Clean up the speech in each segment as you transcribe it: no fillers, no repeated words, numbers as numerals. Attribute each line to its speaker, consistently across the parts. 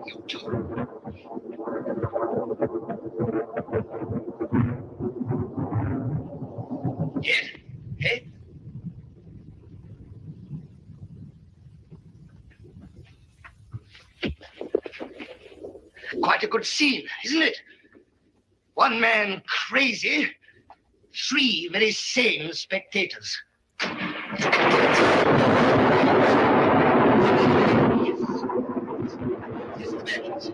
Speaker 1: You too. Yes? Hey? Quite a good scene, isn't it? One man crazy, three very sane spectators. Yes, the matches.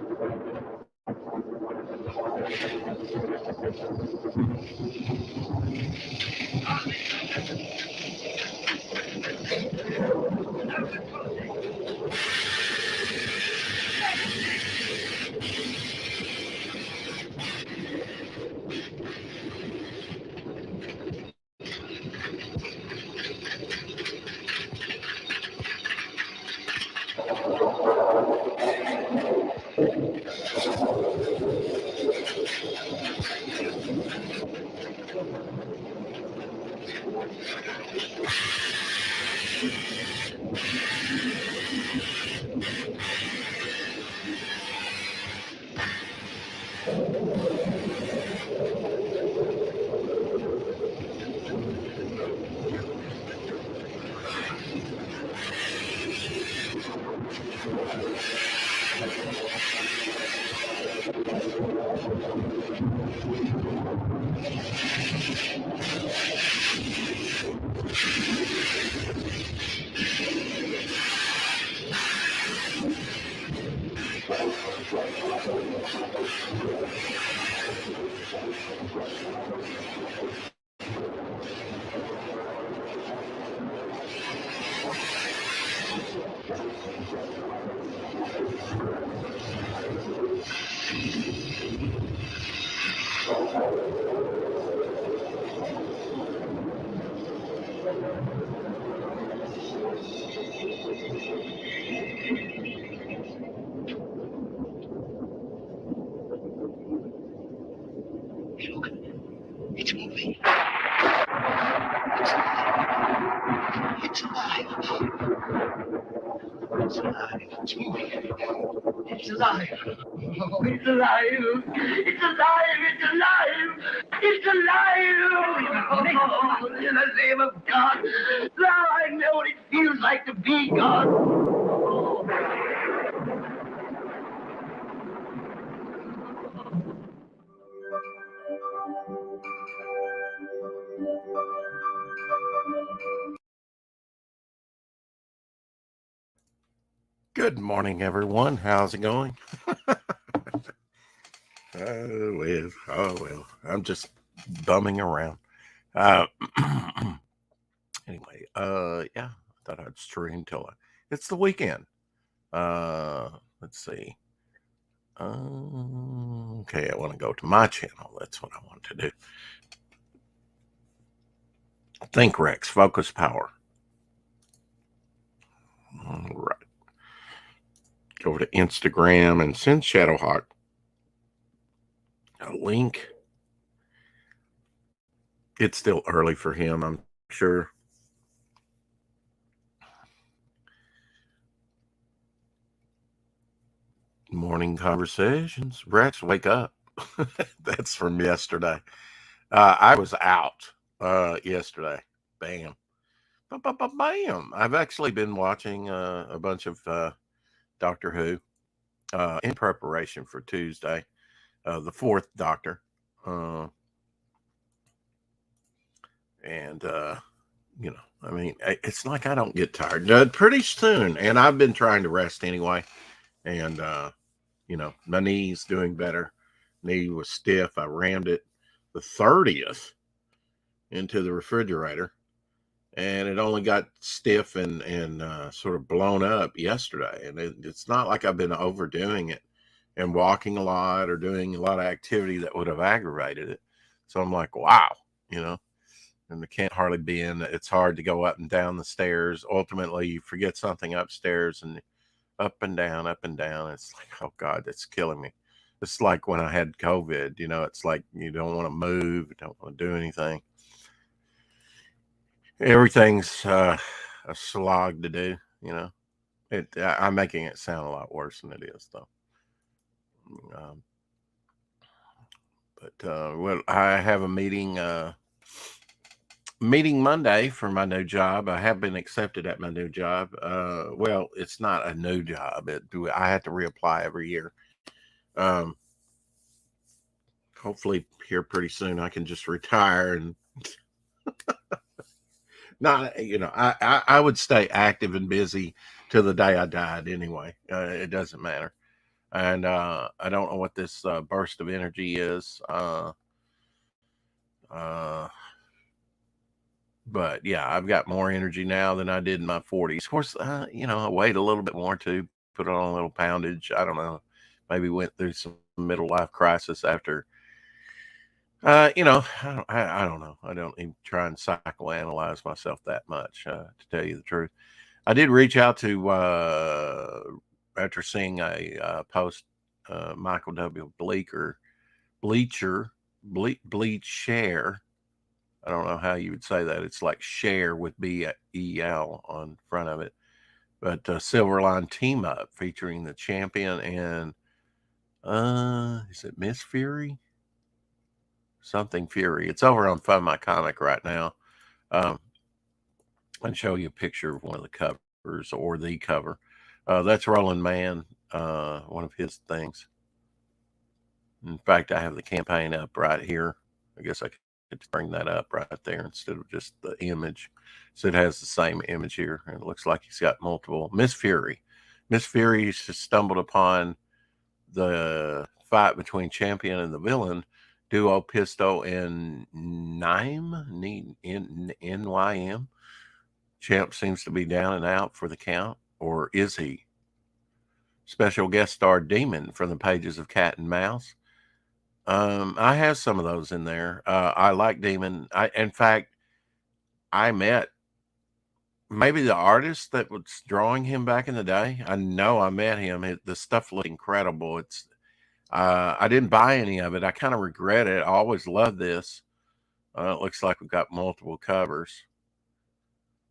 Speaker 1: Look, it's moving. It's alive. It's alive. It's moving. It's alive. Oh, it's alive. It's alive. It's alive. It's alive. Oh, in the name of God. Now I know what it feels like to be God. Oh.
Speaker 2: Good morning, everyone. How's it going? I'm just bumming around. Uh, anyway, yeah, I thought I'd stream till it's the weekend. Let's see. Okay, I want to go to my channel. That's what I want to do. Think Rex, Focus Power. All right. Go to Instagram and send Shadowhawk a link. It's still early for him, I'm sure. Morning conversations. Rex, wake up. That's from yesterday. I was out yesterday. Bam. Bam. I've actually been watching a bunch of Doctor Who in preparation for Tuesday, the fourth Doctor. And I mean, it's like I don't get tired. Pretty soon, and I've been trying to rest anyway. And, my knee's doing better. Knee was stiff. I rammed it the 30th into the refrigerator, and it only got stiff and sort of blown up yesterday. And it's not like I've been overdoing it and walking a lot or doing a lot of activity that would have aggravated it. So I'm like, wow, and I can't hardly be in. It's hard to go up and down the stairs. Ultimately, you forget something upstairs and up and down, up and down. It's like, oh God, that's killing me. It's like when I had COVID, it's like you don't want to move, you don't want to do anything. Everything's a slog to do, I'm making it sound a lot worse than it is, though. Um, well, I have a meeting Monday for my new job. I have been accepted at my new job. Well, it's not a new job. I have to reapply every year. Um, hopefully here pretty soon I can just retire and not, I would stay active and busy till the day I died anyway. It doesn't matter. And I don't know what this burst of energy is. But yeah, I've got more energy now than I did in my 40s. Of course, I weighed a little bit more too, put on a little poundage. I don't know. Maybe went through some middle life crisis after. I don't know. I don't even try and psychoanalyze myself that much, to tell you the truth. I did reach out to, after seeing a post, Michael W. Bleacher, Bleacher. I don't know how you would say that. It's like share with B-E-L on front of it. But Silverline Team Up featuring the champion and, is it Miss Fury? Something Fury. It's over on Fund My Comic right now. I can show you a picture of one of the covers or the cover. That's Roland Man, one of his things. In fact, I have the campaign up right here. I guess I could bring that up right there instead of just the image. So it has the same image here. And it looks like he's got multiple. Miss Fury stumbled upon the fight between champion and the villain, duo Pisto and NYM. Champ seems to be down and out for the count, or is he? Special guest star Demon from the pages of Cat and Mouse. I have some of those in there. I like Demon. In fact, I met maybe the artist that was drawing him back in the day. I know I met him. The stuff looked incredible. I didn't buy any of it. I kind of regret it. I always loved this. It looks like we've got multiple covers.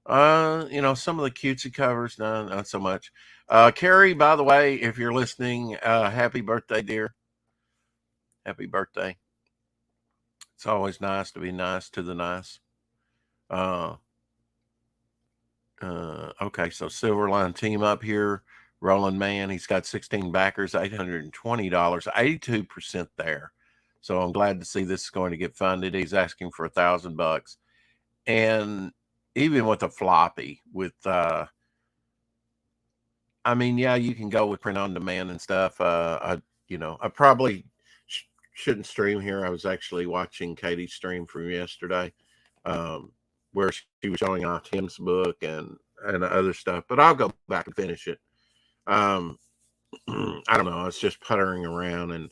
Speaker 2: Some of the cutesy covers, no, not so much. Carrie, by the way, if you're listening, happy birthday, dear. Happy birthday. It's always nice to be nice to the nice. Okay, so Silverline Team Up here. Roland Man, he's got 16 backers, $820, 82% there. So I'm glad to see this is going to get funded. He's asking for $1,000. And even with a floppy, with yeah, you can go with print on demand and stuff. I probably shouldn't stream here. I was actually watching Katie's stream from yesterday, where she was showing off Tim's book and other stuff. But I'll go back and finish it. I don't know. It's just puttering around, and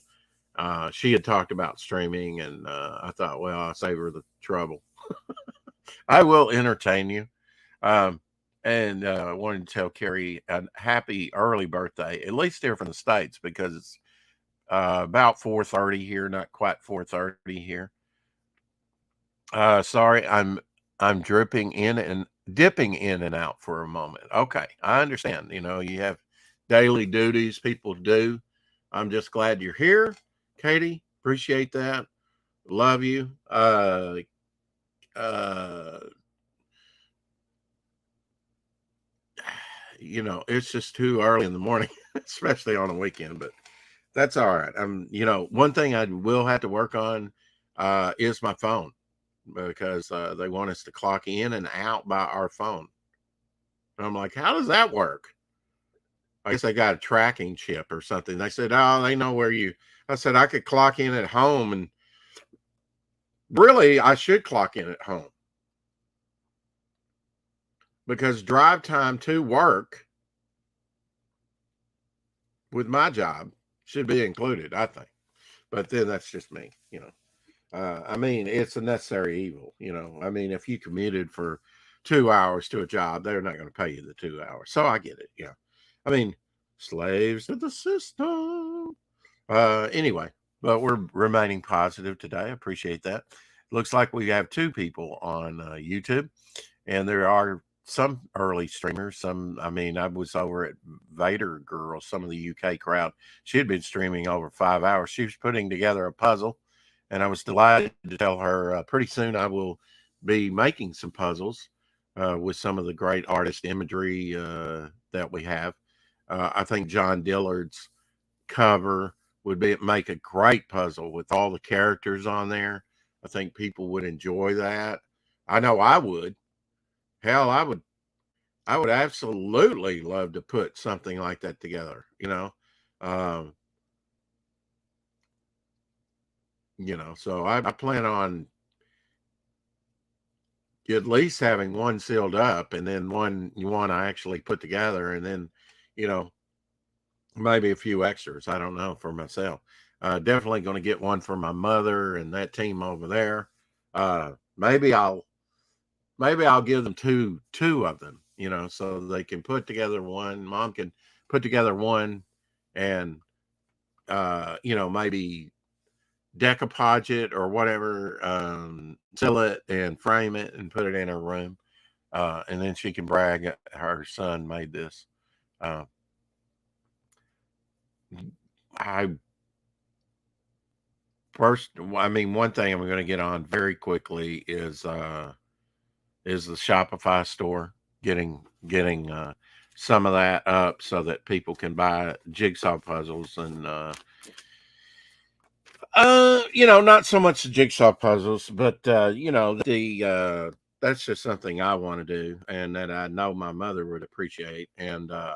Speaker 2: she had talked about streaming, and I thought, well, I'll save her the trouble. I will entertain you. And I wanted to tell Carrie a happy early birthday, at least there from the States, because it's about 4:30 here, not quite 4:30 here. Sorry, I'm dipping in and out for a moment. Okay, I understand. You have daily duties people do. I'm just glad you're here, Katie. Appreciate that. Love you. It's just too early in the morning, especially on a weekend, but that's all right. One thing I will have to work on is my phone, because they want us to clock in and out by our phone. And I'm like, how does that work? I guess I got a tracking chip or something. They said, oh, they know where I said, I could clock in at home, and really I should clock in at home, because drive time to work with my job should be included, I think. But then that's just me, it's a necessary evil, if you commuted for 2 hours to a job, they're not going to pay you the 2 hours. So I get it. Yeah. Slaves to the system. Anyway, but we're remaining positive today. I appreciate that. Looks like we have 2 people on YouTube, and there are some early streamers. I mean, I was over at Vader Girl, some of the UK crowd. She had been streaming over 5 hours. She was putting together a puzzle, and I was delighted to tell her pretty soon I will be making some puzzles with some of the great artist imagery that we have. I think John Dillard's cover would make a great puzzle with all the characters on there. I think people would enjoy that. I know I would. Hell, I would absolutely love to put something like that together, Um, so I plan on at least having one sealed up and then one I actually put together and then, you know, maybe a few extras. I don't know, for myself. Definitely going to get one for my mother and that team over there. Uh, maybe I'll give them two of them, so they can put together one. Mom can put together one, and maybe decoupage it or whatever, seal it and frame it and put it in her room, and then she can brag her son made this. I one thing I'm going to get on very quickly is the Shopify store, getting some of that up so that people can buy jigsaw puzzles and not so much the jigsaw puzzles, but that's just something I want to do and that I know my mother would appreciate. And I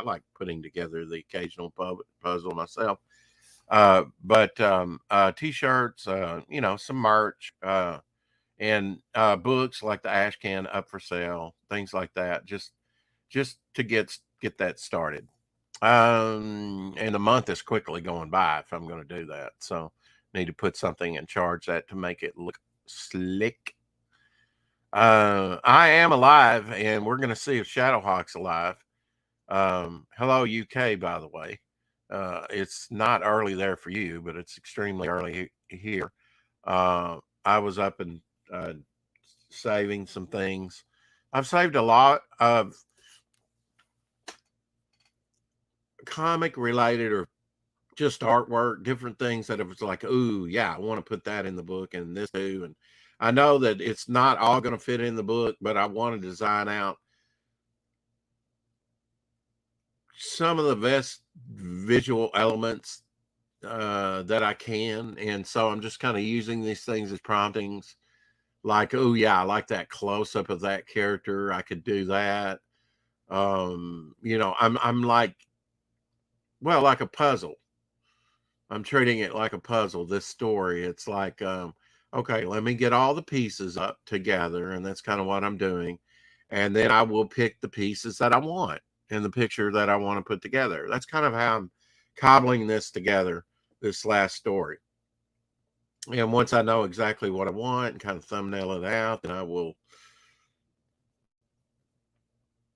Speaker 2: like putting together the occasional puzzle myself. But t-shirts, some merch, and books like the Ash Can up for sale, things like that, just to get that started. And the month is quickly going by if I'm going to do that, so need to put something and charge that to make it look slick. I am alive, and we're going to see if Shadowhawk's alive. Hello UK, by the way. It's not early there for you, but it's extremely early here. I was up and saving some things. I've saved a lot of comic related or just artwork, different things that it was like, ooh, yeah, I want to put that in the book and this too. And I know that it's not all going to fit in the book, but I want to design out some of the best visual elements that I can. And so I'm just kind of using these things as promptings. Like, oh yeah, I like that close up of that character. I could do that. I'm like, well, like a puzzle. I'm treating it like a puzzle. This story, it's like, okay, let me get all the pieces up together, and that's kind of what I'm doing. And then I will pick the pieces that I want in the picture that I want to put together. That's kind of how I'm cobbling this together, this last story. And once I know exactly what I want and kind of thumbnail it out, then I will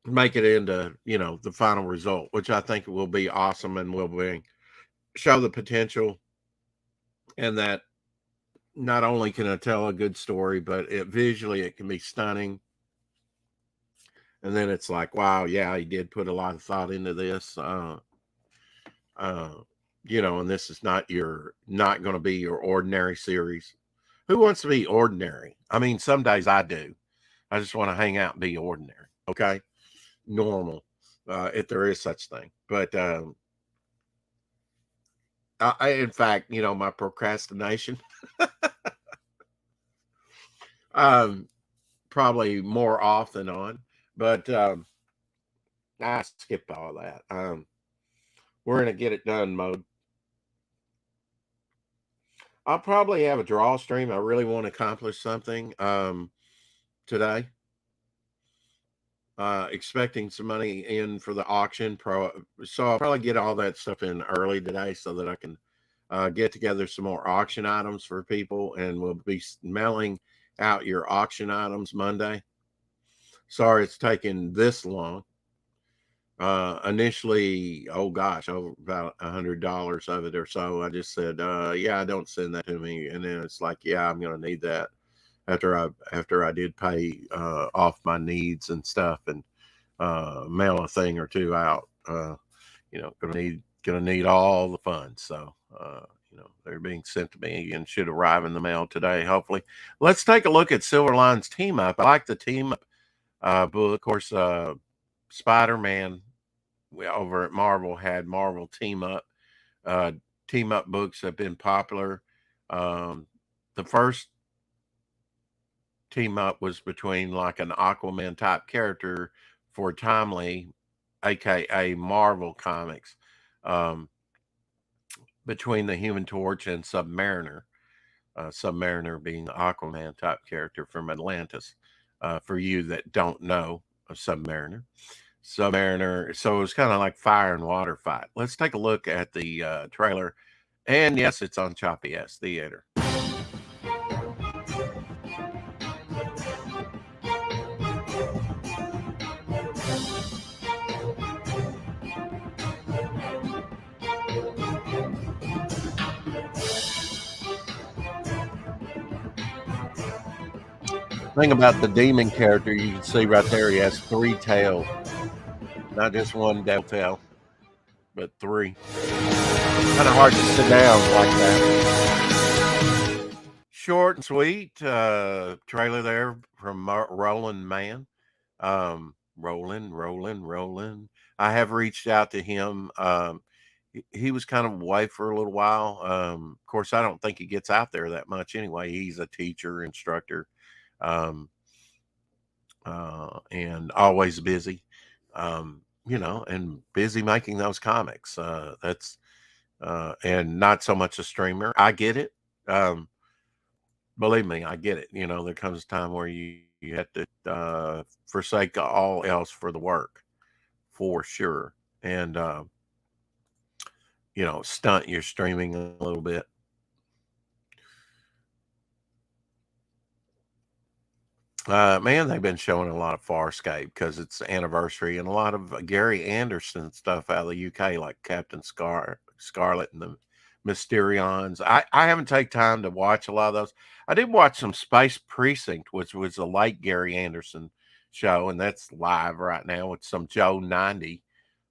Speaker 2: make it into, the final result, which I think will be awesome and will show the potential, and that not only can it tell a good story, but visually it can be stunning. And then it's like, wow, yeah, he did put a lot of thought into this. And this is not going to be your ordinary series. Who wants to be ordinary? I mean, some days I do. I just want to hang out and be ordinary. Okay. Normal. If there is such thing. But in fact, my procrastination, probably more off than on, but I skipped all that. We're in a get it done mode. I'll probably have a draw stream. I really want to accomplish something today. Expecting some money in for the auction so I'll probably get all that stuff in early today so that I can get together some more auction items for people, and we'll be mailing out your auction items Monday. Sorry it's taking this long. Initially, oh gosh, over about $100 of it or so, I just said, yeah, don't send that to me. And then it's like, yeah, I'm going to need that. after I did pay off my needs and stuff, and mail a thing or two out. Gonna need all the funds. So they're being sent to me and should arrive in the mail today, hopefully. Let's take a look at Silverline's team up. I like the team up book. Of course, Spider-Man over at Marvel had Marvel team up. Team up books have been popular. The first team up was between like an Aquaman type character for Timely, aka Marvel Comics, between the Human Torch and Submariner. Submariner being the Aquaman type character from Atlantis. For you that don't know of Submariner. Submariner, so it was kind of like fire and water fight. Let's take a look at the trailer. And yes, it's on Choppy Ass Theater. Thing about the demon character, you can see right there, he has 3 tails. Not just one devil tail, but 3. Kind of hard to sit down like that. Short and sweet trailer there from Roland Mann. Roland. I have reached out to him. He was kind of away for a little while. Of course, I don't think he gets out there that much anyway. He's a teacher, instructor, and always busy. And busy making those comics. That's and not so much a streamer. I get it. Believe me, I get it. There comes a time where you have to forsake all else for the work, for sure, and stunt your streaming a little bit. Man, they've been showing a lot of Farscape because it's the anniversary, and a lot of Gary Anderson stuff out of the UK, like Captain Scarlet and the Mysterions. I haven't taken time to watch a lot of those. I did watch some Space Precinct, which was a late Gary Anderson show, and that's live right now with some Joe 90,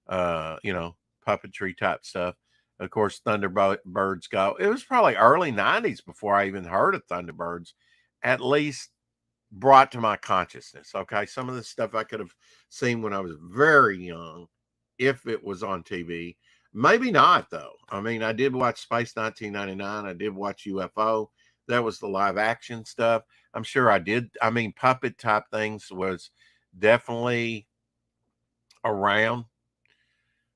Speaker 2: puppetry type stuff. Of course, Thunderbirds go. It was probably early 90s before I even heard of Thunderbirds, at least brought to my consciousness. Okay. Some of the stuff I could have seen when I was very young, if it was on TV. Maybe not, though. I mean, I did watch Space 1999. I did watch UFO. That was the live action stuff. I'm sure I did. I mean, puppet type things was definitely around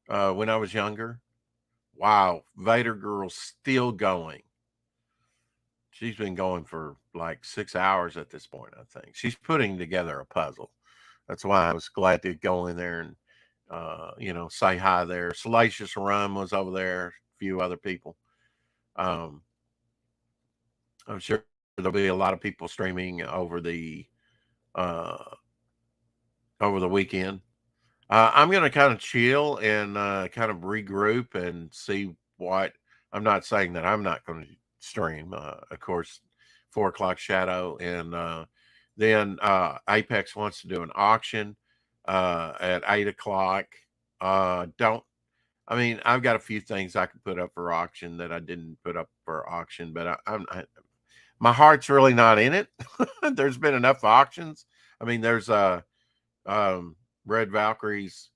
Speaker 2: when I was younger. Wow. Vader Girl's still going. She's been going for like 6 hours at this point, I think. She's putting together a puzzle. That's why I was glad to go in there and, say hi there. Salacious Run was over there, a few other people. I'm sure there'll be a lot of people streaming over the weekend. I'm going to kind of chill and kind of regroup and see what. I'm not saying that I'm not going to stream. Of course, 4:00 Shadow, and then Apex wants to do an auction at 8:00. I've got a few things I could put up for auction that I didn't put up for auction, but my heart's really not in it. There's been enough auctions. I mean, there's Red Valkyrie's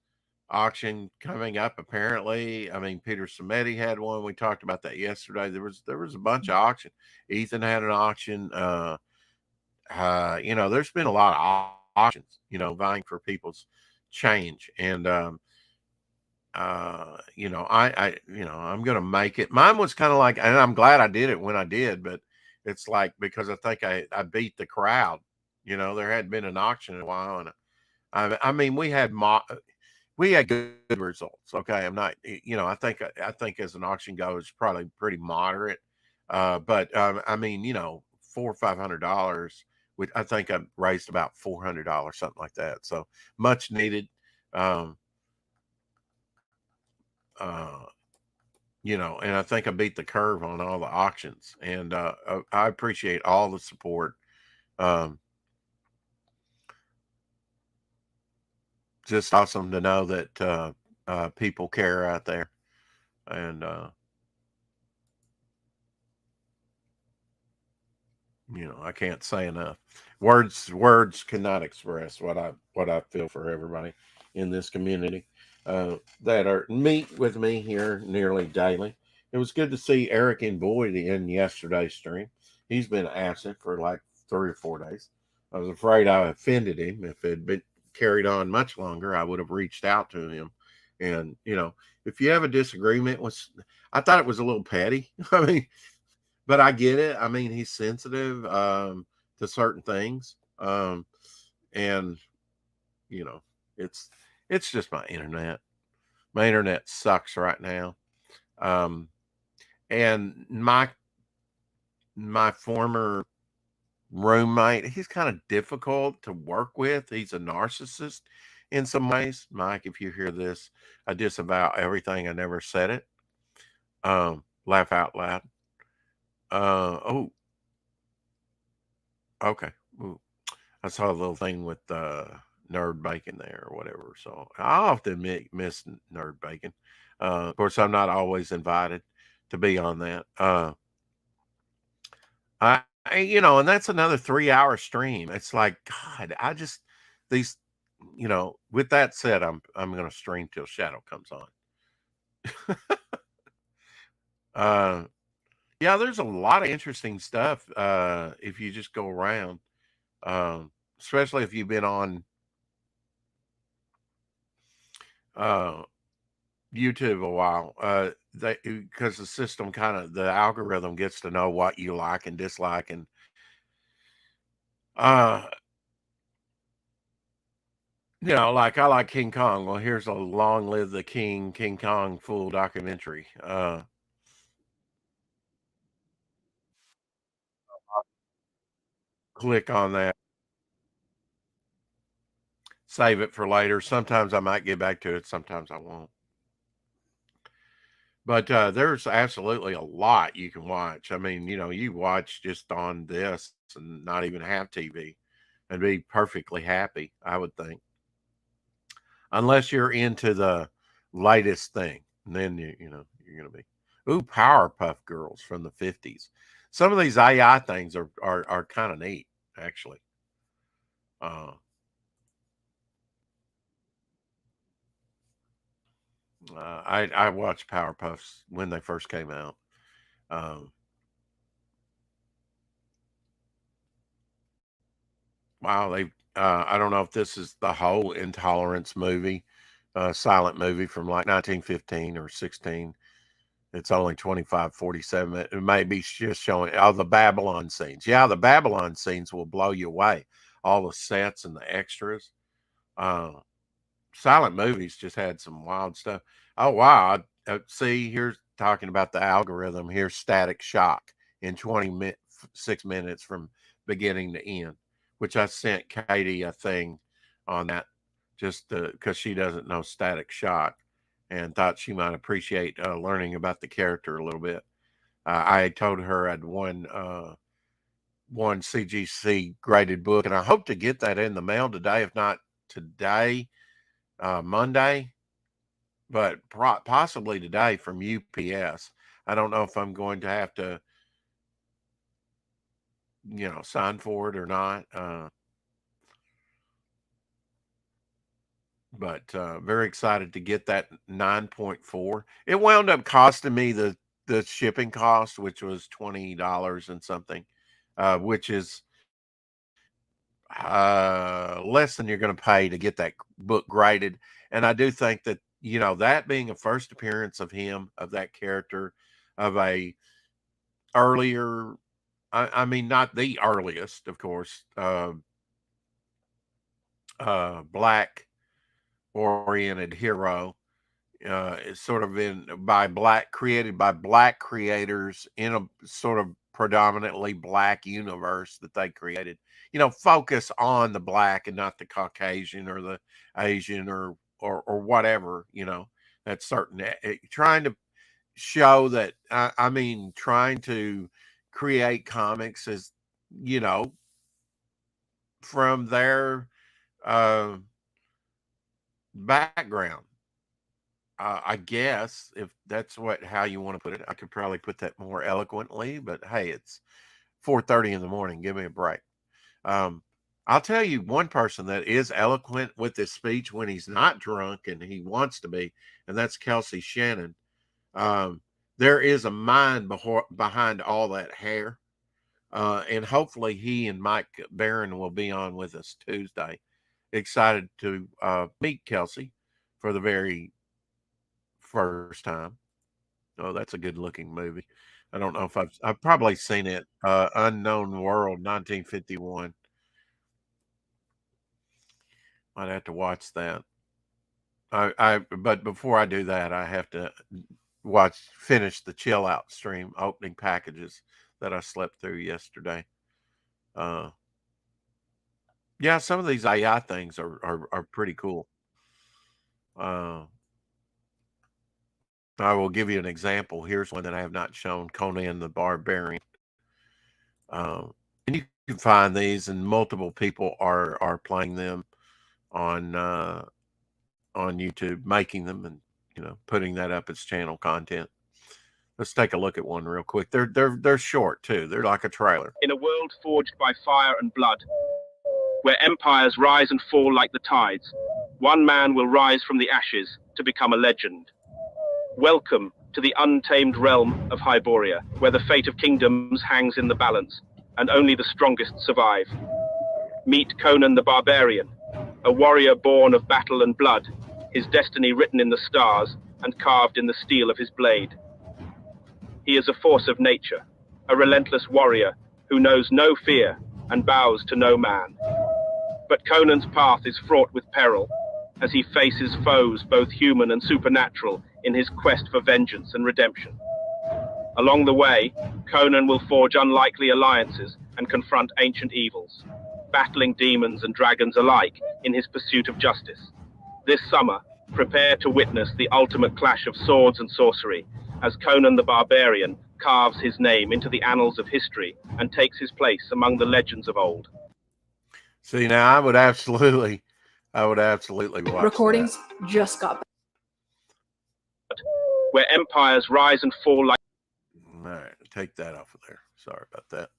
Speaker 2: auction coming up, apparently. I mean, Peter Samedi had one. We talked about that yesterday. There was a bunch of auction. Ethan had an auction. There's been a lot of auctions, vying for people's change. And I'm gonna make it. Mine was kind of like, and I'm glad I did it when I did, but it's like because I think I beat the crowd. There had been an auction in a while, and I mean, we had good results. Okay. I'm not, I think as an auction goes, probably pretty moderate. But $400 or $500, which I think I raised about $400, something like that. So much needed. And I think I beat the curve on all the auctions, and I appreciate all the support Um, just awesome to know that people care out there, and I can't say enough. Words cannot express what I feel for everybody in this community that are meet with me here nearly daily. It was good to see Eric and Boyd in yesterday's stream. He's been absent for like 3 or 4 days. I was afraid I offended him. If it had been carried on much longer, I would have reached out to him. And if you have a disagreement with, I thought it was a little petty. I mean, but I get it. I mean, he's sensitive to certain things, and you know, it's it's just my internet. My internet sucks right now, um, and my former roommate, he's kind of difficult to work with. He's a narcissist in some ways. Mike, if you hear this, I disavow everything. I never said it. Laugh out loud. Oh, okay. Ooh. I saw a little thing with Nerd Bacon there or whatever. So I often miss Nerd Bacon. Of course, I'm not always invited to be on that. And that's another 3 hour stream. It's like, God, I just, these, with that said, I'm going to stream till Shadow comes on. uh, yeah, there's a lot of interesting stuff if you just go around, especially if you've been on uh, YouTube a while. Because the system the algorithm gets to know what you like and dislike, and uh, like I like King Kong. Well, here's a Long Live the King Kong full documentary. Click on that, save it for later. Sometimes I might get back to it, sometimes I won't. But there's absolutely a lot you can watch. I mean, you watch just on this and not even have TV and be perfectly happy, I would think. Unless you're into the latest thing. And then you're gonna be. Ooh, Powerpuff Girls from the 50s. Some of these AI things are kind of neat, actually. Uh, I watched Powerpuffs when they first came out. Um, wow, I don't know if this is the whole Intolerance movie, silent movie from like 1915 or 16. It's only 25:47. It may be just showing the Babylon scenes. Yeah, the Babylon scenes will blow you away. All the sets and the extras. Uh, Silent movies just had some wild stuff. Oh wow! See, here's talking about the algorithm. Here's Static Shock in 6 minutes from beginning to end, which I sent Katie a thing on that just because she doesn't know Static Shock and thought she might appreciate learning about the character a little bit. I told her I'd won CGC graded book, and I hope to get that in the mail today. If not today, Monday, but possibly today from UPS. I don't know if I'm going to have to, sign for it or not. But very excited to get that 9.4. It wound up costing me the shipping cost, which was $20 and something, which is less than you're going to pay to get that book graded. And I do think that that being a first appearance of him, of that character, of a earlier, I mean, not the earliest, of course, black oriented hero, is sort of created by black creators in a sort of predominantly black universe that they created. Focus on the black and not the Caucasian or the Asian or whatever. That's certain. Trying to show that. I mean, trying to create comics as you know from their uh, background. I guess if that's how you want to put it, I could probably put that more eloquently. But hey, it's 4:30 in the morning. Give me a break. Um, I'll tell you one person that is eloquent with his speech when he's not drunk and he wants to be, and that's Kelsey Shannon. Um, there is a mind behind all that hair. And hopefully he and Mike Barron will be on with us Tuesday. Excited to meet Kelsey for the very first time. Oh, that's a good looking movie. I don't know if I've probably seen it. Unknown World, 1951. I'd have to watch that. But before I do that, I have to finish the chill out stream opening packages that I slept through yesterday. Yeah, some of these AI things are pretty cool. I will give you an example. Here's one that I have not shown: Conan the Barbarian. And you can find these, and multiple people are playing them on YouTube, making them, and putting that up as channel content. Let's take a look at one real quick. They're short too. They're like a trailer.
Speaker 3: In a world forged by fire and blood, where empires rise and fall like the tides, one man will rise from the ashes to become a legend. Welcome to the untamed realm of Hyboria, where the fate of kingdoms hangs in the balance, and only the strongest survive. Meet Conan the Barbarian, a warrior born of battle and blood, his destiny written in the stars and carved in the steel of his blade. He is a force of nature, a relentless warrior who knows no fear and bows to no man. But Conan's path is fraught with peril, as he faces foes both human and supernatural in his quest for vengeance and redemption. Along the way, Conan will forge unlikely alliances and confront ancient evils, battling demons and dragons alike in his pursuit of justice. This summer, prepare to witness the ultimate clash of swords and sorcery, as Conan the Barbarian carves his name into the annals of history and takes his place among the legends of old.
Speaker 2: See, now I would absolutely watch
Speaker 4: Recordings just got back.
Speaker 3: Where empires rise and fall like...
Speaker 2: All right, take that off of there. Sorry about that.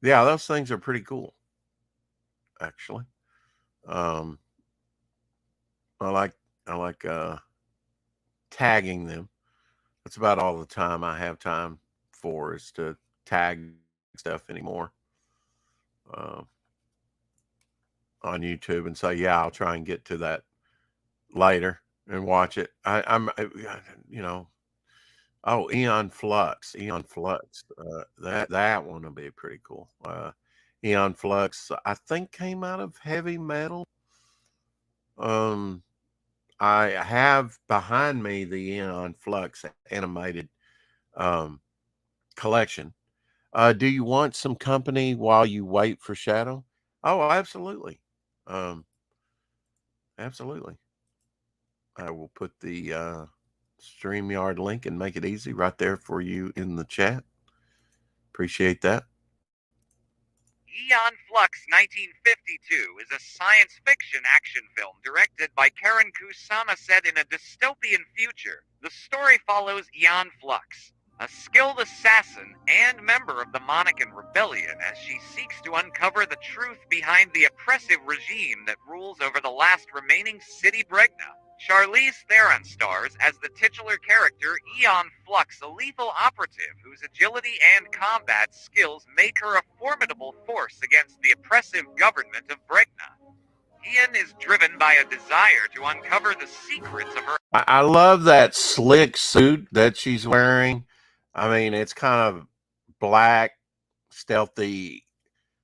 Speaker 2: Yeah, those things are pretty cool, actually. I like tagging them. That's about all the time I have time for, is to tag stuff anymore on YouTube, and say, yeah, I'll try and get to that later and watch it. I'm oh, Aeon Flux. That one will be pretty cool. Aeon Flux, I think, came out of Heavy Metal. I have behind me the Aeon Flux animated collection. Do you want some company while you wait for Shadow? Oh, absolutely. Absolutely. I will put the StreamYard link and make it easy right there for you in the chat. Appreciate that.
Speaker 5: Aeon Flux 1952 is a science fiction action film directed by Karen Kusama set in a dystopian future. The story follows Aeon Flux, a skilled assassin and member of the Monacan Rebellion, as she seeks to uncover the truth behind the oppressive regime that rules over the last remaining city, Bregna. Charlize Theron stars as the titular character Aeon Flux, a lethal operative whose agility and combat skills make her a formidable force against the oppressive government of Bregna. Aeon is driven by a desire to uncover the secrets of her...
Speaker 2: I love that slick suit that she's wearing. I mean, it's kind of black, stealthy,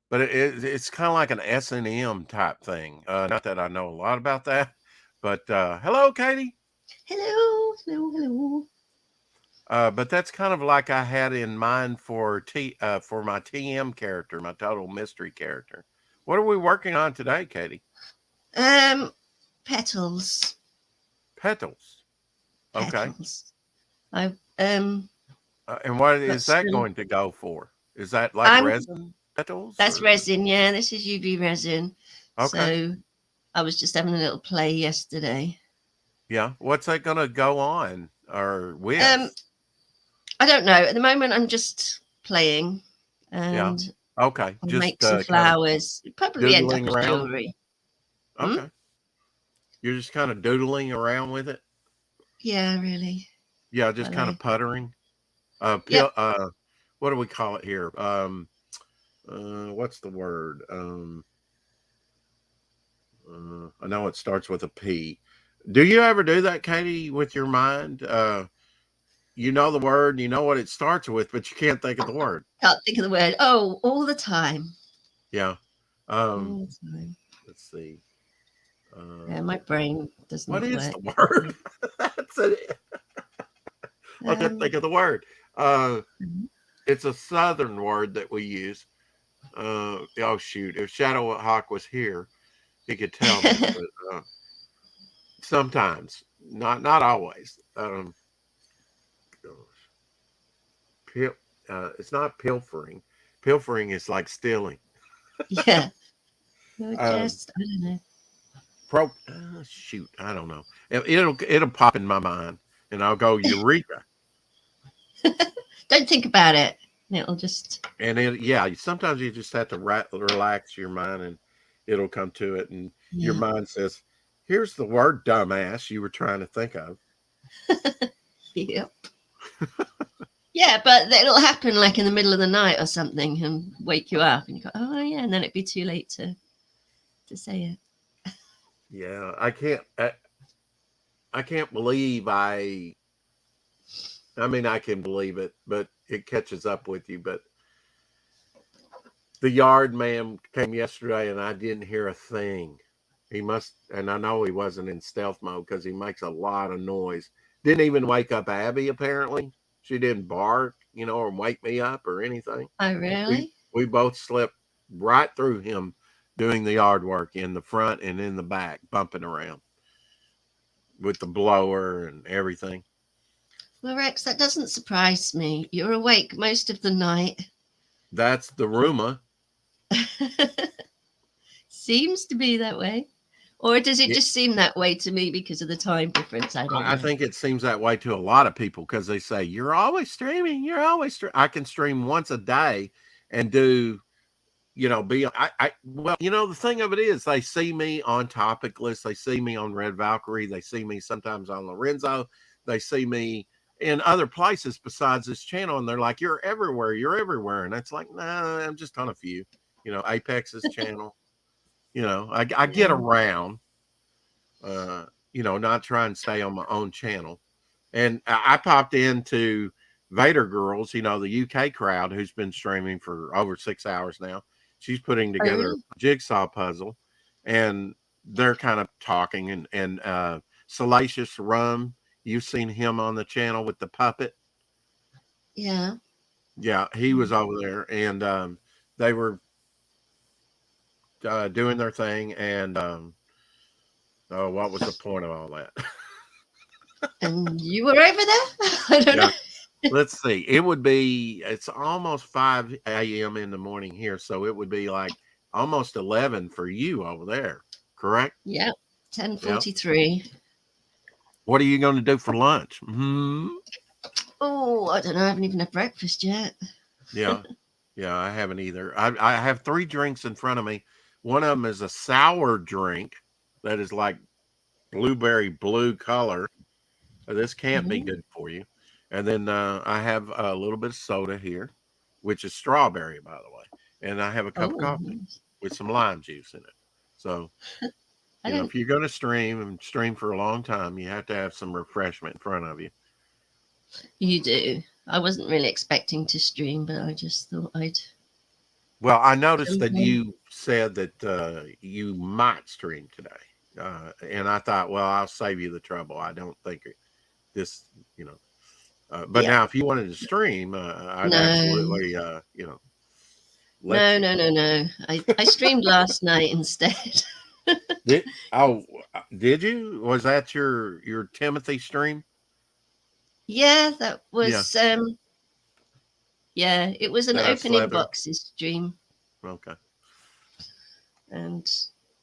Speaker 2: but it's kind of like an S&M type thing. Not that I know a lot about that, but hello, Katie.
Speaker 6: Hello.
Speaker 2: But that's kind of like I had in mind for my TM character, my total mystery character. What are we working on today, Katie?
Speaker 6: Petals.
Speaker 2: Petals. Okay.
Speaker 6: Petals.
Speaker 2: And what is that going to go for? Is that like resin? petals?
Speaker 6: That's
Speaker 2: or-
Speaker 6: resin. Yeah, this is UV resin.
Speaker 2: Okay.
Speaker 6: So I was just having a little play yesterday.
Speaker 2: Yeah. What's that gonna go on or with?
Speaker 6: I don't know. At the moment, I'm just playing,
Speaker 2: Yeah.
Speaker 6: and
Speaker 2: Okay.
Speaker 6: I'll
Speaker 2: Just
Speaker 6: make some
Speaker 2: kind of
Speaker 6: flowers. Probably end up
Speaker 2: doodling
Speaker 6: as
Speaker 2: around.
Speaker 6: jewelry.
Speaker 2: Okay. You're just kind of doodling around with it.
Speaker 6: Yeah, really.
Speaker 2: Yeah, just kind of
Speaker 6: Like,
Speaker 2: puttering.
Speaker 6: yep.
Speaker 2: What do we call it here? What's the word? I know it starts with a P. Do you ever do that, Katie, with your mind? You know the word, you know what it starts with, but you can't think of the word.
Speaker 6: Can't think of the word. Oh, all the time.
Speaker 2: Yeah.
Speaker 6: All the time.
Speaker 2: Let's see.
Speaker 6: Yeah, my brain does
Speaker 2: What
Speaker 6: not
Speaker 2: is
Speaker 6: work.
Speaker 2: the word? That's it. I can't think of the word. It's a southern word that we use. Oh shoot! If Shadow Hawk was here, he could tell me. But sometimes, not always. It's not pilfering. Pilfering is like stealing.
Speaker 6: Yeah. No,
Speaker 2: Um,
Speaker 6: just, I don't know.
Speaker 2: Shoot, I don't know. It'll pop in my mind, and I'll go eureka.
Speaker 6: Don't think about it. It'll just.
Speaker 2: And sometimes you just have to relax your mind, and it'll come to it. And your
Speaker 6: Yeah.
Speaker 2: mind says, "Here's the word, dumbass, you were trying to think of."
Speaker 6: Yep. Yeah, but it'll happen like in the middle of the night or something and wake you up, and you go, "Oh yeah," and then it'd be too late to say it.
Speaker 2: Yeah, I can't believe I mean, I can believe it, but it catches up with you. But the yard man came yesterday and I didn't hear a thing. He must, and I know he wasn't in stealth mode because he makes a lot of noise. Didn't even wake up Abby, apparently. She didn't bark, or wake me up or anything.
Speaker 6: Oh, really?
Speaker 2: We both slept right through him doing the yard work in the front and in the back, bumping around with the blower and everything.
Speaker 6: Well, Rex, that doesn't surprise me. You're awake most of the night.
Speaker 2: That's the rumor.
Speaker 6: Seems to be that way. Or does it just seem that way to me because of the time difference? I don't know.
Speaker 2: I think it seems that way to a lot of people because they say, "You're always streaming. You're always I can stream once a day and do, well, the thing of it is they see me on Topicless. They see me on Red Valkyrie. They see me sometimes on Lorenzo. They see me in other places besides this channel. And they're like, you're everywhere. You're everywhere. And it's like, nah, I'm just on a few, Apex's channel. I get around, not try and stay on my own channel. And I popped into Vader Girls, the UK crowd who's been streaming for over 6 hours now. She's putting together a jigsaw puzzle, and they're kind of talking. And Salacious Rum, you've seen him on the channel with the puppet.
Speaker 6: Yeah.
Speaker 2: Yeah, he was over there, and they were doing their thing. And what was the point of all that?
Speaker 6: And you were over there? I don't know.
Speaker 2: Let's see. It's almost 5 a.m. in the morning here. So it would be like almost 11 for you over there. Correct?
Speaker 6: Yeah. 10:43.
Speaker 2: Yep. What are you going to do for lunch?
Speaker 6: Oh, I don't know. I haven't even had breakfast yet.
Speaker 2: Yeah. Yeah, I haven't either. I have 3 drinks in front of me. One of them is a sour drink that is like blueberry blue color. This can't be good for you. And then I have a little bit of soda here, which is strawberry, by the way. And I have a cup of coffee with some lime juice in it. So, if you're going to stream for a long time, you have to have some refreshment in front of you.
Speaker 6: You do. I wasn't really expecting to stream, but I just thought I'd.
Speaker 2: Well, I noticed that you said that you might stream today. And I thought, well, I'll save you the trouble. I don't think this, but now if you wanted to stream, I'd absolutely,
Speaker 6: No. I streamed last night instead.
Speaker 2: Did you? Was that your Timothy stream?
Speaker 6: Yeah, that was, it was an opening boxes stream.
Speaker 2: Okay.
Speaker 6: And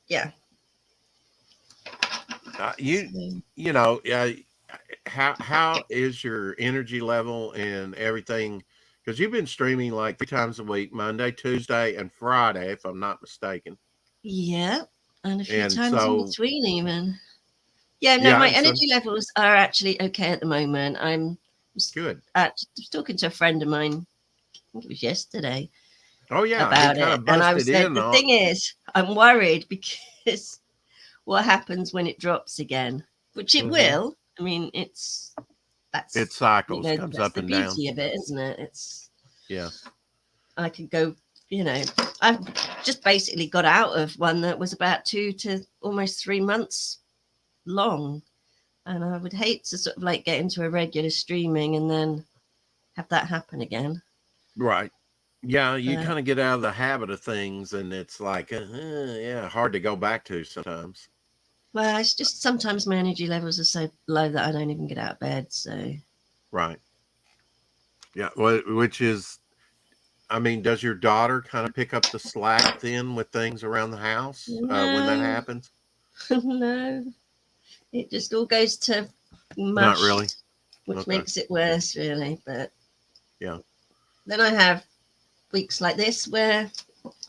Speaker 6: yeah.
Speaker 2: You know, how is your energy level and everything? Because you've been streaming like 3 times a week, Monday, Tuesday, and Friday, if I'm not mistaken.
Speaker 6: Yeah. And a few
Speaker 2: And
Speaker 6: times in
Speaker 2: so,
Speaker 6: between, even. Yeah, no,
Speaker 2: yeah,
Speaker 6: my
Speaker 2: and so
Speaker 6: energy levels are actually okay at the moment. I'm
Speaker 2: good.
Speaker 6: was talking to a friend of mine, I think it was yesterday,
Speaker 2: Oh yeah, he
Speaker 6: about
Speaker 2: kind
Speaker 6: it.
Speaker 2: of
Speaker 6: And I
Speaker 2: busted
Speaker 6: said,
Speaker 2: in
Speaker 6: the
Speaker 2: on.
Speaker 6: thing is, I'm worried because what happens when it drops again, which it
Speaker 2: Mhm.
Speaker 6: will. I mean,
Speaker 2: It
Speaker 6: that's,
Speaker 2: cycles, comes
Speaker 6: that's
Speaker 2: up
Speaker 6: the
Speaker 2: and down.
Speaker 6: beauty of it, isn't it? It's,
Speaker 2: Yeah.
Speaker 6: I could go, I've just basically got out of one that was about 2 to almost 3 months long. And I would hate to sort of like get into a regular streaming and then have that happen again.
Speaker 2: Right. Yeah, you
Speaker 6: But
Speaker 2: kind of get out of the habit of things, and it's like, yeah, hard to go back to sometimes.
Speaker 6: well, it's just sometimes my energy levels are so low that I don't even get out of bed. So
Speaker 2: Right. Yeah. Well, which is, I mean, does your daughter kind of pick up the slack then with things around the house when that
Speaker 6: no,
Speaker 2: happens?
Speaker 6: no, it just all goes to
Speaker 2: Not
Speaker 6: mush,
Speaker 2: really.
Speaker 6: which
Speaker 2: Okay.
Speaker 6: makes it worse, really. But
Speaker 2: Yeah.
Speaker 6: then I have weeks like this where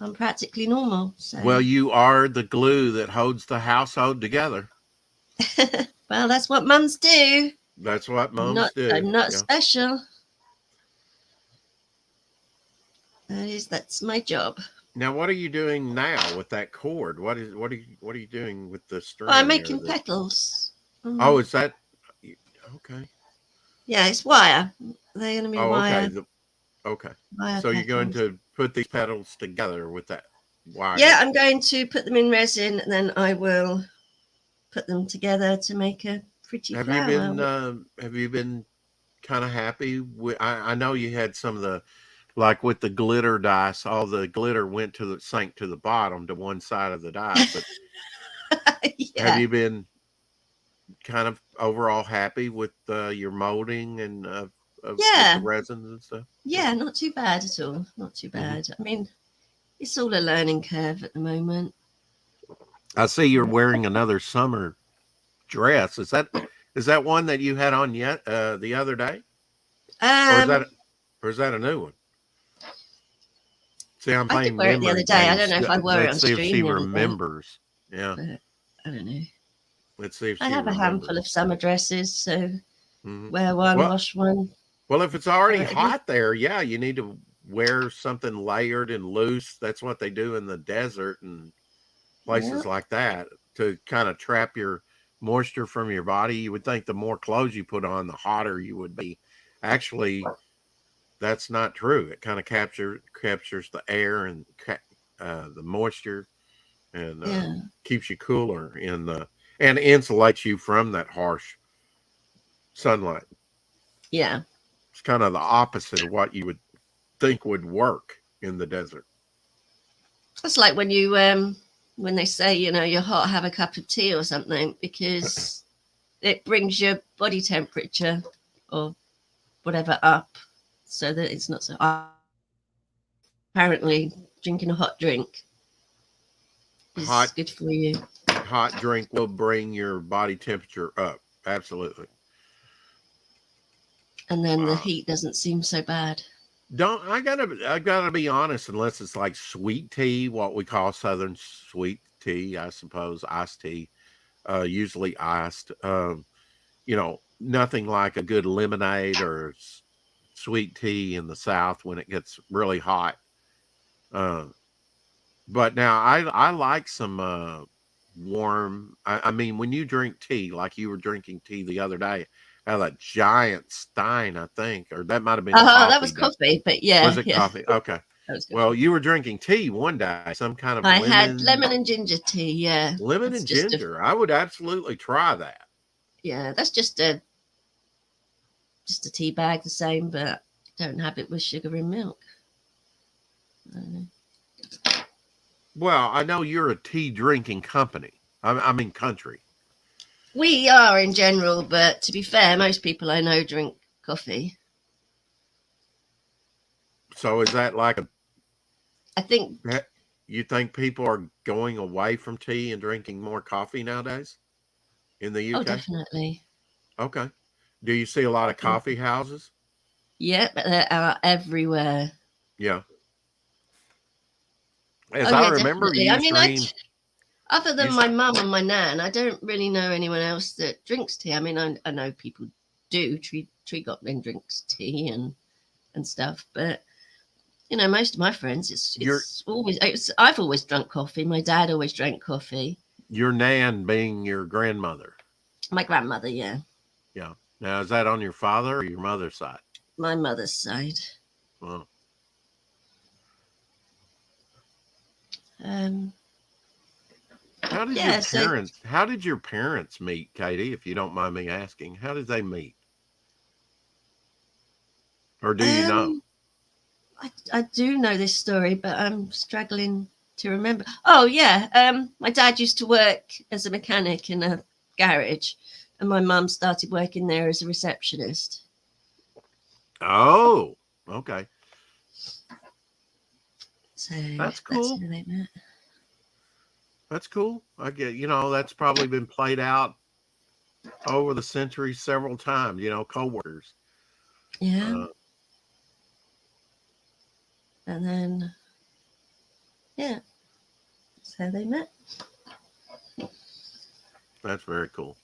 Speaker 6: I'm practically normal. So
Speaker 2: Well, you are the glue that holds the household together.
Speaker 6: well, that's what mums do.
Speaker 2: That's what
Speaker 6: I'm
Speaker 2: moms
Speaker 6: not.
Speaker 2: do.
Speaker 6: I'm not
Speaker 2: Yeah.
Speaker 6: special. That's my job.
Speaker 2: Now, what are you doing now with that cord? What are you doing with the
Speaker 6: Well, I'm
Speaker 2: string there?
Speaker 6: making petals.
Speaker 2: Oh, is that okay?
Speaker 6: Yeah, it's wire. They're going to be
Speaker 2: Oh, okay.
Speaker 6: wire
Speaker 2: Okay.
Speaker 6: wire
Speaker 2: So you're going
Speaker 6: petals.
Speaker 2: to put these petals together with that wire.
Speaker 6: Yeah, I'm going to put them in resin, and then I will put them together to make a pretty
Speaker 2: Have
Speaker 6: flower.
Speaker 2: you been kind of happy with? I know you had some of the like with the glitter dice. All the glitter went to the sank to the bottom to one side of the die. But have
Speaker 6: Yeah,
Speaker 2: you been kind of overall happy with your molding and with the
Speaker 6: yeah,
Speaker 2: resins and stuff?
Speaker 6: yeah. Not too bad at all. Not too
Speaker 2: Hmm.
Speaker 6: bad. I mean, it's all a learning curve at the moment.
Speaker 2: I see you're wearing another summer dress. Is that one that you had on yet the other day, or is
Speaker 6: Um,
Speaker 2: that a new one? See, I'm
Speaker 6: I did
Speaker 2: playing
Speaker 6: wear it the
Speaker 2: memory
Speaker 6: other day. I don't
Speaker 2: games.
Speaker 6: know if I wore it on
Speaker 2: Let's see if
Speaker 6: stream
Speaker 2: she
Speaker 6: the other day,
Speaker 2: remembers. Yeah,
Speaker 6: but I don't know.
Speaker 2: let's see if
Speaker 6: I
Speaker 2: she
Speaker 6: have a handful
Speaker 2: remembers.
Speaker 6: of summer dresses, so
Speaker 2: Mhm.
Speaker 6: wear one,
Speaker 2: Well,
Speaker 6: wash one,
Speaker 2: well, if it's already
Speaker 6: wear it again.
Speaker 2: hot there, yeah, you need to wear something layered and loose. That's what they do in the desert and
Speaker 6: Yeah,
Speaker 2: places like that to kind of trap your moisture from your body. You would think the more clothes you put on, the hotter you would be. Actually, that's not true. It kind of captures the air and the moisture and
Speaker 6: yeah,
Speaker 2: keeps you cooler in the and insulates you from that harsh sunlight.
Speaker 6: yeah.
Speaker 2: It's kind of the opposite of what you would think would work in the desert.
Speaker 6: It's like when they say, you're hot, have a cup of tea or something, because it brings your body temperature or whatever up so that it's not so apparently drinking a hot drink is
Speaker 2: Hot
Speaker 6: good for you.
Speaker 2: hot drink will bring your body temperature up. Absolutely.
Speaker 6: And then the
Speaker 2: Uh,
Speaker 6: heat doesn't seem so bad.
Speaker 2: don't I gotta be honest, unless it's like sweet tea, what we call southern sweet tea, I suppose, iced tea, usually iced. Nothing like a good lemonade or sweet tea in the South when it gets really hot. Uh, but now I like some warm. I mean, when you drink tea, like you were drinking tea the other day, out of that giant stein, I think, or that might have been
Speaker 6: Oh, that
Speaker 2: coffee.
Speaker 6: was coffee, but
Speaker 2: Was
Speaker 6: yeah,
Speaker 2: it
Speaker 6: yeah,
Speaker 2: coffee? Okay.
Speaker 6: that was
Speaker 2: Well,
Speaker 6: coffee.
Speaker 2: you were drinking tea one day, some kind of
Speaker 6: I had lemon and ginger tea. Yeah,
Speaker 2: lemon
Speaker 6: that's
Speaker 2: and
Speaker 6: just
Speaker 2: ginger. I would absolutely try that.
Speaker 6: that's just a tea bag, the same, but don't have it with sugar and milk. I don't know.
Speaker 2: Well, I know you're a tea drinking company. I mean, country.
Speaker 6: We are in general, but to be fair, most people I know drink coffee.
Speaker 2: So is that like a
Speaker 6: I think,
Speaker 2: You think people are going away from tea and drinking more coffee nowadays in the
Speaker 6: oh,
Speaker 2: UK?
Speaker 6: definitely.
Speaker 2: Okay. Do you see a lot of coffee houses?
Speaker 6: Yeah, but they are everywhere.
Speaker 2: Yeah. As
Speaker 6: Oh,
Speaker 2: I
Speaker 6: yeah,
Speaker 2: remember,
Speaker 6: definitely.
Speaker 2: you
Speaker 6: I
Speaker 2: used
Speaker 6: mean,
Speaker 2: to read.
Speaker 6: other than
Speaker 2: You,
Speaker 6: my mum and my nan, I don't really know anyone else that drinks tea. I mean, I know people do. Tree Goblin drinks tea and stuff, but most of my friends,
Speaker 2: your
Speaker 6: I've always drunk coffee. My dad always drank coffee.
Speaker 2: your nan being your grandmother.
Speaker 6: My grandmother, yeah,
Speaker 2: Yeah. Now, is that on your father or your mother's side?
Speaker 6: my mother's side.
Speaker 2: Well,
Speaker 6: Um,
Speaker 2: how did
Speaker 6: yeah, so
Speaker 2: your parents meet, Katie, if you don't mind me asking? How did they meet? Or do you know?
Speaker 6: I do know this story, but I'm struggling to remember. Oh yeah, my dad used to work as a mechanic in a garage, and my mum started working there as a receptionist.
Speaker 2: Oh, okay.
Speaker 6: So
Speaker 2: That's cool.
Speaker 6: how they met.
Speaker 2: That's cool. I get, that's probably been played out over the centuries several times, coworkers.
Speaker 6: Yeah. And then, yeah, that's how they met.
Speaker 2: That's very cool.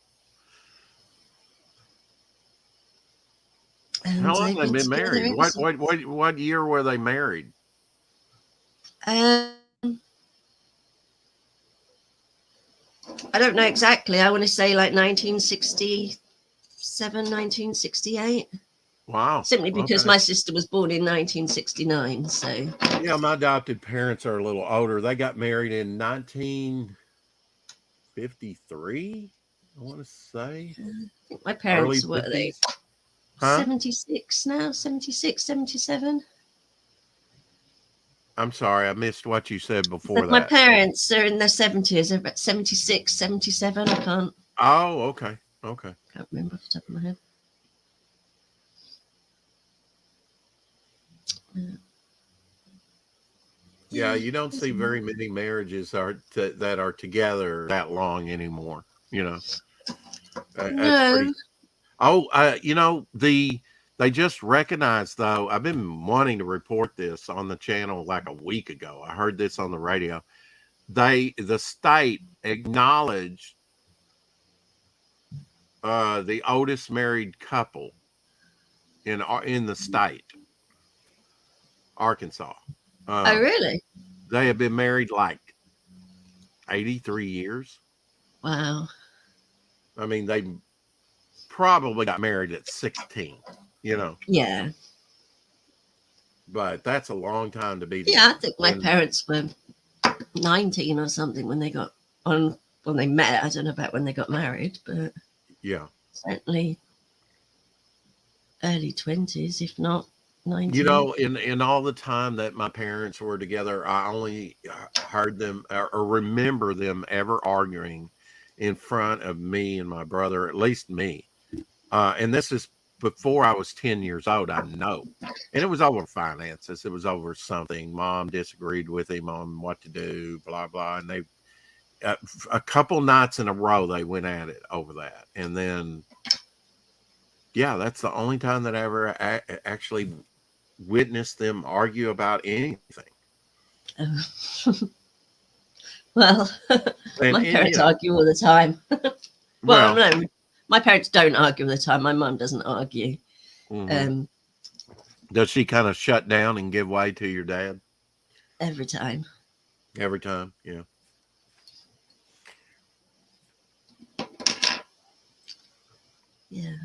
Speaker 6: And
Speaker 2: how long have they been married?
Speaker 6: together
Speaker 2: What year were they married?
Speaker 6: I don't know exactly. I want to say like 1967, 1968.
Speaker 2: Wow.
Speaker 6: Simply because
Speaker 2: Okay.
Speaker 6: my sister was born in 1969. So
Speaker 2: Yeah, my adopted parents are a little older. They got married in 1953, I want to say.
Speaker 6: I think my parents
Speaker 2: Early
Speaker 6: were
Speaker 2: 50s. Huh?
Speaker 6: 76 now, 76, 77.
Speaker 2: I'm sorry, I missed what you said before
Speaker 6: My
Speaker 2: that.
Speaker 6: parents are in their 70s. They're about 76, 77. I can't
Speaker 2: Oh, okay.
Speaker 6: remember off the top of my head.
Speaker 2: Yeah, you don't see very many marriages that are together that long anymore. That's pretty. Oh, they just recognized though. I've been wanting to report this on the channel like a week ago. I heard this on the radio. The state acknowledged the oldest married couple in the state, Arkansas.
Speaker 6: Oh, really?
Speaker 2: They have been married like 83 years.
Speaker 6: Wow.
Speaker 2: I mean, they probably got married at 16,
Speaker 6: Yeah.
Speaker 2: But that's a long time to be
Speaker 6: Yeah,
Speaker 2: together.
Speaker 6: I think my parents were 19 or something when they when they met. I don't know about when they got married, but
Speaker 2: yeah,
Speaker 6: certainly early 20s, if not 19.
Speaker 2: In all the time that my parents were together, I only heard them or remember them ever arguing in front of me and my brother, at least me. And this is before I was 10 years old, I know. And it was over finances. It was over something. Mom disagreed with him on what to do, blah, blah. And they, a couple nights in a row, they went at it over that. And then, yeah, that's the only time that I ever actually witnessed them argue about anything.
Speaker 6: Well, my parents argue all the time. Well, no, my parents don't argue all the time. My mum doesn't argue.
Speaker 2: Mm-hmm. Does she kind of shut down and give way to your dad?
Speaker 6: Every time.
Speaker 2: Every time, yeah.
Speaker 6: Yeah.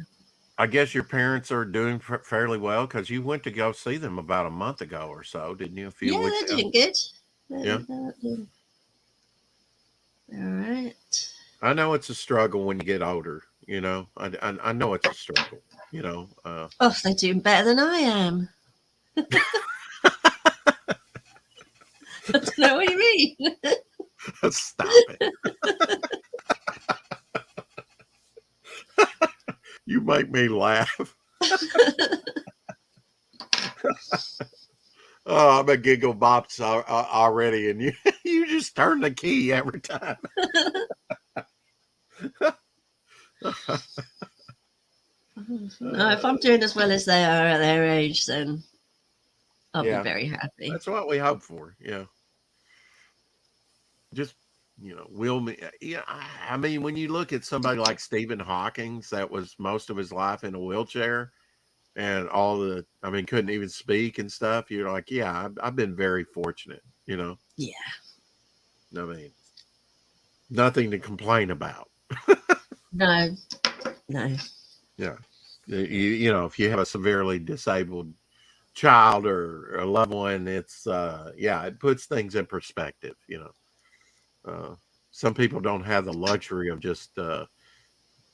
Speaker 2: I guess your parents are doing fairly well because you went to go see them about a month ago or so, didn't you? A few weeks ago.
Speaker 6: They're doing good.
Speaker 2: Yeah.
Speaker 6: All right.
Speaker 2: I know it's a struggle when you get older. I know it's a struggle.
Speaker 6: Oh, they're doing better than I am. I don't know what you mean.
Speaker 2: Stop it. You make me laugh. Oh, I'm a giggle bops already, and you you just turn the key every time.
Speaker 6: No, if I'm doing as well as they are at their age, then I'll
Speaker 2: Yeah.
Speaker 6: be very happy.
Speaker 2: That's what we hope for. Yeah. Just, will me. Yeah. I mean, when you look at somebody like Stephen Hawking, that was most of his life in a wheelchair and I mean, couldn't even speak and stuff. You're like, yeah, I've been very fortunate,
Speaker 6: Yeah.
Speaker 2: I mean, nothing to complain about.
Speaker 6: No. No.
Speaker 2: Yeah. If you have a severely disabled child or a loved one, it's, it puts things in perspective, some people don't have the luxury of just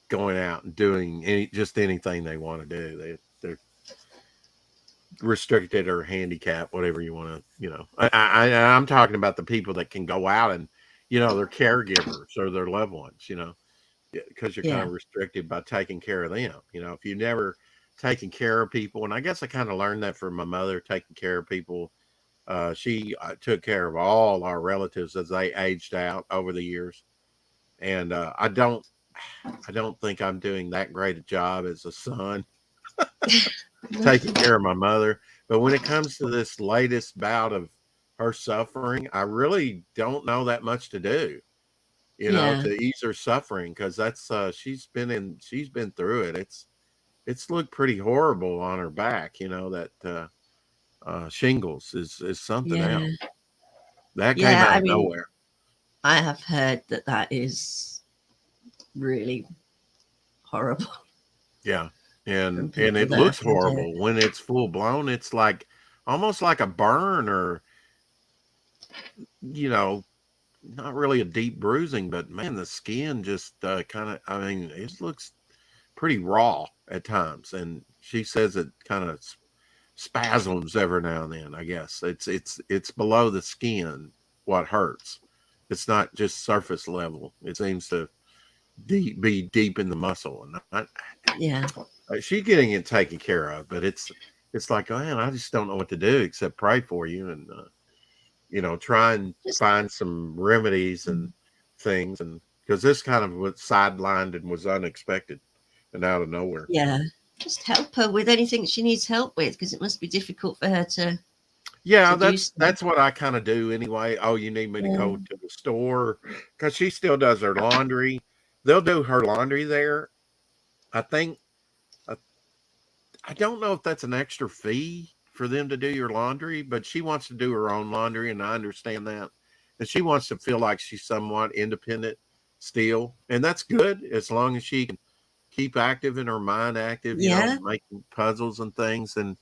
Speaker 2: going out and doing anything they want to do. They're restricted or handicapped, whatever you want to. I'm talking about the people that can go out and their caregivers or their loved ones. Because you're kind of restricted by taking care of them. If you never taken care of people, and I guess I kind of learned that from my mother, taking care of people. She took care of all our relatives as they aged out over the years, and I don't think I'm doing that great a job as a son taking care of my mother. But when it comes to this latest bout of her suffering, I really don't know that much to do, to ease her suffering, because that's she's been through it. It's looked pretty horrible on her back, that shingles is something else. That came out of nowhere.
Speaker 6: I have heard that is really horrible.
Speaker 2: Yeah. And it looks horrible when it's full blown. It's like almost like a burn or, not really a deep bruising, but man, the skin just kind of, I mean, it looks pretty raw at times. And she says it kind of spasms every now and then. I guess it's below the skin what hurts. It's not just surface level. It seems to be deep in the muscle. And she's getting it taken care of, but it's like, oh man, I just don't know what to do except pray for you and try and find some remedies and things, and because this kind of was sidelined and was unexpected and out of nowhere.
Speaker 6: Yeah, just help her with anything she needs help with, because it must be difficult for her to.
Speaker 2: Yeah, that's what I kind of do anyway. Oh, you need me to go to the store, because she still does her laundry. They'll do her laundry there. I think I don't know if that's an extra fee for them to do your laundry, but she wants to do her own laundry, and I understand that. And she wants to feel like she's somewhat independent still, and that's good as long as she can keep active and her mind active, making puzzles and things. And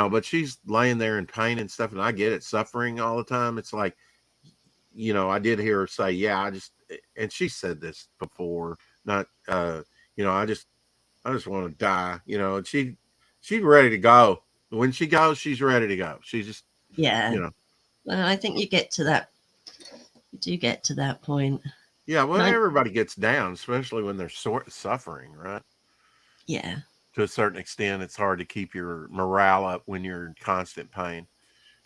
Speaker 2: but she's laying there in pain and stuff, and I get it, suffering all the time. It's like, I did hear her say, and she said this before, not I just want to die, and she's ready to go. When she goes, she's ready to go. She just, Well,
Speaker 6: I think you do get to that point.
Speaker 2: Yeah, well, everybody gets down, especially when they're suffering, right?
Speaker 6: Yeah.
Speaker 2: To a certain extent, it's hard to keep your morale up when you're in constant pain.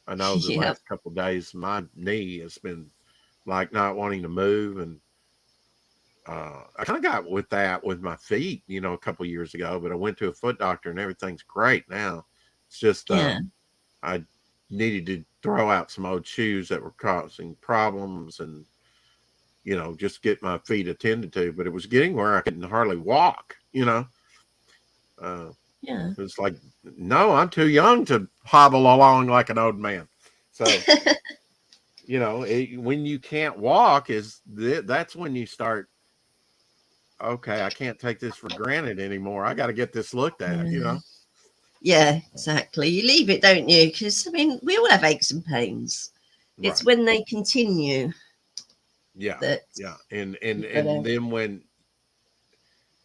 Speaker 2: I know the last couple of days, my knee has been like not wanting to move, and I kind of got with that with my feet, a couple of years ago, but I went to a foot doctor and everything's great now. It's just I needed to throw out some old shoes that were causing problems and, just get my feet attended to. But it was getting where I couldn't hardly walk, It's like, no, I'm too young to hobble along like an old man. So, when you can't walk, that's when you start, okay, I can't take this for granted anymore. I got to get this looked at,
Speaker 6: Yeah, exactly. You leave it, don't you? Because, we all have aches and pains. Right. It's when they continue.
Speaker 2: Yeah. And then when,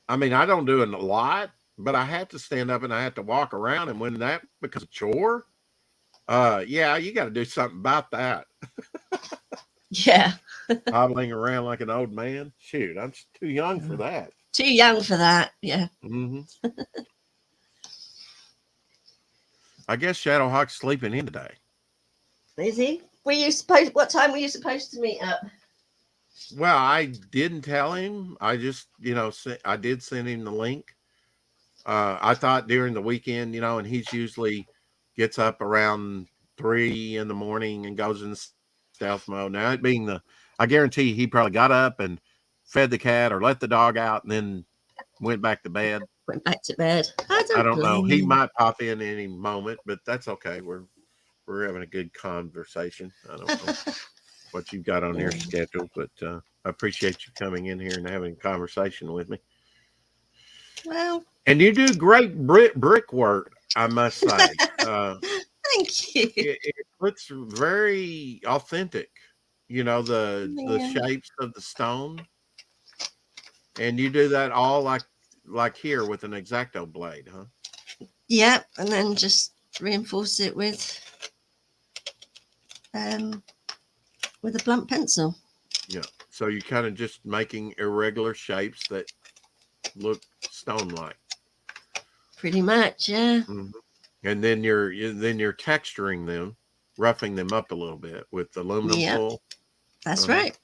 Speaker 2: I don't do it a lot, but I had to stand up and I had to walk around. And when that becomes a chore, you got to do something about that.
Speaker 6: Yeah.
Speaker 2: Hobbling around like an old man. Shoot, I'm too young for that.
Speaker 6: Too young for that. Yeah.
Speaker 2: Mm-hmm. I guess Shadowhawk's sleeping in today.
Speaker 6: Is he? What time were you supposed to meet up?
Speaker 2: Well, I didn't tell him. I just, I did send him the link. I thought during the weekend, and he's usually gets up around 3 in the morning and goes in stealth mode. Now, it being I guarantee he probably got up and fed the cat or let the dog out and then went back to bed.
Speaker 6: Went back to bed.
Speaker 2: I don't know.
Speaker 6: blame
Speaker 2: He
Speaker 6: him.
Speaker 2: might pop in any moment, but that's okay. We're having a good conversation. I don't know what you've got on your schedule, but I appreciate you coming in here and having a conversation with me.
Speaker 6: Well,
Speaker 2: and you do great brickwork, I must say.
Speaker 6: Thank you.
Speaker 2: It looks very authentic. The shapes of the stone, and you do that all like here with an X-Acto blade, huh?
Speaker 6: Yeah, and then just reinforce it with a blunt pencil.
Speaker 2: Yeah. So you're kind of just making irregular shapes that look stone-like.
Speaker 6: Pretty much, yeah.
Speaker 2: Mm-hmm. And then you're texturing them, roughing them up a little bit with aluminum foil.
Speaker 6: That's right.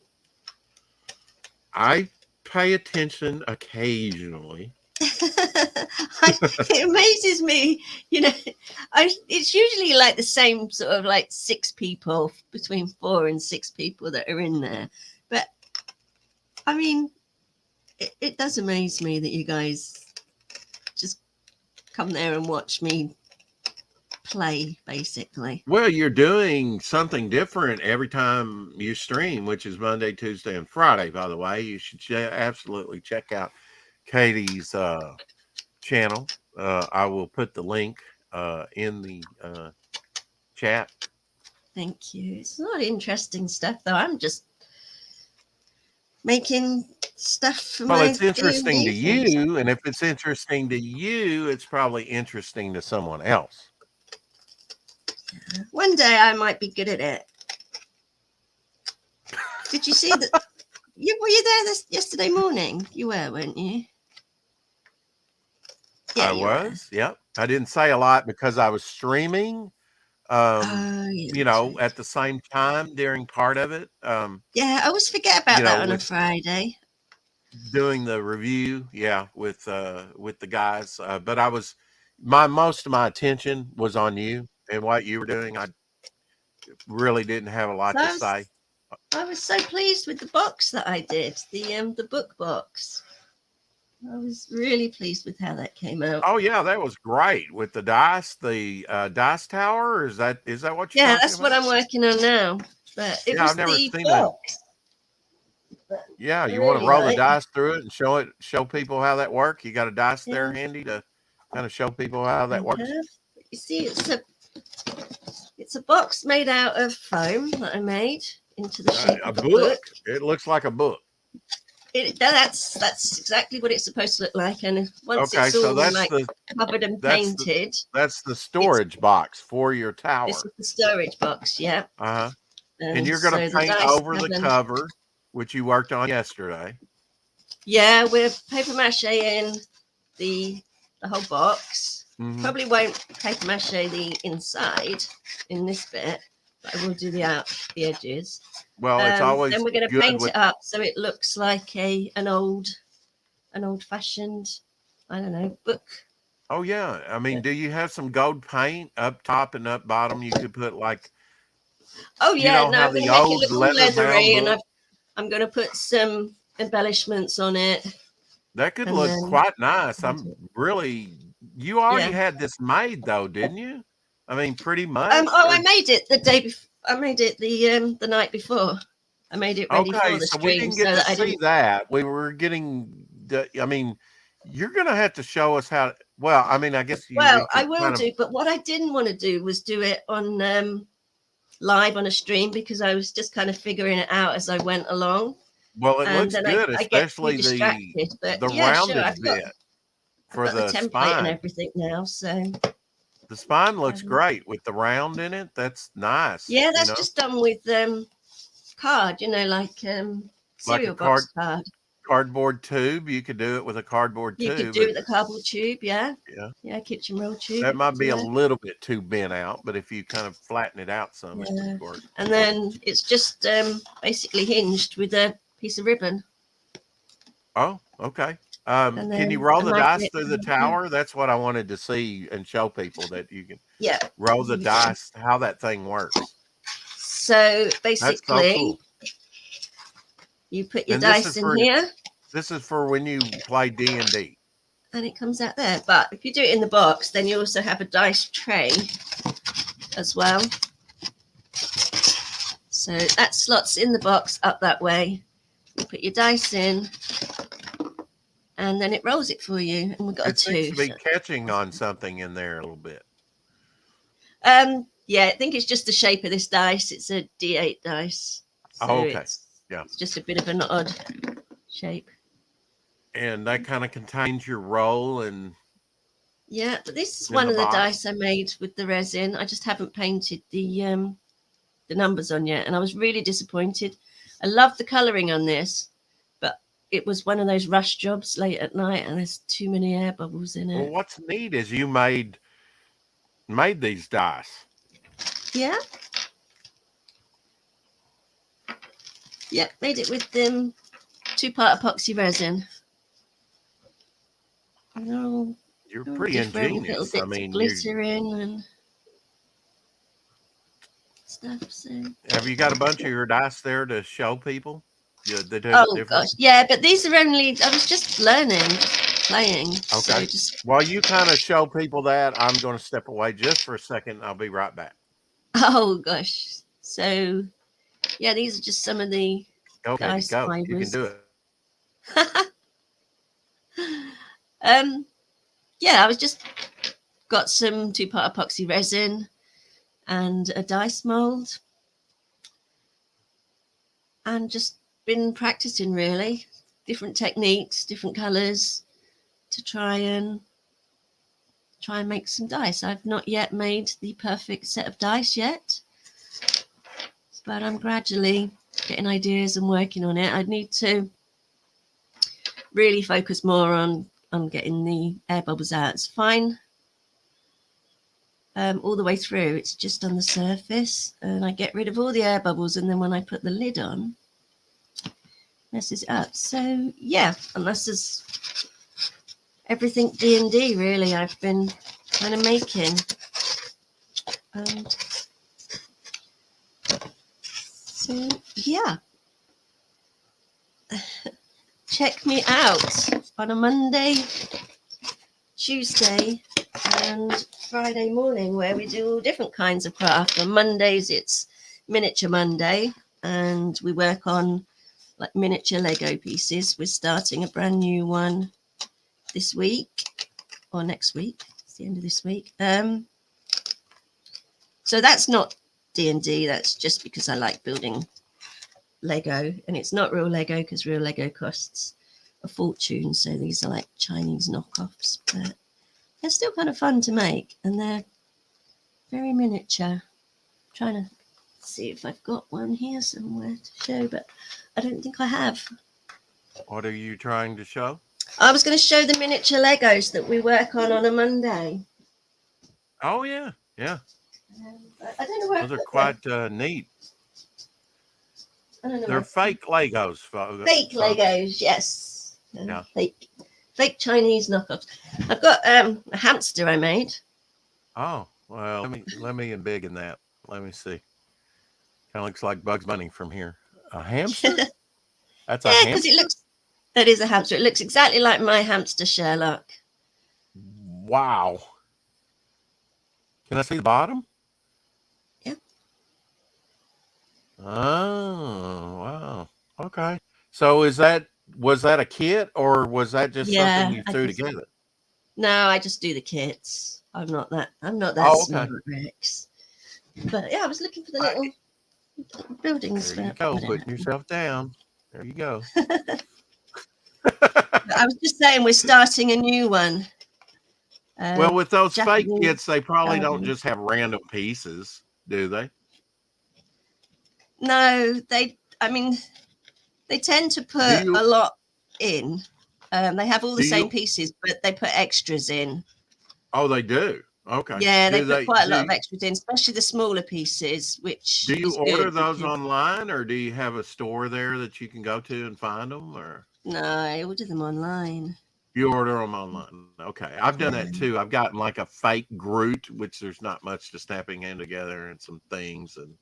Speaker 2: I pay attention occasionally.
Speaker 6: It amazes me, it's usually like the same sort of like 6 people, between 4 and 6 people that are in there. But I mean, it does amaze me that you guys just come there and watch me play, basically.
Speaker 2: Well, you're doing something different every time you stream, which is Monday, Tuesday, and Friday, by the way. You should absolutely check out Katie's channel. I will put the link in the chat.
Speaker 6: Thank you. It's a lot of interesting stuff, though. I'm just making stuff for
Speaker 2: well,
Speaker 6: my
Speaker 2: it's interesting to
Speaker 6: D&D friends.
Speaker 2: you, and if it's interesting to you, it's probably interesting to someone else.
Speaker 6: One day I might be good at it. Did you see that? Were you there yesterday morning? You were, weren't you? Yeah,
Speaker 2: I was. Yep. I didn't say a lot because I was streaming. At the same time during part of it.
Speaker 6: Yeah, I always forget about that on a Friday.
Speaker 2: Doing the review, with the guys. But most of my attention was on you and what you were doing. I really didn't have a lot to say.
Speaker 6: I was so pleased with the box that I did, the book box. I was really pleased with how that came out.
Speaker 2: Oh yeah, that was great with the dice tower. Is that what you're?
Speaker 6: Yeah, that's what I'm working on now. But it was
Speaker 2: I've never
Speaker 6: the
Speaker 2: seen
Speaker 6: box.
Speaker 2: that. Yeah, you want to roll the dice through it and show people how that works. You got a dice there handy to kind of show people how that works.
Speaker 6: You see, it's a box made out of foam that I made into the shape of a book.
Speaker 2: It looks like a book.
Speaker 6: That's exactly what it's supposed to look like, and once it's all covered and painted,
Speaker 2: that's the storage box for your tower.
Speaker 6: This is the storage box, yeah.
Speaker 2: And you're going to paint over the cover, which you worked on yesterday.
Speaker 6: Yeah, we're paper mache in the whole box. Mm-hmm. Probably won't paper mache the inside in this bit, but I will do the edges.
Speaker 2: Well, it's always.
Speaker 6: Then we're going to paint it up so it looks like an old-fashioned, I don't know, book.
Speaker 2: Oh yeah, I mean, do you have some gold paint up top and up bottom? You could put like.
Speaker 6: Oh yeah, no, I'm going to make it look all leathery, and I'm going to put some embellishments on it.
Speaker 2: That could look quite nice. You already had this made though, didn't you? I mean, pretty much.
Speaker 6: I made it the day before. I made it the night before. I made it ready for the stream.
Speaker 2: We didn't get to see that. We were getting. I mean, you're going to have to show us how. Well, I mean, I guess.
Speaker 6: I will do. But what I didn't want to do was do it on live on a stream because I was just kind of figuring it out as I went along.
Speaker 2: Well, it looks good, especially the rounded bit for the
Speaker 6: template
Speaker 2: spine
Speaker 6: and everything now. So.
Speaker 2: The spine looks great with the round in it. That's nice.
Speaker 6: Yeah, that's just done with card, like cereal box card.
Speaker 2: cardboard tube. You could do it with a cardboard
Speaker 6: You
Speaker 2: tube.
Speaker 6: could do it with a cardboard tube, yeah.
Speaker 2: Yeah.
Speaker 6: Yeah, kitchen roll tube.
Speaker 2: That might be a
Speaker 6: yeah.
Speaker 2: little bit too bent out, but if you kind of flatten it out some, it
Speaker 6: Yeah.
Speaker 2: would work.
Speaker 6: And then it's just basically hinged with a piece of ribbon.
Speaker 2: Oh, okay.
Speaker 6: And
Speaker 2: Can you
Speaker 6: then
Speaker 2: roll
Speaker 6: a
Speaker 2: the dice
Speaker 6: magnet
Speaker 2: through the
Speaker 6: and-
Speaker 2: tower? That's what I wanted to see and show people, that you can
Speaker 6: Yeah.
Speaker 2: roll the dice, how that thing works.
Speaker 6: So
Speaker 2: That's
Speaker 6: basically,
Speaker 2: so cool.
Speaker 6: you put your
Speaker 2: And this
Speaker 6: dice
Speaker 2: is
Speaker 6: in
Speaker 2: for-
Speaker 6: here,
Speaker 2: This is for when you play D&D.
Speaker 6: and it comes out there. But if you do it in the box, then you also have a dice tray as well. So that slots in the box up that way. You put your dice in, and then it rolls it for you. And we've got
Speaker 2: It
Speaker 6: a
Speaker 2: seems
Speaker 6: two.
Speaker 2: to be catching on something in there a little bit.
Speaker 6: Yeah, I think it's just the shape of this dice. It's a D8 dice. So
Speaker 2: Oh, okay.
Speaker 6: Yeah. It's just a bit of an odd shape.
Speaker 2: And that kind of contains your roll. And
Speaker 6: Yeah, but this is
Speaker 2: In
Speaker 6: one
Speaker 2: the
Speaker 6: of the
Speaker 2: box.
Speaker 6: dice I made with the resin. I just haven't painted the numbers on yet, and I was really disappointed. I love the colouring on this, but it was one of those rush jobs late at night, and there's too many air bubbles in
Speaker 2: well,
Speaker 6: it.
Speaker 2: what's neat is you made these dice.
Speaker 6: Yeah. Yeah, made it with 2-part epoxy resin. And all
Speaker 2: You're
Speaker 6: all
Speaker 2: pretty
Speaker 6: different little
Speaker 2: ingenious.
Speaker 6: bits
Speaker 2: I mean,
Speaker 6: of glitter in and stuff. So.
Speaker 2: have you got a bunch of your dice there to show people? Yeah, they do it
Speaker 6: Oh
Speaker 2: different?
Speaker 6: gosh, yeah, but these are only. I was just learning, playing. So
Speaker 2: Okay.
Speaker 6: just.
Speaker 2: While you kind of show people that, I'm going to step away just for a second. I'll be right back.
Speaker 6: Oh gosh. So, yeah, these are just some of the.
Speaker 2: Okay,
Speaker 6: Dice
Speaker 2: go. You can
Speaker 6: fibers.
Speaker 2: do it.
Speaker 6: Yeah, I was just got some 2-part epoxy resin and a dice mold, and just been practicing really different techniques, different colors to try and make some dice. I've not yet made the perfect set of dice yet, but I'm gradually getting ideas and working on it. I'd need to really focus more on getting the air bubbles out. It's fine all the way through. It's just on the surface, and I get rid of all the air bubbles, and then when I put the lid on, messes it up. So yeah, and this is everything D&D really I've been kind of making. So yeah, check me out on a Monday, Tuesday, and Friday morning, where we do all different kinds of craft. On Mondays it's Miniature Monday, and we work on like miniature Lego pieces. We're starting a brand new one this week or next week. It's the end of this week. So that's not D&D. That's just because I like building Lego, and it's not real Lego because real Lego costs a fortune. So these are like Chinese knockoffs, but they're still kind of fun to make, and they're very miniature. I'm trying to see if I've got one here somewhere to show, but I don't think I have.
Speaker 2: What are you trying to show?
Speaker 6: I was going to show the miniature Legos that we work on a Monday.
Speaker 2: Oh, yeah. Yeah.
Speaker 6: I don't know where.
Speaker 2: Those
Speaker 6: I
Speaker 2: are
Speaker 6: put them.
Speaker 2: quite neat.
Speaker 6: I don't know.
Speaker 2: They're
Speaker 6: where-
Speaker 2: fake Legos.
Speaker 6: fake Legos, yes.
Speaker 2: Yeah.
Speaker 6: Fake Chinese knockoffs. I've got a hamster I made.
Speaker 2: Oh, well, let me embiggen that. Let me see. Kind of looks like Bugs Bunny from here. A hamster? That's a
Speaker 6: Yeah, because
Speaker 2: hamster?
Speaker 6: that is a hamster. It looks exactly like my hamster Sherlock.
Speaker 2: Wow. Can I see the bottom?
Speaker 6: Yeah.
Speaker 2: Oh, wow. Okay. So was that a kit, or was that just
Speaker 6: Yeah,
Speaker 2: something you
Speaker 6: I
Speaker 2: threw
Speaker 6: just-
Speaker 2: together?
Speaker 6: No, I just do the kits. I'm not that
Speaker 2: Oh, okay.
Speaker 6: smart, Rex. But yeah, I was looking for the little buildings.
Speaker 2: There you
Speaker 6: but
Speaker 2: go.
Speaker 6: I don't
Speaker 2: Putting
Speaker 6: know.
Speaker 2: yourself down. There you go.
Speaker 6: But I was just saying we're starting a new one.
Speaker 2: Well, with those fake
Speaker 6: Japanese
Speaker 2: kits, they probably don't
Speaker 6: garden.
Speaker 2: just have random pieces, do they?
Speaker 6: No, they tend to put
Speaker 2: you-
Speaker 6: a lot in. They have all the
Speaker 2: Do
Speaker 6: same
Speaker 2: you-
Speaker 6: pieces, but they put extras in.
Speaker 2: Oh, they do. Okay.
Speaker 6: Yeah, they
Speaker 2: Do
Speaker 6: put quite a lot of
Speaker 2: do,
Speaker 6: extras in, especially the smaller pieces, which
Speaker 2: do you
Speaker 6: is
Speaker 2: order
Speaker 6: good
Speaker 2: those
Speaker 6: because-
Speaker 2: online, or do you have a store there that you can go to and find them, or
Speaker 6: No, I order them online.
Speaker 2: you order them online? Okay, I've done that
Speaker 6: Yeah.
Speaker 2: too. I've gotten like a fake Groot, which there's not much to snapping in together, and some things, and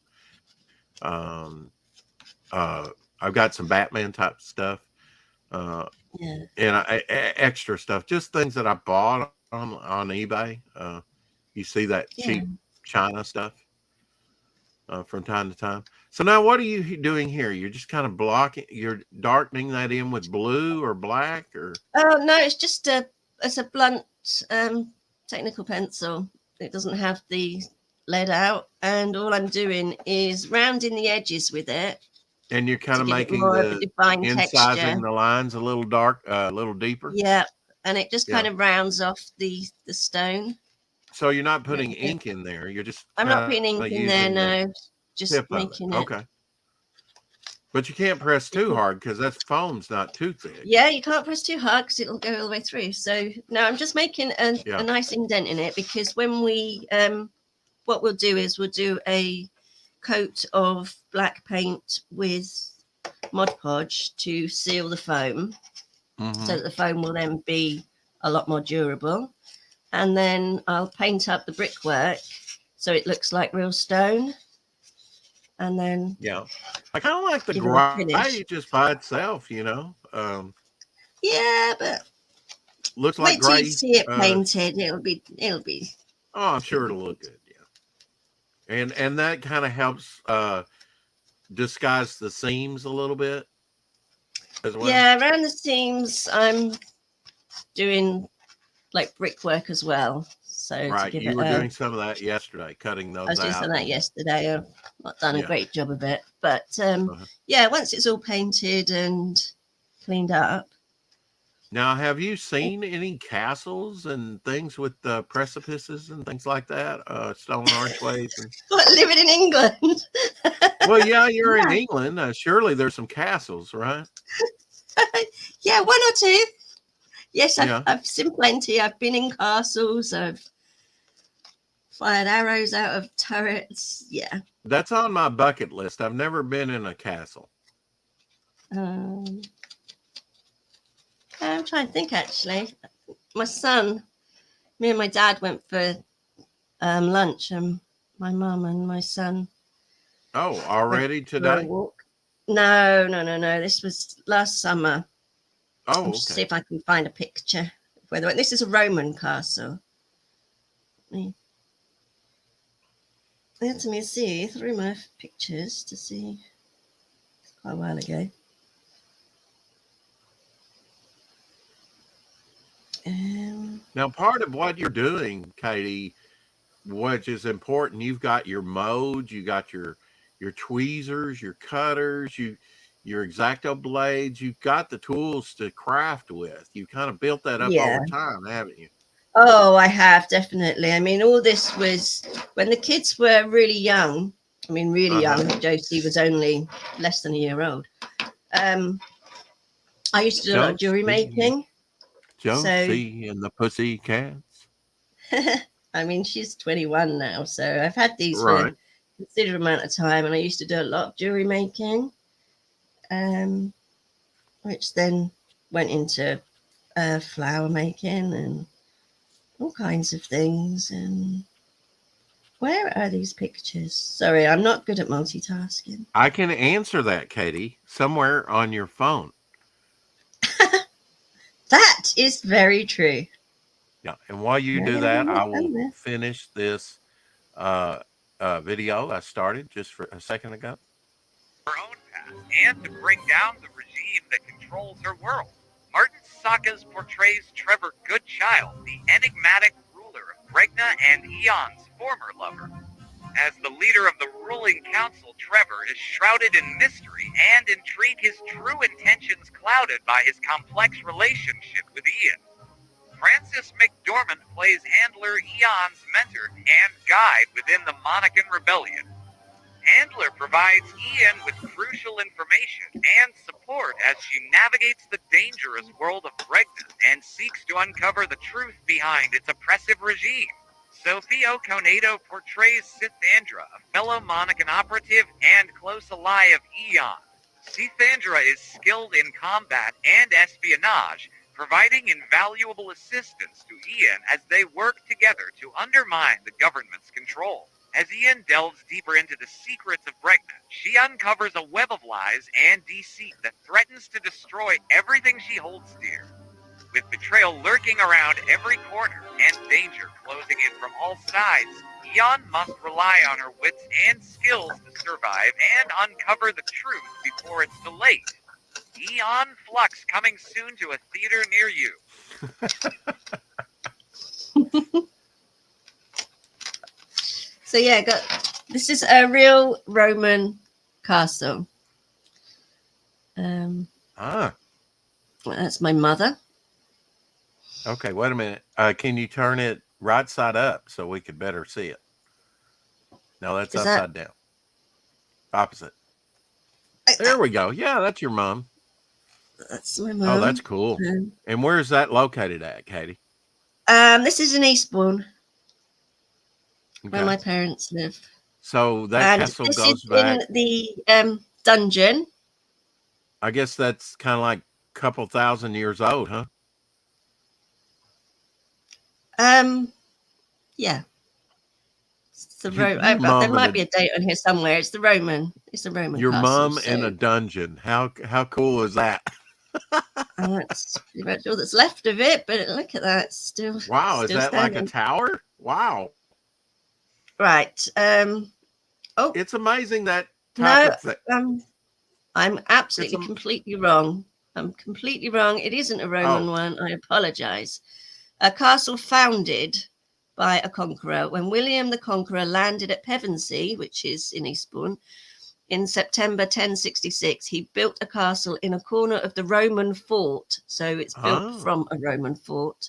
Speaker 2: I've got some Batman type stuff.
Speaker 6: Yeah.
Speaker 2: And extra stuff, just things that I bought on eBay. You see that cheap China stuff from time to time. So now, what are you doing here? You're just kind of you're darkening that in with blue or black, or
Speaker 6: Oh no, it's just it's a blunt technical pencil. It doesn't have the lead out, and all I'm doing is rounding the edges with it.
Speaker 2: and you're kind
Speaker 6: To
Speaker 2: of
Speaker 6: give it
Speaker 2: making
Speaker 6: more of a
Speaker 2: the
Speaker 6: defined
Speaker 2: incising
Speaker 6: texture.
Speaker 2: the lines a little dark, a little deeper.
Speaker 6: Yeah, and it just
Speaker 2: Yeah.
Speaker 6: kind of rounds off the stone.
Speaker 2: So you're not putting ink in there. You're just
Speaker 6: I'm not
Speaker 2: kinda
Speaker 6: putting ink in there,
Speaker 2: using the
Speaker 6: no. Just
Speaker 2: tip of
Speaker 6: making it.
Speaker 2: Okay. But you can't press too hard because that foam's not too thick.
Speaker 6: Yeah, you can't press too hard because it'll go all the way through. So no, I'm just making a nice indent in it, because when we what we'll do is we'll do a coat of black paint with Mod Podge to seal the foam,
Speaker 2: Mhm.
Speaker 6: so that the foam will then be a lot more durable. And then I'll paint up the brickwork so it looks like real stone. And then
Speaker 2: Yeah, I kind of like the
Speaker 6: give it a finish.
Speaker 2: gray just by itself.
Speaker 6: Yeah, but
Speaker 2: Looks
Speaker 6: wait
Speaker 2: like
Speaker 6: till
Speaker 2: gray.
Speaker 6: you see it painted. It'll be.
Speaker 2: Oh, I'm sure it'll look good. Yeah, and that kind of helps disguise the seams a little bit as well.
Speaker 6: Yeah, around the seams, I'm doing like brickwork as well. So
Speaker 2: Right,
Speaker 6: to give
Speaker 2: you
Speaker 6: it
Speaker 2: were doing some of that yesterday, cutting those
Speaker 6: I was doing
Speaker 2: out.
Speaker 6: some of that yesterday. I've not done a
Speaker 2: Yeah.
Speaker 6: great job of it, but
Speaker 2: Uh-huh.
Speaker 6: yeah, once it's all painted and cleaned up.
Speaker 2: Now, have you seen any castles and things with precipices and things like that? Stone archways.
Speaker 6: What, living in England?
Speaker 2: Well, yeah, you're in
Speaker 6: Yeah.
Speaker 2: England. Surely there's some castles, right?
Speaker 6: Yeah, one or two. Yes,
Speaker 2: Yeah.
Speaker 6: I've seen plenty. I've been in castles. I've fired arrows out of turrets. Yeah.
Speaker 2: That's on my bucket list. I've never been in a castle.
Speaker 6: I'm trying to think, actually. My son, me and my dad went for lunch, and my mum and my son.
Speaker 2: Oh, already
Speaker 6: went for a
Speaker 2: today?
Speaker 6: walk. No. This was last summer.
Speaker 2: Oh,
Speaker 6: I'll just see
Speaker 2: okay.
Speaker 6: if I can find a picture. Whether this is a Roman castle. Let me see through my pictures to see. It's quite a while ago.
Speaker 2: Now, part of what you're doing, Katie, which is important, you've got your modes, you got your tweezers, your cutters, your X-Acto blades. You've got the tools to craft with. You kind of built that up
Speaker 6: Yeah.
Speaker 2: over time, haven't you?
Speaker 6: Oh, I have, definitely. I mean, all this was when the kids were really young. I mean, really young. Josie was only less than a year old. I used to do a lot of jewelry making.
Speaker 2: Josie and the Pussycats.
Speaker 6: I mean, she's 21 now, so I've had these for
Speaker 2: Right.
Speaker 6: a considerable amount of time, and I used to do a lot of jewelry making, which then went into flower making and all kinds of things. And where are these pictures? Sorry, I'm not good at multitasking.
Speaker 2: I can answer that, Katie, somewhere on your phone.
Speaker 6: That is very true.
Speaker 2: Yeah, and while you do that, I will finish this video I started just for a second ago.
Speaker 5: Her own past, and to bring down the regime that controls her world. Martin Saka's portrays Trevor Goodchild, the enigmatic ruler of Bregna and Eon's former lover. As the leader of the ruling council, Trevor is shrouded in mystery and intrigue, his true intentions clouded by his complex relationship with Ian. Francis McDormand plays handler Eon's mentor and guide within the Monacan Rebellion. Handler provides Ian with crucial information and support as she navigates the dangerous world of Bregna and seeks to uncover the truth behind its oppressive regime. Sophie Okonedo portrays Sithandra, a fellow Monacan operative and close ally of Eon. Sithandra is skilled in combat and espionage, providing invaluable assistance to Ian as they work together to undermine the government's control. As Ian delves deeper into the secrets of Bregna, she uncovers a web of lies and deceit that threatens to destroy everything she holds dear. With betrayal lurking around every corner and danger closing in from all sides, Eon must rely on her wits and skills to survive and uncover the truth before it's too late. Eon Flux coming soon to a theater near you.
Speaker 6: So yeah, this is a real Roman castle. That's my mother.
Speaker 2: Okay, wait a minute. Can you turn it right side up so we could better see it? No, that's upside down. Opposite. There we go. Yeah, that's your mom.
Speaker 6: That's my mom.
Speaker 2: Oh, that's cool. And where's that located at, Katie?
Speaker 6: This is in Eastbourne, where
Speaker 2: Okay.
Speaker 6: my parents live.
Speaker 2: So that
Speaker 6: And
Speaker 2: castle
Speaker 6: this
Speaker 2: goes
Speaker 6: is
Speaker 2: back.
Speaker 6: in the dungeon.
Speaker 2: I guess that's kind of like a couple thousand years old, huh?
Speaker 6: Yeah. It's the
Speaker 2: Your
Speaker 6: there
Speaker 2: mom
Speaker 6: might
Speaker 2: and
Speaker 6: be a date on here somewhere. It's the Roman. It's a Roman.
Speaker 2: your
Speaker 6: castle,
Speaker 2: mom in
Speaker 6: so-
Speaker 2: a dungeon. How cool is that?
Speaker 6: That's pretty much all that's left of it. But look at that, still.
Speaker 2: Wow, is
Speaker 6: still
Speaker 2: that like a
Speaker 6: standing.
Speaker 2: tower? Wow,
Speaker 6: Right.
Speaker 2: it's amazing that type of thing.
Speaker 6: I'm absolutely
Speaker 2: It's a-
Speaker 6: completely wrong. I'm completely wrong. It isn't a Roman
Speaker 2: Oh.
Speaker 6: one. I apologize. A castle founded by a conqueror. When William the Conqueror landed at Pevensey, which is in Eastbourne, in September 1066, he built a castle in a corner of the Roman fort. So it's built
Speaker 2: Oh.
Speaker 6: from a Roman fort,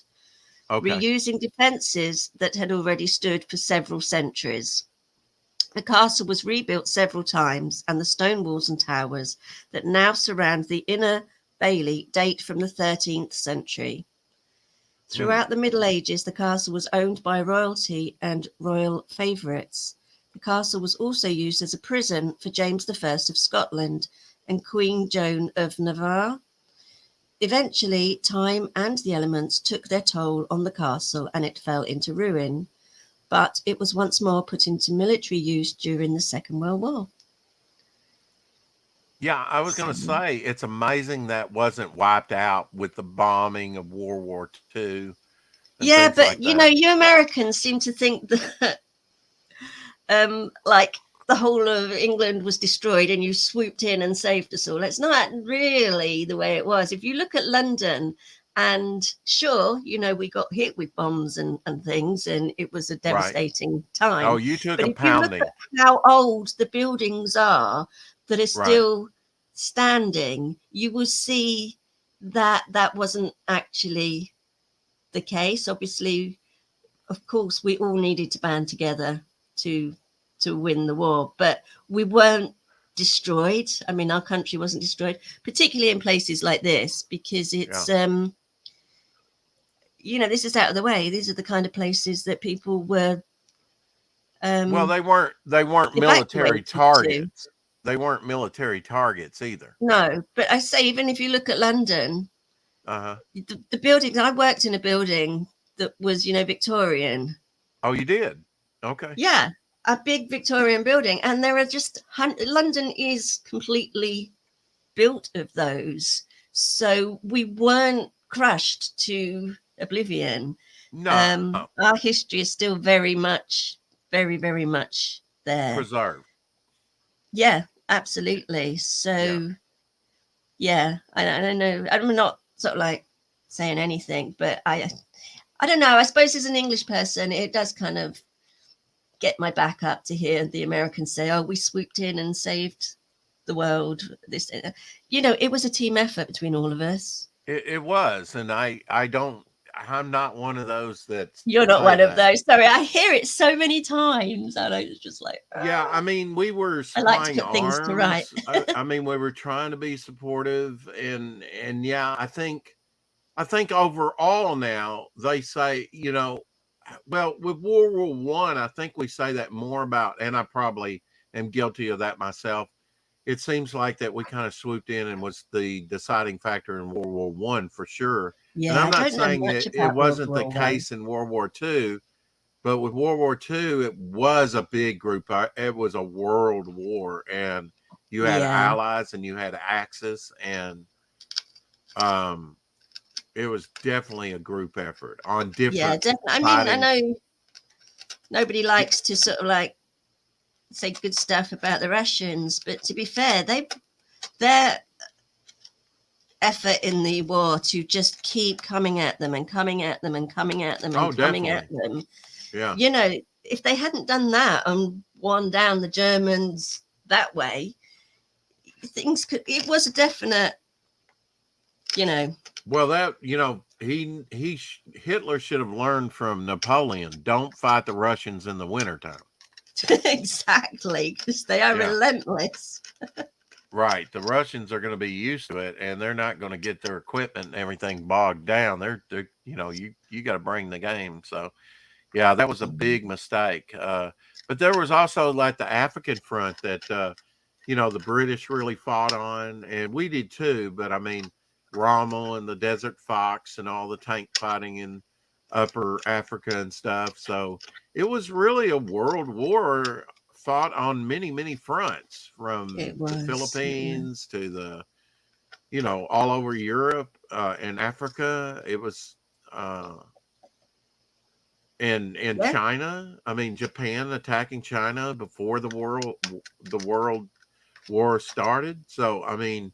Speaker 2: Okay,
Speaker 6: reusing defences that had already stood for several centuries. The castle was rebuilt several times, and the stone walls and towers that now surround the inner bailey date from the 13th century. Throughout the Middle Ages, the castle was owned by royalty and royal favourites. The castle was also used as a prison for James I of Scotland and Queen Joan of Navarre. Eventually, time and the elements took their toll on the castle and it fell into ruin, but it was once more put into military use during the Second World War.
Speaker 2: yeah, I was going to say it's amazing that wasn't wiped out with the bombing of World War II.
Speaker 6: Yeah, but you Americans seem to think that like the whole of England was destroyed and you swooped in and saved us all. It's not really the way it was. If you look at London, and sure, we got hit with bombs and things, and it was a devastating time.
Speaker 2: Oh, you took
Speaker 6: But
Speaker 2: a
Speaker 6: if you look
Speaker 2: pounding.
Speaker 6: at how old the buildings are that are still standing, you will see that that wasn't actually the case. Obviously, of course, we all needed to band together to win the war, but we weren't destroyed. I mean, our country wasn't destroyed, particularly in places like this, because it's this is out of the way. These are the kind of places that people were
Speaker 2: Well, they weren't military
Speaker 6: evacuated to.
Speaker 2: targets. They weren't military targets either.
Speaker 6: No, but I say, even if you look at London,
Speaker 2: Uh-huh.
Speaker 6: the buildings, I worked in a building that was, Victorian.
Speaker 2: Oh, you did? Okay.
Speaker 6: Yeah, a big Victorian building. And there are just, London is completely built of those. So we weren't crushed to oblivion.
Speaker 2: No.
Speaker 6: Our history is still very, very much there.
Speaker 2: Preserved.
Speaker 6: Yeah, absolutely. So, yeah, I know. I'm not sort of like saying anything, but I don't know. I suppose as an English person, it does kind of get my back up to hear the Americans say, "Oh, we swooped in and saved the world." This, it was a team effort between all of us.
Speaker 2: It was, and I I'm not one of those that's
Speaker 6: You're not
Speaker 2: say
Speaker 6: one of
Speaker 2: that.
Speaker 6: those. Sorry, I hear it so many times, and it's just like,
Speaker 2: Yeah, I mean, we were
Speaker 6: I like to
Speaker 2: supplying
Speaker 6: put things to right.
Speaker 2: arms. I mean, we were trying to be supportive, and yeah, I think overall now they say, well, with World War One, I think we say that more about, and I probably am guilty of that myself. It seems like that we kind of swooped in and was the deciding factor in World War One for sure. And
Speaker 6: Yeah,
Speaker 2: I'm
Speaker 6: I
Speaker 2: not
Speaker 6: don't know
Speaker 2: saying
Speaker 6: much
Speaker 2: that it
Speaker 6: about World
Speaker 2: wasn't the
Speaker 6: War One.
Speaker 2: case in World War Two, but with World War Two, it was a big group. It was a world war, and you had
Speaker 6: Yeah.
Speaker 2: allies and you had Axis, and it was definitely a group effort on different.
Speaker 6: Yeah, definitely. I mean, I know nobody likes to sort of like say good stuff about the Russians, but to be fair, their effort in the war to just keep coming at them and coming at them and coming at them and
Speaker 2: Oh,
Speaker 6: coming at
Speaker 2: definitely.
Speaker 6: them.
Speaker 2: Yeah.
Speaker 6: You know, if they hadn't done that and won down the Germans that way, things could. It was a definite, you know.
Speaker 2: Well, that Hitler should have learned from Napoleon. Don't fight the Russians in the wintertime.
Speaker 6: Exactly, because they are relentless.
Speaker 2: Right. The Russians are going to be used to it, and they're not going to get their equipment and everything bogged down. They're you got to bring the game. So, yeah, that was a big mistake. But there was also like the African front that, the British really fought on, and we did too. But I mean, Rommel and the Desert Fox and all the tank fighting in Upper Africa and stuff. So it was really a world war fought on many, many fronts, from the Philippines to the, all over Europe and Africa. It was, and China. I mean, Japan attacking China before the world war started. So, I mean,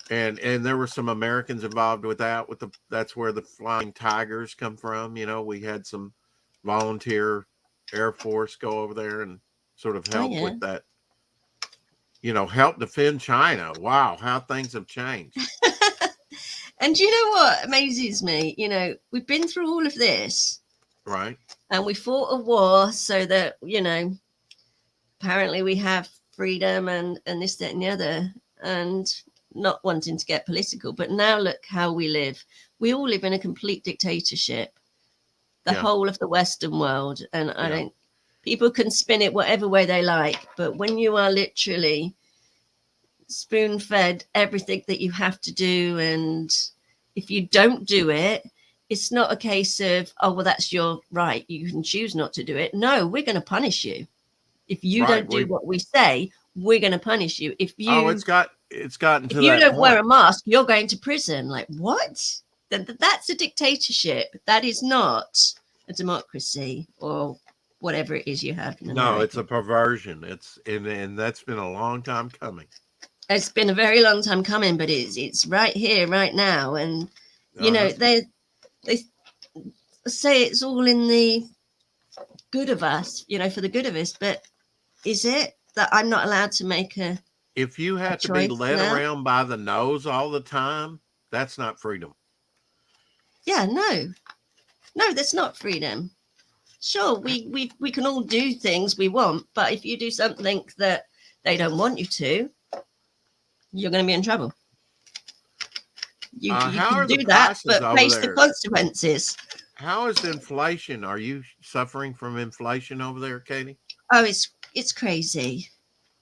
Speaker 2: and there were some Americans involved with that. That's where the Flying Tigers come from. We had some volunteer Air Force go over there and sort of help with that. Help defend China. Wow, how things have changed.
Speaker 6: And you know what amazes me? We've been through all of this,
Speaker 2: right?
Speaker 6: And we fought a war so that apparently we have freedom and this, that, and the other, and not wanting to get political, but now look how we live. We all live in a complete dictatorship, the whole of the Western world. And people can spin it whatever way they like, but when you are literally spoon-fed everything that you have to do, and if you don't do it, it's not a case of, oh, well, that's your right, you can choose not to do it. No, we're going to punish you. If you don't do what we say, we're going to punish you. If you
Speaker 2: it's gotten to
Speaker 6: if you
Speaker 2: that
Speaker 6: don't
Speaker 2: point.
Speaker 6: wear a mask, you're going to prison. Like, what? That's a dictatorship. That is not a democracy or whatever it is you have in America.
Speaker 2: No, it's a perversion. And that's been a long time coming.
Speaker 6: It's been a very long time coming, but it's right here, right now. And they say it's all in the good of us, for the good of us. But is it that I'm not allowed to make
Speaker 2: if you have to be led around by the nose all the time, that's not freedom.
Speaker 6: Yeah, no, that's not freedom. Sure, we can all do things we want, but if you do something that they don't want you to, you're going to be in trouble. You can do that, but face the consequences.
Speaker 2: How is inflation? Are you suffering from inflation over there, Katie?
Speaker 6: Oh, it's crazy.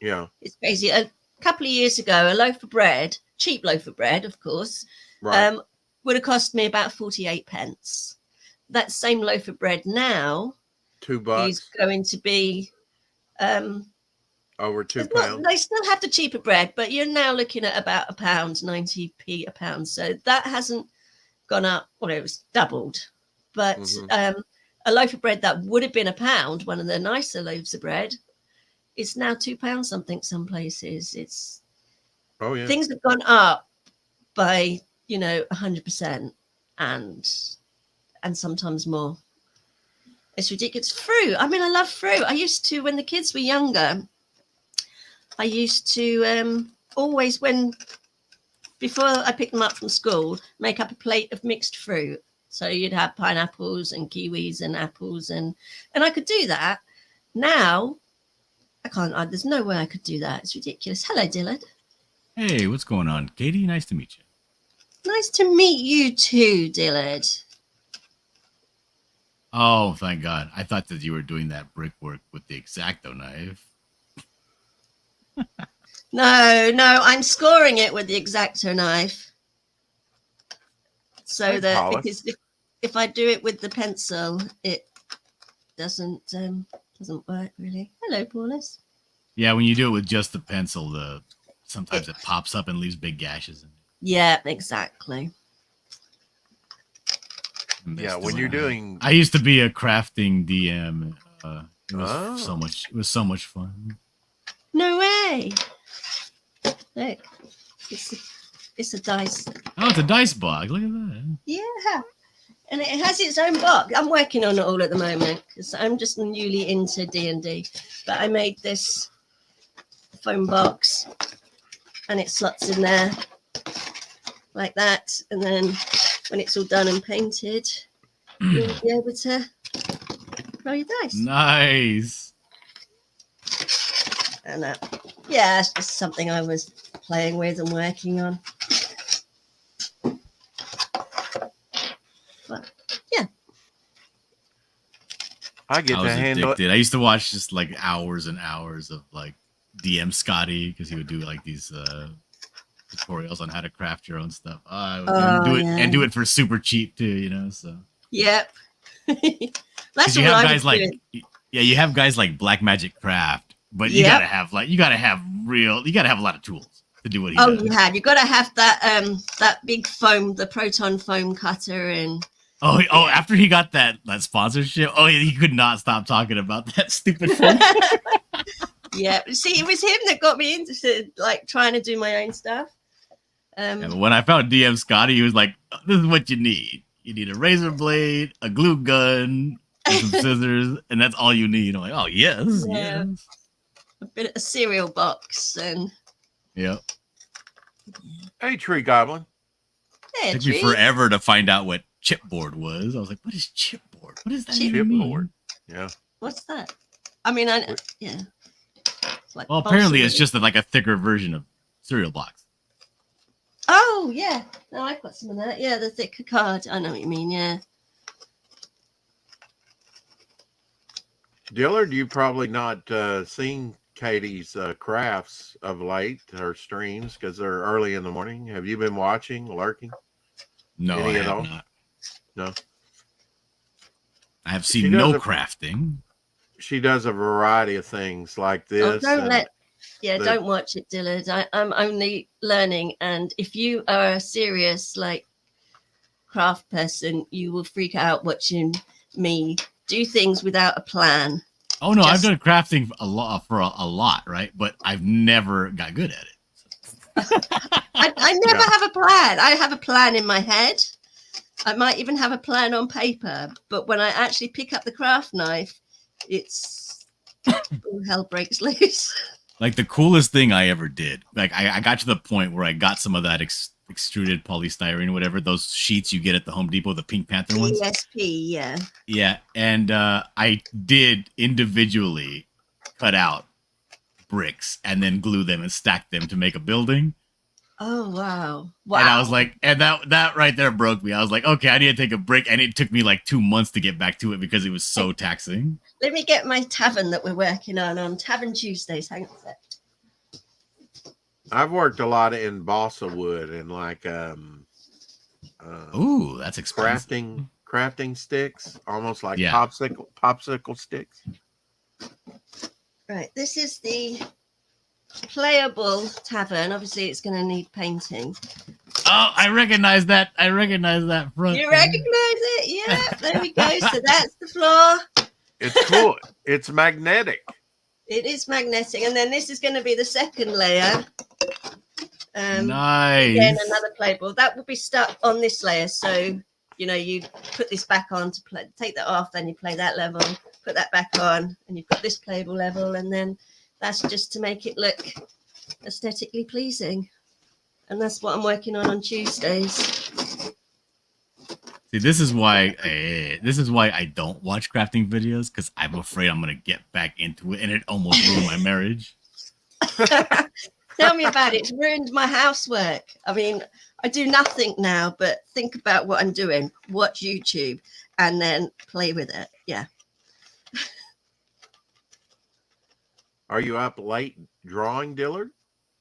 Speaker 2: Yeah,
Speaker 6: it's crazy. A couple of years ago, a loaf of bread, cheap loaf of bread, of course, would have cost me about 48 pence. That same loaf of bread now
Speaker 2: $2
Speaker 6: is going to be
Speaker 2: over £2.
Speaker 6: They still have the cheaper bread, but you're now looking at about £1, 90p a pound. So that hasn't gone up. Well, it was doubled. But a loaf of bread that would have been £1, one of the nicer loaves of bread, it's now £2 something. Some places things have gone up by 100% and sometimes more. It's ridiculous. Fruit. I mean, I love fruit. I used to, when the kids were younger, I used to always, before I picked them up from school, make up a plate of mixed fruit. So you'd have pineapples and kiwis and apples, and I could do that. Now I can't. There's no way I could do that. It's ridiculous. Hello, Dylan.
Speaker 7: Hey, what's going on, Katie? Nice to meet you.
Speaker 6: Nice to meet you too, Dillard.
Speaker 7: Oh, thank God. I thought that you were doing that brickwork with the X-Acto knife.
Speaker 6: No, I'm scoring it with the X-Acto knife. So
Speaker 2: Hey,
Speaker 6: that
Speaker 2: Paula.
Speaker 6: because if I do it with the pencil, it doesn't work really. Hello, Paulus.
Speaker 7: Yeah, when you do it with just the pencil, sometimes it pops up and leaves big gashes.
Speaker 6: Yeah, exactly.
Speaker 2: Yeah, when you're doing
Speaker 7: I used to be a crafting DM. It was
Speaker 2: Oh.
Speaker 7: so much. It was so much fun.
Speaker 6: No way. Look, it's a dice.
Speaker 7: Oh, it's a dice box. Look at that.
Speaker 6: Yeah, and it has its own box. I'm working on it all at the moment because I'm just newly into D&D. But I made this foam box, and it slots in there like that. And then when it's all done and painted, you'll be able to roll your dice.
Speaker 7: Nice.
Speaker 6: And yeah, it's just something I was playing with and working on. But yeah,
Speaker 2: I get
Speaker 7: I
Speaker 2: to
Speaker 7: was
Speaker 2: handle it.
Speaker 7: addicted. I used to watch just like hours and hours of like DM Scotty because he would do like these tutorials on how to craft your own stuff. I would
Speaker 6: Oh,
Speaker 7: do it
Speaker 6: yeah.
Speaker 7: and do it for super cheap too, you know. So
Speaker 6: yep. That's
Speaker 7: 'cause you
Speaker 6: what
Speaker 7: have
Speaker 6: I
Speaker 7: guys
Speaker 6: was
Speaker 7: like
Speaker 6: doing.
Speaker 7: yeah, you have guys like Black Magic Craft, but you
Speaker 6: Yep.
Speaker 7: gotta have you gotta have a lot of tools to do what he
Speaker 6: Oh,
Speaker 7: does.
Speaker 6: you got to have that big foam, the proton foam cutter, and
Speaker 7: Oh, after he got that sponsorship, he could not stop talking about that stupid phone.
Speaker 6: yeah. See, it was him that got me into like trying to do my own stuff.
Speaker 7: Yeah, but when I found DM Scotty, he was like, "This is what you need. You need a razor blade, a glue gun, and some scissors, and that's all you need." I'm like, "Oh yes,
Speaker 6: Yeah.
Speaker 7: yes,
Speaker 6: a cereal box, and
Speaker 7: yep."
Speaker 2: Hey, Tree Goblin.
Speaker 6: yeah,
Speaker 7: Took me forever to find out what chipboard was. I was like, "What is chipboard? What does that even mean?"
Speaker 2: Chipboard. Yeah.
Speaker 6: What's that? I mean, yeah. It's like
Speaker 7: Well, apparently
Speaker 6: balsa
Speaker 7: it's just like a thicker version of cereal box.
Speaker 6: Oh yeah, no, I've got some of that. Yeah, the thicker card. I know what you mean. Yeah.
Speaker 2: Dillard, you probably not seen Katie's crafts of late, her streams, because they're early in the morning. Have you been watching, lurking?
Speaker 7: No,
Speaker 2: Any
Speaker 7: I
Speaker 2: at
Speaker 7: have
Speaker 2: all?
Speaker 7: not.
Speaker 2: No.
Speaker 7: I have
Speaker 2: She
Speaker 7: seen
Speaker 2: does
Speaker 7: no
Speaker 2: a-
Speaker 7: crafting.
Speaker 2: She does a variety of things like
Speaker 6: Oh,
Speaker 2: this.
Speaker 6: don't
Speaker 2: and the-
Speaker 6: don't watch it, Dillard. I'm only learning, and if you are a serious like craft person, you will freak out watching me do things without a plan.
Speaker 7: Oh no, I've
Speaker 6: Just-
Speaker 7: done crafting a lot, right? But I've never got good at it.
Speaker 6: I never
Speaker 2: Yeah.
Speaker 6: have a plan. I have a plan in my head. I might even have a plan on paper, but when I actually pick up the craft knife, it's all hell breaks loose.
Speaker 7: Like the coolest thing I ever did. Like I got to the point where I got some of that extruded polystyrene, whatever those sheets you get at the Home Depot, the Pink Panther ones.
Speaker 6: ESP, yeah.
Speaker 7: Yeah, and I did individually cut out bricks and then glue them and stack them to make a building.
Speaker 6: Oh wow! Wow.
Speaker 7: And I was like, and that right there broke me. I was like, okay, I need to take a break, and it took me like 2 months to get back to it because it was so taxing.
Speaker 6: Let me get my tavern that we're working on Tavern Tuesdays. Hang on a sec.
Speaker 2: I've worked a lot in balsa wood and like
Speaker 7: Ooh, that's expensive.
Speaker 2: crafting sticks, almost like
Speaker 7: Yeah.
Speaker 2: popsicle sticks.
Speaker 6: Right, this is the playable tavern. Obviously, it's going to need painting.
Speaker 7: Oh, I recognize that. I recognize that front.
Speaker 6: You recognize it? Yeah, there we go. So that's the floor.
Speaker 2: It's cool. It's magnetic.
Speaker 6: It is magnetic, and then this is going to be the second layer.
Speaker 7: Nice.
Speaker 6: Again, another playable that will be stuck on this layer. So you put this back on to play, take that off, then you play that level, put that back on, and you've got this playable level, and then that's just to make it look aesthetically pleasing. And that's what I'm working on Tuesdays.
Speaker 7: See, this is why I don't watch crafting videos, because I'm afraid I'm gonna get back into it, and it almost ruined my marriage.
Speaker 6: Tell me about it. It's ruined my housework. I mean, I do nothing now but think about what I'm doing, watch YouTube, and then play with it. Yeah.
Speaker 2: Are you up late drawing, Dillard?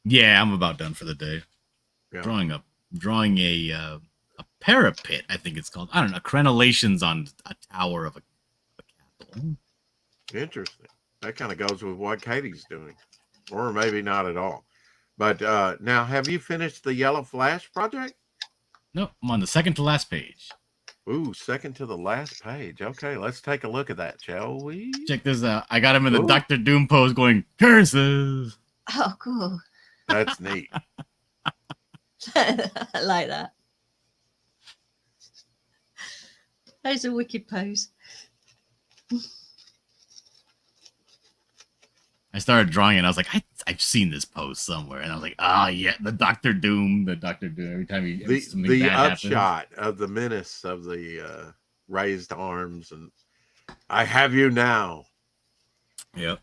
Speaker 7: Yeah, I'm about done for the day.
Speaker 2: Yeah.
Speaker 7: Drawing a parapet, I think it's called. I don't know, crenellations on a tower of a castle.
Speaker 2: Interesting. That kind of goes with what Katie's doing, or maybe not at all. But now, have you finished the Yellow Flash project?
Speaker 7: No, I'm on the second to last page.
Speaker 2: Ooh, second to the last page. Okay, let's take a look at that, shall we?
Speaker 7: Check this out. I got him in the
Speaker 2: Ooh.
Speaker 7: Doctor Doom pose going, curses.
Speaker 6: Oh, cool.
Speaker 2: That's neat.
Speaker 6: I like that. That is a wicked pose.
Speaker 7: I started drawing and I was like, I've seen this pose somewhere. And I was like, yeah, the Doctor Doom. Every time something
Speaker 2: The
Speaker 7: bad
Speaker 2: upshot of the menace of the raised arms, and I have you now.
Speaker 7: Yep.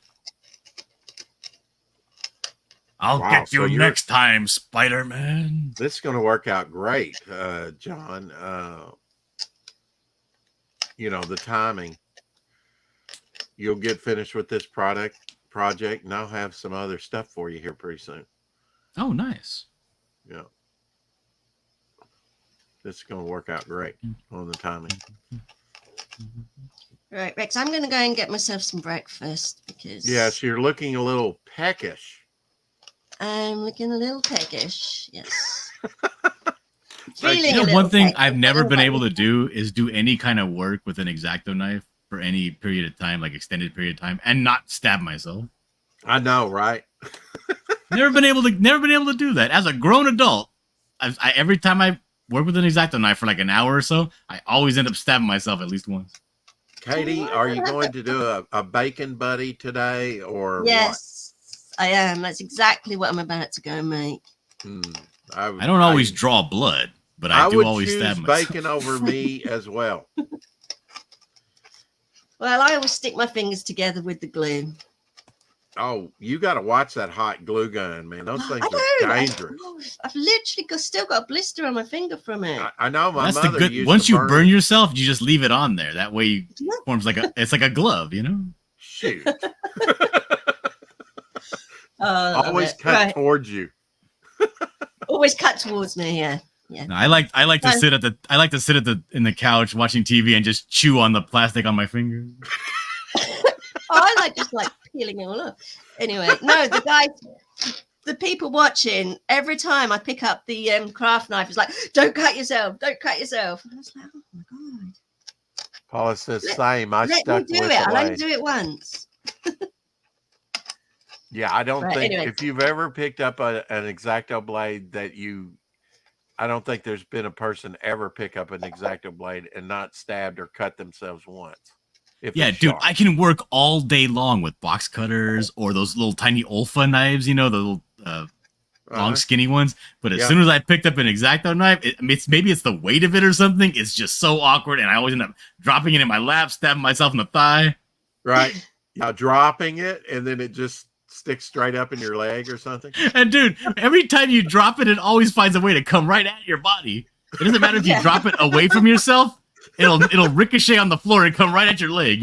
Speaker 7: I'll
Speaker 2: Wow,
Speaker 7: get
Speaker 2: so
Speaker 7: you
Speaker 2: you're-
Speaker 7: next time, Spider-Man.
Speaker 2: This is going to work out great, John. The timing. You'll get finished with this project, and I'll have some other stuff for you here pretty soon.
Speaker 7: Oh, nice.
Speaker 2: Yeah. This is going to work out great on the timing.
Speaker 6: Right, Rex, I'm going to go and get myself some breakfast because
Speaker 2: Yes, you're looking a little peckish.
Speaker 6: I'm looking a little peckish. Yes.
Speaker 2: Like,
Speaker 6: Feeling
Speaker 7: You
Speaker 6: a
Speaker 7: know,
Speaker 6: little
Speaker 7: one thing
Speaker 6: peckish.
Speaker 7: I've never been able to do is do any kind of work with an X-Acto knife for any period of time, like extended period of time, and not stab myself.
Speaker 2: I know, right?
Speaker 7: Never been able to do that. As a grown adult, every time I work with an X-Acto knife for like an hour or so, I always end up stabbing myself at least once.
Speaker 2: Katie, are you going to do a bacon buddy today or
Speaker 6: Yes, I am. That's exactly what I'm about to go make.
Speaker 2: what?
Speaker 7: I don't always draw blood, but I do
Speaker 2: would
Speaker 7: always
Speaker 2: choose
Speaker 7: stab myself.
Speaker 2: bacon over me as well.
Speaker 6: Well, I always stick my fingers together with the glue.
Speaker 2: Oh, you got to watch that hot glue gun, man. Those things
Speaker 6: I
Speaker 2: are
Speaker 6: know.
Speaker 2: dangerous.
Speaker 6: I've literally still got a blister on my finger from it.
Speaker 2: I know my
Speaker 7: That's the
Speaker 2: mother
Speaker 7: good.
Speaker 2: used
Speaker 7: Once
Speaker 2: to
Speaker 7: you burn yourself, you just leave it on there. That way,
Speaker 6: Yeah.
Speaker 7: forms it's like a glove, you know.
Speaker 2: Shoot.
Speaker 6: Love
Speaker 2: Always
Speaker 6: it.
Speaker 2: cut
Speaker 6: Right.
Speaker 2: towards you.
Speaker 6: Always cut towards me. Yeah.
Speaker 7: No, I like to sit in the couch watching TV and just chew on the plastic on my finger.
Speaker 6: Oh, I like peeling it all off. Anyway, no, the people watching, every time I pick up the craft knife, it's like, don't cut yourself, don't cut yourself. And I was like, oh my God.
Speaker 2: Paula says same. I
Speaker 6: Let me
Speaker 2: stuck
Speaker 6: do
Speaker 2: with
Speaker 6: it. I
Speaker 2: the
Speaker 6: only
Speaker 2: way.
Speaker 6: do it once.
Speaker 2: Yeah, I don't
Speaker 6: Right,
Speaker 2: think
Speaker 6: anyway.
Speaker 2: if you've ever picked up an X-Acto blade I don't think there's been a person ever pick up an X-Acto blade and not stabbed or cut themselves once.
Speaker 7: Yeah,
Speaker 2: it's
Speaker 7: dude,
Speaker 2: sharp.
Speaker 7: I can work all day long with box cutters or those little tiny Olfa knives, the little long, skinny ones. But as
Speaker 2: Yeah.
Speaker 7: soon as I picked up an X-Acto knife, maybe it's the weight of it or something. It's just so awkward, and I always end up dropping it in my lap, stabbing myself in the thigh.
Speaker 2: Right. Yeah, dropping it and then it just sticks straight up in your leg or something.
Speaker 7: And dude, every time you drop it, it always finds a way to come right at your body. It doesn't matter if you
Speaker 6: Yeah.
Speaker 7: drop it away from yourself; it'll ricochet on the floor and come right at your leg.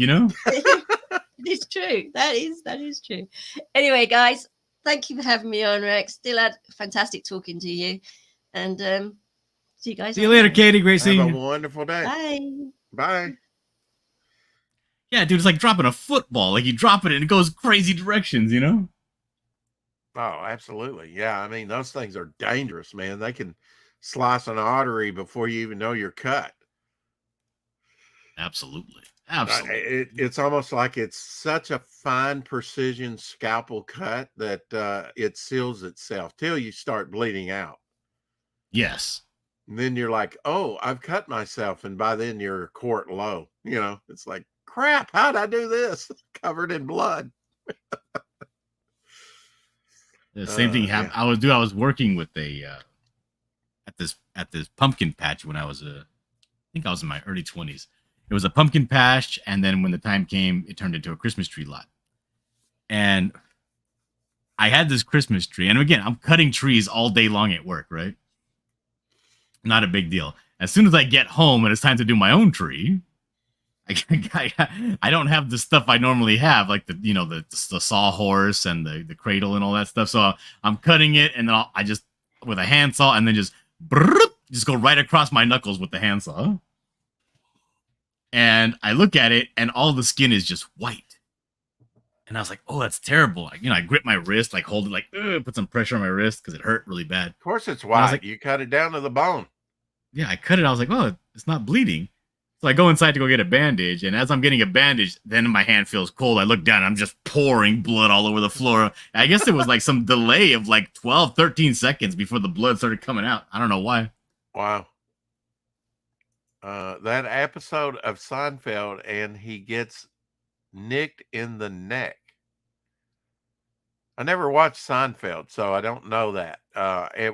Speaker 6: It's true. That is true. Anyway, guys, thank you for having me on, Rex. Still had fantastic talking to you. And see you guys.
Speaker 7: See you later, Katie. Great seeing
Speaker 2: Have a
Speaker 7: you.
Speaker 2: wonderful day.
Speaker 6: Bye.
Speaker 2: Bye.
Speaker 7: Yeah, dude, it's like dropping a football. Like you drop it and it goes crazy directions.
Speaker 2: Oh, absolutely. Yeah. I mean, those things are dangerous, man. They can slice an artery before you even know you're cut.
Speaker 7: Absolutely. Absolutely.
Speaker 2: It's almost like it's such a fine precision scalpel cut that it seals itself till you start bleeding out.
Speaker 7: Yes.
Speaker 2: And then you're like, oh, I've cut myself. And by then you're court low. It's like, crap, how'd I do this? Covered in blood.
Speaker 7: The same thing happened.
Speaker 2: Yeah.
Speaker 7: I was working with at this pumpkin patch when I was think I was in my early 20s. It was a pumpkin patch, and then when the time came, it turned into a Christmas tree lot. And I had this Christmas tree, and again, I'm cutting trees all day long at work, right? Not a big deal. As soon as I get home and it's time to do my own tree, I don't have the stuff I normally have, like the sawhorse and the cradle and all that stuff. So I'm cutting it, and then I just with a handsaw, and then just go right across my knuckles with the handsaw. And I look at it, and all the skin is just white. And I was like, "Oh, that's terrible!" I grip my wrist, like hold it, like put some pressure on my wrist because it hurt really bad.
Speaker 2: Of course, it's white.
Speaker 7: Like,
Speaker 2: you cut it down to the bone.
Speaker 7: Yeah, I cut it. I was like, "Oh, it's not bleeding." So I go inside to go get a bandage, and as I'm getting a bandage, then my hand feels cold. I look down, and I'm just pouring blood all over the floor. I guess it was like some delay of like 12, 13 seconds before the blood started coming out. I don't know why.
Speaker 2: Wow. That episode of Seinfeld, and he gets nicked in the neck. I never watched Seinfeld, so I don't know that,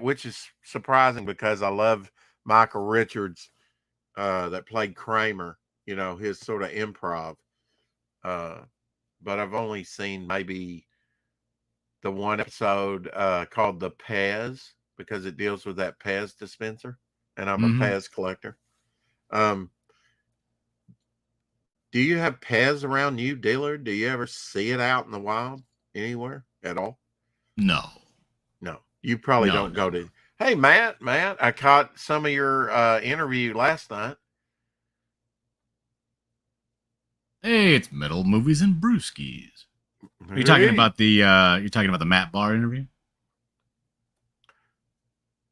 Speaker 2: which is surprising because I love Michael Richards, that played Kramer, his sort of improv. But I've only seen maybe the one episode called The Pez, because it deals with that Pez dispenser, and I'm a Pez collector. Do you have Pez around you, dealer? Do you ever see it out in the wild anywhere at all?
Speaker 7: No.
Speaker 2: You probably don't go to. Hey, Matt, I caught some of your interview last night.
Speaker 7: Hey, it's Metal Movies and Brewskis. Are you talking about the Matt Barr interview?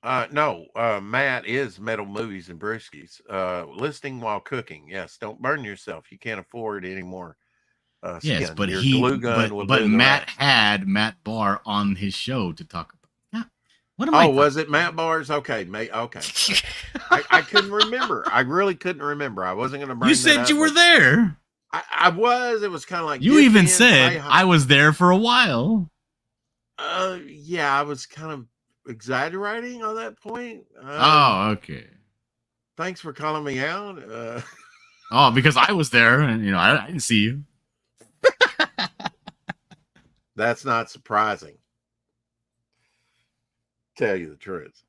Speaker 2: No, Matt is Metal Movies and Brewskis. Listening while cooking. Yes, don't burn yourself. You can't afford any more.
Speaker 7: Yes, but
Speaker 2: your glue gun
Speaker 7: Matt had Matt Barr on his show to talk about. What am I?
Speaker 2: Was it Matt Barr's? Okay, okay. I couldn't remember. I really couldn't remember. I wasn't going to bring.
Speaker 7: You said you were there.
Speaker 2: I was. It was kind of like
Speaker 7: you even said I was there for a while.
Speaker 2: Yeah, I was kind of exaggerating on that point.
Speaker 7: Okay.
Speaker 2: Thanks for calling me out.
Speaker 7: Because I was there, and I didn't see you.
Speaker 2: That's not surprising. Tell you the truth.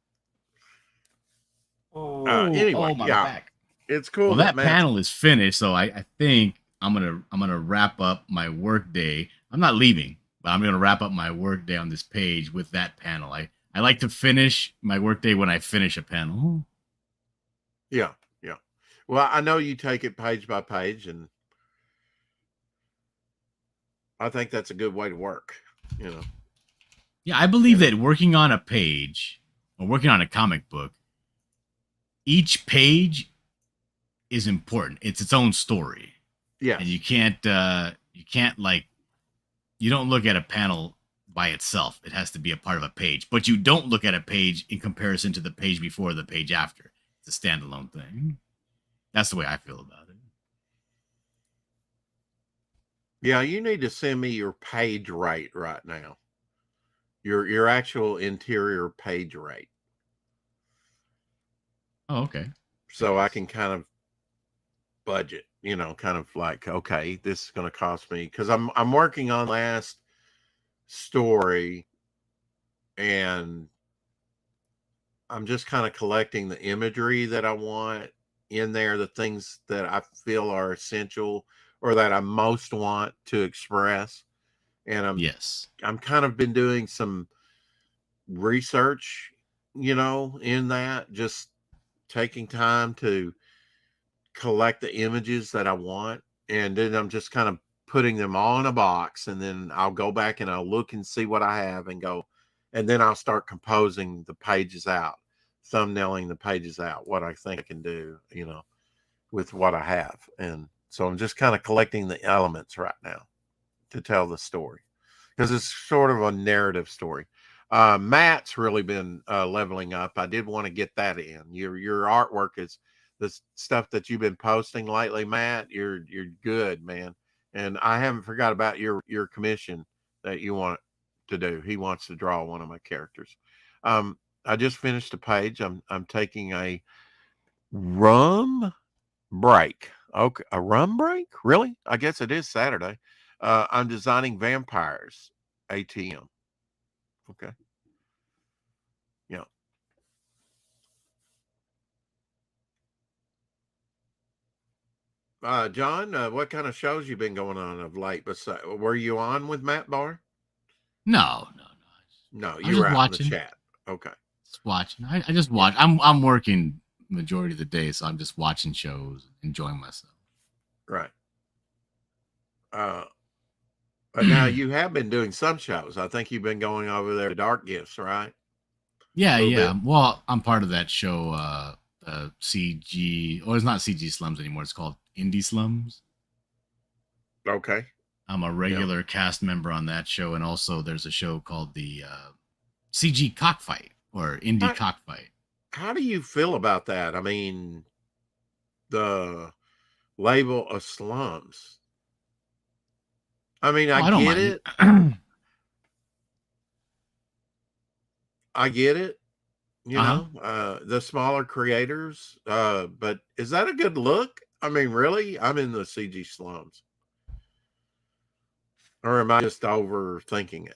Speaker 2: Anyway, back. It's cool.
Speaker 7: Well, that panel is finished, so I think I'm gonna wrap up my work day. I'm not leaving, but I'm gonna wrap up my work day on this page with that panel. I like to finish my work day when I finish a panel.
Speaker 2: Yeah. Well, I know you take it page by page, and I think that's a good way to work.
Speaker 7: Yeah, I believe that working on a page or working on a comic book, each page is important. It's its own story.
Speaker 2: Yeah.
Speaker 7: And you can't you don't look at a panel by itself. It has to be a part of a page. But you don't look at a page in comparison to the page before, the page after. It's a standalone thing. That's the way I feel about it.
Speaker 2: Yeah, you need to send me your page rate right now. Your actual interior page rate.
Speaker 7: Oh, okay.
Speaker 2: So I can kind of budget, kind of like, okay, this is going to cost me, because I'm working on last story, and I'm just kind of collecting the imagery that I want in there, the things that I feel are essential or that I most want to express. And I'm kind of been doing some research, in that, just taking time to collect the images that I want. And then I'm just kind of putting them all in a box, and then I'll go back and I'll look and see what I have and go, and then I'll start composing the pages out, thumbnailing the pages out, what I think I can do, with what I have. And so I'm just kind of collecting the elements right now to tell the story, because it's sort of a narrative story. Matt's really been leveling up. I did want to get that in. Your artwork is the stuff that you've been posting lately, Matt. You're good, man. And I haven't forgot about your commission that you want to do. He wants to draw one of my characters. I just finished a page. I'm taking a rum break. Okay, a rum break? Really? I guess it is Saturday. I'm designing vampires. ATM. Okay. Yeah. John, what kind of shows you been going on of late? Were you on with Matt Barr?
Speaker 7: No.
Speaker 2: No,
Speaker 7: I was
Speaker 2: you were
Speaker 7: just
Speaker 2: out in the
Speaker 7: watching.
Speaker 2: chat. Okay.
Speaker 7: Just watching. I just watch. I'm working majority of the day, so I'm just watching shows, enjoying myself.
Speaker 2: Right. But now you have been doing some shows. I think you've been going over there to Dark Gifts, right?
Speaker 7: Yeah.
Speaker 2: Bit.
Speaker 7: Well, I'm part of that show, CG, or it's not CG Slums anymore. It's called Indie Slums.
Speaker 2: Okay.
Speaker 7: I'm a regular cast member on that show, and also there's a show called the CG Cockfight or Indie Cockfight.
Speaker 2: How do you feel about that? I mean, the label of slums. I mean, I get it. I get it. You know, the smaller creators. But is that a good look? I mean, really? I'm in the CG slums. Or am I just overthinking it?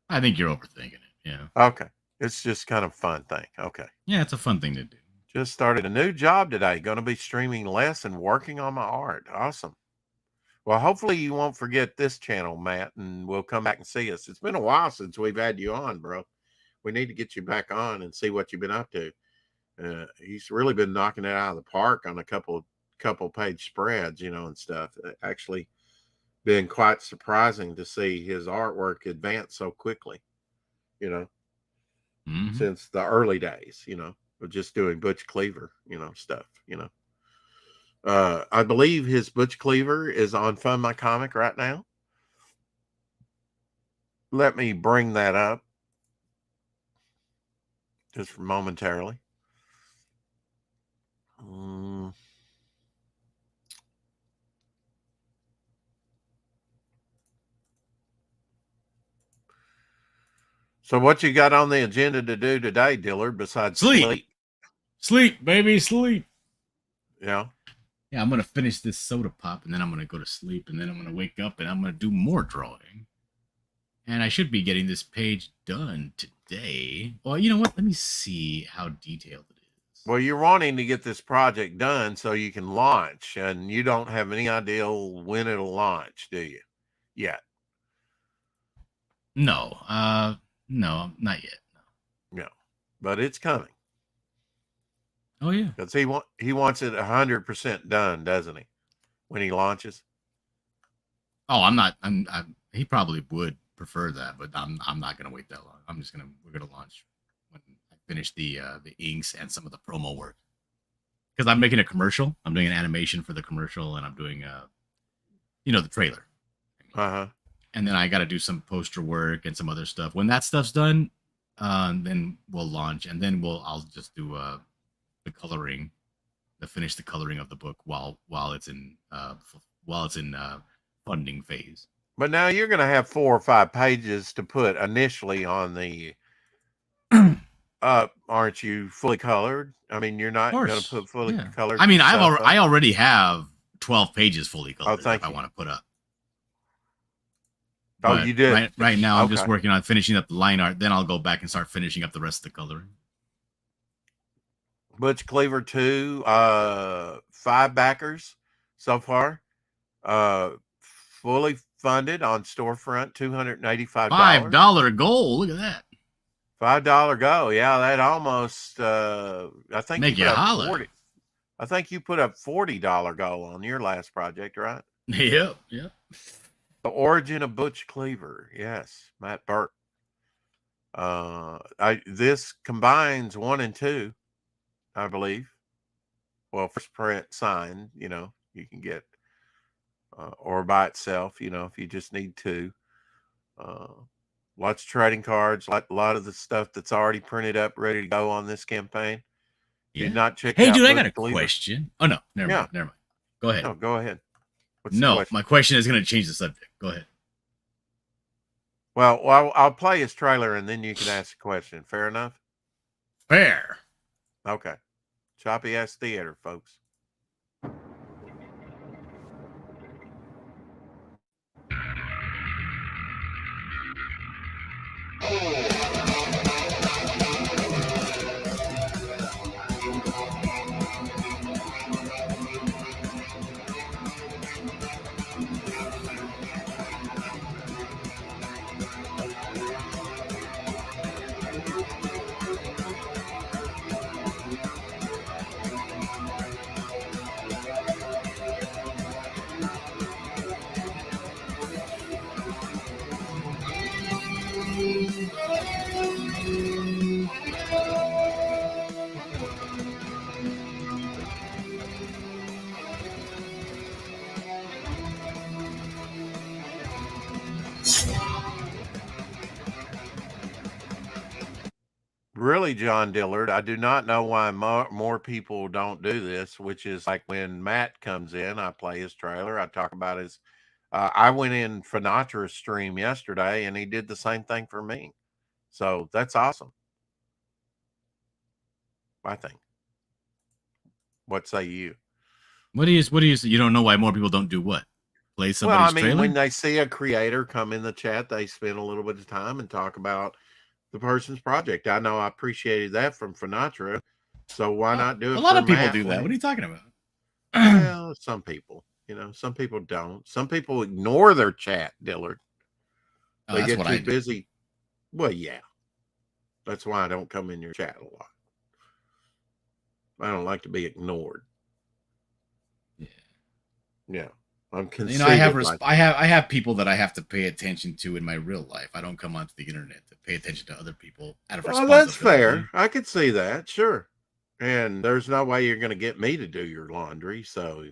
Speaker 7: I think you're overthinking it. Yeah.
Speaker 2: Okay. It's just kind of a fun thing. Okay.
Speaker 7: Yeah, it's a fun thing to do.
Speaker 2: Just started a new job today. Going to be streaming less and working on my art. Awesome. Well, hopefully you won't forget this channel, Matt, and we'll come back and see us. It's been a while since we've had you on, bro. We need to get you back on and see what you've been up to. He's really been knocking it out of the park on a couple page spreads, you know, and stuff. Actually been quite surprising to see his artwork advance so quickly, you know, since the early days, you know, of just doing Butch Cleaver, you know, stuff, you know. I believe his Butch Cleaver is on Fund My Comic right now. Let me bring that up just momentarily. So what you got on the agenda to do today, Dillard, besides sleep?
Speaker 7: Sleep, baby, sleep.
Speaker 2: Yeah.
Speaker 7: Yeah, I'm going to finish this soda pop, and then I'm going to go to sleep, and then I'm going to wake up, and I'm going to do more drawing. And I should be getting this page done today. Well, you know what? Let me see how detailed it is.
Speaker 2: Well, you're wanting to get this project done so you can launch, and you don't have any idea when it'll launch, do you? Yet.
Speaker 7: No, not yet.
Speaker 2: No, but it's coming.
Speaker 7: Oh yeah,
Speaker 2: because he wants it 100% done, doesn't he? When he launches.
Speaker 7: Oh, he probably would prefer that, but I'm not gonna wait that long. We're gonna launch when I finish the inks and some of the promo work. Because I'm making a commercial. I'm doing an animation for the commercial, and I'm doing the trailer. And then I got to do some poster work and some other stuff. When that stuff's done, then we'll launch, and then I'll just do the coloring, finish the coloring of the book while it's in funding phase.
Speaker 2: But now you're going to have 4 or 5 pages to put initially on the. Aren't you fully colored? I mean, you're not going to put fully colored.
Speaker 7: I mean, I already have 12 pages fully colored. If I want to put up.
Speaker 2: Oh, you did.
Speaker 7: Right now, I'm just working on finishing up the line art. Then I'll go back and start finishing up the rest of the coloring.
Speaker 2: Butch Cleaver 2, 5 backers so far. Fully funded on storefront, $285.
Speaker 7: $5 goal. Look at that.
Speaker 2: $5 goal. Yeah, that almost. I think
Speaker 7: make you holler.
Speaker 2: 40. I think you put up $40 goal on your last project, right?
Speaker 7: Yep.
Speaker 2: The Origin of Butch Cleaver. Yes, Matt Burke. This combines 1 and 2, I believe. Well, first print signed, you can get, or by itself, if you just need 2. Lots of trading cards, a lot of the stuff that's already printed up, ready to go on this campaign.
Speaker 7: Yeah.
Speaker 2: Did not check
Speaker 7: hey,
Speaker 2: out
Speaker 7: dude,
Speaker 2: Butch
Speaker 7: I got a
Speaker 2: Cleaver.
Speaker 7: question. Oh, no, never mind. Go ahead.
Speaker 2: No, go ahead.
Speaker 7: My question is going to change the subject. Go ahead.
Speaker 2: Well, I'll play his trailer and then you can ask a question. Fair enough?
Speaker 7: Fair.
Speaker 2: Okay. Choppy ass theater, folks. Really, John Dillard, I do not know why more people don't do this, which is like when Matt comes in, I play his trailer, I talk about his. I went in Finatra's stream yesterday, and he did the same thing for me. So that's awesome. I think. What say you?
Speaker 7: What do you say? You don't know why more people don't do what? Play
Speaker 2: Well,
Speaker 7: somebody's
Speaker 2: I mean,
Speaker 7: trailer?
Speaker 2: when they see a creator come in the chat, they spend a little bit of time and talk about the person's project. I know I appreciated that from Finatra. So why not do it?
Speaker 7: A lot
Speaker 2: for
Speaker 7: of people
Speaker 2: Matt
Speaker 7: do that.
Speaker 2: when
Speaker 7: What are you talking about?
Speaker 2: Well, some people, some people don't. Some people ignore their chat, Dillard.
Speaker 7: Oh,
Speaker 2: They
Speaker 7: that's
Speaker 2: get
Speaker 7: what
Speaker 2: too
Speaker 7: I do.
Speaker 2: busy. Well, yeah. That's why I don't come in your chat a lot. I don't like to be ignored.
Speaker 7: Yeah.
Speaker 2: Yeah. I'm
Speaker 7: You
Speaker 2: conceited.
Speaker 7: know,
Speaker 2: like
Speaker 7: I have people that I have to pay attention to in my real life. I don't come onto the internet to pay attention to other people out of
Speaker 2: Well,
Speaker 7: responsibility.
Speaker 2: that's fair. I could see that. Sure. And there's no way you're going to get me to do your laundry. So,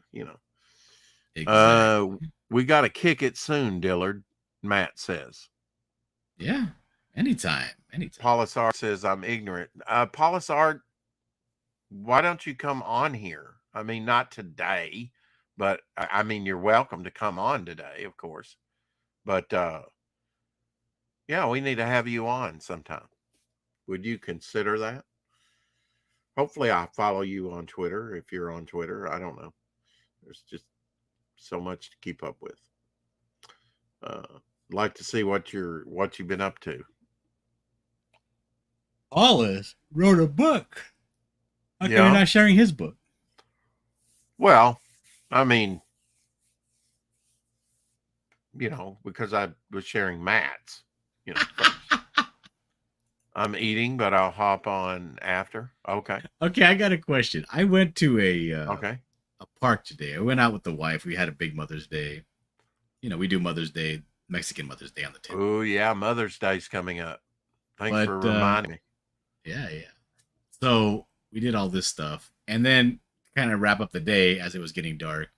Speaker 7: Exactly.
Speaker 2: We got to kick it soon, Dillard, Matt says.
Speaker 7: Yeah. Anytime.
Speaker 2: Polisart says I'm ignorant. Polisart, why don't you come on here? I mean, not today, but I mean, you're welcome to come on today, of course. But yeah, we need to have you on sometime. Would you consider that? Hopefully, I follow you on Twitter if you're on Twitter. I don't know. There's just so much to keep up with. Like to see what you've been up to.
Speaker 7: Paulus wrote a book. How come
Speaker 2: Yeah.
Speaker 7: you're not sharing his book?
Speaker 2: Well, I mean, because I was sharing Matt's, first. I'm eating, but I'll hop on after. Okay.
Speaker 7: Okay, I got a question. I went to
Speaker 2: Okay.
Speaker 7: a park today. I went out with the wife. We had a big Mother's Day. We do Mother's Day, Mexican Mother's Day on the table.
Speaker 2: Oh, yeah. Mother's Day's coming up. Thanks
Speaker 7: But,
Speaker 2: for reminding me.
Speaker 7: Yeah. So we did all this stuff. And then kind of wrap up the day as it was getting dark.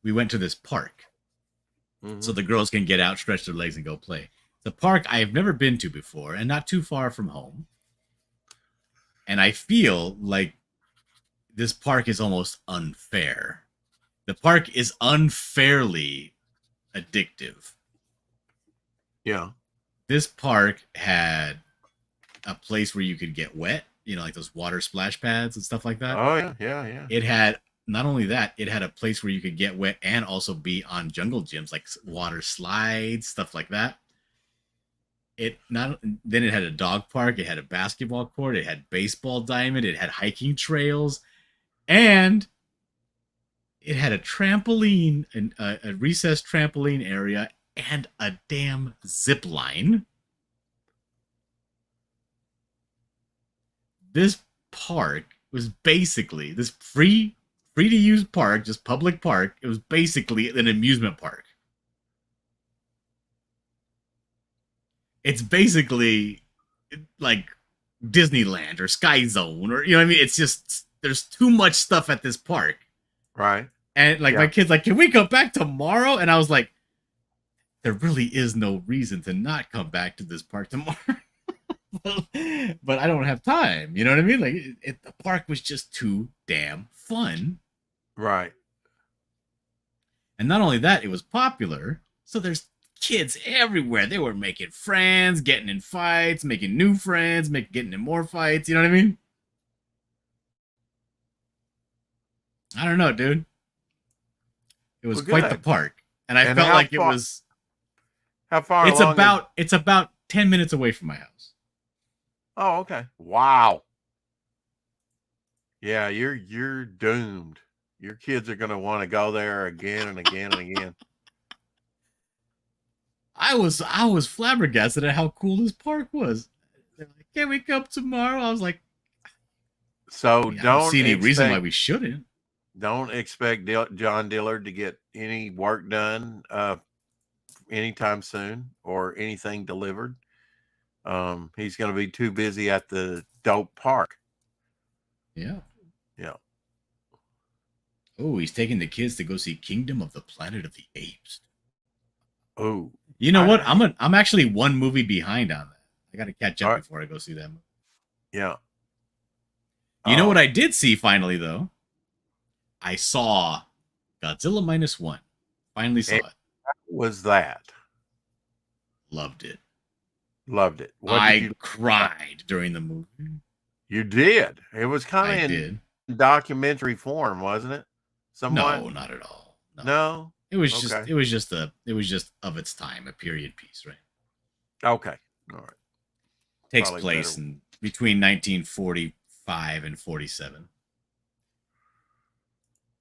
Speaker 7: We went to this park.
Speaker 2: Mhm.
Speaker 7: So the girls can get out, stretch their legs, and go play. The park I've never been to before and not too far from home. And I feel like this park is almost unfair. The park is unfairly addictive.
Speaker 2: Yeah.
Speaker 7: This park had a place where you could get wet, like those water splash pads and stuff like that.
Speaker 2: Oh, yeah.
Speaker 7: It had not only that, it had a place where you could get wet and also be on jungle gyms, like water slides, stuff like that. Then it had a dog park, it had a basketball court, it had baseball diamond, it had hiking trails, and it had a trampoline, a recessed trampoline area, and a damn zip line. This park was basically this free to use park, just public park. It was basically an amusement park. It's basically like Disneyland or Sky Zone, or what I mean. It's just there's too much stuff at this park,
Speaker 2: Right.
Speaker 7: and my kid's like, "Can we come back tomorrow?" And I was like, "There really is no reason to not come back to this park tomorrow." But I don't have time. You know what I mean? Like the park was just too damn fun.
Speaker 2: Right.
Speaker 7: And not only that, it was popular. So there's kids everywhere. They were making friends, getting in fights, making new friends, getting in more fights. You know what I mean? I don't know, dude. It was
Speaker 2: Well,
Speaker 7: quite
Speaker 2: good.
Speaker 7: the park. And I
Speaker 2: And
Speaker 7: felt
Speaker 2: how
Speaker 7: like it
Speaker 2: far-
Speaker 7: was
Speaker 2: How far
Speaker 7: it's
Speaker 2: along
Speaker 7: about 10 minutes away from my house.
Speaker 2: Oh, okay. Wow. Yeah, you're doomed. Your kids are gonna want to go there again and again and again.
Speaker 7: I was flabbergasted at how cool this park was. They're like, "Can we come tomorrow?" I was like,
Speaker 2: So
Speaker 7: I don't
Speaker 2: don't
Speaker 7: see any reason why
Speaker 2: expect
Speaker 7: we shouldn't.
Speaker 2: don't expect John Dillard to get any work done anytime soon or anything delivered. He's going to be too busy at the dope park.
Speaker 7: Yeah.
Speaker 2: Yeah.
Speaker 7: Oh, he's taking the kids to go see Kingdom of the Planet of the Apes.
Speaker 2: Oh,
Speaker 7: You know what? I'm actually one movie behind on that. I got to catch up
Speaker 2: All right.
Speaker 7: before I go see that movie.
Speaker 2: Yeah.
Speaker 7: You know what I did see finally though? I saw Godzilla -1. Finally saw
Speaker 2: And
Speaker 7: it.
Speaker 2: Was that?
Speaker 7: Loved it.
Speaker 2: Loved it. What
Speaker 7: I
Speaker 2: did you
Speaker 7: cried during the movie.
Speaker 2: You did. It was
Speaker 7: I
Speaker 2: kind of
Speaker 7: did.
Speaker 2: in documentary form, wasn't it? Somewhat.
Speaker 7: No, not at all.
Speaker 2: No.
Speaker 7: It was
Speaker 2: Okay.
Speaker 7: just of its time, a period piece, right?
Speaker 2: Okay. All right.
Speaker 7: Takes
Speaker 2: Probably
Speaker 7: place
Speaker 2: better.
Speaker 7: in between 1945 and 47.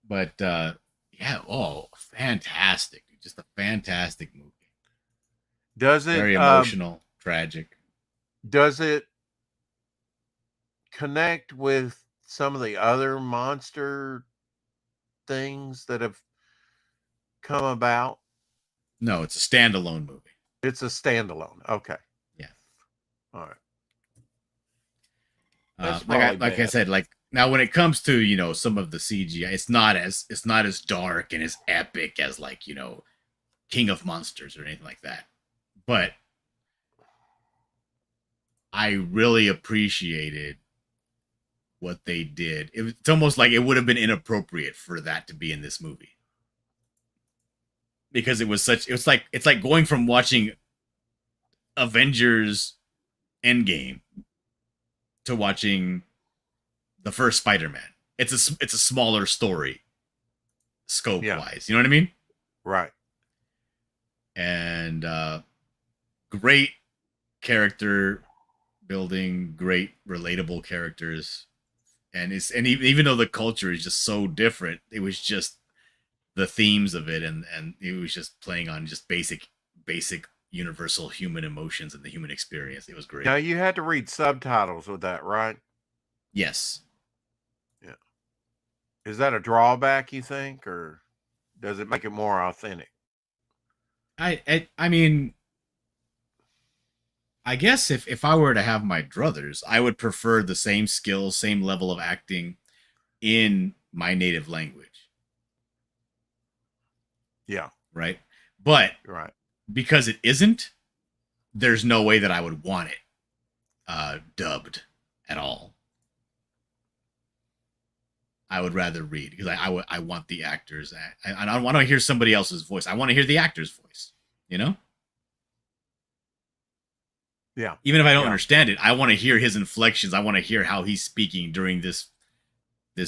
Speaker 7: But yeah, oh, fantastic. Just a fantastic movie.
Speaker 2: Does it
Speaker 7: Very emotional, tragic.
Speaker 2: does it connect with some of the other monster things that have come about?
Speaker 7: No, it's a standalone movie.
Speaker 2: It's a standalone. Okay.
Speaker 7: Yeah.
Speaker 2: All right.
Speaker 7: Like
Speaker 2: probably
Speaker 7: I
Speaker 2: bad.
Speaker 7: said, like now when it comes to, you know, some of the CGI, it's not as dark and as epic as, like, you know, King of Monsters or anything like that. But I really appreciated what they did. It's almost like it would have been inappropriate for that to be in this movie. Because it's like going from watching Avengers Endgame to watching the first Spider-Man. It's a smaller story scope wise. You know what I mean?
Speaker 2: Right.
Speaker 7: And great character building, great relatable characters. And even though the culture is just so different, it was just the themes of it, and it was just playing on just basic universal human emotions and the human experience. It was great.
Speaker 2: Now you had to read subtitles with that, right?
Speaker 7: Yes.
Speaker 2: Yeah. Is that a drawback, you think, or does it make it more authentic?
Speaker 7: I mean, I guess if I were to have my druthers, I would prefer the same skills, same level of acting in my native language.
Speaker 2: Yeah.
Speaker 7: Right. But
Speaker 2: Right.
Speaker 7: because it isn't, there's no way that I would want it dubbed at all. I would rather read because I want the actors. I don't want to hear somebody else's voice. I want to hear the actor's voice. You know.
Speaker 2: Yeah.
Speaker 7: Even if I don't understand it, I want to hear his inflections. I want to hear how he's speaking during this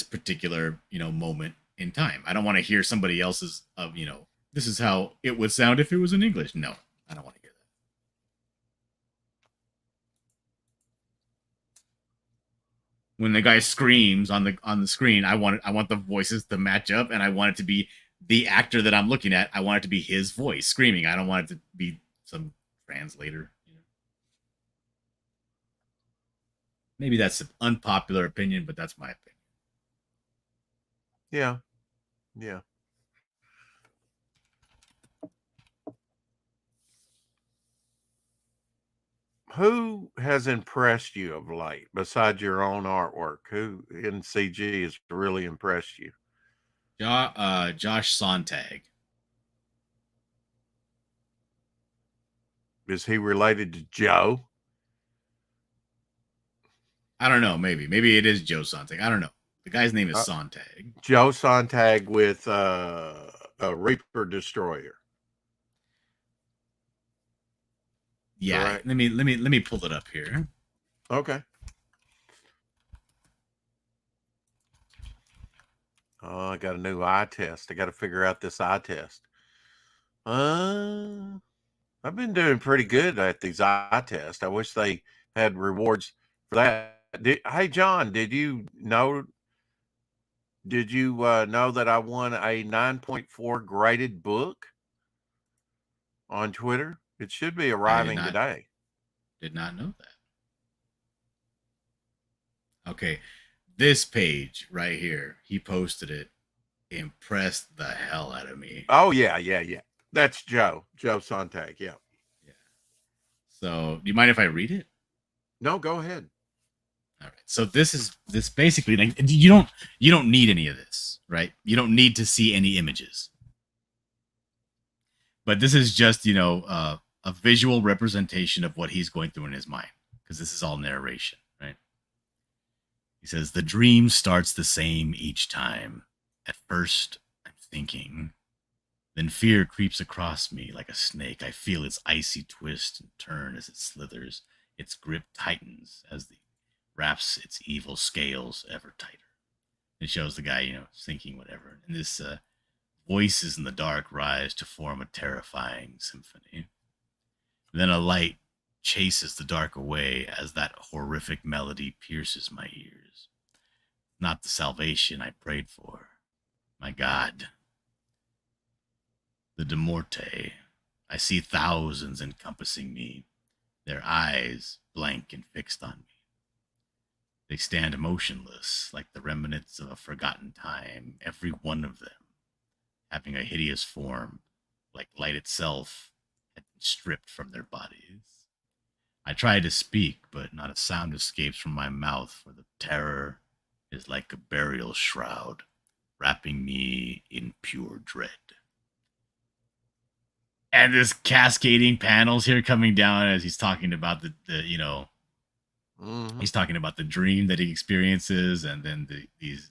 Speaker 7: particular, you know, moment in time. I don't want to hear somebody else's of, you know, this is how it would sound if it was in English. No, I don't want to hear that. When the guy screams on the screen, I want the voices to match up, and I want it to be the actor that I'm looking at. I want it to be his voice screaming. I don't want it to be some translator. Maybe that's an unpopular opinion, but that's my opinion.
Speaker 2: Yeah. Yeah. Who has impressed you of late besides your own artwork? Who in CG has really impressed you?
Speaker 7: Josh Sontag.
Speaker 2: Is he related to Joe?
Speaker 7: I don't know. Maybe it is Joe Sontag. I don't know. The guy's name is Sontag.
Speaker 2: Joe Sontag with a Reaper Destroyer.
Speaker 7: Yeah.
Speaker 2: Correct.
Speaker 7: Let me pull it up here.
Speaker 2: Okay. Oh, I got a new eye test. I got to figure out this eye test. I've been doing pretty good at these eye tests. I wish they had rewards for that. Hey, John, did you know? Did you know that I won a 9.4 graded book on Twitter? It should be arriving today.
Speaker 7: Did not know that. Okay, this page right here, he posted it. Impressed the hell out of me.
Speaker 2: Oh yeah. That's Joe Sontag. Yeah.
Speaker 7: So, do you mind if I read it?
Speaker 2: No, go ahead.
Speaker 7: All right. So this basically, like, you don't need any of this, right? You don't need to see any images. But this is just, a visual representation of what he's going through in his mind, because this is all narration, right? He says, the dream starts the same each time. At first, I'm thinking. Then fear creeps across me like a snake. I feel its icy twist and turn as it slithers. Its grip tightens as the wraps its evil scales ever tighter. It shows the guy, thinking whatever. And this voices in the dark rise to form a terrifying symphony. Then a light chases the dark away as that horrific melody pierces my ears. Not the salvation I prayed for. My God. The De Morte. I see thousands encompassing me, their eyes blank and fixed on me. They stand motionless, like the remnants of a forgotten time, every one of them having a hideous form, like light itself had been stripped from their bodies. I try to speak, but not a sound escapes from my mouth, for the terror is like a burial shroud, wrapping me in pure dread. And this cascading panels here coming down as he's talking about he's talking about the dream that he experiences, and then these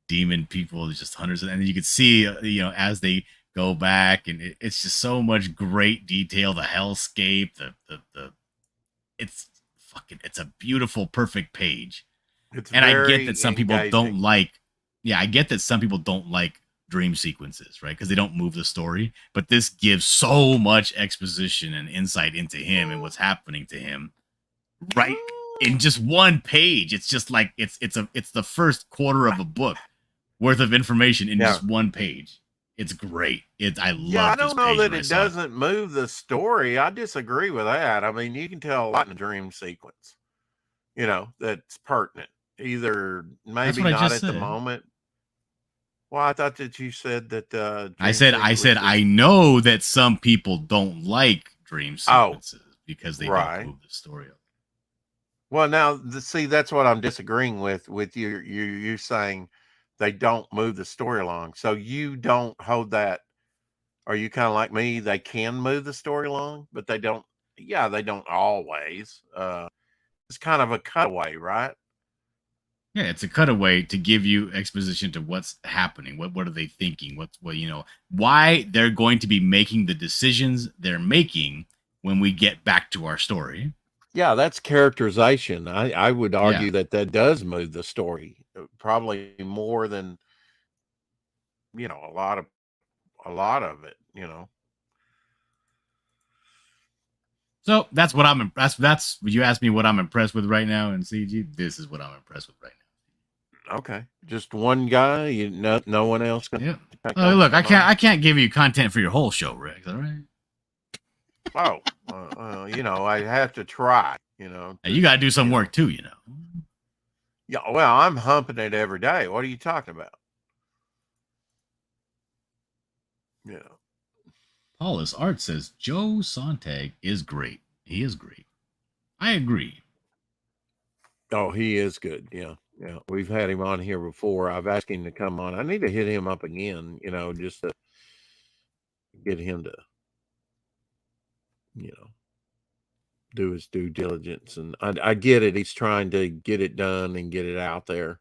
Speaker 7: demon people, just hunters, and then you could see, as they go back, and it's just so much great detail. The hellscape, it's a beautiful, perfect page. I get that some people don't like. Yeah, I get that some people don't like dream sequences, right? Because they don't move the story. But this gives so much exposition and insight into him and what's happening to him, right in just one page. It's just like it's the first quarter of a book worth of information in just one page. It's great. I love.
Speaker 2: Yeah, I don't know that it doesn't move the story. I disagree with that. I mean, you can tell a lot in a dream sequence, that's pertinent. Either maybe not at the moment. Well, I thought that you said that.
Speaker 7: I said I know that some people don't like dream sequences because they don't move the story up.
Speaker 2: Well, now see, that's what I'm disagreeing with you saying they don't move the story along. So you don't hold that. Are you kind of like me? They can move the story along, but they don't. Yeah, they don't always. It's kind of a cutaway, right?
Speaker 7: Yeah, it's a cutaway to give you exposition to what's happening. What are they thinking? Why they're going to be making the decisions they're making when we get back to our story.
Speaker 2: Yeah, that's characterization. I would argue that does move the story probably more than a lot of it.
Speaker 7: So that's what that's you asked me what I'm impressed with right now in CG. This is what I'm impressed with right now.
Speaker 2: Okay, just one guy. No one else.
Speaker 7: Look, I can't give you content for your whole show, Rick. All right.
Speaker 2: Oh, I have to try.
Speaker 7: You got to do some work too.
Speaker 2: Yeah. Well, I'm humping it every day. What are you talking about? Yeah.
Speaker 7: Paulus Art says Joe Sontag is great. He is great. I agree.
Speaker 2: Oh, he is good. Yeah. Yeah. We've had him on here before. I've asked him to come on. I need to hit him up again, just to get him to, do his due diligence. And I get it. He's trying to get it done and get it out there.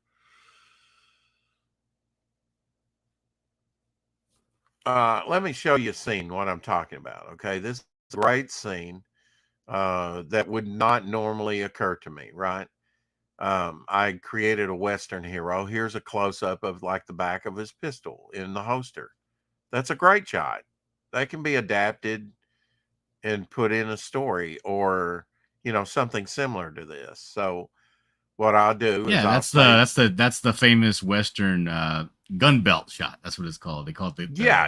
Speaker 2: Let me show you a scene, what I'm talking about. Okay. This is a great scene that would not normally occur to me, right? I created a Western hero. Here's a close-up of like the back of his pistol in the holster. That's a great shot. That can be adapted and put in a story or, something similar to this. So what I'll do is
Speaker 7: Yeah,
Speaker 2: I'll
Speaker 7: that's the famous Western gun belt shot. That's what it's called. They call it
Speaker 2: yeah.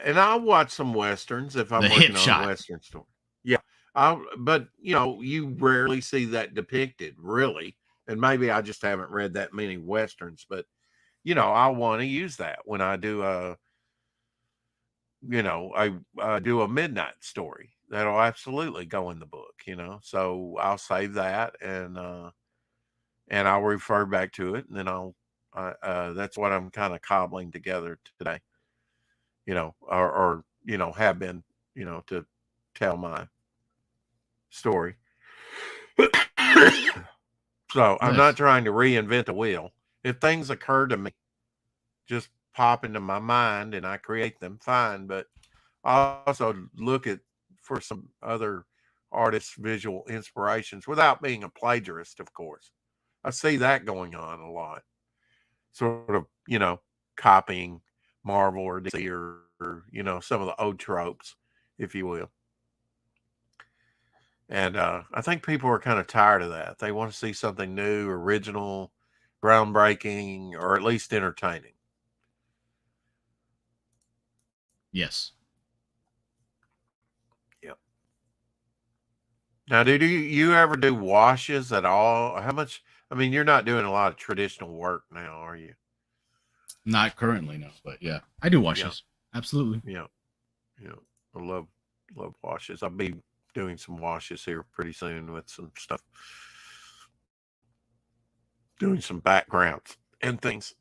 Speaker 2: And I'll watch some Westerns if I'm
Speaker 7: the
Speaker 2: working
Speaker 7: hip
Speaker 2: on
Speaker 7: shot.
Speaker 2: a Western story. Yeah. But you rarely see that depicted, really. And maybe I just haven't read that many Westerns, but I want to use that when I do I do a midnight story. That'll absolutely go in the book, So I'll save that and I'll refer back to it, and then that's what I'm kind of cobbling together today, or have been, to tell my story. So I'm not
Speaker 7: Nice.
Speaker 2: trying to reinvent the wheel. If things occur to me, just pop into my mind and I create them, fine. But I also look for some other artists' visual inspirations without being a plagiarist, of course. I see that going on a lot. Sort of, copying Marvel or DC or some of the old tropes, if you will. And I think people are kind of tired of that. They want to see something new, original, groundbreaking, or at least entertaining.
Speaker 7: Yes.
Speaker 2: Yep. Now, do you ever do washes at all? How much? I mean, you're not doing a lot of traditional work now, are you?
Speaker 7: Not currently, no. But yeah, I do washes. Absolutely.
Speaker 2: Yeah. I love washes. I'll be doing some washes here pretty soon with some stuff, doing some backgrounds and things.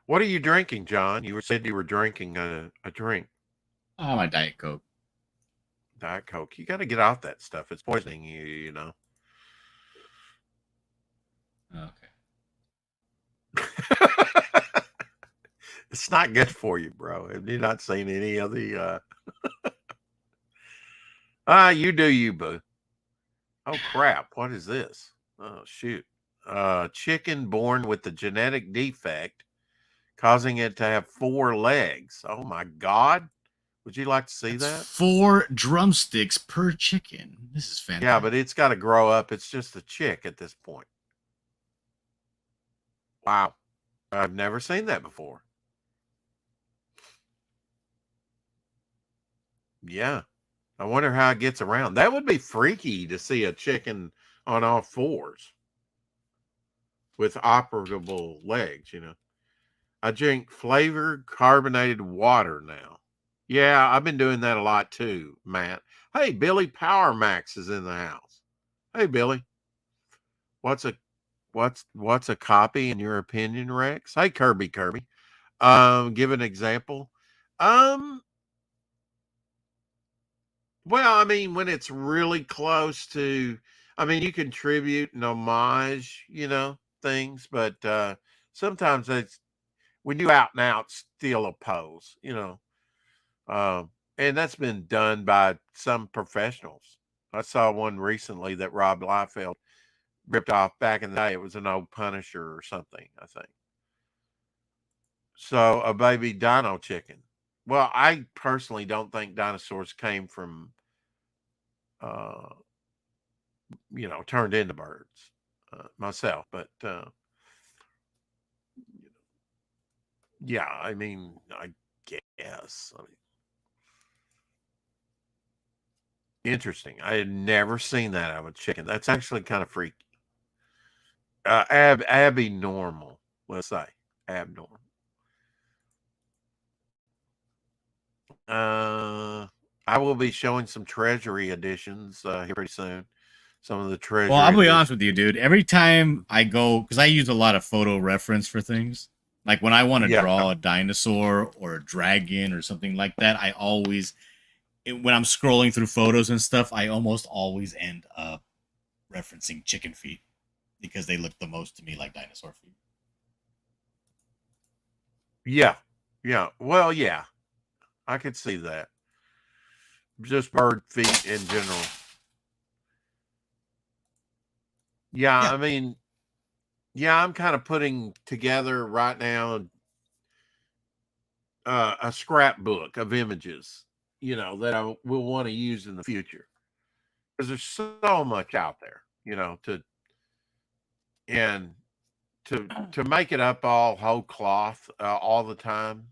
Speaker 2: What are you drinking, John? You said you were drinking a drink.
Speaker 7: Oh, my Diet Coke.
Speaker 2: Diet Coke. You got to get off that stuff. It's poisoning you,
Speaker 7: Okay.
Speaker 2: It's not good for you, bro. Have you not seen any of the you do you, boo. Oh crap, what is this? Oh shoot. Chicken born with the genetic defect causing it to have 4 legs. Oh my god. Would you like to see that?
Speaker 7: 4 drumsticks per chicken. This is fantastic.
Speaker 2: Yeah, but it's got to grow up. It's just a chick at this point. Wow. I've never seen that before. Yeah. I wonder how it gets around. That would be freaky to see a chicken on all 4s with operable legs, I drink flavored carbonated water now. Yeah, I've been doing that a lot too, Matt. Hey, Billy Power Max is in the house. Hey, Billy. What's a copy in your opinion, Rex? Hey, Kirby. Give an example. Well, I mean, when it's really close to, I mean, you contribute an homage, things, but sometimes it's when you out and out steal a pose, and that's been done by some professionals. I saw one recently that Rob Liefeld ripped off back in the day. It was an old Punisher or something, I think. So a baby dino chicken. Well, I personally don't think dinosaurs came from turned into birds myself, but yeah, I mean, I guess. I mean, interesting. I had never seen that out of a chicken. That's actually kind of freaky. Abby normal, let's say. Abnormal. I will be showing some treasury editions here pretty soon. Some of the treasury.
Speaker 7: Well, I'll be honest with you, dude. Every time I go, because I use a lot of photo reference for things. Like when I want to draw a dinosaur or a dragon or something like that, I always, when I'm scrolling through photos and stuff, I almost always end up referencing chicken feet because they look the most to me like dinosaur feet.
Speaker 2: Yeah. Well, yeah. I could see that. Just bird feet in general. Yeah, I mean, I'm kind of putting together right now a scrapbook of images, that I will want to use in the future, because there's so much out there, and to make it up all whole cloth all the time.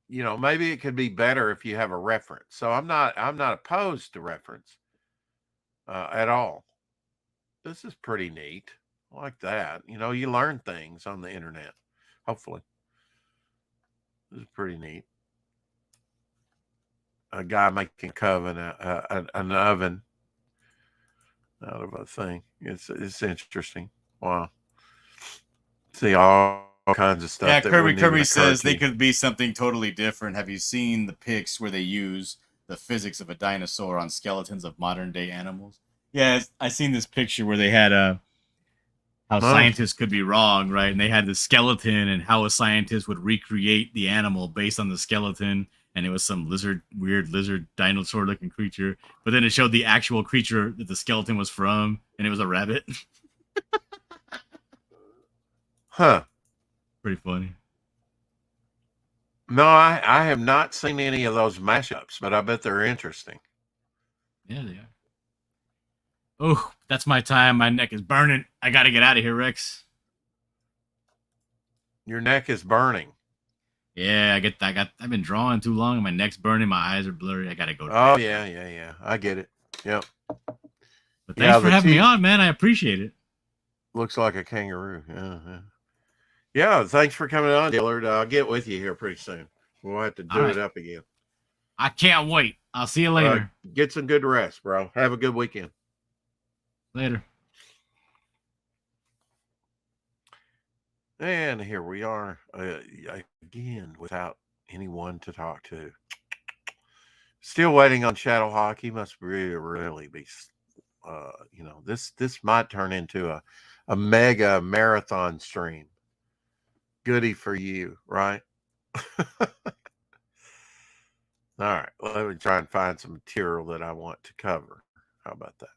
Speaker 2: Maybe it could be better if you have a reference. So I'm not opposed to reference at all. This is pretty neat. I like that. You learn things on the internet. Hopefully, this is pretty neat. A guy making an oven out of a thing. It's interesting. Wow. See all kinds of stuff.
Speaker 8: Yeah,
Speaker 2: that
Speaker 8: Kirby
Speaker 2: wouldn't even
Speaker 8: Kirby
Speaker 2: occur
Speaker 8: says
Speaker 2: to
Speaker 8: they
Speaker 2: you.
Speaker 8: could be something totally different. Have you seen the pics where they use the physics of a dinosaur on skeletons of modern day animals? Yeah, I seen this picture where they had how
Speaker 2: No.
Speaker 8: scientists could be wrong, right? And they had the skeleton and how a scientist would recreate the animal based on the skeleton. And it was some weird lizard dinosaur looking creature. But then it showed the actual creature that the skeleton was from, and it was a rabbit.
Speaker 2: Huh.
Speaker 8: Pretty funny.
Speaker 2: No, I have not seen any of those mashups, but I bet they're interesting.
Speaker 8: Yeah, they are. Oh, that's my time. My neck is burning. I gotta get out of here, Rex.
Speaker 2: Your neck is burning.
Speaker 8: Yeah, I've been drawing too long and my neck's burning, my eyes are blurry. I gotta go to
Speaker 2: Oh
Speaker 8: bed.
Speaker 2: yeah. I get it. Yep.
Speaker 8: But
Speaker 2: Yeah,
Speaker 8: thanks for
Speaker 2: the
Speaker 8: having me
Speaker 2: teeth-
Speaker 8: on, man. I appreciate it.
Speaker 2: Looks like a kangaroo. Yeah. Thanks for coming on, Dillard. I'll get with you here pretty soon. We'll have to do
Speaker 8: All
Speaker 2: it
Speaker 8: right.
Speaker 2: up again.
Speaker 8: I can't wait. I'll see you later.
Speaker 2: Get some good rest, bro. Have a good weekend.
Speaker 8: Later.
Speaker 2: And here we are again without anyone to talk to. Still waiting on Shadow Hawk. He must really be, this might turn into a mega marathon stream. Goody for you, right? All right, let me try and find some material that I want to cover. How about that?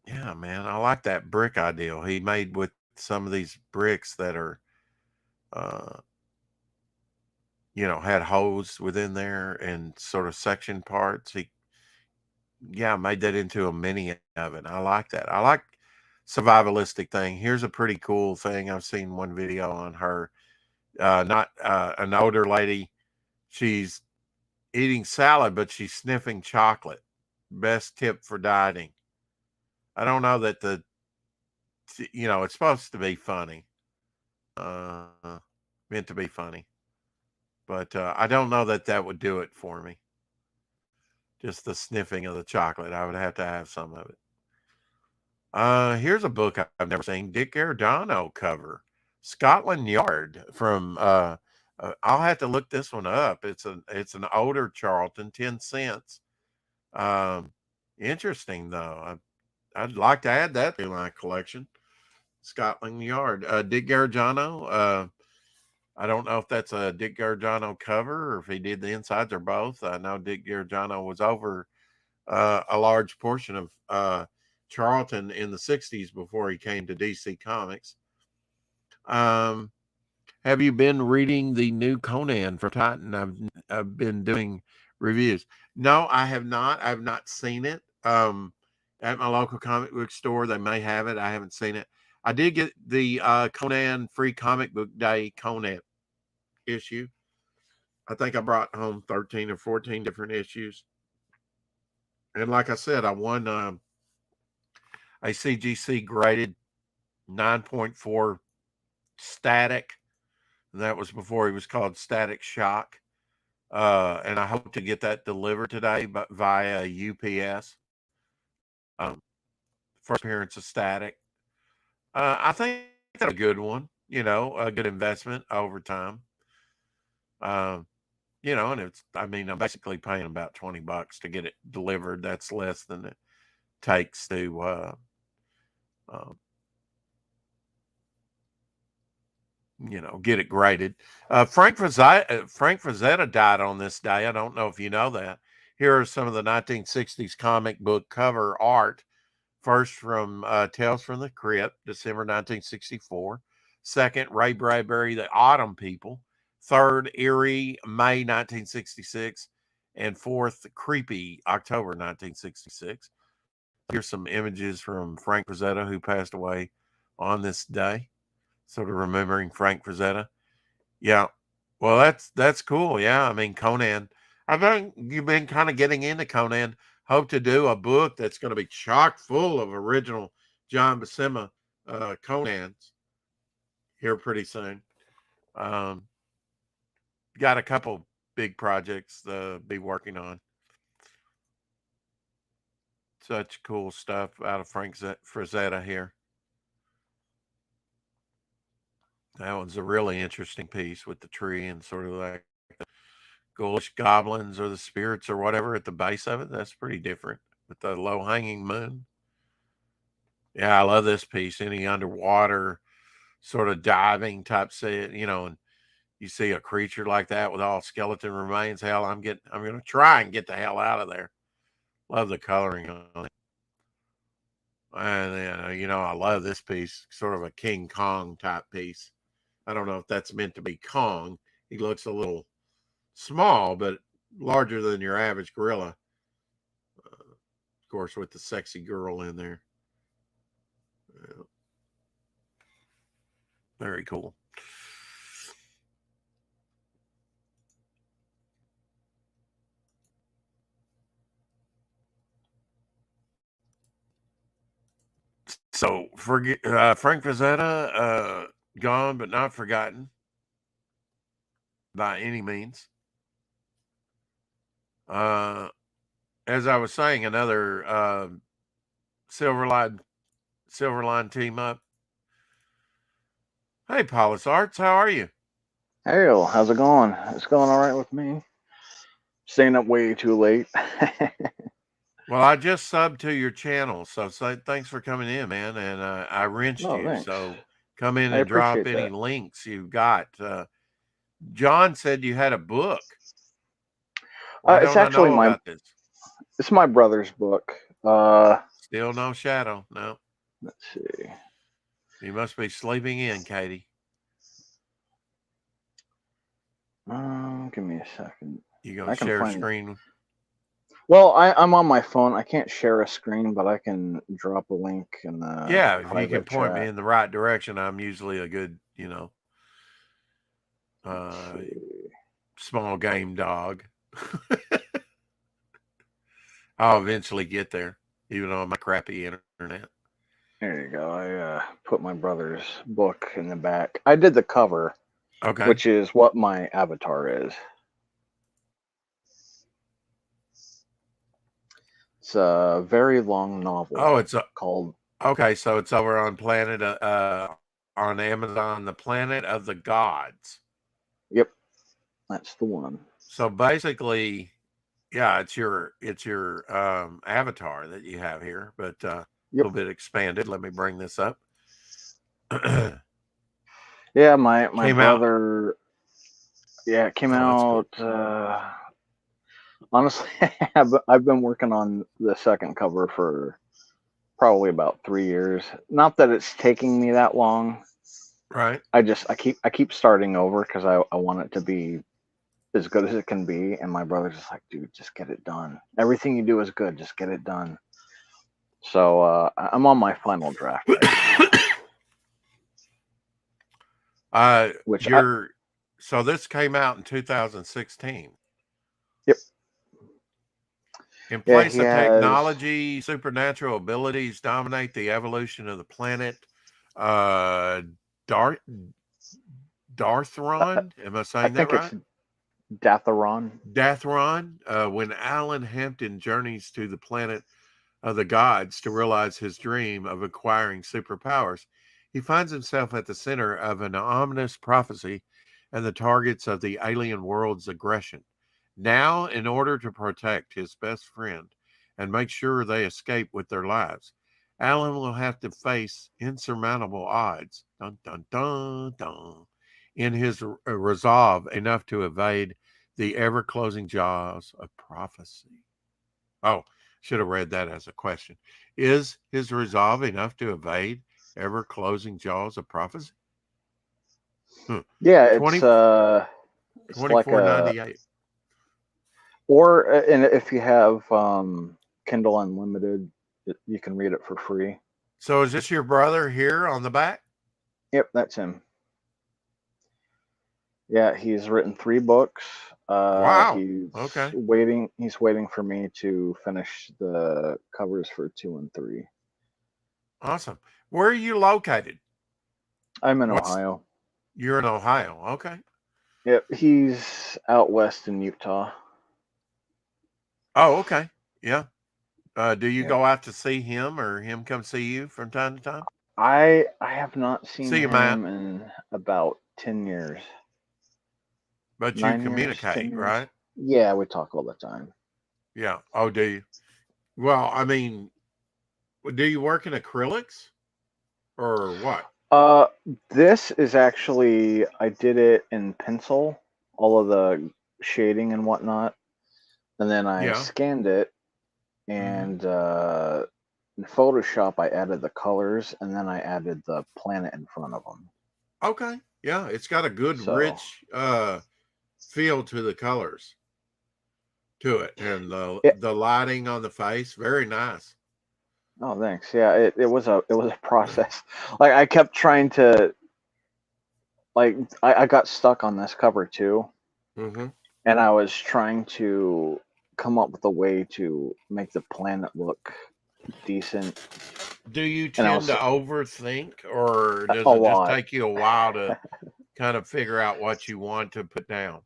Speaker 2: Yeah, man, I like that brick idea he made with some of these bricks that are, had holes within there and sort of section parts. He made that into a mini oven. I like that. I like survivalistic thing. Here's a pretty cool thing. I've seen one video on her. Not an older lady. She's eating salad, but she's sniffing chocolate. Best tip for dieting. I don't know that it's supposed to be funny. Meant to be funny. But I don't know that would do it for me. Just the sniffing of the chocolate. I would have to have some of it. Here's a book I've never seen. Dick Giordano cover. Scotland Yard from I'll have to look this one up. It's an older Charlton, 10 cents. Interesting though. I'd like to add that to my collection. Scotland Yard. Dick Giordano. I don't know if that's a Dick Giordano cover or if he did the insides or both. I know Dick Giordano was over a large portion of Charlton in the 60s before he came to DC Comics. Have you been reading the new Conan for Titan? I've been doing reviews. No, I have not. I've not seen it. At my local comic book store, they may have it. I haven't seen it. I did get the Conan Free Comic Book Day Conan issue. I think I brought home 13 or 14 different issues. And like I said, I won a CGC graded 9.4 Static. And that was before he was called Static Shock. And I hope to get that delivered today via UPS. First appearance of Static. I think that's a good one, a good investment over time. And I'm basically paying about $20 to get it delivered. That's less than it takes to, get it graded. Frank Frazetta died on this day. I don't know if you know that. Here are some of the 1960s comic book cover art First from Tales from the Crypt, December 1964. Second, Ray Bradbury, The Autumn People. Third, Eerie, May 1966. And fourth, Creepy, October 1966. Here's some images from Frank Frazetta, who passed away on this day. Sort of remembering Frank Frazetta. Yeah. Well, that's cool. Yeah. I mean, Conan. I think you've been kind of getting into Conan. Hope to do a book that's going to be chock full of original John Buscema Conans here pretty soon. Got a couple big projects to be working on. Such cool stuff out of Frank Frazetta here. That one's a really interesting piece with the tree and sort of like the ghoulish goblins or the spirits or whatever at the base of it. That's pretty different with the low hanging moon. Yeah, I love this piece. Any underwater sort of diving type set, you know, and you see a creature like that with all skeleton remains. Hell, I'm going to try and get the hell out of there. Love the coloring on it. And then, you know, I love this piece, sort of a King Kong type piece. I don't know if that's meant to be Kong. He looks a little small, but larger than your average gorilla. Of course, with the sexy girl in there. Yeah. Very cool. So, Frank Frazetta, gone but not forgotten by any means. As I was saying, another Silverline team up. Hey, Paulus Arts, how are you?
Speaker 9: Hey, how's it going? It's going all right with me. Staying up way too late.
Speaker 2: Well, I just subbed to your channel, so thanks for coming in, man. And I wrenched you,
Speaker 9: Thanks.
Speaker 2: so come in
Speaker 9: I
Speaker 2: and drop
Speaker 9: appreciate
Speaker 2: any
Speaker 9: that.
Speaker 2: links you got. John said you had a book. Why
Speaker 9: It's
Speaker 2: don't I
Speaker 9: actually
Speaker 2: know about this?
Speaker 9: It's my brother's book.
Speaker 2: Still no shadow. No.
Speaker 9: Let's see.
Speaker 2: You must be sleeping in, Katie.
Speaker 9: Give me a second.
Speaker 2: You gonna
Speaker 9: I can
Speaker 2: share a
Speaker 9: find it.
Speaker 2: screen?
Speaker 9: Well, I'm on my phone. I can't share a screen, but I can drop a link in the
Speaker 2: Yeah, if you
Speaker 9: private
Speaker 2: can point me
Speaker 9: chat.
Speaker 2: in the right direction, I'm usually a good,
Speaker 9: Let's see.
Speaker 2: small game dog. I'll eventually get there, even on my crappy internet.
Speaker 9: There you go. I put my brother's book in the back. I did the cover,
Speaker 2: Okay.
Speaker 9: which is what my avatar is. It's a very long novel.
Speaker 2: Oh, it's
Speaker 9: called.
Speaker 2: Okay, so it's over on on Amazon, The Planet of the Gods.
Speaker 9: Yep, that's the one.
Speaker 2: So basically, yeah, it's your avatar that you have here, but a little bit expanded. Let me bring this up.
Speaker 9: Yeah, my
Speaker 2: Came
Speaker 9: brother. Yeah, it came out.
Speaker 2: Cool.
Speaker 9: Honestly, I've been working on the second cover for probably about 3 years. Not that it's taking me that long.
Speaker 2: Right.
Speaker 9: I keep starting over because I want it to be as good as it can be. And my brother's just like, dude, just get it done. Everything you do is good. Just get it done. So I'm on my final draft right now.
Speaker 2: So this came out in 2016.
Speaker 9: Yep.
Speaker 2: In place of technology, supernatural abilities dominate the evolution of the planet. Darthron? Am I saying that right?
Speaker 9: It's Datharon.
Speaker 2: Datharon. When Alan Hampton journeys to the planet of the gods to realize his dream of acquiring superpowers, he finds himself at the center of an ominous prophecy and the targets of the alien world's aggression. Now, in order to protect his best friend and make sure they escape with their lives, Alan will have to face insurmountable odds, dun, dun, dun, dun, in his resolve enough to evade the ever-closing jaws of prophecy. Oh, Should have read that as a question. Is his resolve enough to evade ever closing jaws of prophecy?
Speaker 9: Yeah,
Speaker 2: 20,
Speaker 9: it's like a
Speaker 2: 24.98.
Speaker 9: or and if you have Kindle Unlimited, you can read it for free.
Speaker 2: So is this your brother here on the back?
Speaker 9: Yep, that's him. Yeah, he's written 3 books.
Speaker 2: Wow.
Speaker 9: He's
Speaker 2: Okay.
Speaker 9: waiting. He's waiting for me to finish the covers for 2 and 3.
Speaker 2: Awesome. Where are you located?
Speaker 9: I'm in
Speaker 2: What's-
Speaker 9: Ohio.
Speaker 2: You're in Ohio. Okay.
Speaker 9: Yep, he's out west in Utah.
Speaker 2: Oh, okay. Yeah. Do you
Speaker 9: Yeah.
Speaker 2: go out to see him or him come see you from time to time?
Speaker 9: I have not seen
Speaker 2: See you,
Speaker 9: him
Speaker 2: Matt.
Speaker 9: in about 10 years.
Speaker 2: But you
Speaker 9: 9 years, 10
Speaker 2: communicate,
Speaker 9: years.
Speaker 2: right?
Speaker 9: Yeah, we talk all the time.
Speaker 2: Yeah. Oh, do you? Well, I mean, do you work in acrylics or what?
Speaker 9: This is actually, I did it in pencil, all of the shading and whatnot, and then I
Speaker 2: Yeah.
Speaker 9: scanned it, and in Photoshop I added the colors, and then I added the planet in front of them.
Speaker 2: Okay. Yeah. It's got a good,
Speaker 9: So-
Speaker 2: rich feel to the colors to it. And the lighting on the face, very nice.
Speaker 9: Oh, thanks. Yeah, it was a process. Like I kept trying to, like I got stuck on this cover too,
Speaker 2: Mm-hmm.
Speaker 9: and I was trying to come up with a way to make the planet look decent.
Speaker 2: Do you
Speaker 9: And I
Speaker 2: tend to overthink, or does
Speaker 9: A
Speaker 2: it just
Speaker 9: lot.
Speaker 2: take you a while to kind of figure out what you want to put down?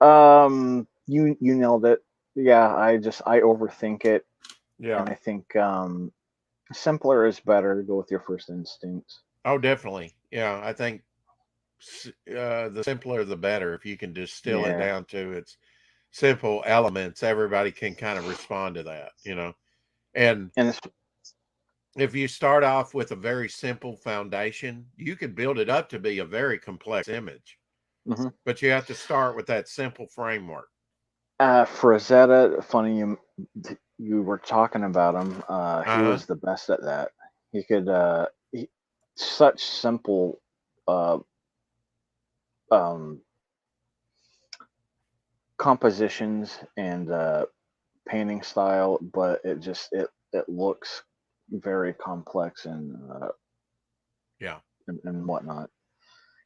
Speaker 9: You nailed it. Yeah, I overthink it,
Speaker 2: Yeah.
Speaker 9: and I think simpler is better. Go with your first instincts.
Speaker 2: Oh, definitely. Yeah, I think the simpler the better. If you can distill it
Speaker 9: Yeah.
Speaker 2: down to its simple elements, everybody can kind of respond to that, And
Speaker 9: And it's,
Speaker 2: if you start off with a very simple foundation, you can build it up to be a very complex image.
Speaker 9: Mhm.
Speaker 2: But you have to start with that simple framework.
Speaker 9: Frazetta, funny you were talking about him. He
Speaker 2: Uh-huh.
Speaker 9: was the best at that. He could such simple compositions and painting style, but it looks very complex and
Speaker 2: Yeah.
Speaker 9: and whatnot.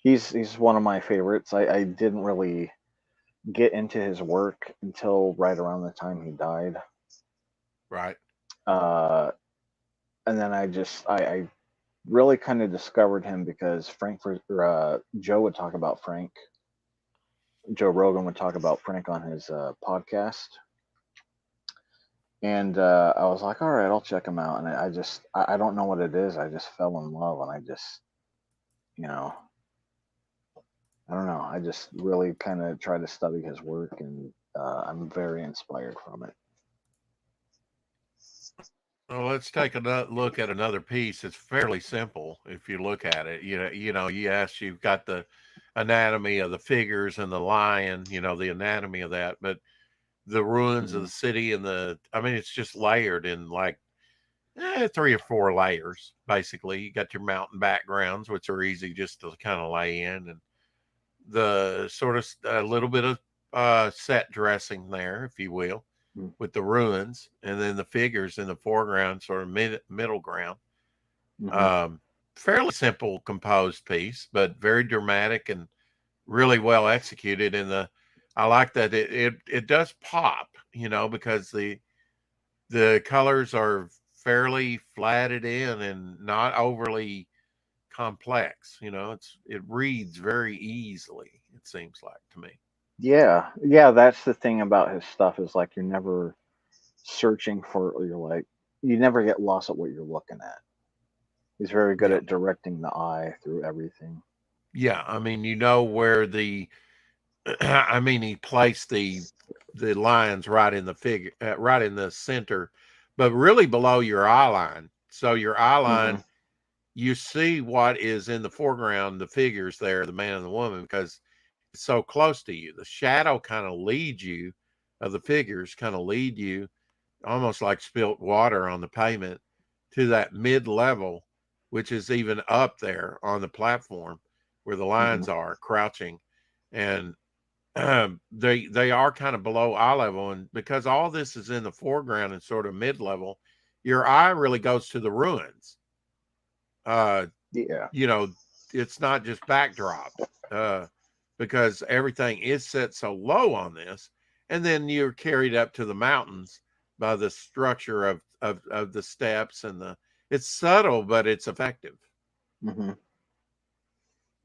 Speaker 9: He's one of my favorites. I didn't really get into his work until right around the time he died.
Speaker 2: Right.
Speaker 9: And then I really kind of discovered him because Joe would talk about Frank. Joe Rogan would talk about Frank on his podcast. And I was like, all right, I'll check him out. And I don't know what it is. I just fell in love, and I just, I don't know. I just really kind of try to study his work, and I'm very inspired from it.
Speaker 2: Well, let's take a look at another piece. It's fairly simple if you look at it. You've got the anatomy of the figures and the lion, the anatomy of that, but the ruins of the city and it's just layered in like 3 or 4 layers, basically. You got your mountain backgrounds, which are easy just to kind of lay in, and the sort of a little bit of set dressing there, if you will, with the ruins, and then the figures in the foreground, sort of middle ground. Fairly simple composed piece, but very dramatic and really well executed. And I like that it does pop, because the colors are fairly flatted in and not overly complex. It reads very easily, it seems like to me.
Speaker 9: Yeah, that's the thing about his stuff is like you're never searching for. You never get lost at what you're looking at. He's very good at directing the eye through everything.
Speaker 2: Yeah, where he placed the lines right in the figure, right in the center, but really below your eye line. So your eye line, you see what is in the foreground, the figures there, the man and the woman, because it's so close to you. The shadow kind of leads you, of the figures kind of lead you almost like spilt water on the pavement, to that mid level, which is even up there on the platform where the lions are crouching, and they are kind of below eye level, and because all this is in the foreground and sort of mid level, your eye really goes to the ruins.
Speaker 9: Yeah.
Speaker 2: You know, it's not just backdrop, because everything is set so low on this, and then you're carried up to the mountains by the structure of the steps and the. It's subtle, but it's effective.
Speaker 9: Mm-hmm.
Speaker 2: And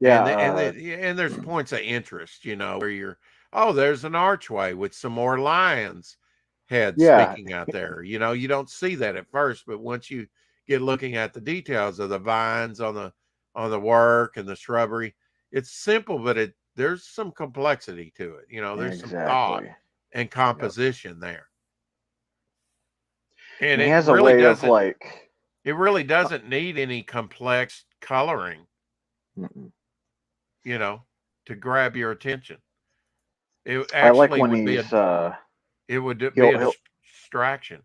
Speaker 9: Yeah.
Speaker 2: and there's points of interest, you know, where you're, oh, there's an archway with some more lions heads
Speaker 9: Yeah.
Speaker 2: sticking out there. You know, you don't see that at first, but once you get looking at the details of the vines on the work and the shrubbery, it's simple, but there's some complexity to it. You know, there's some thought
Speaker 9: Exactly.
Speaker 2: and
Speaker 9: Yep.
Speaker 2: composition there. And
Speaker 9: And he
Speaker 2: it
Speaker 9: has a
Speaker 2: really
Speaker 9: way of
Speaker 2: doesn't
Speaker 9: like.
Speaker 2: it really doesn't need any complex coloring,
Speaker 9: Mm-mm.
Speaker 2: you know, to grab your attention. It
Speaker 9: I like
Speaker 2: actually
Speaker 9: when
Speaker 2: would be
Speaker 9: he's
Speaker 2: it would be
Speaker 9: he'll
Speaker 2: a
Speaker 9: he'll
Speaker 2: distraction.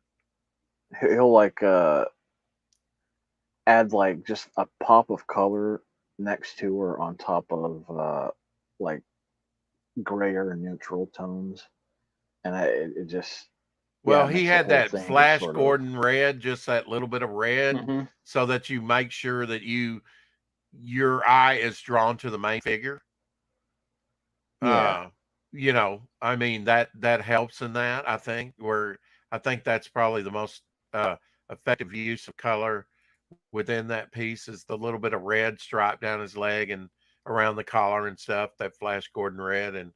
Speaker 9: he'll like add like just a pop of color next to or on top of like grayer neutral tones, and it just yeah,
Speaker 2: Well,
Speaker 9: it
Speaker 2: he
Speaker 9: makes the
Speaker 2: had
Speaker 9: whole
Speaker 2: that
Speaker 9: thing just
Speaker 2: Flash
Speaker 9: sort of.
Speaker 2: Gordon red, just that little bit of red,
Speaker 9: Hmm.
Speaker 2: so that you make sure that your eye is drawn to the main figure.
Speaker 9: Yeah.
Speaker 2: Uh, you know, I mean that helps in that. I think that's probably the most uh effective use of color within that piece is the little bit of red stripe down his leg and around the collar and stuff, that Flash Gordon red. And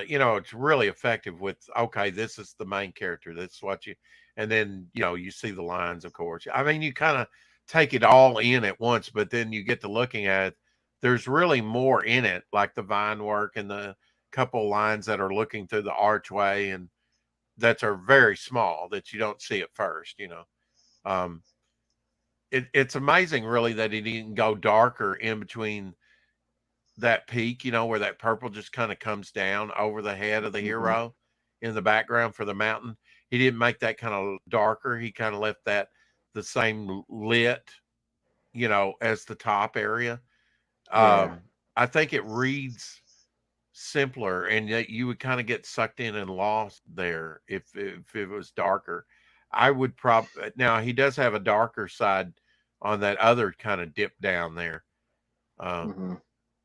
Speaker 2: you know, it's really effective with, okay, this is the main character. That's what you, and then, you know, you see the lines, of course. I mean, you kind of take it all in at once, but then you get to looking at it. There's really more in it, like the vine work and the couple lines that are looking through the archway and that are very small that you don't see at first, you know. Um, it's amazing, really, that he didn't go darker in between that peak, you know, where that purple just kind of comes down over the head of the
Speaker 9: Hmm.
Speaker 2: hero in the background for the mountain. He didn't make that kind of darker. He kind of left that the same lit, you know, as the top area.
Speaker 9: Yeah.
Speaker 2: I think it reads simpler, and yet you would kind of get sucked in and lost there if it was darker. I would now he does have a darker side on that other kind of dip down there. Um,
Speaker 9: Hmm.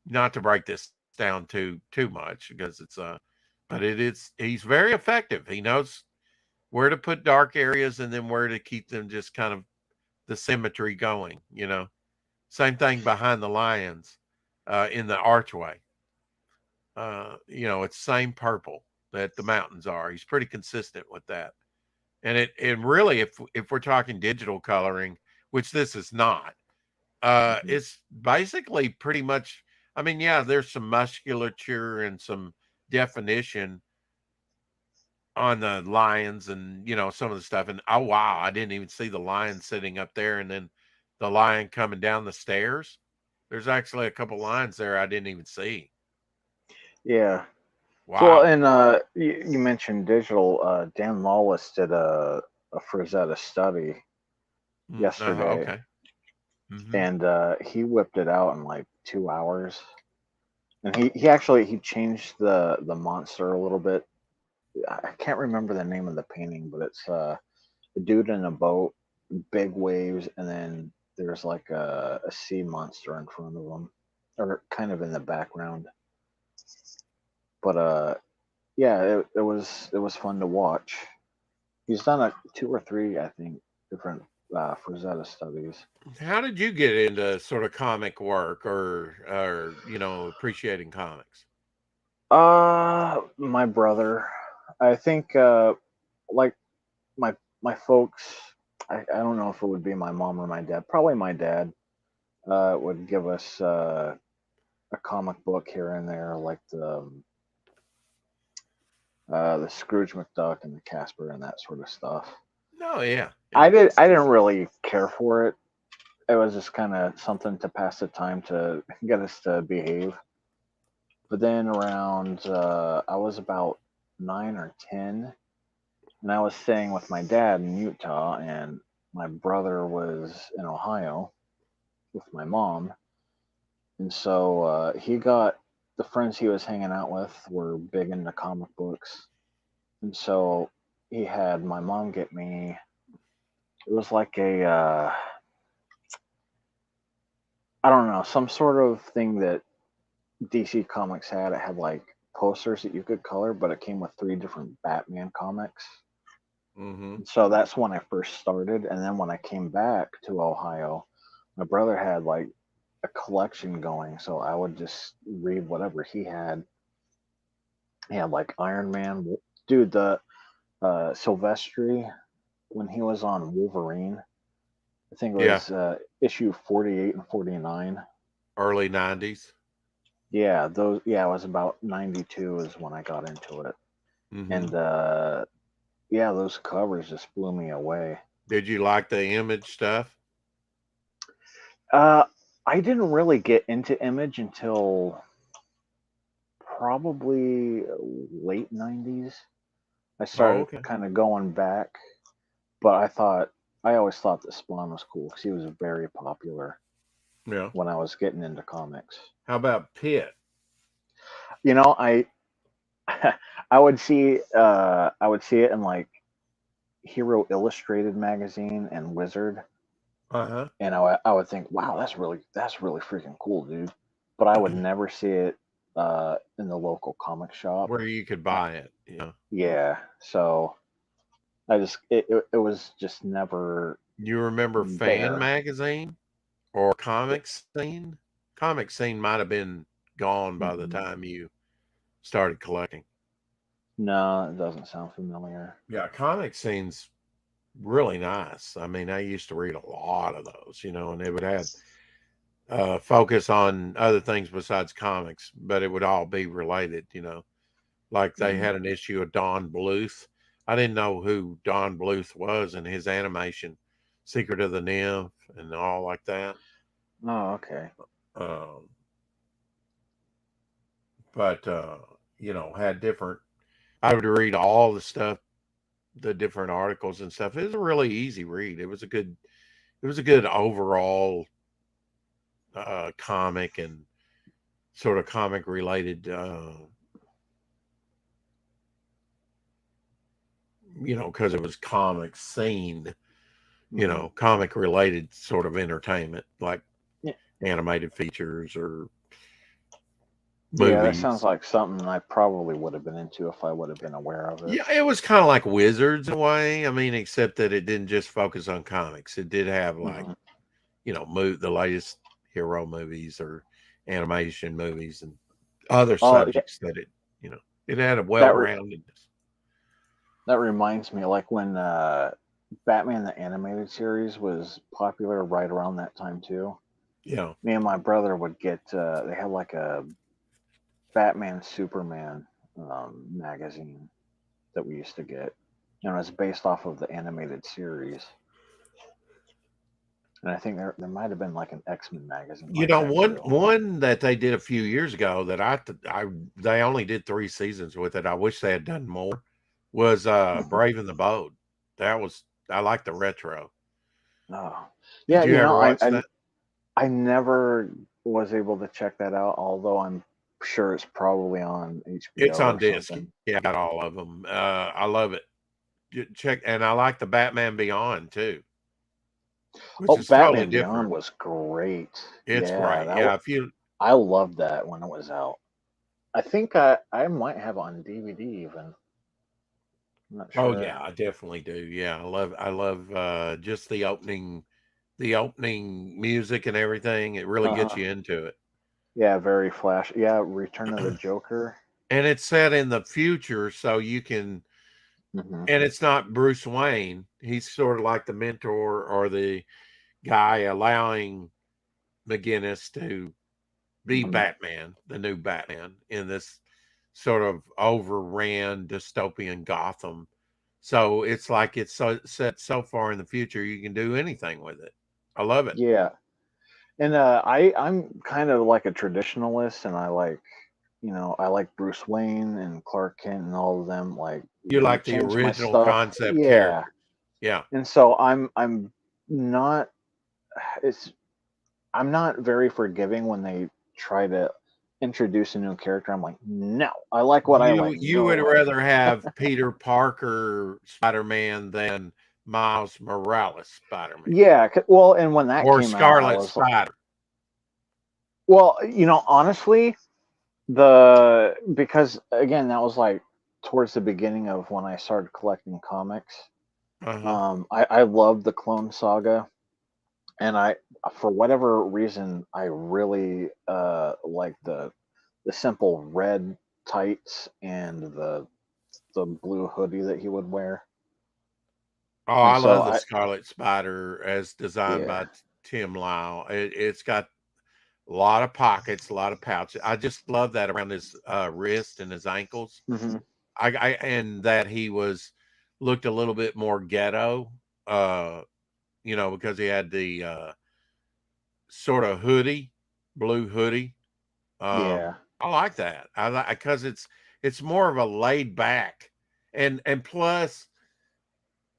Speaker 2: Not to break this down too much because it's but he's very effective. He knows where to put dark areas and then where to keep them just kind of the symmetry going, you know. Same thing behind the lions in the archway. You know, it's same purple that the mountains are. He's pretty consistent with that. And it really, if we're talking digital coloring, which this is not,
Speaker 9: Hmm.
Speaker 2: it's basically pretty much, I mean, yeah, there's some musculature and some definition on the lions and, you know, some of the stuff. And oh, wow, I didn't even see the lion sitting up there and then the lion coming down the stairs. There's actually a couple lines there I didn't even see.
Speaker 9: Yeah. So
Speaker 2: Wow.
Speaker 9: and you mentioned digital. Dan Lawless did a Frazetta study yesterday,
Speaker 2: Okay. Hmm.
Speaker 9: and he whipped it out in like 2 hours. And he changed the monster a little bit. I can't remember the name of the painting, but it's a dude in a boat, big waves, and then there's like a sea monster in front of him, or kind of in the background. But yeah, it was fun to watch. He's done two or three, I think, different Frazetta studies.
Speaker 2: How did you get into sort of comic work or, you know, appreciating comics?
Speaker 9: My brother. I think like my folks. I don't know if it would be my mom or my dad. Probably my dad would give us a comic book here and there, like the Scrooge McDuck and the Casper and that sort of stuff.
Speaker 2: No, yeah.
Speaker 9: I
Speaker 2: Yeah.
Speaker 9: didn't really care for it. It was just kind of something to pass the time to get us to behave. But then around I was about 9 or 10, and I was staying with my dad in Utah, and my brother was in Ohio with my mom, and so he got the friends he was hanging out with were big into comic books, and so he had my mom get me. It was like a I don't know, some sort of thing that DC Comics had. It had like posters that you could color, but it came with 3 different Batman comics.
Speaker 2: Mm-hmm.
Speaker 9: So that's when I first started, and then when I came back to Ohio, my brother had like a collection going, so I would just read whatever he had. He had like Iron Man, dude, the Silvestri when he was on Wolverine. I think it
Speaker 2: Yeah,
Speaker 9: was issue 48 and 49.
Speaker 2: early '90s.
Speaker 9: Yeah, those. Yeah, it was about 92 is when I got into it,
Speaker 2: Mm-hmm.
Speaker 9: and yeah, those covers just blew me away.
Speaker 2: Did you like the Image stuff?
Speaker 9: I didn't really get into Image until probably late 90s. I
Speaker 2: Oh,
Speaker 9: started
Speaker 2: okay.
Speaker 9: kind of going back, but I always thought that Spawn was cool because he was very popular
Speaker 2: Yeah.
Speaker 9: when I was getting into comics.
Speaker 2: How about Pitt?
Speaker 9: You know, I would see it in like Hero Illustrated magazine and Wizard,
Speaker 2: Uh-huh.
Speaker 9: and I would think, wow, that's really freaking cool, dude. But I would never see it in the local comic shop.
Speaker 2: Where you could buy it. Yeah.
Speaker 9: Yeah, so I just it was just never
Speaker 2: You remember Fan
Speaker 9: there.
Speaker 2: Magazine or Comic Scene? Comic Scene might have been gone by the
Speaker 9: Mhm.
Speaker 2: time you started collecting.
Speaker 9: No, it doesn't sound familiar.
Speaker 2: Yeah, Comic Scene's really nice. I mean, I used to read a lot of those, and it would have focus on other things besides comics, but it would all be related, Like they
Speaker 9: Mhm.
Speaker 2: had an issue of Don Bluth. I didn't know who Don Bluth was and his animation, Secret of the Nymph, and all like that.
Speaker 9: Oh, okay.
Speaker 2: Um, but had different. I would read all the stuff, the different articles and stuff. It was a really easy read. It was a good. It was a good overall comic and sort of comic related. Because it was comic scene.
Speaker 9: Mhm.
Speaker 2: Comic related sort of entertainment, like
Speaker 9: Yeah,
Speaker 2: animated features or
Speaker 9: yeah, that sounds
Speaker 2: movies.
Speaker 9: like something I probably would have been into if I would have been aware of it.
Speaker 2: Yeah, it was kind of like Wizards in a way. I mean, except that it didn't just focus on comics. It did have like,
Speaker 9: Mhm.
Speaker 2: the latest hero movies or animation movies and other
Speaker 9: Oh, yeah,
Speaker 2: subjects that it had a
Speaker 9: that re-
Speaker 2: well-roundedness.
Speaker 9: that reminds me, like when Batman the Animated Series was popular right around that time too.
Speaker 2: Yeah.
Speaker 9: Me and my brother would get. They had like a Batman Superman magazine that we used to get. It's based off of the animated series. And I think there might have been like an X-Men magazine like that
Speaker 2: One
Speaker 9: too.
Speaker 2: one that they did a few years ago that they only did 3 seasons with it. I wish they had done more. Was
Speaker 9: Mhm.
Speaker 2: Brave and the Bold. I like the retro.
Speaker 9: Oh,
Speaker 2: Did
Speaker 9: yeah.
Speaker 2: you ever watch that?
Speaker 9: I never was able to check that out, although I'm sure it's probably on
Speaker 2: It's
Speaker 9: HBO
Speaker 2: on
Speaker 9: or
Speaker 2: disc.
Speaker 9: something.
Speaker 2: Yeah, I got all of them. I love it. Check, and I like the Batman Beyond too, which
Speaker 9: Oh,
Speaker 2: is totally
Speaker 9: Batman
Speaker 2: different.
Speaker 9: Beyond was great.
Speaker 2: It's
Speaker 9: Yeah,
Speaker 2: great. Yeah, if you
Speaker 9: I loved that when it was out. I think I might have it on DVD even. I'm not
Speaker 2: Oh
Speaker 9: sure.
Speaker 2: yeah, I definitely do. Yeah, I love just the opening music and everything. It really gets
Speaker 9: Uh-huh.
Speaker 2: you into it.
Speaker 9: Yeah, very flash. Yeah, Return of the Joker.
Speaker 2: And it's set in the future, so you can,
Speaker 9: Hmm.
Speaker 2: and it's not Bruce Wayne. He's sort of like the mentor or the guy allowing McGinnis to be
Speaker 9: Hmm.
Speaker 2: Batman, the new Batman, in this sort of overran dystopian Gotham. So it's like it's set so far in the future, you can do anything with it. I love it.
Speaker 9: Yeah, and I'm kind of like a traditionalist, and I like Bruce Wayne and Clark Kent and all of them. Like
Speaker 2: You like the
Speaker 9: change my
Speaker 2: original
Speaker 9: stuff.
Speaker 2: concept
Speaker 9: Yeah.
Speaker 2: character. Yeah.
Speaker 9: And so I'm not I'm not very forgiving when they try to introduce a new character. I'm like, no, I like what I like.
Speaker 2: You
Speaker 9: Go
Speaker 2: would
Speaker 9: away.
Speaker 2: rather have Peter Parker Spider-Man than Miles Morales Spider-Man.
Speaker 9: Yeah, well, and when that
Speaker 2: Or
Speaker 9: came
Speaker 2: Scarlet
Speaker 9: out, I was
Speaker 2: Spider.
Speaker 9: well, honestly, because again, that was like towards the beginning of when I started collecting comics.
Speaker 2: Uh-huh.
Speaker 9: I loved the Clone Saga, and for whatever reason, I really like the simple red tights and the blue hoodie that he would wear.
Speaker 2: Oh,
Speaker 9: And
Speaker 2: I
Speaker 9: so
Speaker 2: love the Scarlet Spider as designed by
Speaker 9: Yeah.
Speaker 2: Tim Lyle. It's got a lot of pockets, a lot of pouches. I just love that around his wrist and his ankles.
Speaker 9: Mhm.
Speaker 2: And that he looked a little bit more ghetto, because he had the sort of hoodie, blue hoodie.
Speaker 9: Yeah.
Speaker 2: I like that. I like because it's more of a laid back, and plus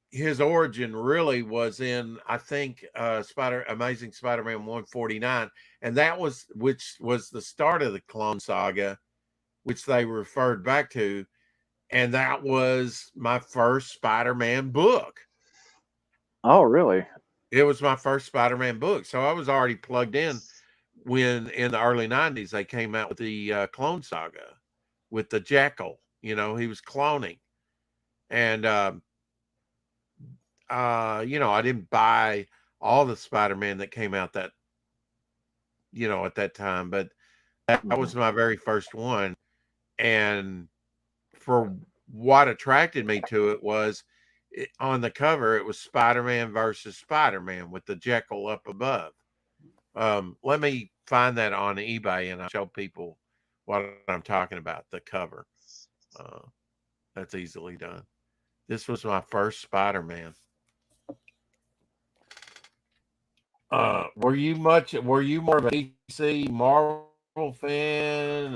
Speaker 2: his origin really was in, I think, Amazing Spider-Man 149, and which was the start of the Clone Saga, which they referred back to, and that was my first Spider-Man book.
Speaker 9: Oh, really?
Speaker 2: It was my first Spider-Man book, so I was already plugged in when in the early 90s they came out with the Clone Saga with the Jekyll. He was cloning, and I didn't buy all the Spider-Man that came out at that time, but that was my very first one. And for what attracted me to it was on the cover, it was Spider-Man versus Spider-Man with the Jekyll up above. Let me find that on eBay and I'll show people what I'm talking about, the cover. That's easily done. This was my first Spider-Man. Were you more of a DC Marvel fan,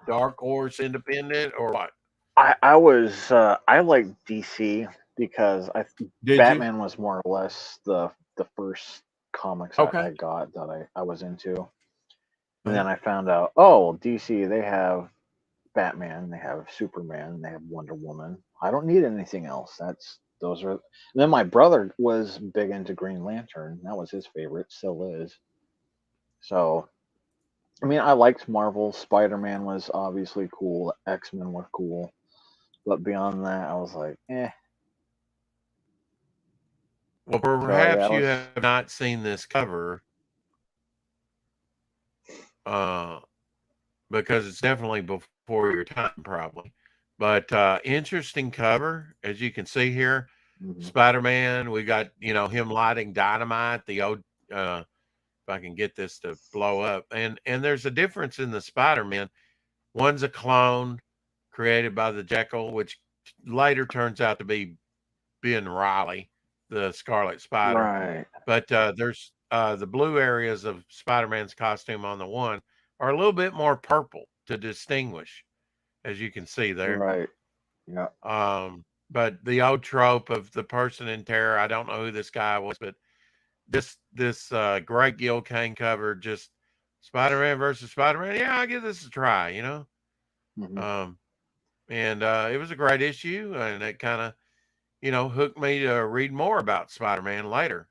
Speaker 2: Dark Horse Independent, or what?
Speaker 9: I was I like DC because
Speaker 2: Did
Speaker 9: Batman was more or less the first comics
Speaker 2: Okay.
Speaker 9: I got that I was into. And
Speaker 2: Uh-huh.
Speaker 9: then I found out, oh, DC, they have Batman, they have Superman, they have Wonder Woman. I don't need anything else. Those are. And then my brother was big into Green Lantern. That was his favorite, still is. So, I mean, I liked Marvel. Spider-Man was obviously cool. X-Men were cool. But beyond that, I was like, eh.
Speaker 2: Well,
Speaker 9: So,
Speaker 2: perhaps
Speaker 9: yeah,
Speaker 2: you have not seen this cover, because it's definitely before your time, probably. But interesting cover, as you can see here. Spider-Man, we got him lighting dynamite. The old, if I can get this to blow up, and there's a difference in the Spider-Man. One's a clone created by the Jekyll, which later turns out to be Ben Riley, the Scarlet Spider.
Speaker 9: Right.
Speaker 2: But there's the blue areas of Spider-Man's costume on the one are a little bit more purple to distinguish, as you can see there.
Speaker 9: Right. Yeah.
Speaker 2: But the old trope of the person in terror, I don't know who this guy was, but this great Gil Kane cover, just Spider-Man versus Spider-Man. Yeah, I'll give this a try, And it was a great issue, and it kind of, hooked me to read more about Spider-Man later,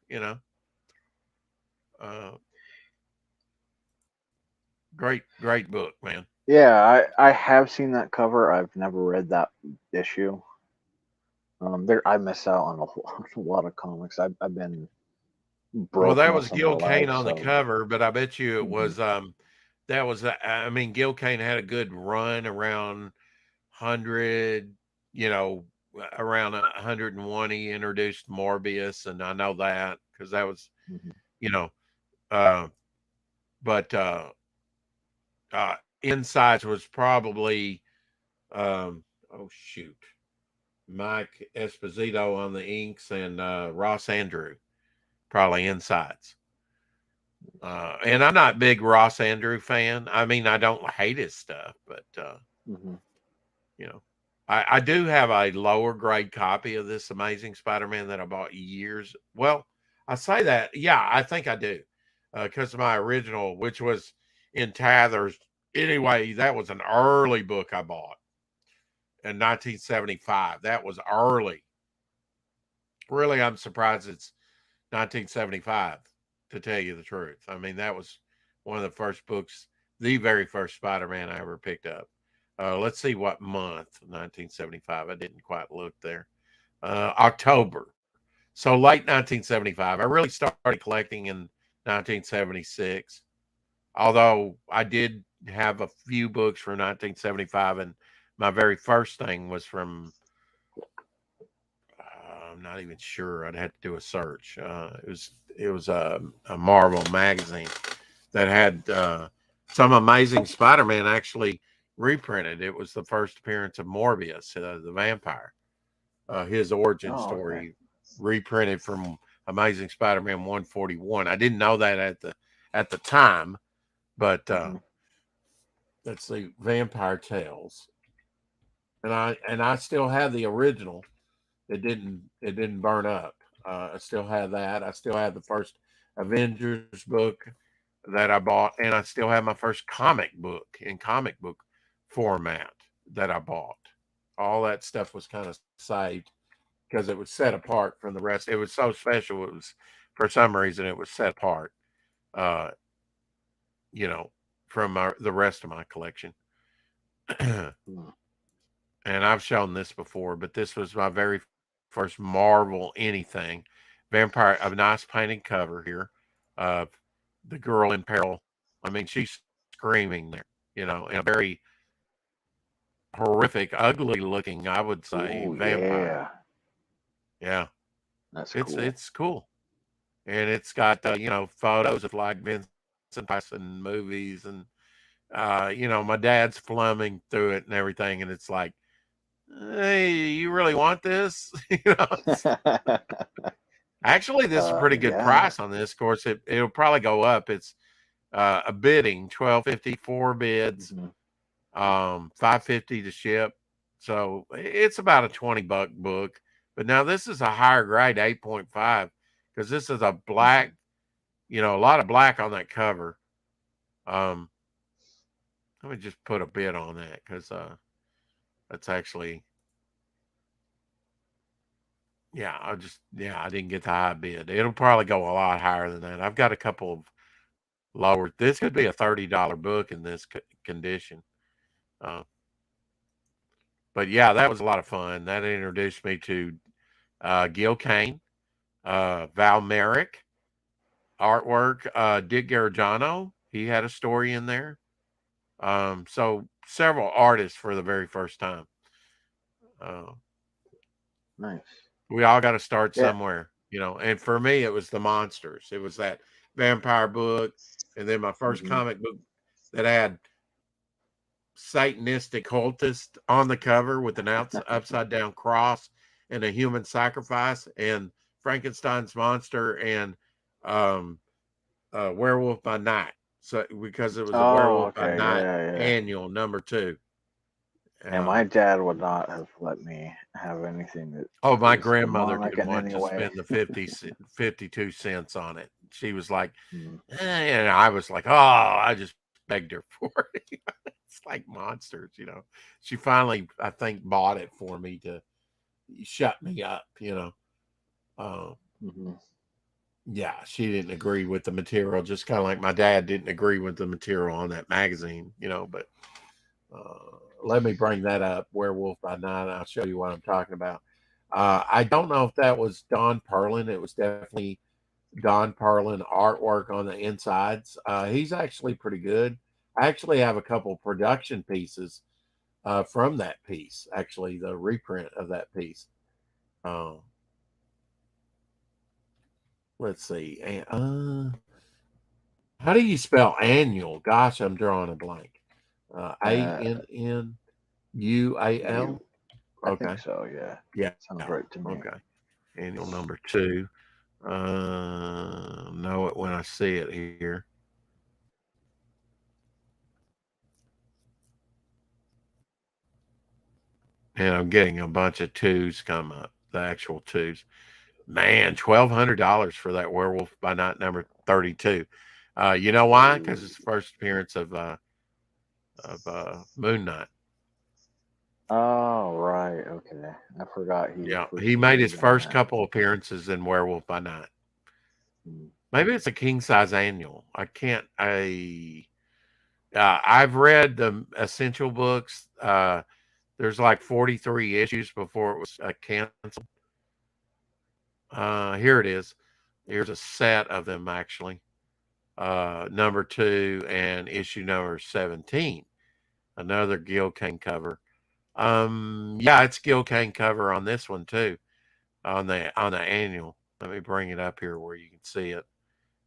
Speaker 2: Great book, man.
Speaker 9: Yeah, I have seen that cover. I've never read that issue. I miss out on a lot of comics. I've been broke.
Speaker 2: Well, that was
Speaker 9: most of
Speaker 2: Gil
Speaker 9: my
Speaker 2: Kane
Speaker 9: life,
Speaker 2: on the
Speaker 9: so.
Speaker 2: cover, but I bet you it
Speaker 9: Mhm.
Speaker 2: was that was I mean, Gil Kane had a good run around 100, around 101. He introduced Morbius, and I know that because that was, uh, but Insights was probably, oh shoot, Mike Esposito on the inks and Ross Andrew, probably Insights. And I'm not a big Ross Andrew fan. I mean, I don't hate his stuff, but
Speaker 9: Mhm.
Speaker 2: I do have a lower grade copy of this Amazing Spider-Man that I bought years. Well, I say that, yeah, I think I do, because of my original, which was in Tathers. Anyway, that was an early book I bought in 1975. That was early. Really, I'm surprised it's 1975, to tell you the truth. I mean, that was one of the first books, the very first Spider-Man I ever picked up. Let's see what month, 1975. I didn't quite look there. October. So late 1975. I really started collecting in 1976. Although I did have a few books from 1975, and my very first thing was from, I'm not even sure. I'd have to do a search. It was a Marvel magazine that had some Amazing Spider-Man actually reprinted. It was the first appearance of Morbius, the vampire. His origin story reprinted from Amazing Spider-Man 141. I didn't know that at the time, but let's see, Vampire Tales, and I still have the original. It didn't burn up. I still have that. I still have the first Avengers book that I bought, and I still have my first comic book in comic book format that I bought. All that stuff was kind of saved because it was set apart from the rest. It was so special. It was, for some reason, it was set apart, uh, you know, from the rest of my collection. And I've shown this before, but this was my very first Marvel anything. Vampire, a nice painted cover here of the girl in peril. I mean, she's screaming there, in a very horrific, ugly looking, I would say, vampire. Yeah,
Speaker 9: That's cool.
Speaker 2: it's cool, and it's got photos of like Vincent Price and movies, and my dad's flumming through it and everything, and it's like, hey, you really want this? Actually, this is a pretty good price on this. Of course, it'll probably go up. It's a bidding, $12.54 bids, $5.50 to ship. So it's about a $20 book. But now this is a higher grade, 8.5, because this is a black, a lot of black on that cover. Let me just put a bid on that, because that's actually, I didn't get the high bid. It'll probably go a lot higher than that. I've got a couple of lower. This could be a $30 book in this condition. But yeah, that was a lot of fun. That introduced me to Gil Kane, Val Merrick, artwork, Dick Garagano. He had a story in there. So several artists for the very first time.
Speaker 9: Nice.
Speaker 2: We all got to start somewhere, and for me, it was the monsters. It was that vampire book. And then my first comic book that had Satanistic cultist on the cover with an upside down cross and a human sacrifice, and Frankenstein's monster, and Werewolf by Night. So because it was a Werewolf by Night annual #2.
Speaker 9: And my dad would not have let me have anything that.
Speaker 2: Oh, my grandmother didn't want to spend the 52 cents on it. She was like, and I was like, oh, I just begged her for it. It's like monsters, She finally, I think, bought it for me to shut me up, Yeah, she didn't agree with the material, just kind of like my dad didn't agree with the material on that magazine, but let me bring that up, Werewolf by Night, and I'll show you what I'm talking about. I don't know if that was Don Perlin. It was definitely Don Perlin artwork on the insides. He's actually pretty good. I actually have a couple production pieces from that piece, actually, the reprint of that piece. Let's see. How do you spell annual? Gosh, I'm drawing a blank. ANNUAL?
Speaker 9: I think so, yeah.
Speaker 2: Yeah.
Speaker 9: Sounds right to me.
Speaker 2: Okay. Annual #2. Know it when I see it here. And I'm getting a bunch of 2s come up, the actual 2s. Man, $1,200 for that Werewolf by Night number 32. You know why? Because it's the first appearance of Moon Knight.
Speaker 9: Oh, right. Okay. I forgot
Speaker 2: Yeah,
Speaker 9: first
Speaker 2: he made his
Speaker 9: appeared in
Speaker 2: first
Speaker 9: that.
Speaker 2: couple appearances in Werewolf by Night.
Speaker 9: Hmm.
Speaker 2: Maybe it's a king size annual. I've read the essential books. There's like 43 issues before it was canceled. Here it is. Here's a set of them actually. Number 2 and issue number 17. Another Gil Kane cover. Yeah, it's Gil Kane cover on this one too. On the annual. Let me bring it up here where you can see it.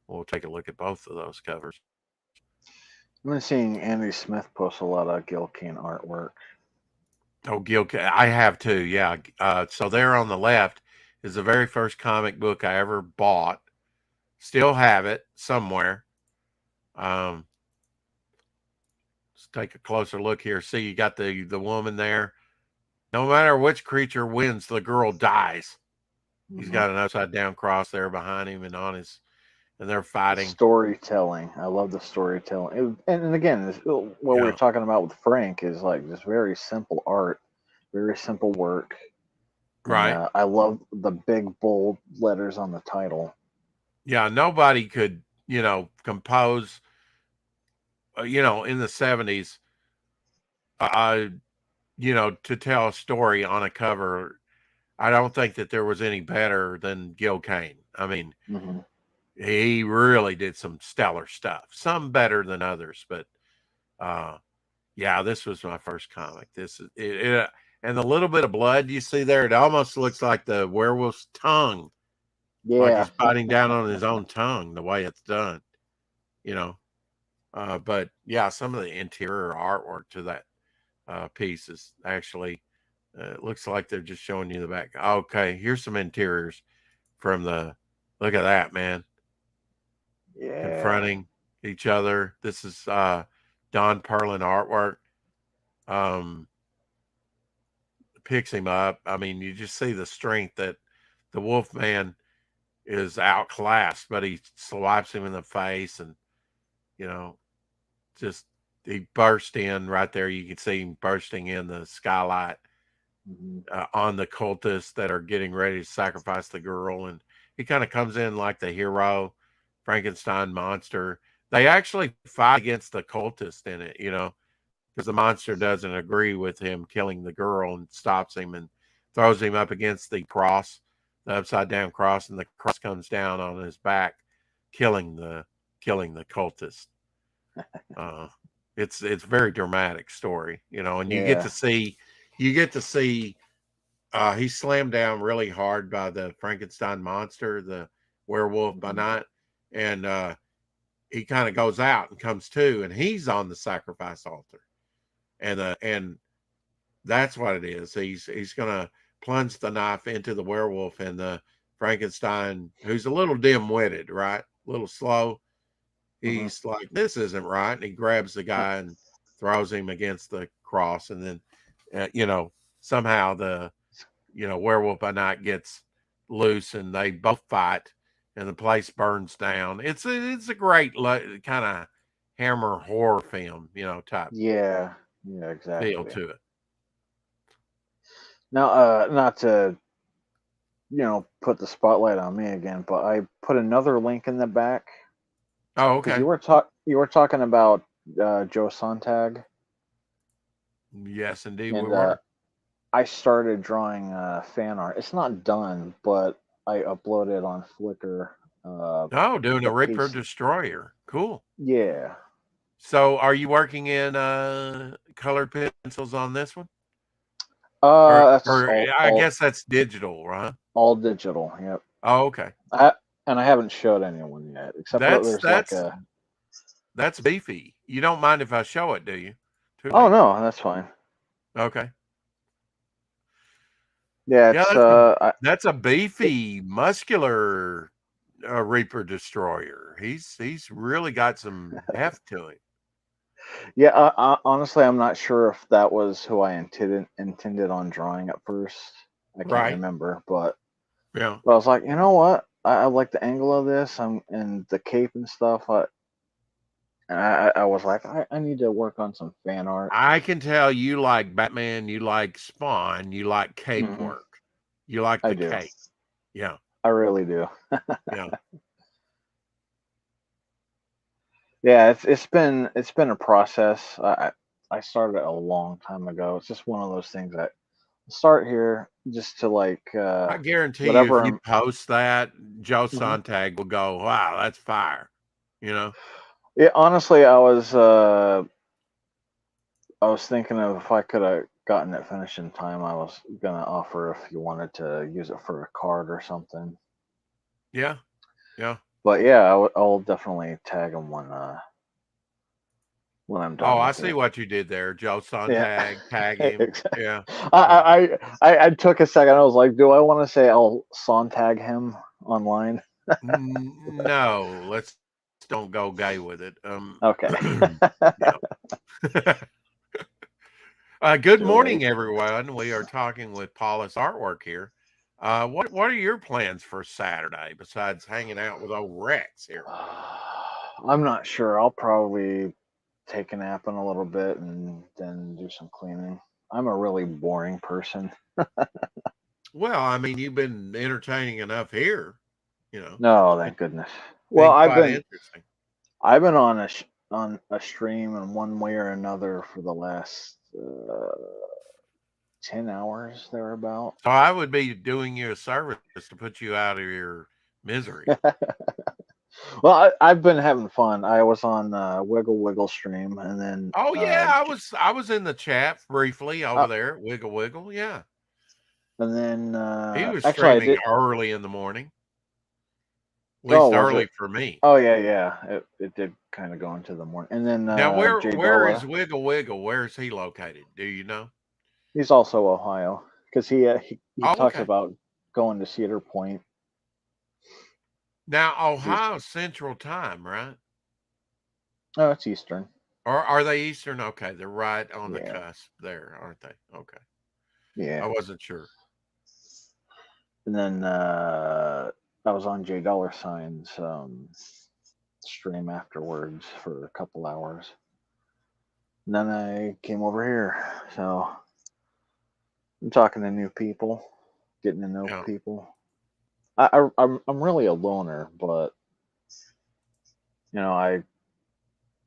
Speaker 2: We'll take a look at both of those covers.
Speaker 9: I've been seeing Andy Smith post a lot of Gil Kane artwork.
Speaker 2: Oh, Gil Kane. I have too, yeah. So there on the left is the very first comic book I ever bought. Still have it somewhere. Let's take a closer look here. See, you got the woman there. No matter which creature wins, the girl dies. He's got an upside down cross there behind him and and they're fighting.
Speaker 9: Storytelling. I love the storytelling. And again, what we were talking about with Frank is like just very simple art, very simple work.
Speaker 2: Right.
Speaker 9: And, I love the big bold letters on the title.
Speaker 2: Yeah, nobody could, compose, in the 70s, to tell a story on a cover. I don't think that there was any better than Gil Kane. I mean, he really did some stellar stuff. Some better than others, but yeah, this was my first comic. This is it, and the little bit of blood you see there, it almost looks like the werewolf's tongue.
Speaker 9: Yeah,
Speaker 2: like he's biting down on his own tongue. The way it's done, But yeah, some of the interior artwork to that piece is actually. It looks like they're just showing you the back. Okay, here's some interiors from the. Look at that, man.
Speaker 9: Yeah.
Speaker 2: Confronting each other. This is Don Perlin artwork. Picks him up. I mean, you just see the strength that the Wolfman is outclassed, but he swipes him in the face and, just he burst in right there. You can see him bursting in the skylight. On the cultists that are getting ready to sacrifice the girl, and he kind of comes in like the hero Frankenstein monster. They actually fight against the cultist in it, because the monster doesn't agree with him killing the girl and stops him and throws him up against the cross, the upside down cross, and the cross comes down on his back, killing the cultist. It's a very dramatic story, and you get to see. He's slammed down really hard by the Frankenstein monster, the werewolf by night, and he kind of goes out and comes to, and he's on the sacrifice altar, and that's what it is. He's gonna plunge the knife into the werewolf, and the Frankenstein, who's a little dim-witted, right, a little slow. He's like, this isn't right, and he grabs the guy and throws him against the cross, and then. Somehow the, werewolf by night gets loose and they both fight and the place burns down. It's a great kind of Hammer horror film, type.
Speaker 9: Yeah, exactly.
Speaker 2: Feel to it.
Speaker 9: Now, not to, put the spotlight on me again, but I put another link in the back.
Speaker 2: Oh, okay.
Speaker 9: You were talking about Joe Sontag.
Speaker 2: Yes, indeed,
Speaker 9: and,
Speaker 2: we were.
Speaker 9: I started drawing fan art. It's not done, but I uploaded on Flickr.
Speaker 2: Doing a Reaper Destroyer. Cool.
Speaker 9: Yeah.
Speaker 2: So, are you working in colored pencils on this one? I guess that's digital, right?
Speaker 9: All digital. Yep.
Speaker 2: Oh, okay.
Speaker 9: And I haven't showed anyone yet, except
Speaker 2: that's beefy. You don't mind if I show it, do you?
Speaker 9: Oh no, that's fine.
Speaker 2: Okay.
Speaker 9: Yeah,
Speaker 2: that's a beefy, muscular Reaper Destroyer. He's really got some heft to him.
Speaker 9: Yeah, honestly, I'm not sure if that was who I intended on drawing at first. I can't
Speaker 2: Right.
Speaker 9: remember, but
Speaker 2: Yeah.
Speaker 9: I was like, you know what? I like the angle of this. And the cape and stuff. I was like, I need to work on some fan art.
Speaker 2: I can tell you like Batman, you like Spawn, you like cape
Speaker 9: Hmm.
Speaker 2: work. You like
Speaker 9: I
Speaker 2: the
Speaker 9: do.
Speaker 2: cape. Yeah.
Speaker 9: I really do.
Speaker 2: Yeah.
Speaker 9: Yeah, it's been a process. I started a long time ago. It's just one of those things that start here just to like
Speaker 2: I guarantee you, if
Speaker 9: whatever
Speaker 2: you
Speaker 9: I'm.
Speaker 2: post that, Joe
Speaker 9: Mhm.
Speaker 2: Sontag will go, "Wow, that's fire." You know?
Speaker 9: Yeah, honestly, I was thinking of if I could have gotten it finished in time, I was gonna offer if you wanted to use it for a card or something.
Speaker 2: Yeah. Yeah.
Speaker 9: But yeah, I'll definitely tag them when I'm
Speaker 2: Oh,
Speaker 9: done
Speaker 2: I
Speaker 9: with
Speaker 2: see
Speaker 9: it.
Speaker 2: what you did there. Joe
Speaker 9: Yeah,
Speaker 2: Sontag, tag him.
Speaker 9: exactly.
Speaker 2: Yeah. Yeah.
Speaker 9: I took a second. I was like, do I want to say I'll Sontag him online?
Speaker 2: No, let's don't go gay with it.
Speaker 9: Okay.
Speaker 2: Yeah. Good
Speaker 9: Too late.
Speaker 2: morning, everyone. We are talking with Paulus Artwork here. What are your plans for Saturday besides hanging out with old Rex here?
Speaker 9: I'm not sure. I'll probably take a nap in a little bit and then do some cleaning. I'm a really boring person.
Speaker 2: Well, I mean, you've been entertaining enough here, you know.
Speaker 9: No, thank goodness. Well,
Speaker 2: Been quite interesting.
Speaker 9: I've been on on a stream in one way or another for the last 10 hours thereabout.
Speaker 2: So I would be doing you a service to put you out of your misery.
Speaker 9: Well, I've been having fun. I was on Wiggle Wiggle stream, and then
Speaker 2: Oh yeah, I was in the chat briefly over there at Wiggle Wiggle. Yeah.
Speaker 9: and then
Speaker 2: He was
Speaker 9: actually I
Speaker 2: streaming
Speaker 9: did.
Speaker 2: early in the morning. At
Speaker 9: Oh,
Speaker 2: least
Speaker 9: was
Speaker 2: early
Speaker 9: it?
Speaker 2: for me.
Speaker 9: Oh yeah. It did kind of go into the morning, and then
Speaker 2: Now
Speaker 9: Jay
Speaker 2: where is
Speaker 9: Della.
Speaker 2: Wiggle Wiggle? Where is he located? Do you know?
Speaker 9: He's also Ohio because he
Speaker 2: Oh,
Speaker 9: talks
Speaker 2: okay.
Speaker 9: about going to Cedar Point.
Speaker 2: Now
Speaker 9: He's
Speaker 2: Ohio Central Time, right?
Speaker 9: oh, it's Eastern.
Speaker 2: Or are they Eastern? Okay, they're right on the
Speaker 9: Yeah,
Speaker 2: cusp there, aren't they? Okay. I
Speaker 9: yeah.
Speaker 2: wasn't sure.
Speaker 9: And then I was on Jay Dollar Sign's stream afterwards for a couple hours. And then I came over here, so I'm talking to new people, getting to know
Speaker 2: Yeah.
Speaker 9: people. I'm really a loner, but I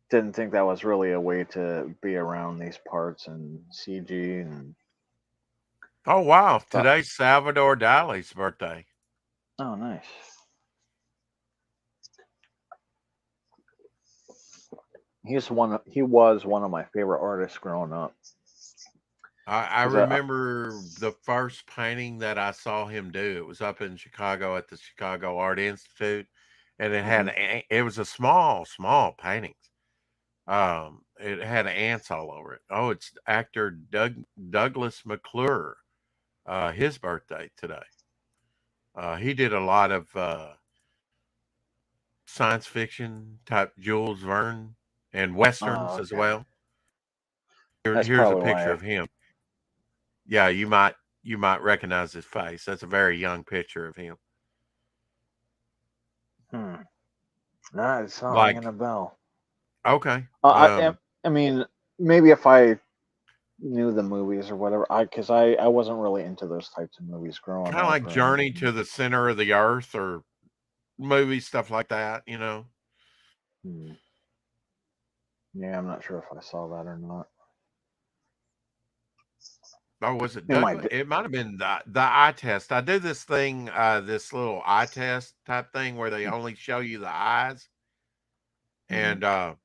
Speaker 9: didn't think that was really a way to be around these parts and CG and
Speaker 2: Oh wow.
Speaker 9: thought,
Speaker 2: Today's Salvador Dali's birthday.
Speaker 9: oh nice. He was one of my favorite artists growing up.
Speaker 2: I
Speaker 9: 'Cause
Speaker 2: remember the first painting that I saw him do. It was up in Chicago at the Chicago Art Institute, and it was a small paintings. It had ants all over it. Oh, it's actor Douglas McClure. His birthday today. He did a lot of science fiction type Jules Verne and westerns as
Speaker 9: okay.
Speaker 2: well.
Speaker 9: That's
Speaker 2: Here's a
Speaker 9: probably
Speaker 2: picture
Speaker 9: why.
Speaker 2: of him. Yeah, you might recognize his face. That's a very young picture of him.
Speaker 9: Nah, it's not ringing
Speaker 2: Like,
Speaker 9: a bell.
Speaker 2: okay.
Speaker 9: I mean, maybe if I knew the movies or whatever, because I wasn't really into those types of movies growing
Speaker 2: Kind of
Speaker 9: up
Speaker 2: like
Speaker 9: or
Speaker 2: Journey
Speaker 9: anything.
Speaker 2: to the Center of the Earth or movie stuff like that, you know.
Speaker 9: Hmm. Yeah, I'm not sure if I saw that or not.
Speaker 2: Oh, was it
Speaker 9: It might
Speaker 2: Douglas?
Speaker 9: be.
Speaker 2: It might have been the eye test. I do this thing, this little eye test type thing where they only show you the eyes, and I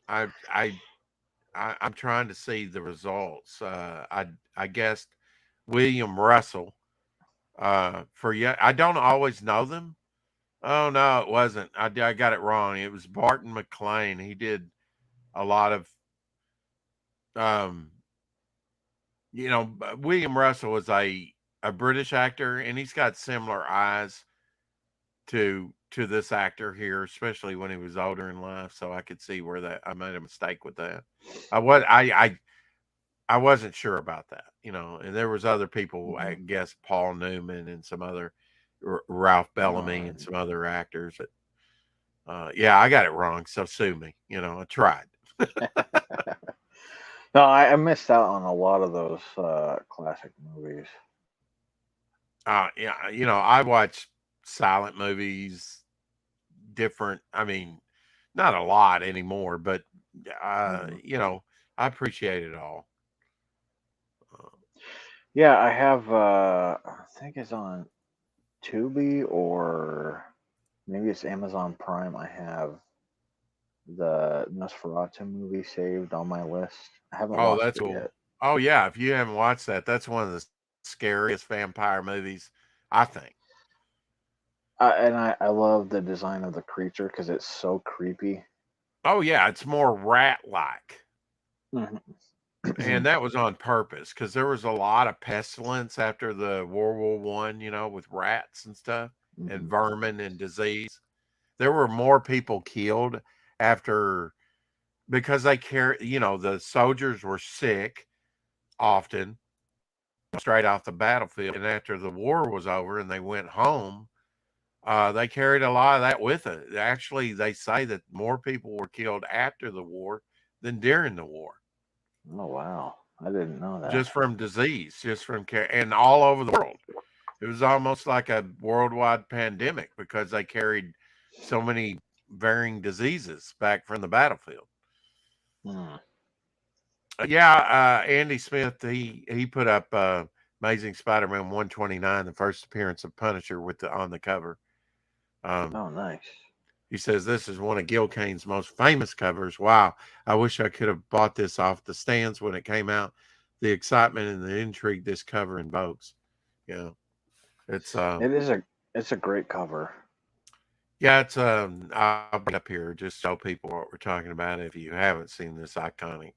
Speaker 2: I I'm trying to see the results. I guessed William Russell. For yeah, I don't always know them. Oh no, it wasn't. I got it wrong. It was Barton McLean. He did a lot of um William Russell was a British actor, and he's got similar eyes to to this actor here, especially when he was older in life. So I could see where that I made a mistake with that. I wasn't sure about that, you know. And there was other people, I guess Paul Newman and some other Ralph Bellamy and some other actors that. Yeah, I got it wrong, so sue me. You know, I tried.
Speaker 9: No, I missed out on a lot of those classic movies.
Speaker 2: Yeah, you know, I watch silent movies, different. I mean, not a lot anymore, but you know, I appreciate it all.
Speaker 9: Yeah, I have. I think it's on Tubi or maybe it's Amazon Prime. I have the Nosferatu movie saved on my list. I haven't
Speaker 2: Oh,
Speaker 9: watched
Speaker 2: that's
Speaker 9: it
Speaker 2: cool.
Speaker 9: yet.
Speaker 2: Oh yeah, if you haven't watched that, that's one of the scariest vampire movies, I think.
Speaker 9: And I love the design of the creature because it's so creepy.
Speaker 2: Oh yeah, it's more rat-like.
Speaker 9: Mhm.
Speaker 2: And that was on purpose because there was a lot of pestilence after the World War One, you know, with rats and stuff and vermin and disease. There were more people killed after because they you know, the soldiers were sick often straight off the battlefield. And after the war was over and they went home, they carried a lot of that with it. Actually, they say that more people were killed after the war than during the war.
Speaker 9: Oh wow, I didn't know that.
Speaker 2: Just from disease, just from care, and all over the world. It was almost like a worldwide pandemic because they carried so many varying diseases back from the battlefield. Yeah, Andy Smith, he put up Amazing Spider-Man 129, the first appearance of Punisher with on the cover.
Speaker 9: Oh, nice.
Speaker 2: He says this is one of Gil Kane's most famous covers. Wow, I wish I could have bought this off the stands when it came out. The excitement and the intrigue this cover invokes. Yeah, it's
Speaker 9: it's a great cover.
Speaker 2: Yeah, it's I'll bring it up here just show people what we're talking about. If you haven't seen this iconic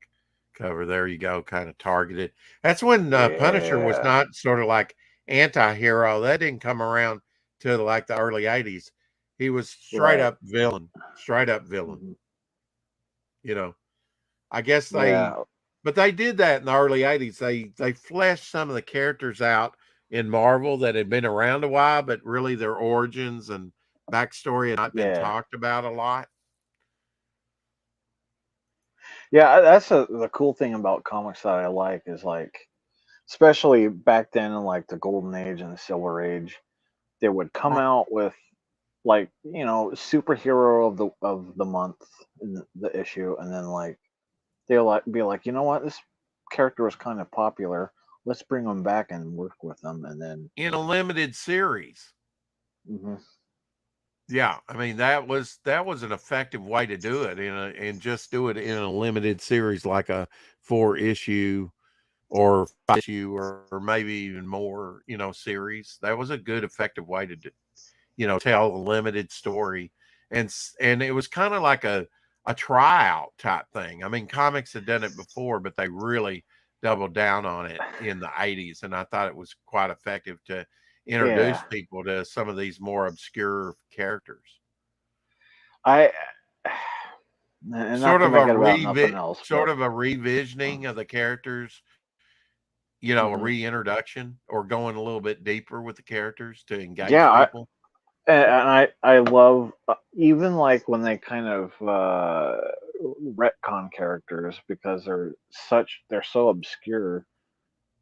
Speaker 2: cover, there you go, kind of targeted. That's when Punisher was
Speaker 9: Yeah.
Speaker 2: not sort of like anti-hero. That didn't come around till like the early 80s. He was straight up villain. You know, I guess but they did that in the early 80s. They fleshed some of the characters out in Marvel that had been around a while, but really their origins and backstory had not been talked about a lot.
Speaker 9: Yeah, that's the cool thing about comics that I like is like, especially back then in like the Golden Age and the Silver Age, they would come out with like, you know, superhero of the month in the issue, and then like they'll like be like, you know what, this character was kind of popular. Let's bring them back and work with them, and then
Speaker 2: in a limited series. Yeah, I mean that was an effective way to do it and just do it in a limited series like a 4-issue or 5-issue or maybe even more, you know, series. That was a good effective way to do, you know, tell a limited story, and it was kind of like a tryout type thing. I mean, comics had done it before, but they really doubled down on it in the 80s, and I thought it was quite effective to introduce people to some of these more obscure characters.
Speaker 9: Sort
Speaker 2: of a revisioning of the characters, you know, a reintroduction or going a little bit deeper with the characters to engage people.
Speaker 9: And I love even like when they kind of retcon characters because they're so obscure.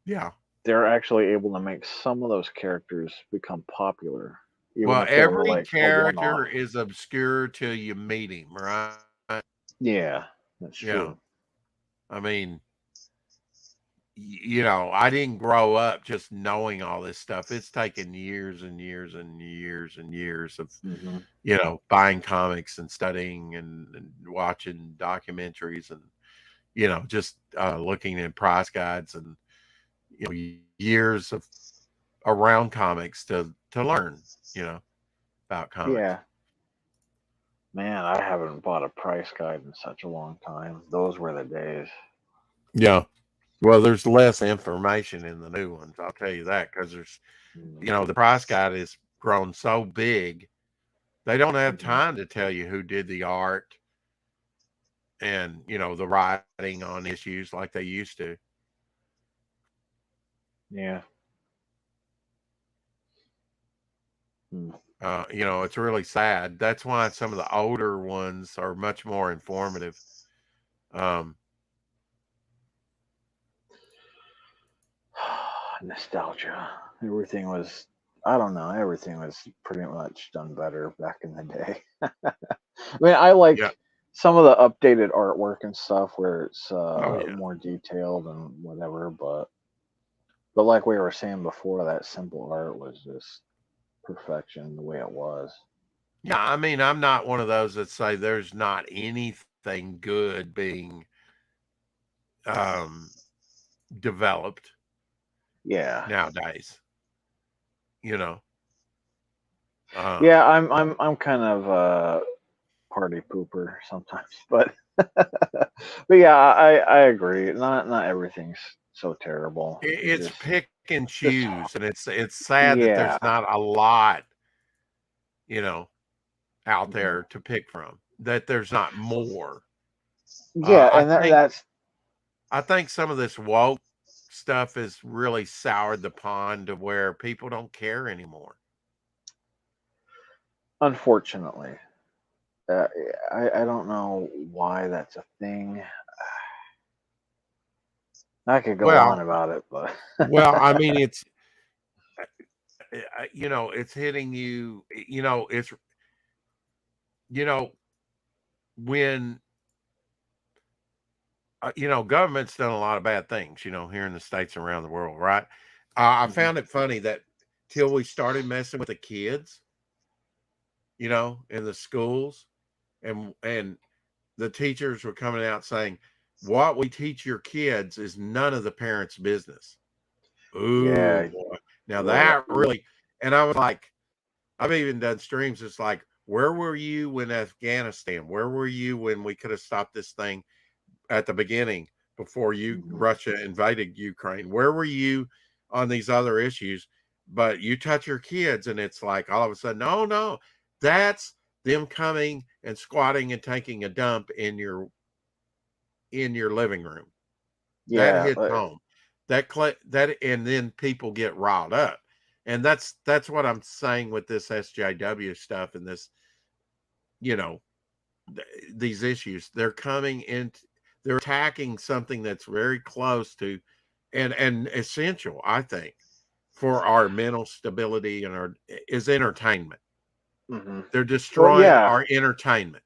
Speaker 2: Yeah.
Speaker 9: They're actually able to make some of those characters become popular.
Speaker 2: Well, every character is obscure till you meet him, right?
Speaker 9: Yeah, that's true.
Speaker 2: I mean, you know, I didn't grow up just knowing all this stuff. It's taken years and years and years and years of, you know, buying comics and studying and watching documentaries and, you know, just looking at price guides and, you know, years of around comics to learn, you know, about comics.
Speaker 9: Yeah. Man, I haven't bought a price guide in such a long time. Those were the days.
Speaker 2: Yeah. Well, there's less information in the new ones. I'll tell you that because there's, you know, the price guide has grown so big They don't have time to tell you who did the art and, you know, the writing on issues like they used to.
Speaker 9: Yeah.
Speaker 2: You know, it's really sad. That's why some of the older ones are much more informative.
Speaker 9: Nostalgia. Everything was, I don't know, everything was pretty much done better back in the day. I mean, I like
Speaker 2: Yeah.
Speaker 9: some of the updated artwork and stuff where it's
Speaker 2: yeah.
Speaker 9: more detailed and whatever, but like we were saying before, that simple art was just perfection the way it was.
Speaker 2: Yeah, I mean, I'm not one of those that say there's not anything good being developed
Speaker 9: Yeah.
Speaker 2: nowadays. You know.
Speaker 9: Yeah, I'm kind of a party pooper sometimes, but but yeah, I agree. Not everything's so terrible.
Speaker 2: It's
Speaker 9: Just
Speaker 2: pick and choose, and it's sad that
Speaker 9: yeah.
Speaker 2: there's not a lot, you know, out there to pick from. That there's not more.
Speaker 9: Yeah, and
Speaker 2: I think some of this woke stuff has really soured the pond to where people don't care anymore.
Speaker 9: unfortunately. Uh, I don't know why that's a thing. I could go on
Speaker 2: Well,
Speaker 9: about it, but
Speaker 2: I mean, it's you know, it's hitting you. You know, it's you know when you know government's done a lot of bad things. You know, here in the states and around the world, right? I found it funny that till we started messing with the kids, you know, in the schools, and the teachers were coming out saying, "What we teach your kids is none of the parents' business." Ooh,
Speaker 9: yeah,
Speaker 2: boy. Now
Speaker 9: yeah,
Speaker 2: that really, and I was like, I've even done streams. It's like, where were you when Afghanistan? Where were you when we could have stopped this thing at the beginning before Russia invaded Ukraine? Where were you on these other issues? But you touch your kids, and it's like all of a sudden, oh no, that's them coming and squatting and taking a dump in your living room. That
Speaker 9: yeah.
Speaker 2: hits home. That and then people get riled up. And that's what I'm saying with this SJW stuff and this, you know, these issues. They're coming in, they're attacking something that's very close to and essential, I think, for our mental stability and our is entertainment. They're
Speaker 9: Well,
Speaker 2: destroying
Speaker 9: yeah.
Speaker 2: our entertainment.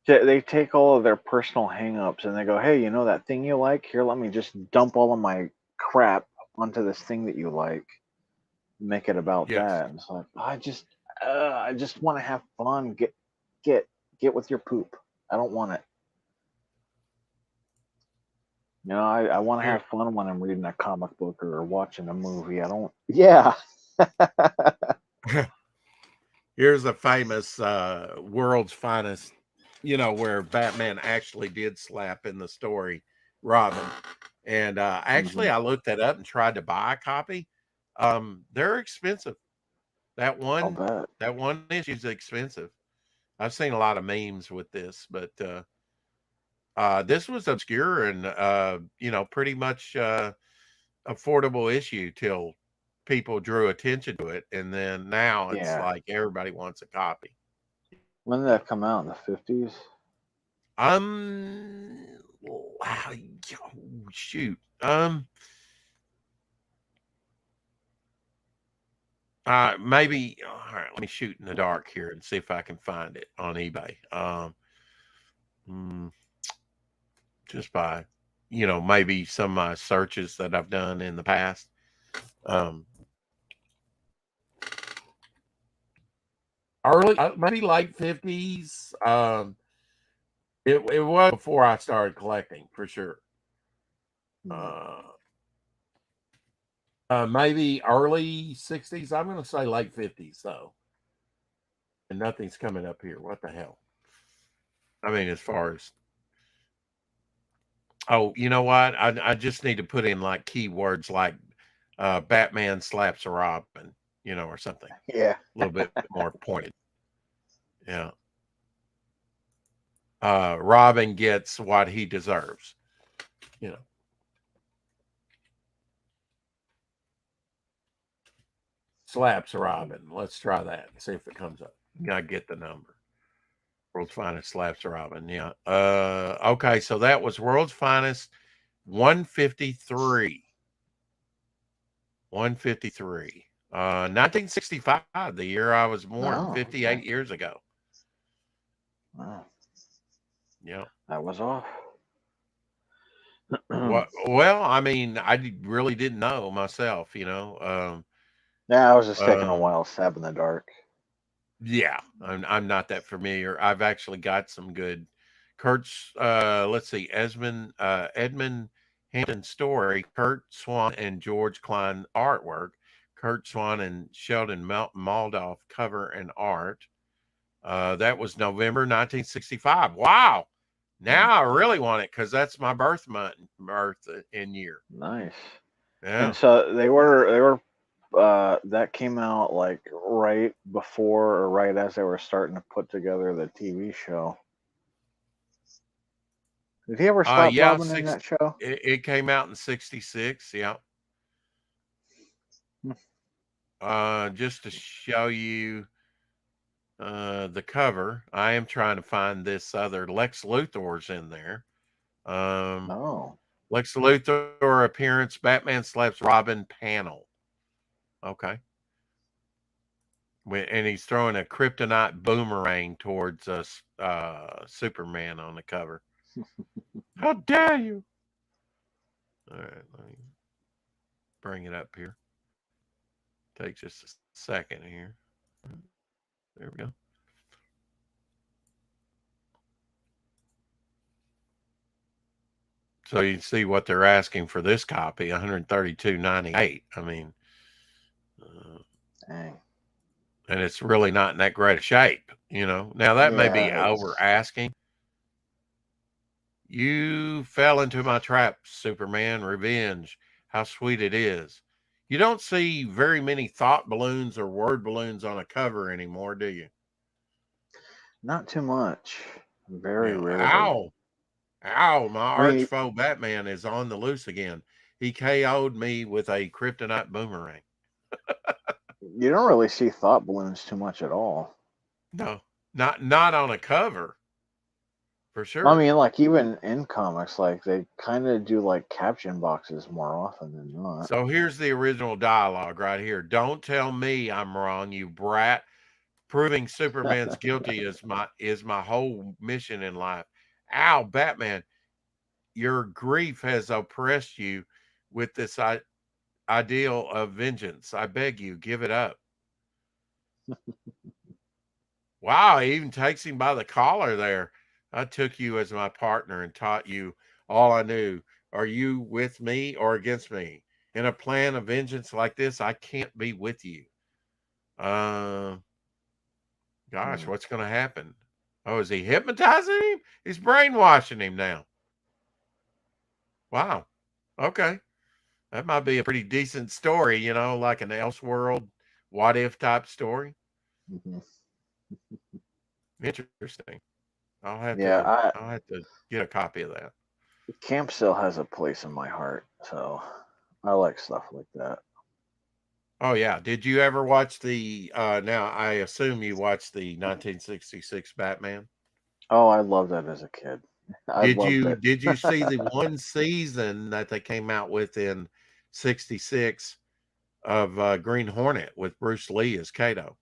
Speaker 9: They take all of their personal hang-ups and they go, hey, you know that thing you like? Here, let me just dump all of my crap onto this thing that you like. Make it about
Speaker 2: Yes.
Speaker 9: that. And it's like, I just want to have fun. Get with your poop. I don't want it. You know, I want to have fun when I'm reading a comic book or watching a movie. I don't. Yeah.
Speaker 2: Here's a famous world's finest, you know, where Batman actually did slap in the story Robin. And actually, I looked that up and tried to buy a copy. They're expensive.
Speaker 9: I'll bet.
Speaker 2: That one issue is expensive. I've seen a lot of memes with this, but this was obscure and you know, pretty much affordable issue till people drew attention to it, and then now it's
Speaker 9: Yeah.
Speaker 2: like everybody wants a copy.
Speaker 9: When did that come out? In the 50s?
Speaker 2: Wow, shoot. Maybe. All right, let me shoot in the dark here and see if I can find it on eBay. Mm, just by, you know, maybe some of my searches that I've done in the past. Early, maybe late 50s. It was before I started collecting for sure. Maybe early 60s. I'm going to say late 50s though. And nothing's coming up here. What the hell? I mean, as far as, oh, you know what? I just need to put in like keywords like Batman slaps a Robin, you know, or something.
Speaker 9: Yeah.
Speaker 2: A little bit more pointed. Yeah. Robin gets what he deserves. You know. Slaps Robin. Let's try that and see if it comes up. Gotta get the number. World's Finest slaps Robin. Yeah. Okay, so that was World's Finest 153. 153. 1965, the year I was born,
Speaker 9: Oh,
Speaker 2: 58 years ago.
Speaker 9: wow.
Speaker 2: Yeah.
Speaker 9: That was off.
Speaker 2: Well, I mean, I really didn't know myself, you know.
Speaker 9: Yeah, I was just taking a
Speaker 2: Um,
Speaker 9: wild stab in the dark.
Speaker 2: yeah, I'm not that familiar. I've actually got some good Kurt's let's see, Edmund Hampton story, Kurt Swan and George Klein artwork, Kurt Swan and Sheldon Maldoff cover and art. That was November 1965. Wow. Now I really want it because that's my birth and year.
Speaker 9: Nice.
Speaker 2: Yeah.
Speaker 9: And so they were that came out like right before or right as they were starting to put together the TV show. Did he ever stop
Speaker 2: Yeah,
Speaker 9: Robin in that show?
Speaker 2: it came out in 66. Yeah. Just to show you the cover, I am trying to find this other Lex Luthor's in there.
Speaker 9: Oh.
Speaker 2: Lex Luthor appearance, Batman slaps Robin panel. Okay. And he's throwing a kryptonite boomerang towards Superman on the cover. How dare you? All right, let me bring it up here. Take just a second here. There we go. So you can see what they're asking for this copy, $132.98. I mean,
Speaker 9: Dang.
Speaker 2: and it's really not in that great a shape, you know. Now that may be
Speaker 9: Yeah,
Speaker 2: over asking. You fell into my trap, Superman. Revenge. How sweet it is. You don't see very many thought balloons or word balloons on a cover anymore, do you?
Speaker 9: not too much. Very
Speaker 2: Yeah.
Speaker 9: rarely.
Speaker 2: Ow. Ow. My
Speaker 9: I mean,
Speaker 2: arch foe Batman is on the loose again. He KO'd me with a kryptonite boomerang.
Speaker 9: you don't really see thought balloons too much at all.
Speaker 2: No, not on a cover. For sure.
Speaker 9: I mean, like even in comics, like they kind of do like caption boxes more often than not.
Speaker 2: So here's the original dialogue right here. Don't tell me I'm wrong, you brat. Proving Superman's guilty is my whole mission in life. Ow, Batman, your grief has oppressed you with this ideal of vengeance. I beg you, give it up. Wow, he even takes him by the collar there. I took you as my partner and taught you all I knew. Are you with me or against me? In a plan of vengeance like this, I can't be with you. Gosh, what's going to happen? Oh, is he hypnotizing him? He's brainwashing him now. Wow. Okay. That might be a pretty decent story, you know, like an Elseworld what if type story. Interesting. I'll have to get a copy of that.
Speaker 9: Camp still has a place in my heart, so I like stuff like that.
Speaker 2: Oh yeah. Did you ever watch the now I assume you watched the 1966 Batman?
Speaker 9: Oh, I loved that as a kid.
Speaker 2: Did you see the one season that they came out with in 66 of Green Hornet with Bruce Lee as Kato?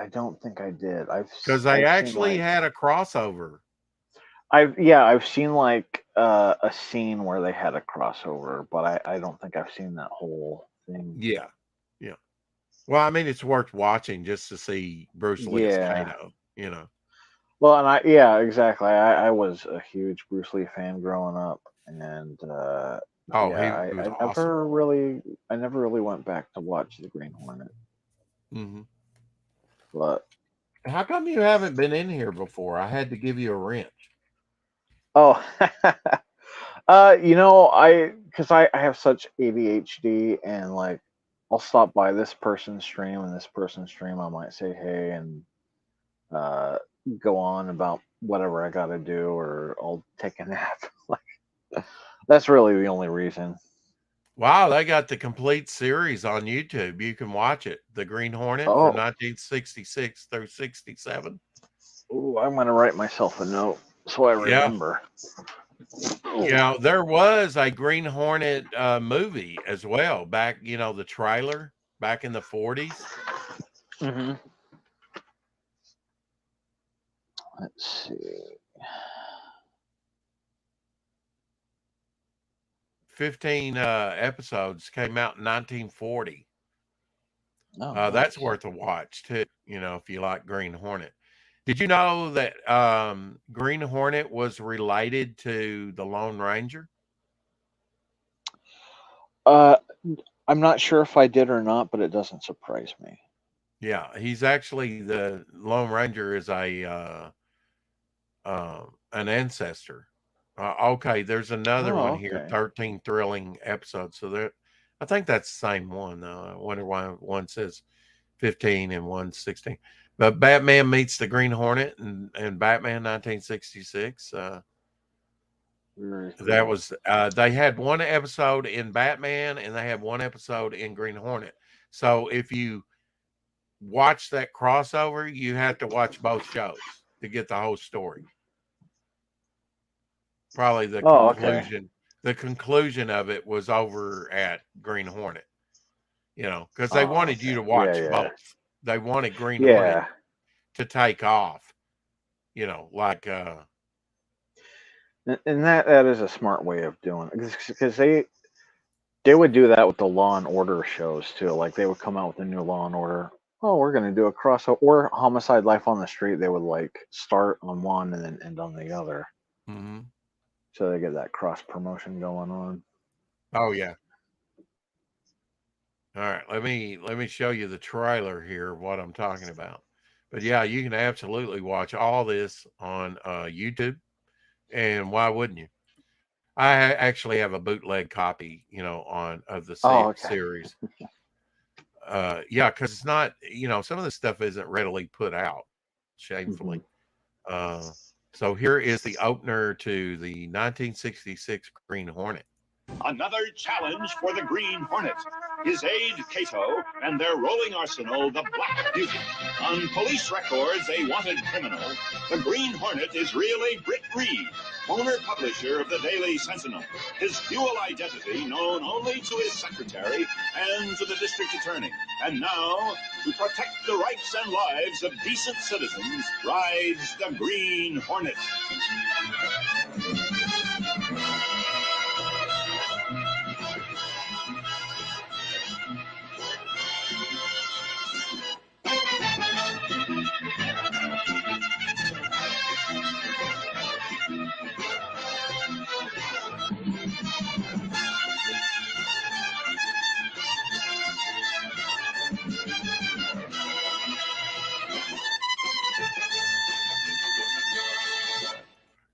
Speaker 9: I don't think I did.
Speaker 2: Because they actually had a crossover.
Speaker 9: I've seen like a scene where they had a crossover, but I don't think I've seen that whole thing.
Speaker 2: Yeah. Well, I mean, it's worth watching just to see Bruce Lee as Kato, you know.
Speaker 9: Well, and exactly. I was a huge Bruce Lee fan growing up, and I never really went back to watch the Green Hornet.
Speaker 2: Mm-hmm.
Speaker 9: But
Speaker 2: how come you haven't been in here before? I had to give you a wrench.
Speaker 9: Oh, because I have such ADHD and like I'll stop by this person's stream and this person's stream. I might say hey and go on about whatever I got to do, or I'll take a nap. Like that's really the only reason.
Speaker 2: Wow, they got the complete series on YouTube. You can watch it. The Green Hornet
Speaker 9: Oh.
Speaker 2: from 1966 through 67.
Speaker 9: Ooh, I'm gonna write myself a note so I remember.
Speaker 2: You know, there was a Green Hornet movie as well back, you know, the trailer back in the 40s.
Speaker 9: Mm-hmm. Let's see.
Speaker 2: 15 episodes came out in 1940.
Speaker 9: Oh,
Speaker 2: That's
Speaker 9: nice.
Speaker 2: worth a watch too, you know, if you like Green Hornet. Did you know that Green Hornet was related to the Lone Ranger?
Speaker 9: I'm not sure if I did or not, but it doesn't surprise me.
Speaker 2: Yeah, he's actually the Lone Ranger is a an ancestor. Okay, there's another one here, 13 thrilling episodes. So there, I think that's the same one though. I wonder why one says 15 and one's 16. But Batman meets the Green Hornet and Batman 1966. That was they had one episode in Batman and they had one episode in Green Hornet. So if you watch that crossover, you have to watch both shows to get the whole story. Probably the conclusion. The conclusion of it was over at Green Hornet. You know, because they wanted you to watch both. They wanted Green Hornet to take off. You know, like
Speaker 9: and that is a smart way of doing it, because they would do that with the Law and Order shows too. Like they would come out with a new Law and Order. Oh, we're gonna do a crossover, or Homicide: Life on the Street. They would like start on one and then end on the other.
Speaker 2: Mm-hmm.
Speaker 9: So they get that cross promotion going on.
Speaker 2: Oh yeah. All right, let me show you the trailer here of what I'm talking about. But yeah, you can absolutely watch all this on YouTube, and why wouldn't you? I actually have a bootleg copy, you know, of the series. Yeah, because it's not, you know, some of the stuff isn't readily put out, shamefully. Mm-hmm. So here is the opener to the 1966 Green Hornet.
Speaker 10: Another challenge for the Green Hornet. His aide, Kato, and their rolling arsenal, the Black Beauty. On police records, a wanted criminal, the Green Hornet is really Britt Reed, owner publisher of the Daily Sentinel. His dual identity known only to his secretary and to the district attorney. And now, to protect the rights and lives of decent citizens, rides the Green Hornet.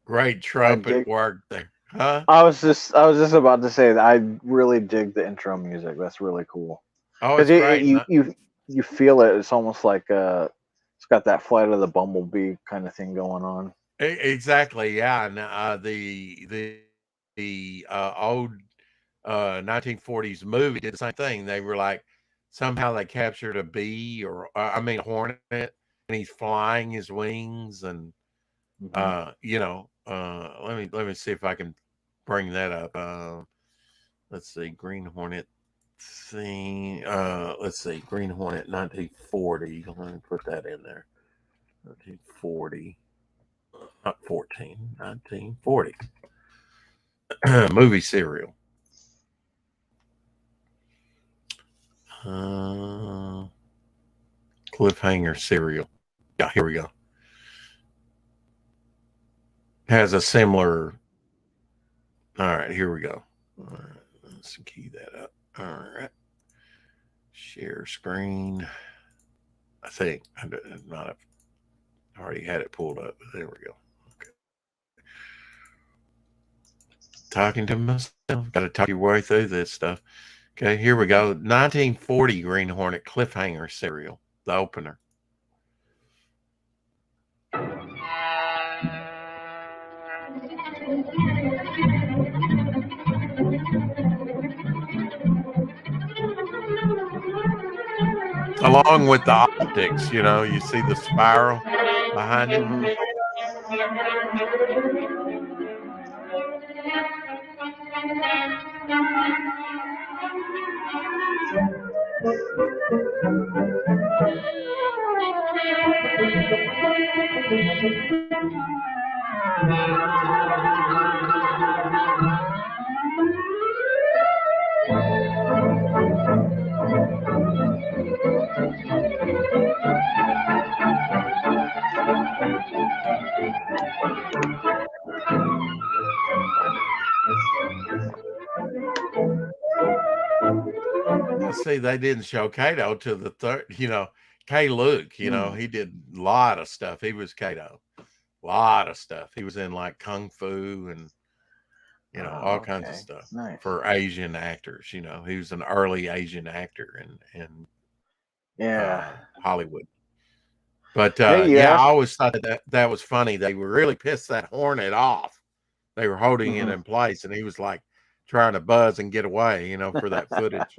Speaker 2: Great trumpet work there, huh?
Speaker 9: I was just about to say that I really dig the intro music. That's really cool.
Speaker 2: Oh, it's great.
Speaker 9: You feel it. It's almost like it's got that Flight of the Bumblebee kind of thing going on.
Speaker 2: Exactly, yeah. And the old 1940s movie did the same thing. They were like, somehow they captured a bee or a hornet, and he's flying his wings, and you know, let me see if I can bring that up. Let's see, Green Hornet thing. Let's see, Green Hornet 1940. Let me put that in there. 1940. Not 14, 1940. Movie serial. Cliffhanger serial. Yeah, here we go. Has a similar. All right, here we go. All right, let's key that up. All right. Share screen. I think I might have already had it pulled up. There we go. Okay. Talking to myself. Got to talk your way through this stuff. Okay, here we go. 1940 Green Hornet cliffhanger serial, the opener. Along with the optics, you know, you see the spiral behind it.
Speaker 9: Mhm.
Speaker 2: See, they didn't show Kato to the third, you know, K. Luke, you know, he did a lot of stuff. He was Kato, a lot of stuff. He was in like Kung Fu and, you know, all kinds of
Speaker 9: Okay.
Speaker 2: stuff
Speaker 9: Nice.
Speaker 2: for Asian actors. You know, he was an early Asian actor in
Speaker 9: Yeah.
Speaker 2: Hollywood. But
Speaker 9: Hey, you
Speaker 2: yeah, I
Speaker 9: asked-
Speaker 2: always thought that was funny. They were really pissed that Hornet off. They were holding it
Speaker 9: Mhm.
Speaker 2: in place, and he was like trying to buzz and get away, you know, for that footage.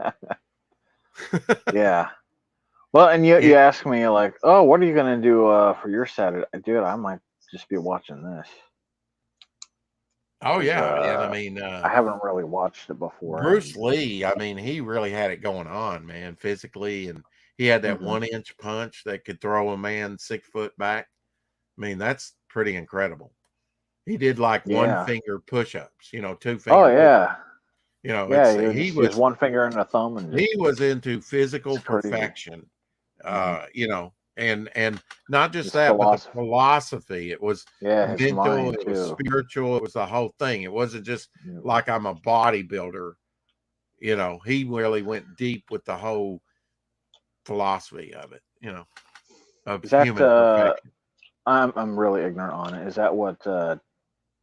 Speaker 9: Yeah. Well, and you
Speaker 2: Yeah.
Speaker 9: asked me like, oh, what are you gonna do for your Saturday? Dude, I might just be watching this.
Speaker 2: Oh
Speaker 9: 'Cause,
Speaker 2: yeah, and I mean,
Speaker 9: I haven't really watched it before.
Speaker 2: Bruce
Speaker 9: and-
Speaker 2: Lee, I mean, he really had it going on, man, physically, and he had that
Speaker 9: Mhm.
Speaker 2: 1-inch punch that could throw a man 6 foot back. I mean, that's pretty incredible. He did like one
Speaker 9: Yeah.
Speaker 2: finger push-ups, you know, 2 finger.
Speaker 9: Oh yeah.
Speaker 2: You know,
Speaker 9: Yeah,
Speaker 2: it's,
Speaker 9: he
Speaker 2: he
Speaker 9: was
Speaker 2: was
Speaker 9: one finger and a thumb, and
Speaker 2: he was into physical
Speaker 9: It's crazy.
Speaker 2: perfection.
Speaker 9: Mhm.
Speaker 2: You know, and not just
Speaker 9: His
Speaker 2: that, but
Speaker 9: philosophy.
Speaker 2: the philosophy. It was
Speaker 9: Yeah, his
Speaker 2: mental,
Speaker 9: mind
Speaker 2: it was
Speaker 9: too.
Speaker 2: spiritual, it was the whole thing. It wasn't just
Speaker 9: Yeah.
Speaker 2: like I'm a bodybuilder. You know, he really went deep with the whole philosophy of it, you know, of
Speaker 9: Is that
Speaker 2: human perfection.
Speaker 9: I'm really ignorant on it. Is that what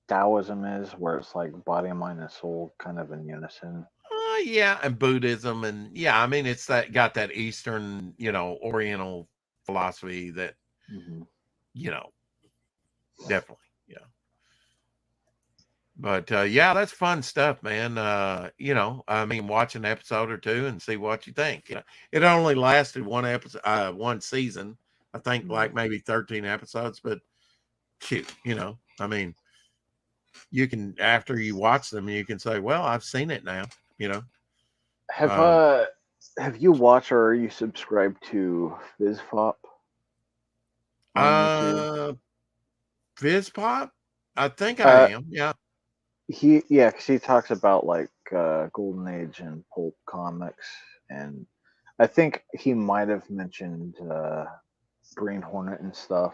Speaker 9: Taoism is, where it's like body, mind, and soul kind of in unison?
Speaker 2: Yeah, and Buddhism, and yeah, I mean, it's that got that Eastern, you know, Oriental philosophy that,
Speaker 9: Mhm.
Speaker 2: you know, definitely, yeah. But yeah, that's fun stuff, man. You know, I mean, watch an episode or two and see what you think. You know, it only lasted one episode, one season. I think like maybe 13 episodes, but shoot, you know, I mean, you can after you watch them, you can say, well, I've seen it now, you know.
Speaker 9: Have you watched or are you subscribed to FizzFop on YouTube?
Speaker 2: Fizz Pop? I think I am. Yeah.
Speaker 9: Because he talks about like Golden Age and pulp comics, and I think he might have mentioned Green Hornet and stuff.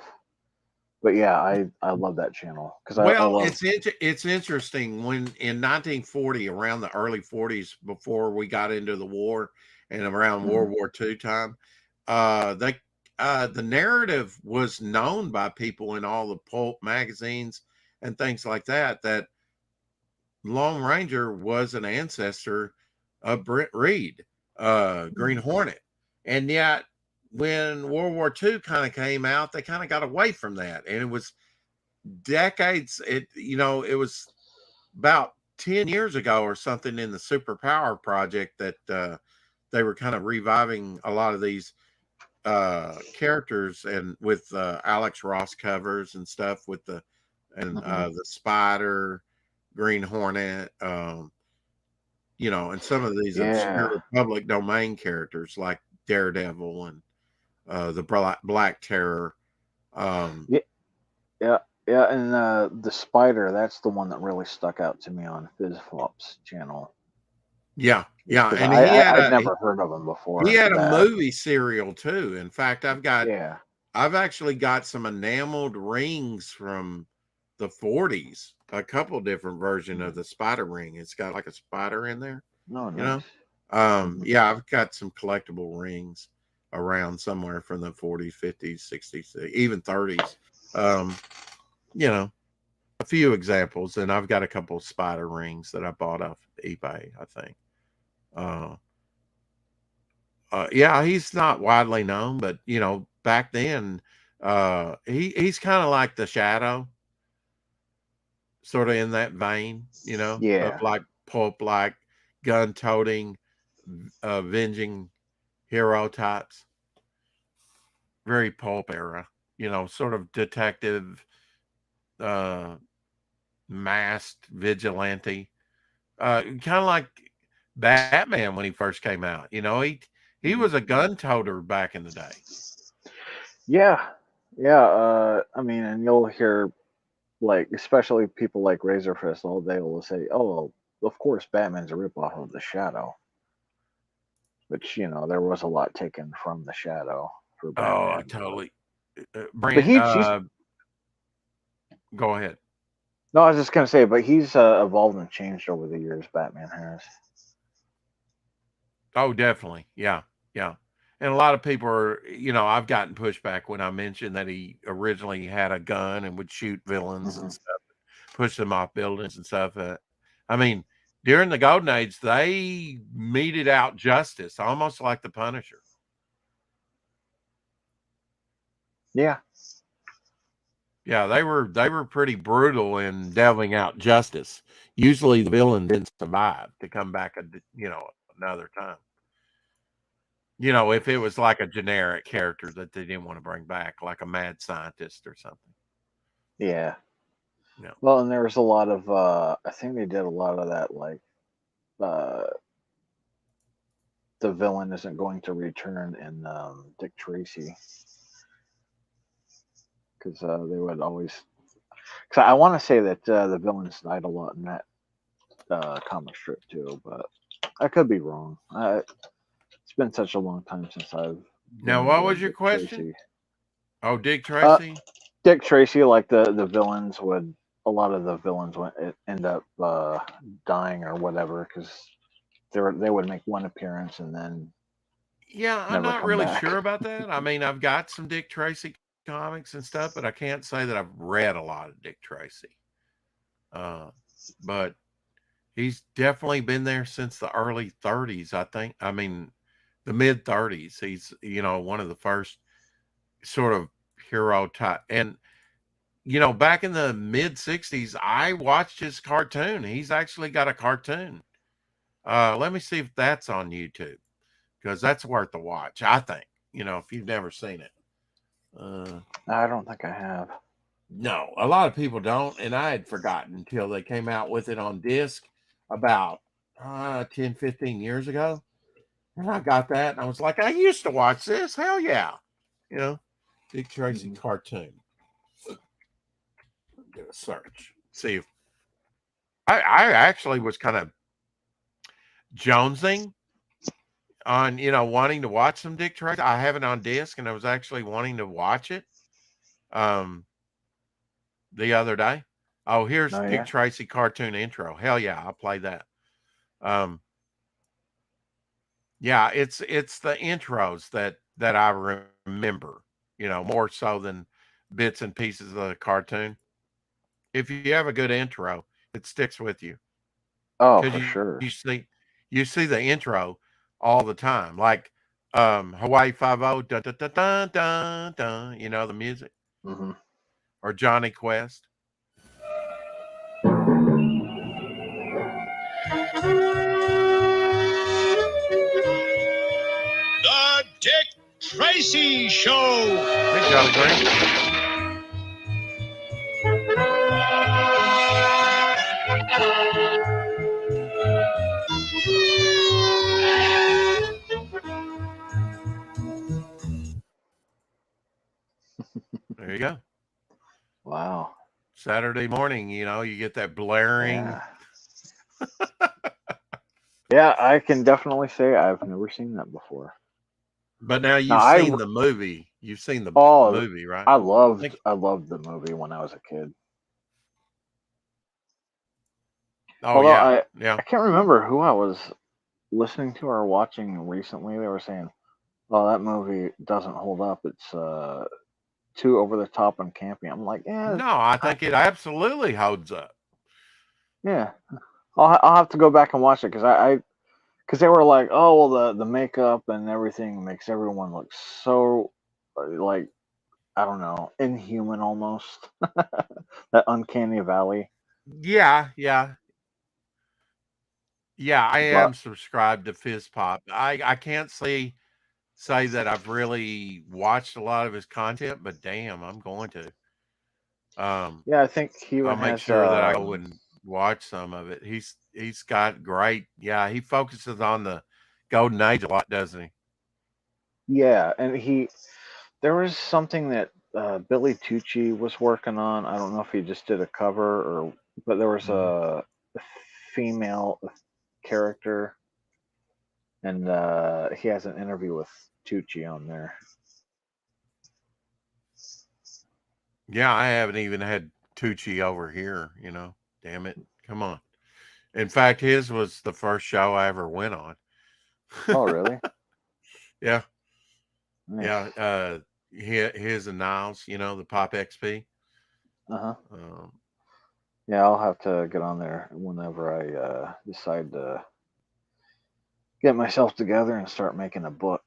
Speaker 9: But yeah, I love that channel because I
Speaker 2: Well,
Speaker 9: love.
Speaker 2: it's interesting when in 1940, around the early 40s, before we got into the war and around World War II time, the narrative was known by people in all the pulp magazines and things like that that Lone Ranger was an ancestor of Britt Reed, Green Hornet, and yet when World War II kind of came out, they kind of got away from that, and it was decades. It was about 10 years ago or something in the Superpower project that they were kind of reviving a lot of these characters and with Alex Ross covers and stuff with the Spider, Green Hornet, you know, and some of these obscure public domain characters like Daredevil and the Black Terror.
Speaker 9: Yeah, and the Spider, that's the one that really stuck out to me on FizzFlop's channel.
Speaker 2: Yeah, and
Speaker 9: I'd never heard of him before.
Speaker 2: He had a movie serial too. In fact, I've actually got some enameled rings from the 40s, a couple different versions of the Spider ring. It's got like a spider in there.
Speaker 9: No,
Speaker 2: you know. Yeah, I've got some collectible rings around somewhere from the 40s, 50s, 60s, even 30s. You know, a few examples, and I've got a couple of spider rings that I bought off eBay, I think. Yeah, he's not widely known, but back then, he's kind of like the Shadow, sort of in that vein, of
Speaker 9: Yeah.
Speaker 2: like pulp, like gun-toting, avenging hero types. Very pulp era, sort of detective, uh, masked vigilante, kind of like Batman when he first came out. He was a gun toter back in the day.
Speaker 9: Yeah. Yeah. I mean, and you'll hear, like, especially people like Razorfist all day will say, oh, well, of course, Batman's a ripoff of the Shadow. Which, there was a lot taken from the Shadow for
Speaker 2: Oh, I
Speaker 9: Batman.
Speaker 2: totally.
Speaker 9: But
Speaker 2: Brent,
Speaker 9: he's
Speaker 2: go ahead.
Speaker 9: no, I was just gonna say, but he's evolved and changed over the years. Batman has.
Speaker 2: Oh, definitely. Yeah. Yeah. And a lot of people are, I've gotten pushback when I mentioned that he originally had a gun and would shoot villains and stuff, push them off buildings and stuff. I mean, during the Golden Age, they meted out justice almost like the Punisher.
Speaker 9: Yeah.
Speaker 2: Yeah, they were pretty brutal in delving out justice. Usually the villain didn't survive to come back another time. If it was like a generic character that they didn't want to bring back, like a mad scientist or something.
Speaker 9: Yeah.
Speaker 2: Yeah.
Speaker 9: Well, and there was a lot of I think they did a lot of that, like uh the villain isn't going to return in Dick Tracy, because they would always. Because I want to say that the villains died a lot in that comic strip too, but I could be wrong. It's been such a long time since I've.
Speaker 2: Now, what was your question?
Speaker 9: Tracy.
Speaker 2: Oh, Dick Tracy.
Speaker 9: Dick Tracy, like the villains would. A lot of the villains would end up dying or whatever, because they would make one appearance and then.
Speaker 2: Yeah, I'm not really sure about that. I mean, I've got some Dick Tracy comics and stuff, but I can't say that I've read a lot of Dick Tracy. But he's definitely been there since the early 30s, I think. I mean, the mid 30s. He's, one of the first sort of hero type. And, back in the mid 60s, I watched his cartoon. He's actually got a cartoon. Let me see if that's on YouTube, because that's worth a watch, I think, if you've never seen it.
Speaker 9: I don't think I have.
Speaker 2: No, a lot of people don't, and I had forgotten until they came out with it on disc about 10, 15 years ago. And I got that, and I was like, I used to watch this. Hell yeah. Dick Tracy cartoon. Get a search. See if I actually was kind of jonesing on, wanting to watch some Dick Tracy. I have it on disc, and I was actually wanting to watch it the other day. Oh, here's Dick Tracy cartoon intro. Hell yeah, I'll play that. Yeah, it's the intros that I remember, more so than bits and pieces of the cartoon. If you have a good intro, it sticks with you.
Speaker 9: Oh, for sure.
Speaker 2: You see the intro all the time, like Hawaii 5-0, dun, dun, dun, dun, dun, dun, the music, or Johnny Quest.
Speaker 10: The Dick Tracy Show.
Speaker 2: Hey, Jolly Green. There you go.
Speaker 9: Wow.
Speaker 2: Saturday morning, you get that blaring.
Speaker 9: Yeah. Yeah, I can definitely say I've never seen that before.
Speaker 2: But now you've seen the movie. You've seen the movie, right?
Speaker 9: I loved the movie when I was a kid.
Speaker 2: Oh,
Speaker 9: although
Speaker 2: yeah.
Speaker 9: I can't remember who I was listening to or watching recently. They were saying, "Oh, that movie doesn't hold up. It's too over the top and campy." I'm like, yeah.
Speaker 2: No, I think it absolutely holds up.
Speaker 9: Yeah, I'll have to go back and watch it, because because they were like, oh well, the makeup and everything makes everyone look so like, I don't know, inhuman almost. That uncanny valley.
Speaker 2: Yeah, yeah, yeah. I
Speaker 9: But
Speaker 2: am subscribed to Fizz Pop. I can't say that I've really watched a lot of his content, but damn, I'm going to. Um,
Speaker 9: yeah, I think he
Speaker 2: I'll
Speaker 9: even
Speaker 2: make
Speaker 9: has
Speaker 2: sure that I go and watch some of it. He's got great. Yeah, he focuses on the golden age a lot, doesn't he?
Speaker 9: yeah, and there was something that Billy Tucci was working on. I don't know if he just did a cover or, but there was
Speaker 2: Mhm.
Speaker 9: a female character, and he has an interview with Tucci on there.
Speaker 2: Yeah, I haven't even had Tucci over here. Damn it, come on. In fact, his was the first show I ever went on.
Speaker 9: Oh, really?
Speaker 2: Yeah,
Speaker 9: Nice.
Speaker 2: yeah. His and Niles, the Pop XP.
Speaker 9: Uh huh.
Speaker 2: Um,
Speaker 9: Yeah, I'll have to get on there whenever I decide to get myself together and start making a book.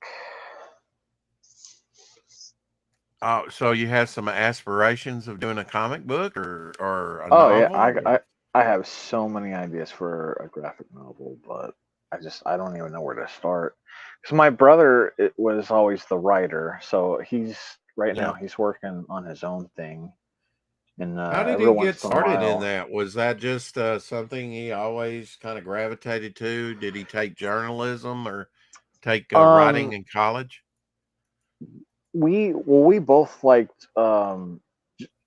Speaker 2: oh, so you have some aspirations of doing a comic book or a
Speaker 9: Oh yeah,
Speaker 2: novel?
Speaker 9: I have so many ideas for a graphic novel, but I don't even know where to start. Because my brother was always the writer, so he's right now
Speaker 2: Yeah.
Speaker 9: he's working on his own thing, and
Speaker 2: How did
Speaker 9: every
Speaker 2: he get
Speaker 9: once in a
Speaker 2: started in
Speaker 9: while,
Speaker 2: that? Was that just something he always kind of gravitated to? Did he take journalism or take writing
Speaker 9: um,
Speaker 2: in college?
Speaker 9: we both liked a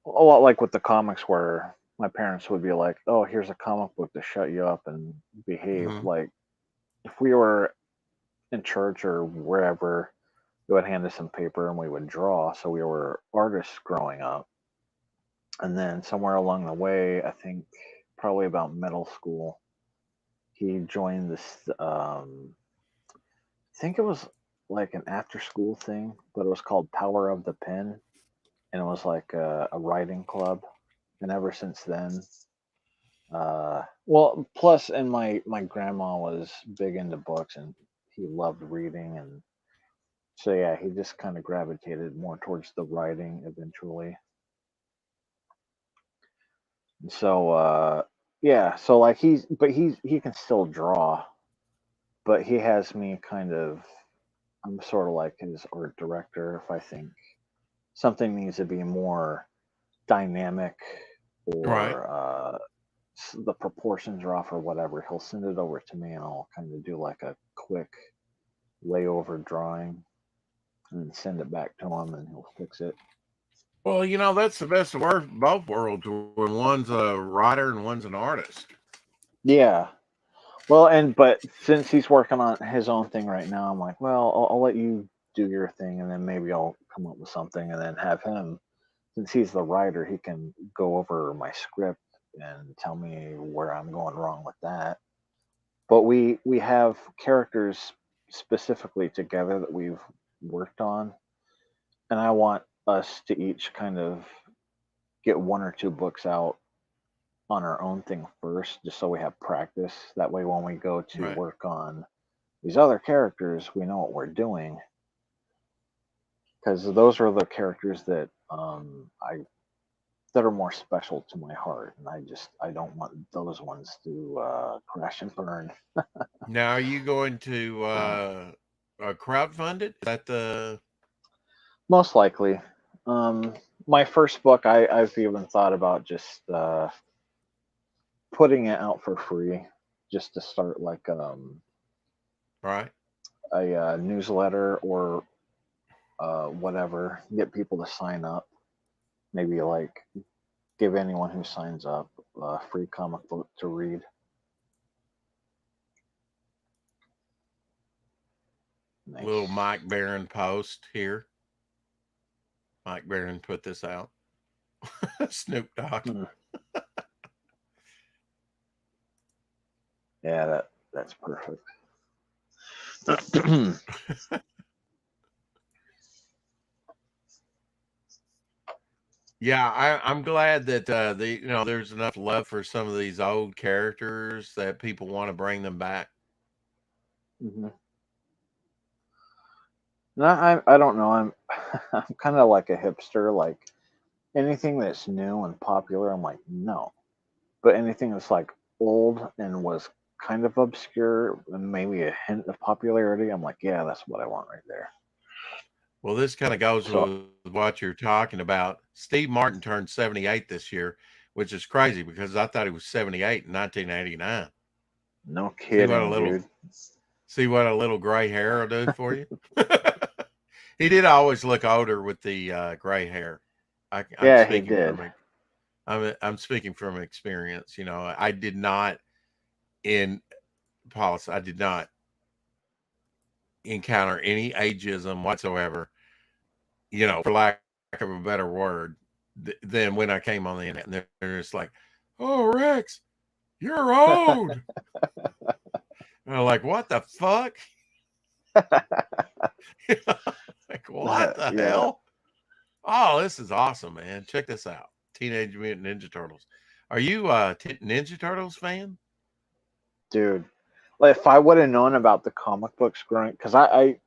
Speaker 9: lot like with the comics where my parents would be like, "Oh, here's a comic book to shut you up and behave."
Speaker 2: Hmm.
Speaker 9: Like if we were in church or wherever, they would hand us some paper and we would draw. So we were artists growing up. And then somewhere along the way, I think probably about middle school, he joined this. I think it was like an after school thing, but it was called Power of the Pen, and it was like a writing club. And ever since then, well, plus, and my grandma was big into books, and he loved reading, and so yeah, he just kind of gravitated more towards the writing eventually. And so yeah, so like he can still draw, but he has me kind of, I'm sort of like his art director if I think something needs to be more dynamic
Speaker 2: Right.
Speaker 9: or the proportions are off or whatever, he'll send it over to me and I'll kind of do like a quick layover drawing and then send it back to him and he'll fix it.
Speaker 2: Well, that's the best of both worlds when one's a writer and one's an artist.
Speaker 9: Yeah. Well, but since he's working on his own thing right now, I'm like, well, I'll let you do your thing, and then maybe I'll come up with something, and then have him, since he's the writer, he can go over my script and tell me where I'm going wrong with that. But we have characters specifically together that we've worked on, and I want us to each kind of get one or two books out on our own thing first, just so we have practice. That way, when we go to
Speaker 2: Right.
Speaker 9: work on these other characters, we know what we're doing. Because those are the characters that I that are more special to my heart, and I don't want those ones to crash and burn.
Speaker 2: Now, are you going to crowdfund it? Is that the
Speaker 9: Most likely, um, my first book, I've even thought about just putting it out for free, just to start like
Speaker 2: right?
Speaker 9: a newsletter or whatever, get people to sign up. Maybe like give anyone who signs up a free comic book to read. Nice.
Speaker 2: Little Mike Barron post here. Mike Barron put this out. Snoop Dogg.
Speaker 9: Yeah, that's perfect.
Speaker 2: Yeah, I'm glad that there's enough love for some of these old characters that people want to bring them back.
Speaker 9: Hmm. No, I don't know. I'm I'm kind of like a hipster. Like anything that's new and popular, I'm like no. But anything that's like old and was kind of obscure and maybe a hint of popularity, I'm like, yeah, that's what I want right there.
Speaker 2: Well, this kind of goes
Speaker 9: So
Speaker 2: with what you're talking about. Steve Martin turned 78 this year, which is crazy because I thought he was 78 in 1989.
Speaker 9: no
Speaker 2: See what a
Speaker 9: kidding,
Speaker 2: little
Speaker 9: dude.
Speaker 2: see what a little gray hair will do for you. He did always look older with the gray hair. I'm
Speaker 9: Yeah, he
Speaker 2: speaking
Speaker 9: did.
Speaker 2: from I'm speaking from experience. You know, I did not in policy. I did not encounter any ageism whatsoever. You know, for lack of a better word, than when I came on the internet. And they're just like, "Oh, Rex, you're old." And I'm like, "What the fuck?" Like, what the
Speaker 9: Yeah,
Speaker 2: hell? Oh, this is awesome, man. Check this out. Teenage Mutant Ninja Turtles. Are you a Ninja Turtles fan?
Speaker 9: dude. Like if I would have known about the comic books growing, because I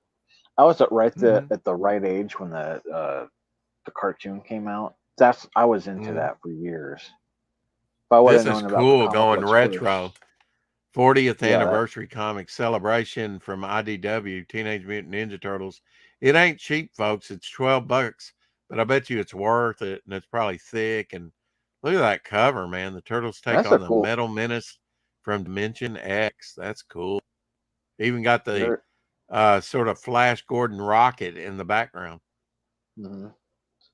Speaker 9: was
Speaker 2: Mhm.
Speaker 9: at the right age when the cartoon came out. I was into
Speaker 2: Mhm.
Speaker 9: that for years. If I would have
Speaker 2: This is
Speaker 9: known about the
Speaker 2: cool
Speaker 9: comic
Speaker 2: going
Speaker 9: books first,
Speaker 2: retro. 40th
Speaker 9: yeah, that
Speaker 2: anniversary comic celebration from IDW Teenage Mutant Ninja Turtles. It ain't cheap, folks. It's $12, but I bet you it's worth it, and it's probably thick. And look at that cover, man. The turtles take
Speaker 9: that's a
Speaker 2: on the
Speaker 9: cool.
Speaker 2: Metal Menace from Dimension X. That's cool. Even got the
Speaker 9: There,
Speaker 2: sort of Flash Gordon rocket in the background.
Speaker 9: mhm.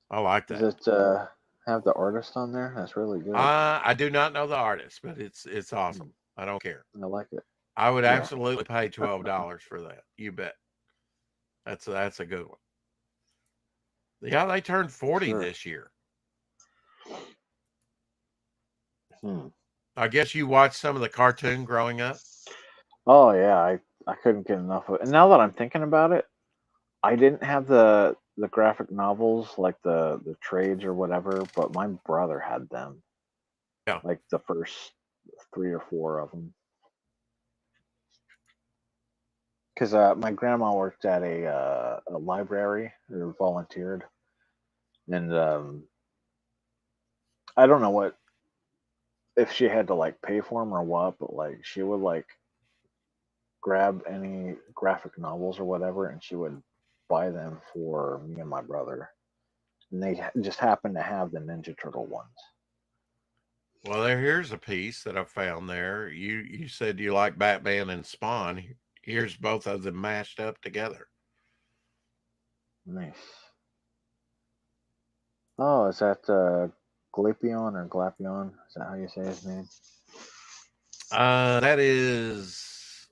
Speaker 2: I like
Speaker 9: Does
Speaker 2: that.
Speaker 9: it have the artist on there? That's really good.
Speaker 2: I do not know the artist, but it's
Speaker 9: Mm,
Speaker 2: awesome. I don't care.
Speaker 9: I like it.
Speaker 2: I would
Speaker 9: Yeah,
Speaker 2: absolutely pay $12 for that. You bet. That's a good one. Yeah, they turned 40
Speaker 9: sure.
Speaker 2: this year.
Speaker 9: Hmm.
Speaker 2: I guess you watched some of the cartoon growing up.
Speaker 9: Oh yeah, I couldn't get enough of it. And now that I'm thinking about it, I didn't have the graphic novels like the trades or whatever, but my brother had them,
Speaker 2: Yeah.
Speaker 9: like the first three or four of them. Because my grandma worked at a library or volunteered, and I don't know what if she had to like pay for them or what, but like she would like grab any graphic novels or whatever, and she would buy them for me and my brother, and they just happened to have the Ninja Turtle ones.
Speaker 2: Well, here's a piece that I found there. You said you like Batman and Spawn. Here's both of them mashed up together.
Speaker 9: Nice. Oh, is that Glapion or Glapion? Is that how you say his name?
Speaker 2: That is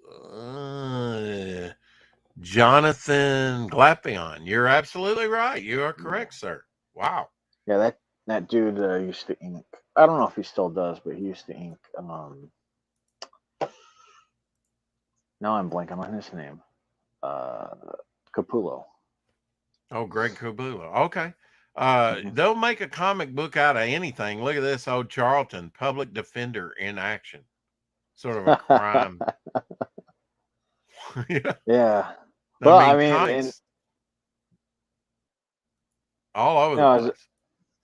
Speaker 2: Jonathan Glapion. You're absolutely right. You are
Speaker 9: Yeah.
Speaker 2: correct, sir. Wow.
Speaker 9: Yeah, that dude used to ink. I don't know if he still does, but he used to ink. Now I'm blanking on his name. Uh, Capullo.
Speaker 2: Oh, Greg Capullo. Okay.
Speaker 9: Hmm.
Speaker 2: They'll make a comic book out of anything. Look at this old Charlton, public defender in action. Sort of a crime. Yeah.
Speaker 9: Yeah.
Speaker 2: I
Speaker 9: Well, I
Speaker 2: mean,
Speaker 9: mean, and
Speaker 2: comics all over the
Speaker 9: no,
Speaker 2: place.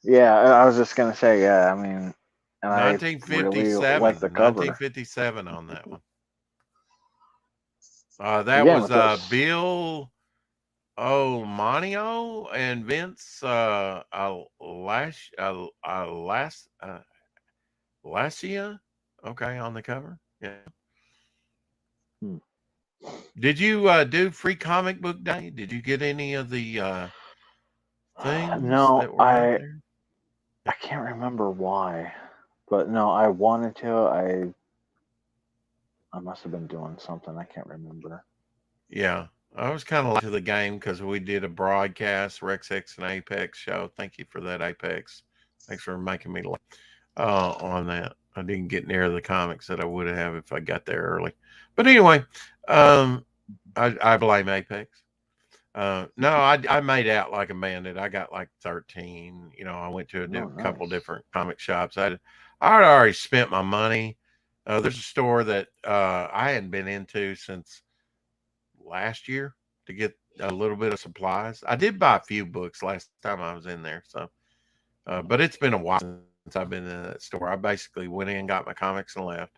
Speaker 9: yeah, I was just gonna say, yeah. I mean, and I really like
Speaker 2: 1957,
Speaker 9: the cover
Speaker 2: 1957 on that one. That
Speaker 9: again
Speaker 2: was
Speaker 9: with those.
Speaker 2: Bill O'Manio and Vince Lacia. Okay, on the cover. Yeah.
Speaker 9: Hmm.
Speaker 2: Did you do free comic book day? Did you get any of the things
Speaker 9: No,
Speaker 2: that were out there?
Speaker 9: I can't remember why, but no, I wanted to. I must have been doing something. I can't remember.
Speaker 2: Yeah, I was kind of late to the game because we did a broadcast, Rex X and Apex show. Thank you for that, Apex. Thanks for making me late on that. I didn't get near the comics that I would have if I got there early. But anyway, um, I blame Apex. No, I made out like a bandit. I got like 13. You know, I went to
Speaker 9: Oh,
Speaker 2: couple
Speaker 9: nice.
Speaker 2: different comic shops. I'd already spent my money. There's a store that I hadn't been into since last year to get a little bit of supplies. I did buy a few books last time I was in there, so but it's been a while since I've been in that store. I basically went in, got my comics, and left.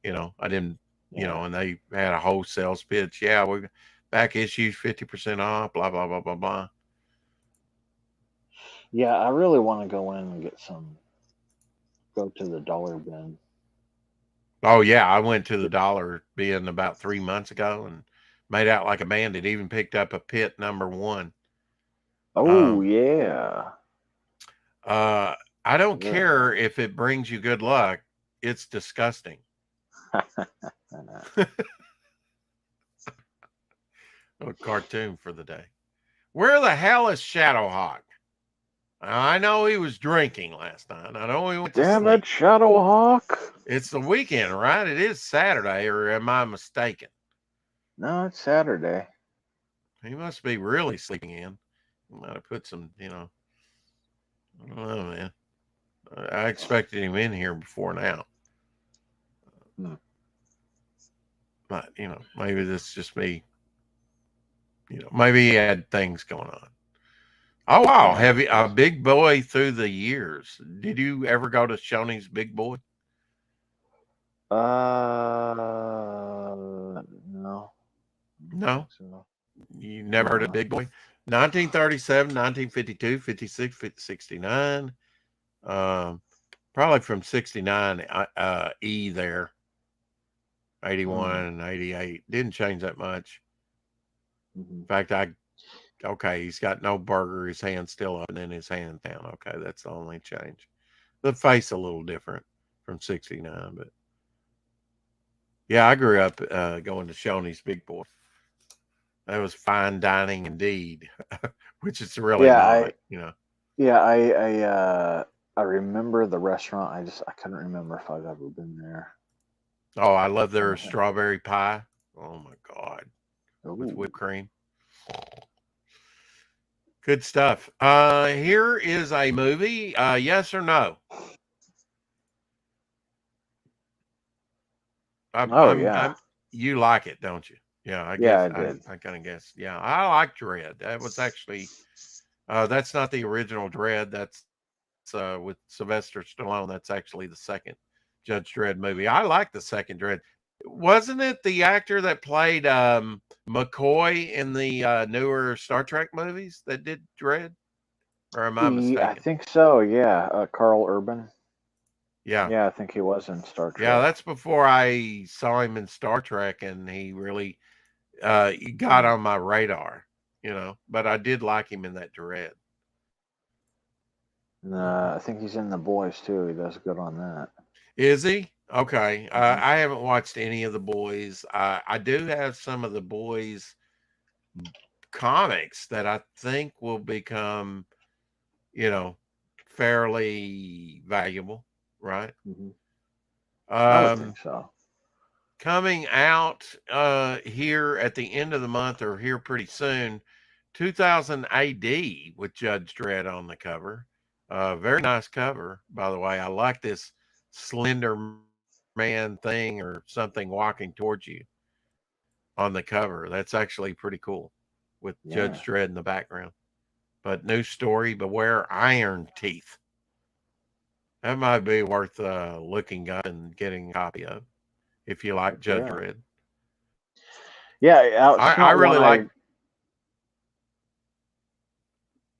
Speaker 2: I didn't, and they had a whole sales pitch. Yeah, we back issues 50% off, blah blah blah blah blah.
Speaker 9: Yeah, I really want to go in and get some. Go to the dollar bin.
Speaker 2: Oh yeah, I went to the Dollar Bin about 3 months ago and made out like a bandit. Even picked up a Pit #1.
Speaker 9: Oh yeah.
Speaker 2: I don't
Speaker 9: Yeah.
Speaker 2: care if it brings you good luck. It's disgusting. A cartoon for the day. Where the hell is Shadowhawk? I know he was drinking last night. I know he went to
Speaker 9: Damn
Speaker 2: sleep.
Speaker 9: it, Shadowhawk.
Speaker 2: It's the weekend, right? It is Saturday, or am I mistaken?
Speaker 9: No, it's Saturday.
Speaker 2: He must be really sleeping in. He might have put some, I don't know, man. I expected him in here before now. But, maybe this is just me. Maybe he had things going on. Oh, wow. Have you, a Big Boy through the years. Did you ever go to Shoney's Big Boy?
Speaker 9: No.
Speaker 2: No?
Speaker 9: So.
Speaker 2: You never heard of Big Boy? 1937, 1952, 56, 69. Probably from 69, E there. 81 and 88. Didn't change that much. In fact, he's got no burger, his hand's still up and then his hand down. Okay, that's the only change. The face a little different from 69, but yeah, I grew up going to Shoney's Big Boy. That was fine dining indeed, which is really not,
Speaker 9: Yeah, I remember the restaurant. I couldn't remember if I've ever been there.
Speaker 2: Oh, I love their strawberry pie. Oh my God. With whipped cream. Good stuff. Here is a movie. Yes or no? You like it, don't you? Yeah, I guess.
Speaker 9: I did.
Speaker 2: I kind of guess. Yeah, I like Dredd. That was actually, that's not the original Dredd. That's with Sylvester Stallone. That's actually the second Judge Dredd movie. I like the second Dredd. Wasn't it the actor that played McCoy in the newer Star Trek movies that did Dredd? Or am I mistaken?
Speaker 9: I think so, yeah. Carl Urban.
Speaker 2: Yeah.
Speaker 9: Yeah, I think he was in Star Trek.
Speaker 2: Yeah, that's before I saw him in Star Trek, and he really got on my radar, But I did like him in that Dredd.
Speaker 9: I think he's in The Boys, too. He does good on that.
Speaker 2: Is he? Okay. I haven't watched any of The Boys. I do have some of The Boys comics that I think will become, fairly valuable, right?
Speaker 9: I would think so.
Speaker 2: Coming out here at the end of the month or here pretty soon, 2000 AD with Judge Dredd on the cover. Very nice cover, by the way. I like this Slender Man thing or something walking towards you on the cover. That's actually pretty cool with Judge Dredd in the background. But new story, Beware Iron Teeth. That might be worth looking up and getting a copy of if you like Judge Dredd.
Speaker 9: Yeah,
Speaker 2: I really like.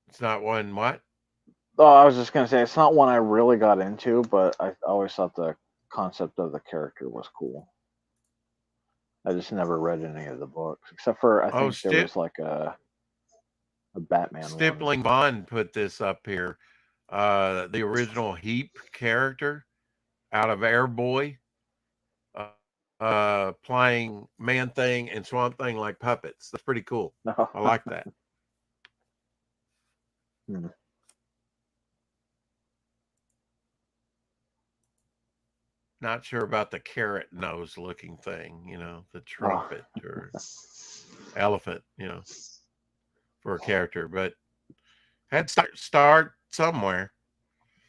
Speaker 2: It's not one what?
Speaker 9: Oh, I was just gonna say it's not one I really got into, but I always thought the concept of the character was cool. I just never read any of the books, except for I think there was like a Batman.
Speaker 2: Stippling Bond put this up here. The original Heap character out of Airboy, playing Man-Thing and Swamp Thing like puppets. That's pretty cool. I like that. Not sure about the carrot nose looking thing, the trumpet or elephant, for a character, but had to start somewhere.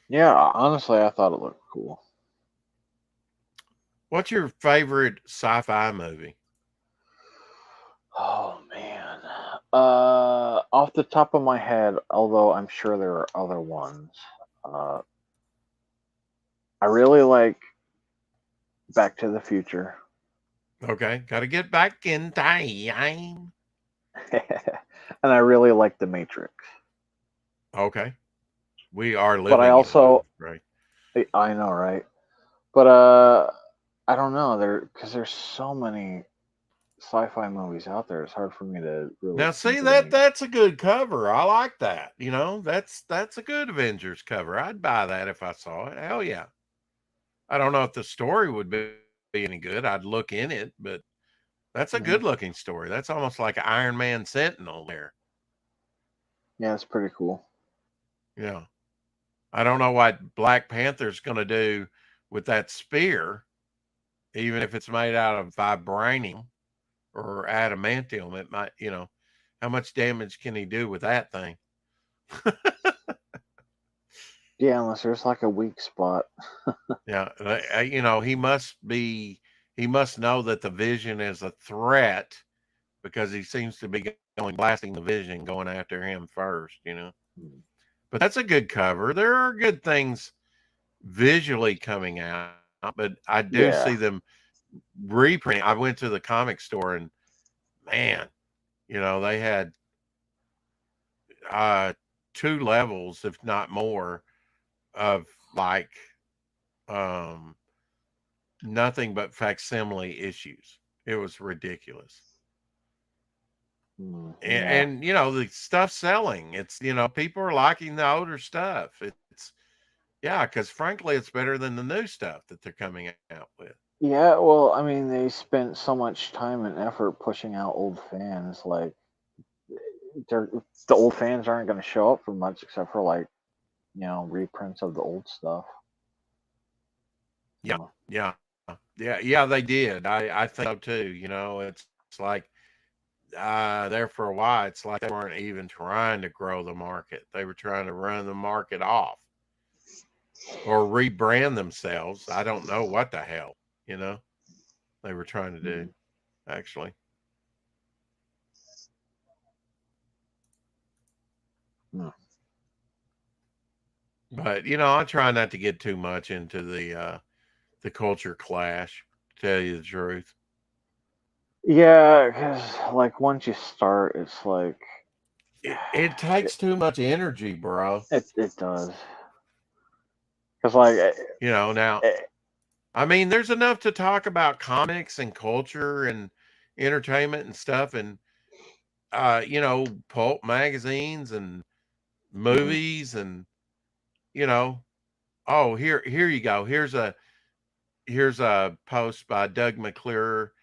Speaker 9: Yeah, honestly, I thought it looked cool.
Speaker 2: What's your favorite sci-fi movie?
Speaker 9: Oh man. Off the top of my head, although I'm sure there are other ones, I really like Back to the Future.
Speaker 2: Okay, got to get back in time.
Speaker 9: And I really like The Matrix.
Speaker 2: Okay, we are living.
Speaker 9: But I also,
Speaker 2: right.
Speaker 9: I know, right? But I don't know, because there's so many sci-fi movies out there. It's hard for me to really.
Speaker 2: Now, see that's a good cover. I like that. You know, that's a good Avengers cover. I'd buy that if I saw it. Hell yeah. I don't know if the story would be any good. I'd look in it, but that's a good looking story. That's almost like an Iron Man Sentinel there.
Speaker 9: Yeah, it's pretty cool.
Speaker 2: Yeah. I don't know what Black Panther's going to do with that spear, even if it's made out of vibranium or adamantium. It might, how much damage can he do with that thing?
Speaker 9: Yeah, unless there's like a weak spot.
Speaker 2: Yeah, he must know that the Vision is a threat because he seems to be blasting the Vision, going after him first, But that's a good cover. There are good things visually coming out, but I do see them reprinting. I went to the comic store and man, they had 2 levels, if not more, of like nothing but facsimile issues. It was ridiculous. And the stuff selling, it's people are liking the older stuff. It's because frankly it's better than the new stuff that they're coming out with.
Speaker 9: Yeah, well, I mean, they spent so much time and effort pushing out old fans. Like, the old fans aren't going to show up for much except for like, reprints of the old stuff.
Speaker 2: Yeah, they did. I think so too. It's like there for a while. It's like they weren't even trying to grow the market. They were trying to run the market off or rebrand themselves. I don't know what the hell, they were trying to do, actually. But I try not to get too much into the culture clash, to tell you the truth.
Speaker 9: Yeah, because like once you start, it's like
Speaker 2: it takes too much energy, bro.
Speaker 9: It does. Because like
Speaker 2: now, I mean, there's enough to talk about comics and culture and entertainment and stuff, and pulp magazines and movies and oh, here you go. Here's a post by Doug McClure,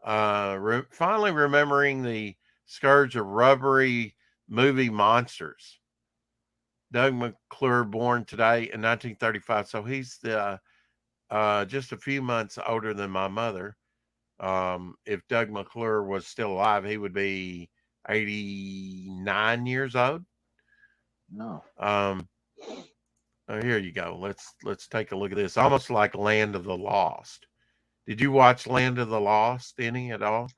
Speaker 2: finally remembering the scourge of rubbery movie monsters. Doug McClure, born today in 1935, so he's just a few months older than my mother. If Doug McClure was still alive, he would be 89 years old.
Speaker 9: No.
Speaker 2: Here you go. Let's take a look at this. Almost like Land of the Lost. Did you watch Land of the Lost any at all?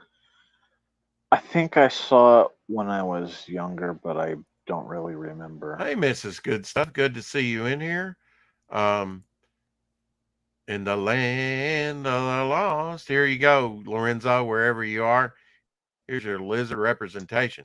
Speaker 9: I think I saw it when I was younger, but I don't really remember.
Speaker 2: Hey, Mrs. Good Stuff. Good to see you in here. In the Land of the Lost. Here you go, Lorenzo, wherever you are. Here's your lizard representation.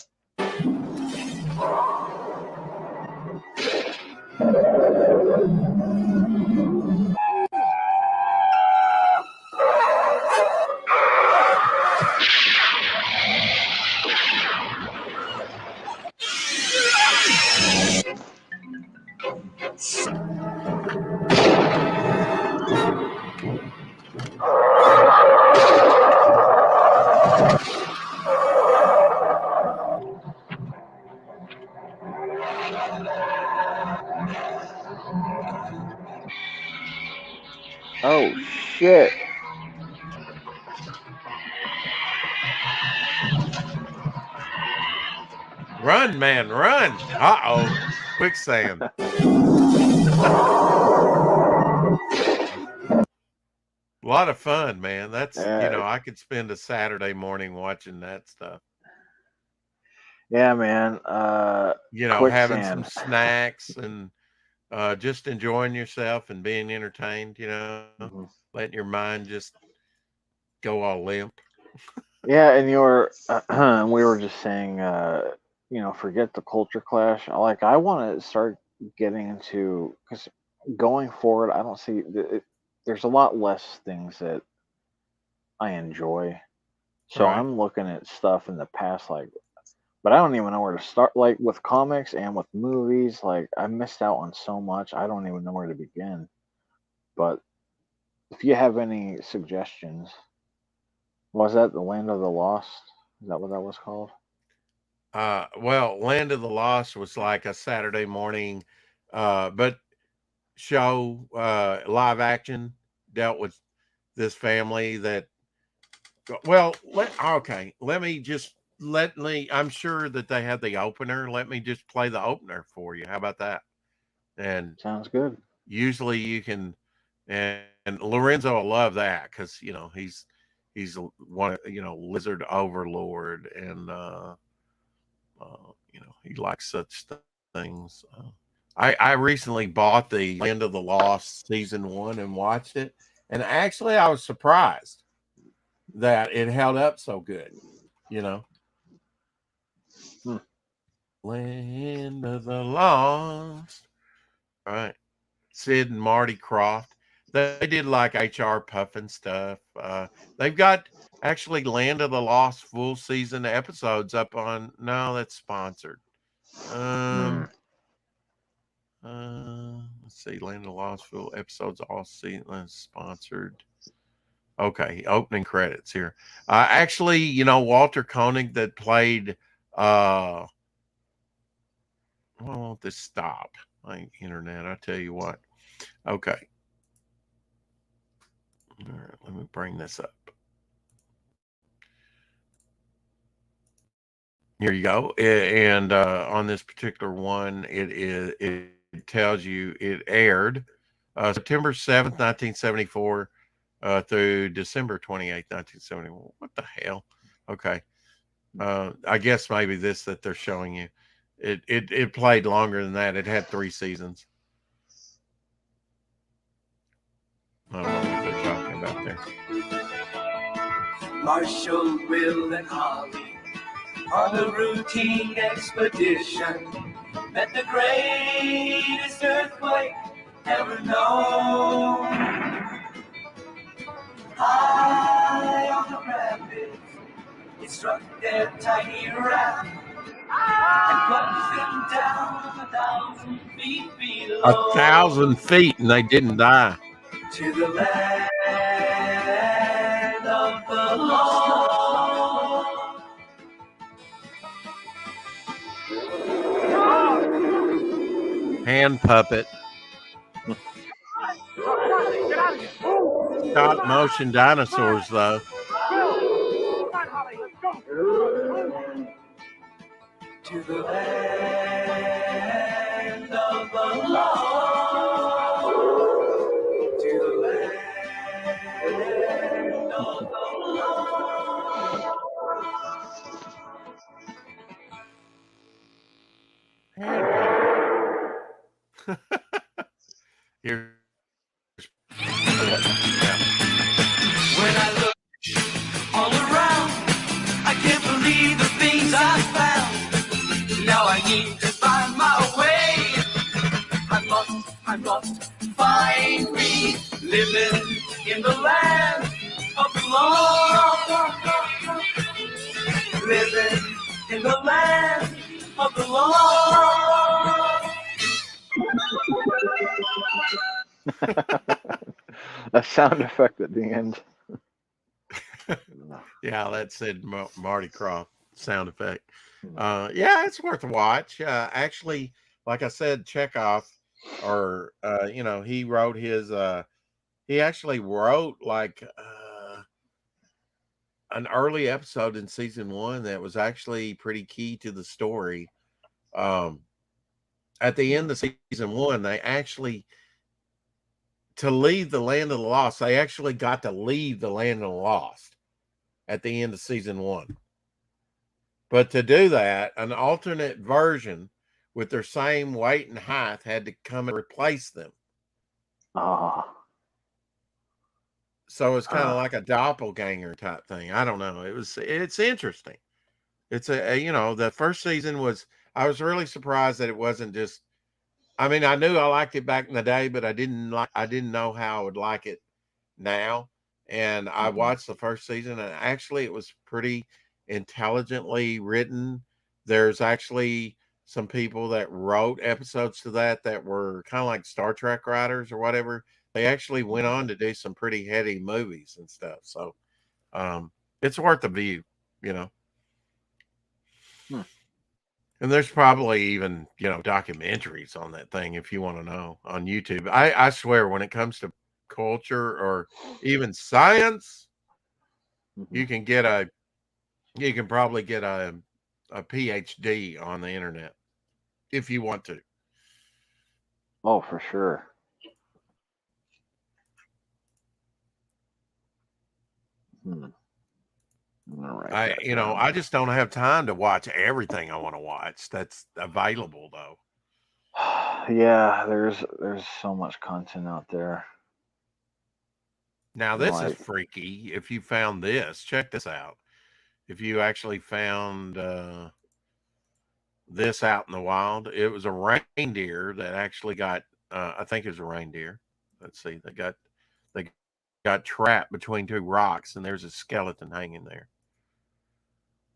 Speaker 9: Oh shit.
Speaker 2: Run, man, run. Uh-oh. Quicksand. A lot of fun, man. That's, I could spend a Saturday morning watching that stuff.
Speaker 9: Yeah, man.
Speaker 2: Having some
Speaker 9: Quicksand.
Speaker 2: snacks and just enjoying yourself and being entertained,
Speaker 9: Mhm.
Speaker 2: letting your mind just go all limp.
Speaker 9: Yeah, and we were just saying, forget the culture clash. I want to start getting into, because going forward, I don't see there's a lot less things that I enjoy. So
Speaker 2: Right.
Speaker 9: I'm looking at stuff in the past, but I don't even know where to start. Like with comics and with movies, I missed out on so much. I don't even know where to begin. But if you have any suggestions, was that the Land of the Lost? Is that what that was called?
Speaker 2: Well, Land of the Lost was like a Saturday morning, but show, live action, dealt with this family that, well, I'm sure that they had the opener. Let me just play the opener for you. How about that? And
Speaker 9: Sounds good.
Speaker 2: usually you can, and Lorenzo will love that because, he's one, lizard overlord, and, he likes such things. I recently bought the Land of the Lost season 1 and watched it, and actually I was surprised that it held up so good.
Speaker 9: Hmm.
Speaker 2: Land of the Lost. All right. Sid and Marty Croft. They did like HR Puffin stuff. They've got actually Land of the Lost full season episodes up on. No, that's sponsored. Let's see. Land of the Lost full episodes all season sponsored. Okay, opening credits here. Actually, Walter Koenig that played. Why won't this stop? My internet. I tell you what. Okay. All right, let me bring this up. Here you go. And on this particular one, it tells you it aired September 7th, 1974 through December 28th, 1971. What the hell? Okay. I guess maybe this that they're showing you. It played longer than that. It had 3 seasons. I don't know what they're talking about there.
Speaker 1: Marshall, Will, and Holly on a routine expedition met the greatest earthquake ever known. High on the rapids, it struck their tiny raft and plunged them down 1,000 feet below.
Speaker 2: 1,000 feet, and they didn't die.
Speaker 1: To the land of the lost.
Speaker 2: Hand puppet. Stop motion dinosaurs, though.
Speaker 1: To the land of the lost. To the land of the
Speaker 2: Here's
Speaker 1: When I look all around, I can't believe the things I found. Now I need to find my way. I'm lost, find me. Living in the land of the lost. Living in the land of the lost.
Speaker 9: A sound effect at the end.
Speaker 2: Yeah, that said Marty Croft sound effect. Yeah, it's worth a watch. Actually, like I said, Chekhov, or he wrote his. He actually wrote like an early episode in season 1 that was actually pretty key to the story. At the end of season 1, they actually, to leave the Land of the Lost, they actually got to leave the Land of the Lost at the end of season 1. But to do that, an alternate version with their same weight and height had to come and replace them.
Speaker 9: Ah.
Speaker 2: So it's kind of like a doppelganger type thing. I don't know. It's interesting. It's the first season I was really surprised that it wasn't just, I mean, I knew I liked it back in the day, but I didn't know how I would like it now. And I watched the first season, and actually it was pretty intelligently written. There's actually some people that wrote episodes to that were kind of like Star Trek writers or whatever. They actually went on to do some pretty heady movies and stuff. So it's worth a view, you know. And there's probably even, documentaries on that thing if you want to know on YouTube. I swear, when it comes to culture or even science, you can probably get a PhD on the internet if you want to.
Speaker 9: Oh, for sure.
Speaker 2: I just don't have time to watch everything I want to watch that's available, though.
Speaker 9: Yeah, there's so much content out there.
Speaker 2: Now, this is freaky. If you found this, check this out. If you actually found this out in the wild, it was a reindeer that actually got, I think it was a reindeer. Let's see, they got trapped between two rocks, and there's a skeleton hanging there.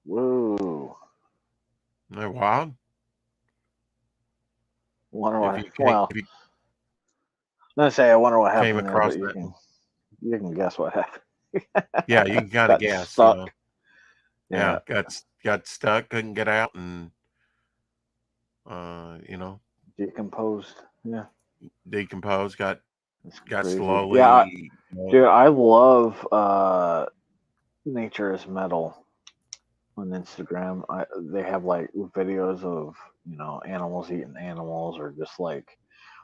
Speaker 9: Whoa.
Speaker 2: Isn't that wild?
Speaker 9: I wonder what happened
Speaker 2: came across
Speaker 9: there, but you can guess what happened.
Speaker 2: Yeah, you can kind of guess.
Speaker 9: Stuck.
Speaker 2: Yeah, got stuck, couldn't get out, and
Speaker 9: decomposed. Yeah,
Speaker 2: decomposed. Got
Speaker 9: crazy.
Speaker 2: slowly.
Speaker 9: Yeah, dude, I love Nature is Metal on Instagram. They have like videos of animals eating animals, or just like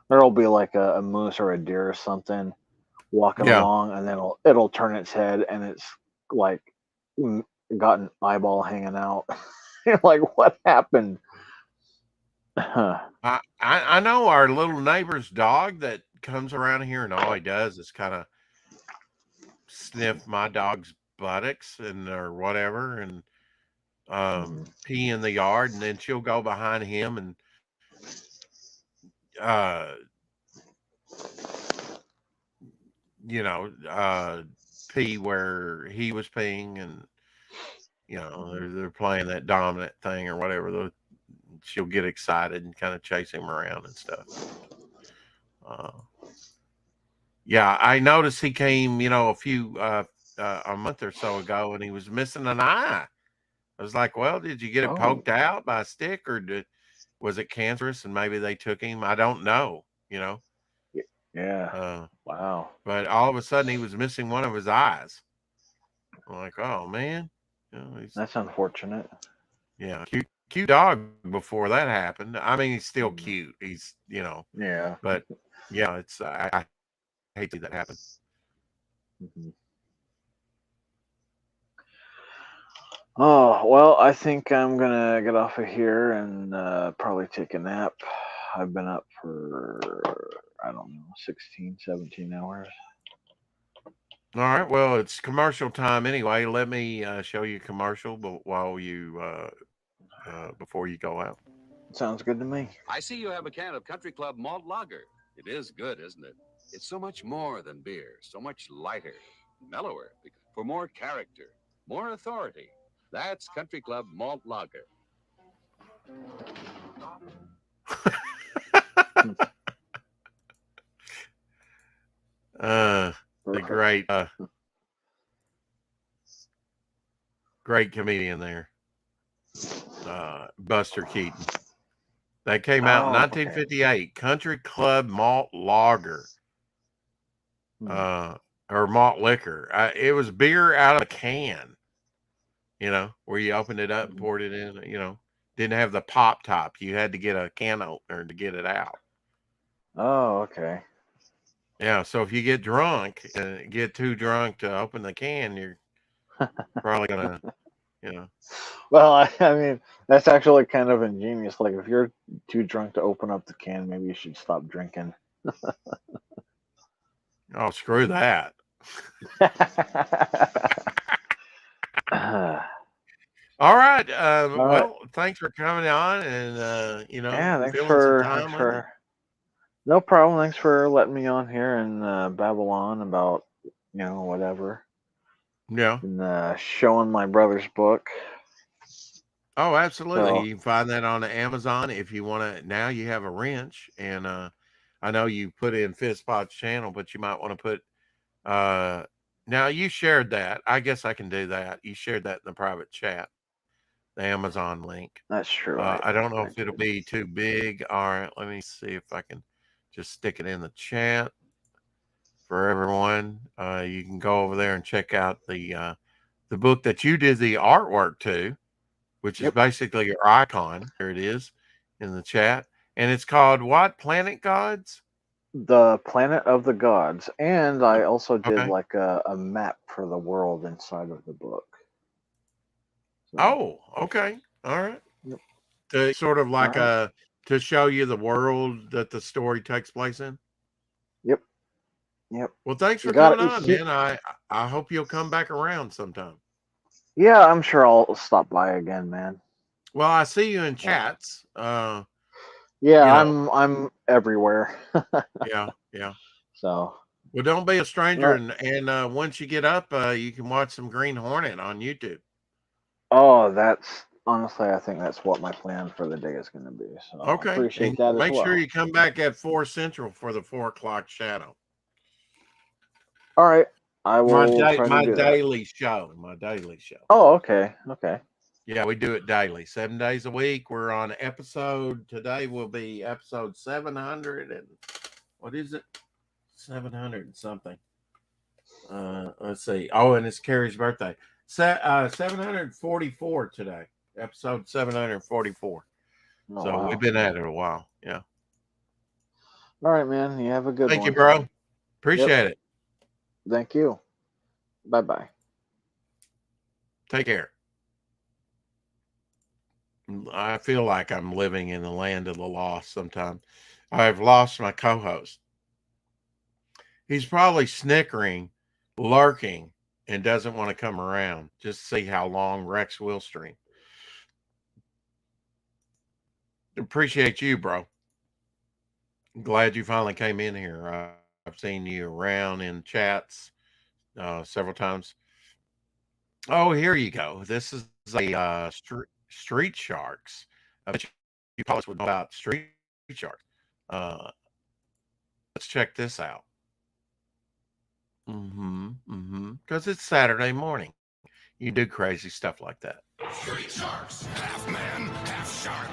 Speaker 9: there'll be like a moose or a deer or something walking along, and then it'll turn its head, and it's like got an eyeball hanging out. You're like, what happened?
Speaker 2: I know our little neighbor's dog that comes around here, and all he does is kind of sniff my dog's buttocks or whatever, and pee in the yard, and then she'll go behind him and pee where he was peeing, and they're playing that dominant thing or whatever. She'll get excited and kind of chase him around and stuff. I noticed he came, a month or so ago, and he was missing an eye. I was like, well, did you get it poked out by a stick, or was it cancerous and maybe they took him? I don't know,
Speaker 9: Yeah. Wow.
Speaker 2: But all of a sudden he was missing one of his eyes. I'm like, oh man.
Speaker 9: That's unfortunate.
Speaker 2: Yeah. Cute dog before that happened. I mean, he's still cute. He's,
Speaker 9: Yeah.
Speaker 2: But yeah, it's, I hate to see that happen.
Speaker 9: Oh, well, I think I'm going to get off of here and probably take a nap. I've been up for, I don't know, 16, 17 hours.
Speaker 2: All right. Well, it's commercial time anyway. Let me show you a commercial while you, before you go out.
Speaker 9: Sounds good to me.
Speaker 11: I see you have a can of Country Club Malt Lager. It is good, isn't it? It's so much more than beer, so much lighter, mellower, for more character, more authority. That's Country Club Malt Lager.
Speaker 2: The great comedian there, Buster Keaton. That came out in 1958. Country Club Malt Lager, or malt liquor. It was beer out of a can. Where you opened it up and poured it in. Didn't have the pop top. You had to get a can opener to get it out.
Speaker 9: Oh, okay.
Speaker 2: Yeah, so if you get drunk and get too drunk to open the can, you're probably gonna, Yeah.
Speaker 9: Well, I mean, that's actually kind of ingenious. Like, if you're too drunk to open up the can, maybe you should stop drinking.
Speaker 2: Oh, screw that. All right.
Speaker 9: All right.
Speaker 2: Well, thanks for coming on and
Speaker 9: Yeah, thanks
Speaker 2: filling some
Speaker 9: for
Speaker 2: time with me.
Speaker 9: no problem. Thanks for letting me on here and babble on about whatever
Speaker 2: Yeah.
Speaker 9: and showing my brother's book.
Speaker 2: Oh, absolutely.
Speaker 9: So
Speaker 2: You can find that on Amazon if you want to. Now you have a wrench, and I know you put in Fizzpod's channel, but you might want to put. Now you shared that. I guess I can do that. You shared that in the private chat, the Amazon link.
Speaker 9: that's true.
Speaker 2: I don't know
Speaker 9: I
Speaker 2: if it'll
Speaker 9: did.
Speaker 2: be too big. All right, let me see if I can just stick it in the chat for everyone. You can go over there and check out the book that you did the artwork to, which is
Speaker 9: Yep.
Speaker 2: basically your icon. There it is in the chat. And it's called what? Planet Gods?
Speaker 9: The Planet of the Gods, and I also did
Speaker 2: Okay.
Speaker 9: like a map for the world inside of the book. So,
Speaker 2: Oh, okay. All right.
Speaker 9: Yep.
Speaker 2: To sort of like
Speaker 9: All
Speaker 2: to show you the world that the story takes place in.
Speaker 9: Yep.
Speaker 2: Well, thanks
Speaker 9: You
Speaker 2: for
Speaker 9: got
Speaker 2: coming
Speaker 9: it.
Speaker 2: on, man. I hope you'll come back around sometime.
Speaker 9: Yeah, I'm sure I'll stop by again, man.
Speaker 2: Well, I see you in chats.
Speaker 9: Yeah,
Speaker 2: you know.
Speaker 9: I'm everywhere.
Speaker 2: Yeah.
Speaker 9: So,
Speaker 2: Well, don't be a stranger,
Speaker 9: no,
Speaker 2: and once you get up, you can watch some Green Hornet on YouTube.
Speaker 9: oh, that's honestly, I think that's what my plan for the day is going to be. So, I
Speaker 2: Okay,
Speaker 9: appreciate
Speaker 2: and
Speaker 9: that as
Speaker 2: make sure
Speaker 9: well.
Speaker 2: you come back at 4 Central for the 4 o'clock shadow.
Speaker 9: All right, I will try to
Speaker 2: My
Speaker 9: do that.
Speaker 2: daily show. My daily show.
Speaker 9: Oh, okay.
Speaker 2: Yeah, we do it daily, 7 days a week. We're on episode today. Will be episode 700 and what is it? 700 and something. Let's see. Oh, and it's Carrie's birthday. 744 today. Episode 744.
Speaker 9: Oh,
Speaker 2: So
Speaker 9: wow.
Speaker 2: we've been at it a while. Yeah.
Speaker 9: All right, man. You have a good
Speaker 2: Thank
Speaker 9: one.
Speaker 2: you, bro. Appreciate it.
Speaker 9: Thank you. Bye-bye.
Speaker 2: Take care. I feel like I'm living in the land of the lost sometimes. I've lost my co-host. He's probably snickering, lurking, and doesn't want to come around. Just see how long Rex will stream. Appreciate you, bro. Glad you finally came in here. I've seen you around in chats several times. Oh, here you go. This is a Street Sharks. I bet you probably would know about Street Sharks. Let's check this out. Because it's Saturday morning. You do crazy stuff like that.
Speaker 12: Street Sharks, half man, half shark.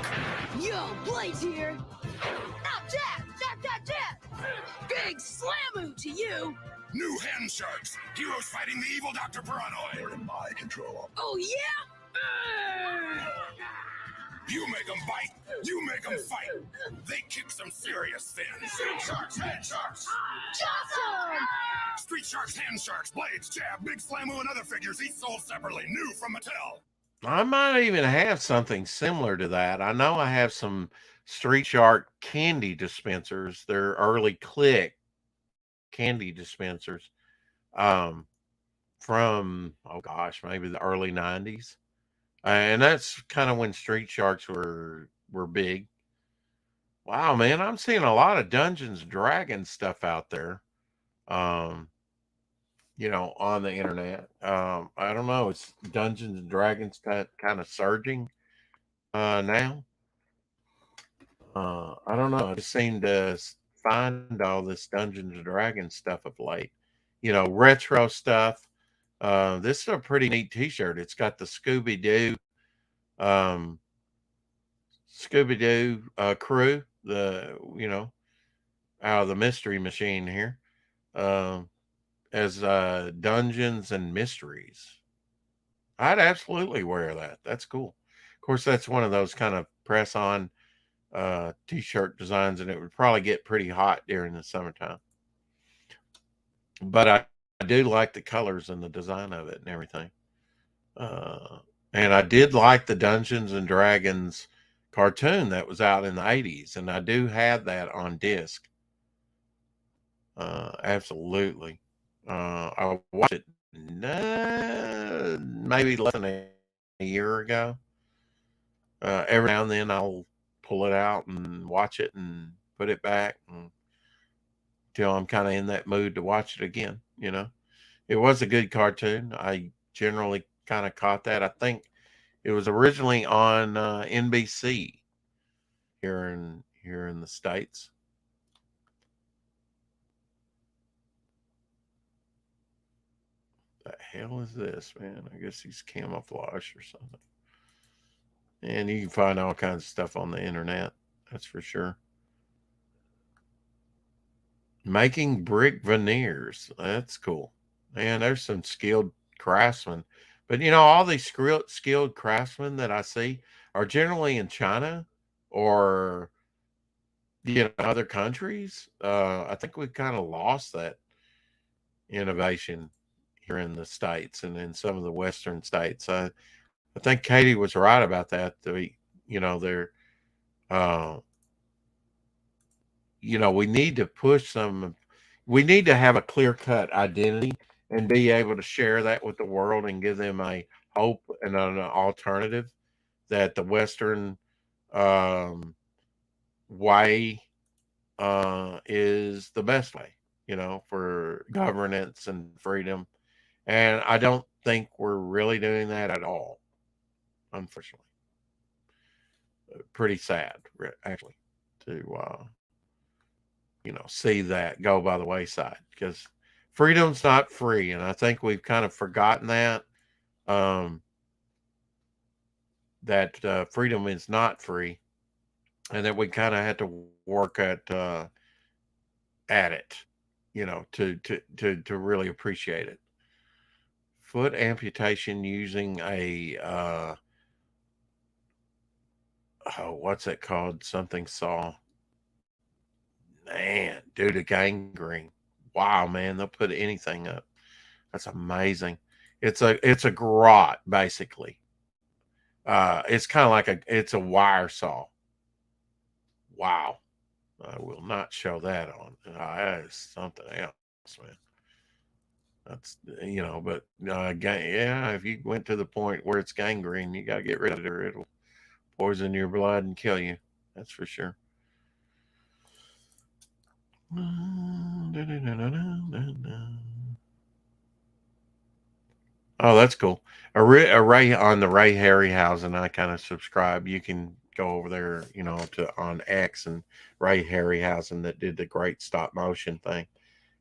Speaker 13: Yo, Blaze here. Now, Jab! Big slammoo to you.
Speaker 12: New Hen Sharks, heroes fighting the evil Dr. Paranoid. They're in my control.
Speaker 13: Oh, yeah?
Speaker 12: You make them bite, you make them fight. They kick some serious fins. Street Sharks, Hen Sharks.
Speaker 13: Awesome!
Speaker 12: Street Sharks, Hen Sharks, Blades, Jab, Big Slammoo, and other figures each sold separately. New from Mattel.
Speaker 2: I might even have something similar to that. I know I have some Street Shark candy dispensers. They're early click candy dispensers from, oh gosh, maybe the early 90s. And that's kind of when Street Sharks were big. Wow, man, I'm seeing a lot of Dungeons and Dragons stuff out there. On the internet. I don't know. It's Dungeons and Dragons kind of surging now. I don't know. I just seem to find all this Dungeons and Dragons stuff of late. Retro stuff. This is a pretty neat T-shirt. It's got the Scooby-Doo crew, out of the Mystery Machine here. As Dungeons and Mysteries. I'd absolutely wear that. That's cool. Of course, that's one of those kind of press-on T-shirt designs, and it would probably get pretty hot during the summertime. But I do like the colors and the design of it and everything. And I did like the Dungeons and Dragons cartoon that was out in the 80s, and I do have that on disc. Absolutely. I watched it maybe less than a year ago. Every now and then I'll pull it out and watch it and put it back until I'm kind of in that mood to watch it again. You know, it was a good cartoon. I generally kind of caught that. I think it was originally on NBC here in the States. The hell is this, man? I guess he's camouflage or something. And you can find all kinds of stuff on the internet. That's for sure. Making brick veneers. That's cool. Man, there's some skilled craftsmen. But you know, all these skilled craftsmen that I see are generally in China or other countries. I think we've kind of lost that innovation here in the States and in some of the Western states. I think Katie was right about that. They're, uh, we need to we need to have a clear cut identity and be able to share that with the world and give them a hope and an alternative that the Western way is the best way, for governance and freedom. And I don't think we're really doing that at all, unfortunately. Pretty sad, actually, to see that go by the wayside, because freedom's not free, and I think we've kind of forgotten that that freedom is not free, and that we kind of had to work at it, to really appreciate it. Foot amputation using a what's it called? Something saw. Man, due to gangrene. Wow, man, they'll put anything up. That's amazing. It's a garrote, basically. It's kind of like it's a wire saw. Wow. I will not show that on. That is something else, man. That's but yeah, if you went to the point where it's gangrene, you got to get rid of it, or it'll poison your blood and kill you. That's for sure. Oh, that's cool. A Ray on the Ray Harryhausen. I kind of subscribe. You can go over there, to on X and Ray Harryhausen that did the great stop motion thing.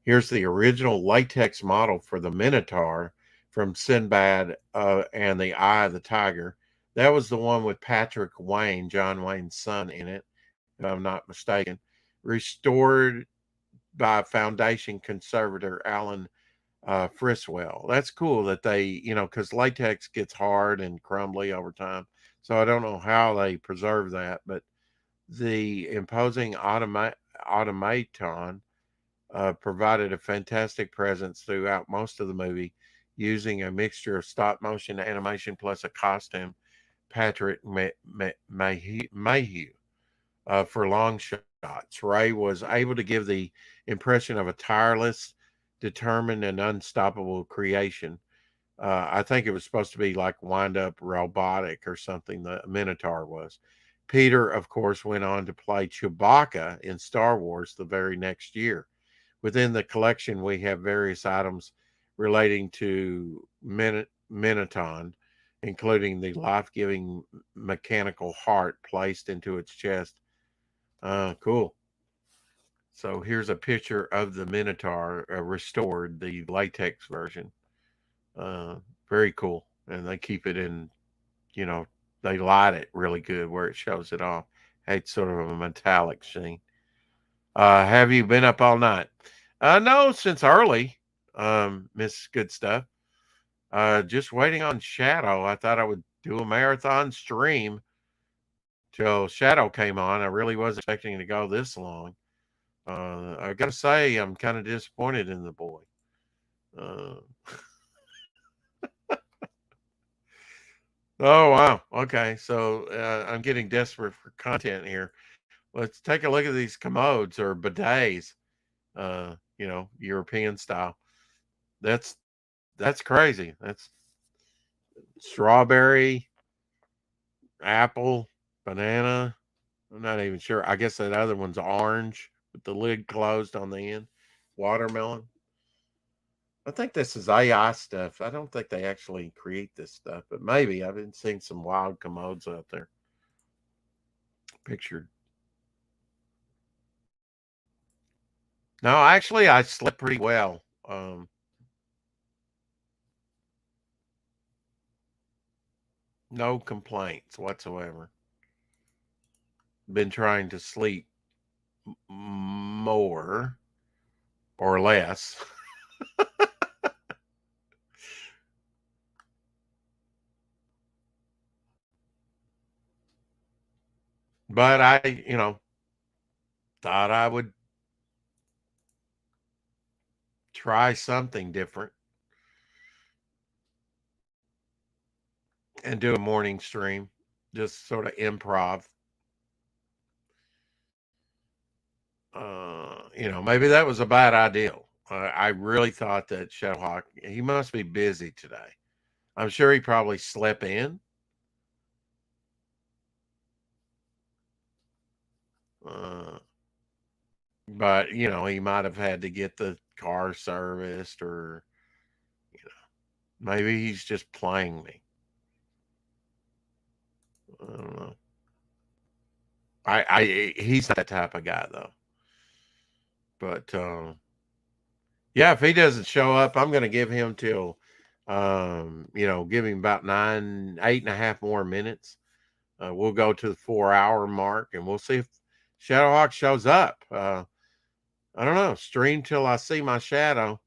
Speaker 2: Here's the original latex model for the Minotaur from Sinbad and the Eye of the Tiger. That was the one with Patrick Wayne, John Wayne's son, in it, if I'm not mistaken. Restored by Foundation conservator Alan Friswell. That's cool that they, because latex gets hard and crumbly over time. So I don't know how they preserve that, but the imposing automaton provided a fantastic presence throughout most of the movie, using a mixture of stop motion animation plus a costume, Patrick Mayhew, for long shots. Ray was able to give the impression of a tireless, determined, and unstoppable creation. I think it was supposed to be like wind up robotic or something, the Minotaur was. Peter, of course, went on to play Chewbacca in Star Wars the very next year. Within the collection, we have various items relating to Minotaur, including the life-giving mechanical heart placed into its chest. Cool. So here's a picture of the Minotaur restored, the latex version. Very cool. And they keep it in, they light it really good where it shows it off. It's sort of a metallic sheen. Have you been up all night? No, since early, Miss Good Stuff. Just waiting on Shadow. I thought I would do a marathon stream till Shadow came on. I really wasn't expecting to go this long. I got to say, I'm kind of disappointed in the boy. Oh wow. Okay, so I'm getting desperate for content here. Let's take a look at these commodes or bidets. European style. That's that's crazy. That's strawberry, apple, banana. I'm not even sure. I guess that other one's orange with the lid closed on the end. Watermelon. I think this is AI stuff. I don't think they actually create this stuff, but maybe. I've been seeing some wild commodes out there pictured. No, actually, I slept pretty well. No complaints whatsoever. Been trying to sleep more or less. But I, thought I would try something different and do a morning stream, just sort of improv. Maybe that was a bad idea. I really thought that Shadowhawk, he must be busy today. I'm sure he probably slept in. But, he might have had to get the car serviced or, maybe he's just playing me. I don't know. He's not that type of guy though. But yeah, if he doesn't show up, I'm going to give him till give him about 8.5 more minutes. We'll go to the 4-hour mark and we'll see if Shadowhawk shows up. I don't know. Stream till I see my shadow.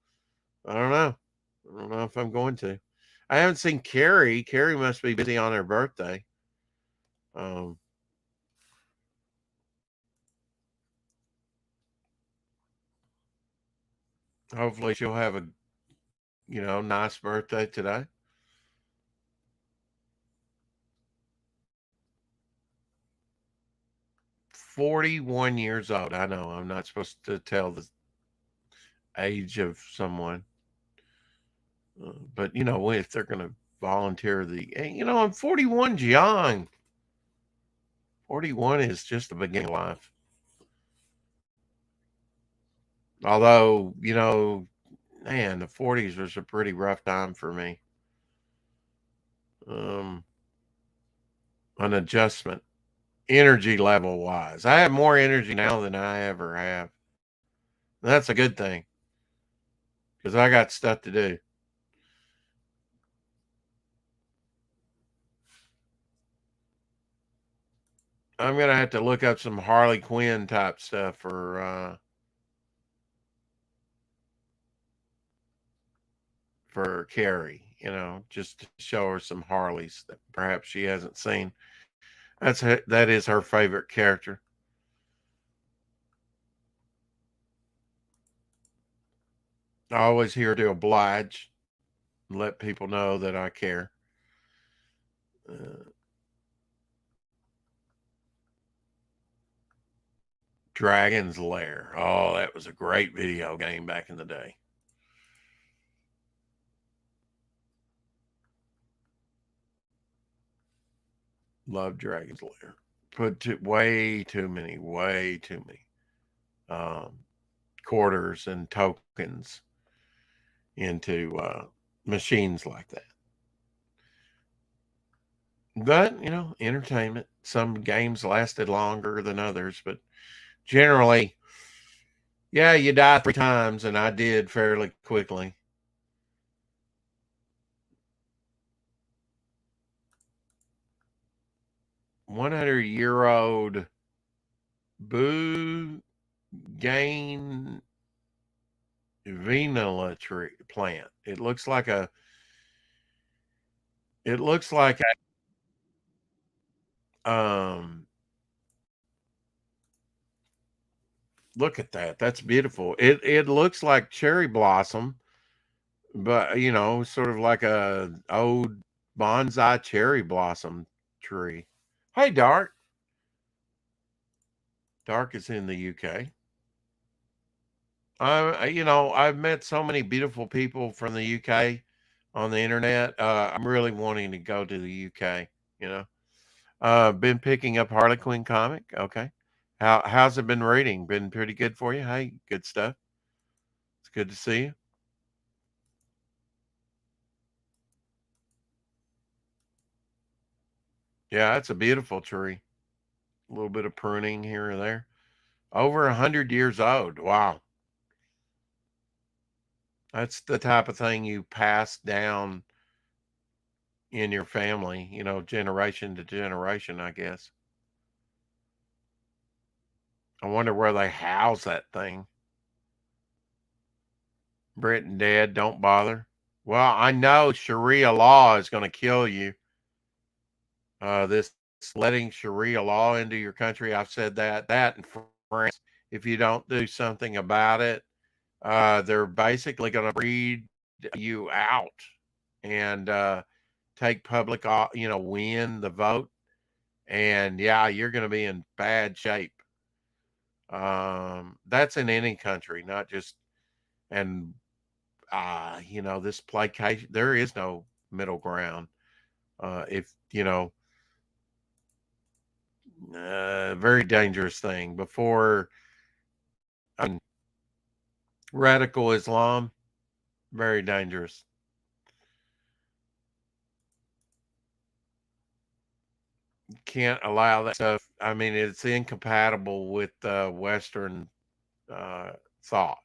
Speaker 2: I don't know. I don't know if I'm going to. I haven't seen Carrie. Carrie must be busy on her birthday. Hopefully she'll have a nice birthday today. "41 years old." I know I'm not supposed to tell the age of someone. But if they're going to volunteer I'm 41's young. 41 is just the beginning of life. Although, man, the 40s was a pretty rough time for me. An adjustment, energy level wise. I have more energy now than I ever have. And that's a good thing because I got stuff to do. I'm going to have to look up some Harley Quinn type stuff for Carrie, just to show her some Harleys that perhaps she hasn't seen. That is her favorite character. I always here to oblige and let people know that I care. Dragon's Lair. Oh, that was a great video game back in the day. Love Dragon's Lair. Put way too many quarters and tokens into machines like that. But, entertainment. Some games lasted longer than others, but generally, yeah, you die 3 times, and I did fairly quickly. €100 Boo Gain vanilla tree plant. It looks like a look at that. That's beautiful. It looks like cherry blossom, but sort of like a old bonsai cherry blossom tree. Hey, Dark. Dark is in the UK. I've met so many beautiful people from the UK on the internet. I'm really wanting to go to the UK. Been picking up Harley Quinn comic. Okay, how's it been reading? Been pretty good for you? Hey, good stuff. It's good to see you. Yeah, it's a beautiful tree. A little bit of pruning here or there. Over 100 years old. Wow. That's the type of thing you pass down in your family, generation to generation, I guess. I wonder where they house that thing. Britain dead, don't bother. Well, I know Sharia law is going to kill you. This letting Sharia law into your country, I've said that in France, if you don't do something about it, they're basically going to breed you out and take public, win the vote. And yeah, you're going to be in bad shape. That's in any country, not just, and, this placation, there is no middle ground. Very dangerous thing. Before, radical Islam, very dangerous. Can't allow that stuff. I mean, it's incompatible with Western thought.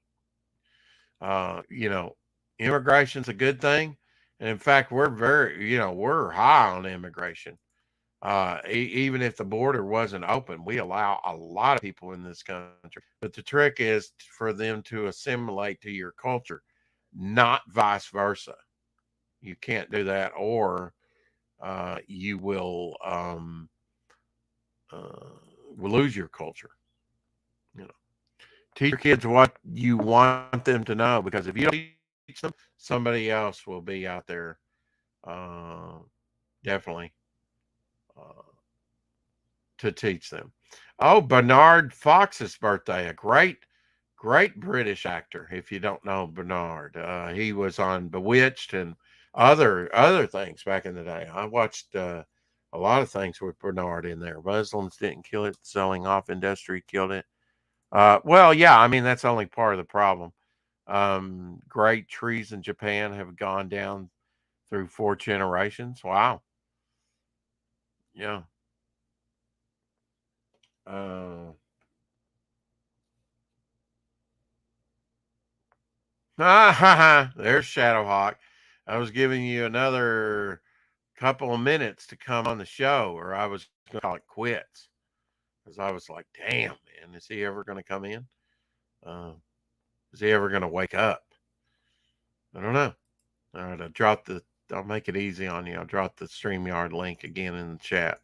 Speaker 2: Immigration's a good thing. And in fact, we're we're high on immigration. Even if the border wasn't open, we allow a lot of people in this country. But the trick is for them to assimilate to your culture, not vice versa. You can't do that, or you will lose your culture. Teach your kids what you want them to know, because if you don't teach them, somebody else will be out there. Definitely. To teach them. Oh, Bernard Fox's birthday, a great British actor. If you don't know Bernard, he was on Bewitched and other things back in the day. I watched a lot of things with Bernard in there. Muslims didn't kill it. Selling off industry killed it. Well, yeah, I mean, that's only part of the problem. Great trees in Japan have gone down through 4 generations. Wow. Yeah. There's Shadowhawk. I was giving you another couple of minutes to come on the show, or I was going to call it quits, because I was like, damn, man, is he ever going to come in? Is he ever going to wake up? I don't know. All right, I'll make it easy on you. I'll drop the StreamYard link again in the chat.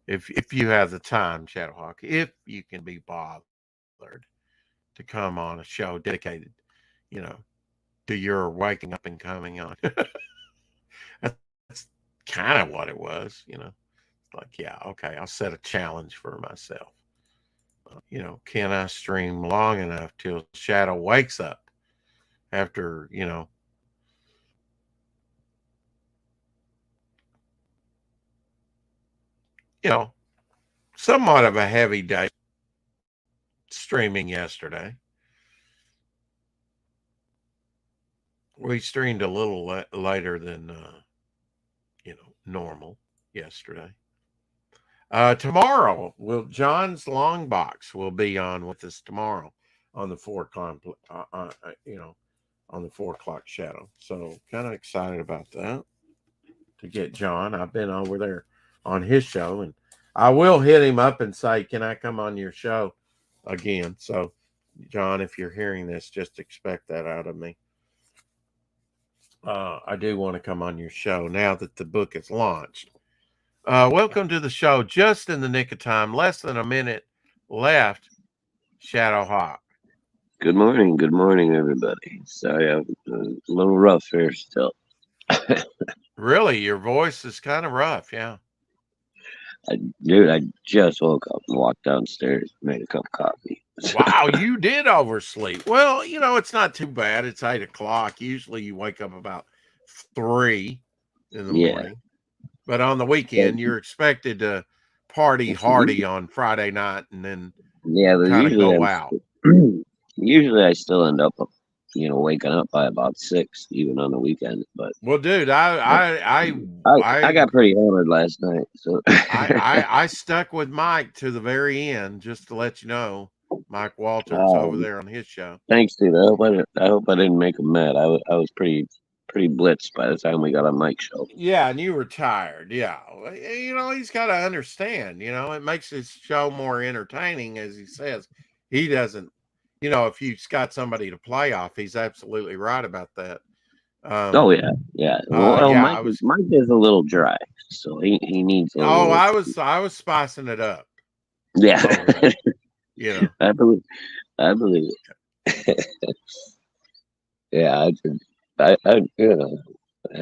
Speaker 2: If you have the time, Shadowhawk, if you can be bothered to come on a show dedicated, to your waking up and coming on. That's kind of what it was, Like, yeah, okay, I'll set a challenge for myself. Can I stream long enough till Shadow wakes up after, somewhat of a heavy day streaming yesterday. We streamed a little later than, normal yesterday. Tomorrow, John's Long Box will be on with us tomorrow on the 4 o'clock, on the 4 o'clock shadow. So kind of excited about that, to get John. I've been over there on his show, and I will hit him up and say, can I come on your show again? So, John, if you're hearing this, just expect that out of me. I do want to come on your show now that the book is launched. Welcome to the show. Just in the nick of time, less than a minute left. Shadowhawk.
Speaker 14: Good morning, everybody. Sorry, I'm a little rough here still.
Speaker 2: Really, your voice is kind of rough. Yeah.
Speaker 14: Dude, I just woke up and walked downstairs, made a cup of coffee.
Speaker 2: Wow, you did oversleep. Well, it's not too bad. It's 8 o'clock. Usually you wake up about 3 in the
Speaker 14: Yeah.
Speaker 2: morning. But on the weekend, you're expected to party hardy on Friday night and then
Speaker 14: Yeah, but
Speaker 2: kind of
Speaker 14: usually
Speaker 2: go out.
Speaker 14: usually I still end up, waking up by about 6, even on the weekend. But
Speaker 2: Well, dude, I
Speaker 14: got pretty hammered last night, so
Speaker 2: I stuck with Mike to the very end, just to let you know. Mike Walters over there on his show.
Speaker 14: Thanks, dude. I hope I didn't make him mad. I was pretty blitzed by the time we got on Mike's show.
Speaker 2: Yeah, and you were tired. Yeah, he's got to understand. It makes his show more entertaining, as he says. He doesn't. If you've got somebody to play off, he's absolutely right about that.
Speaker 14: Oh yeah. Well, Mike is a little dry, so he needs.
Speaker 2: I was spicing it up.
Speaker 14: Yeah. I believe it. Yeah,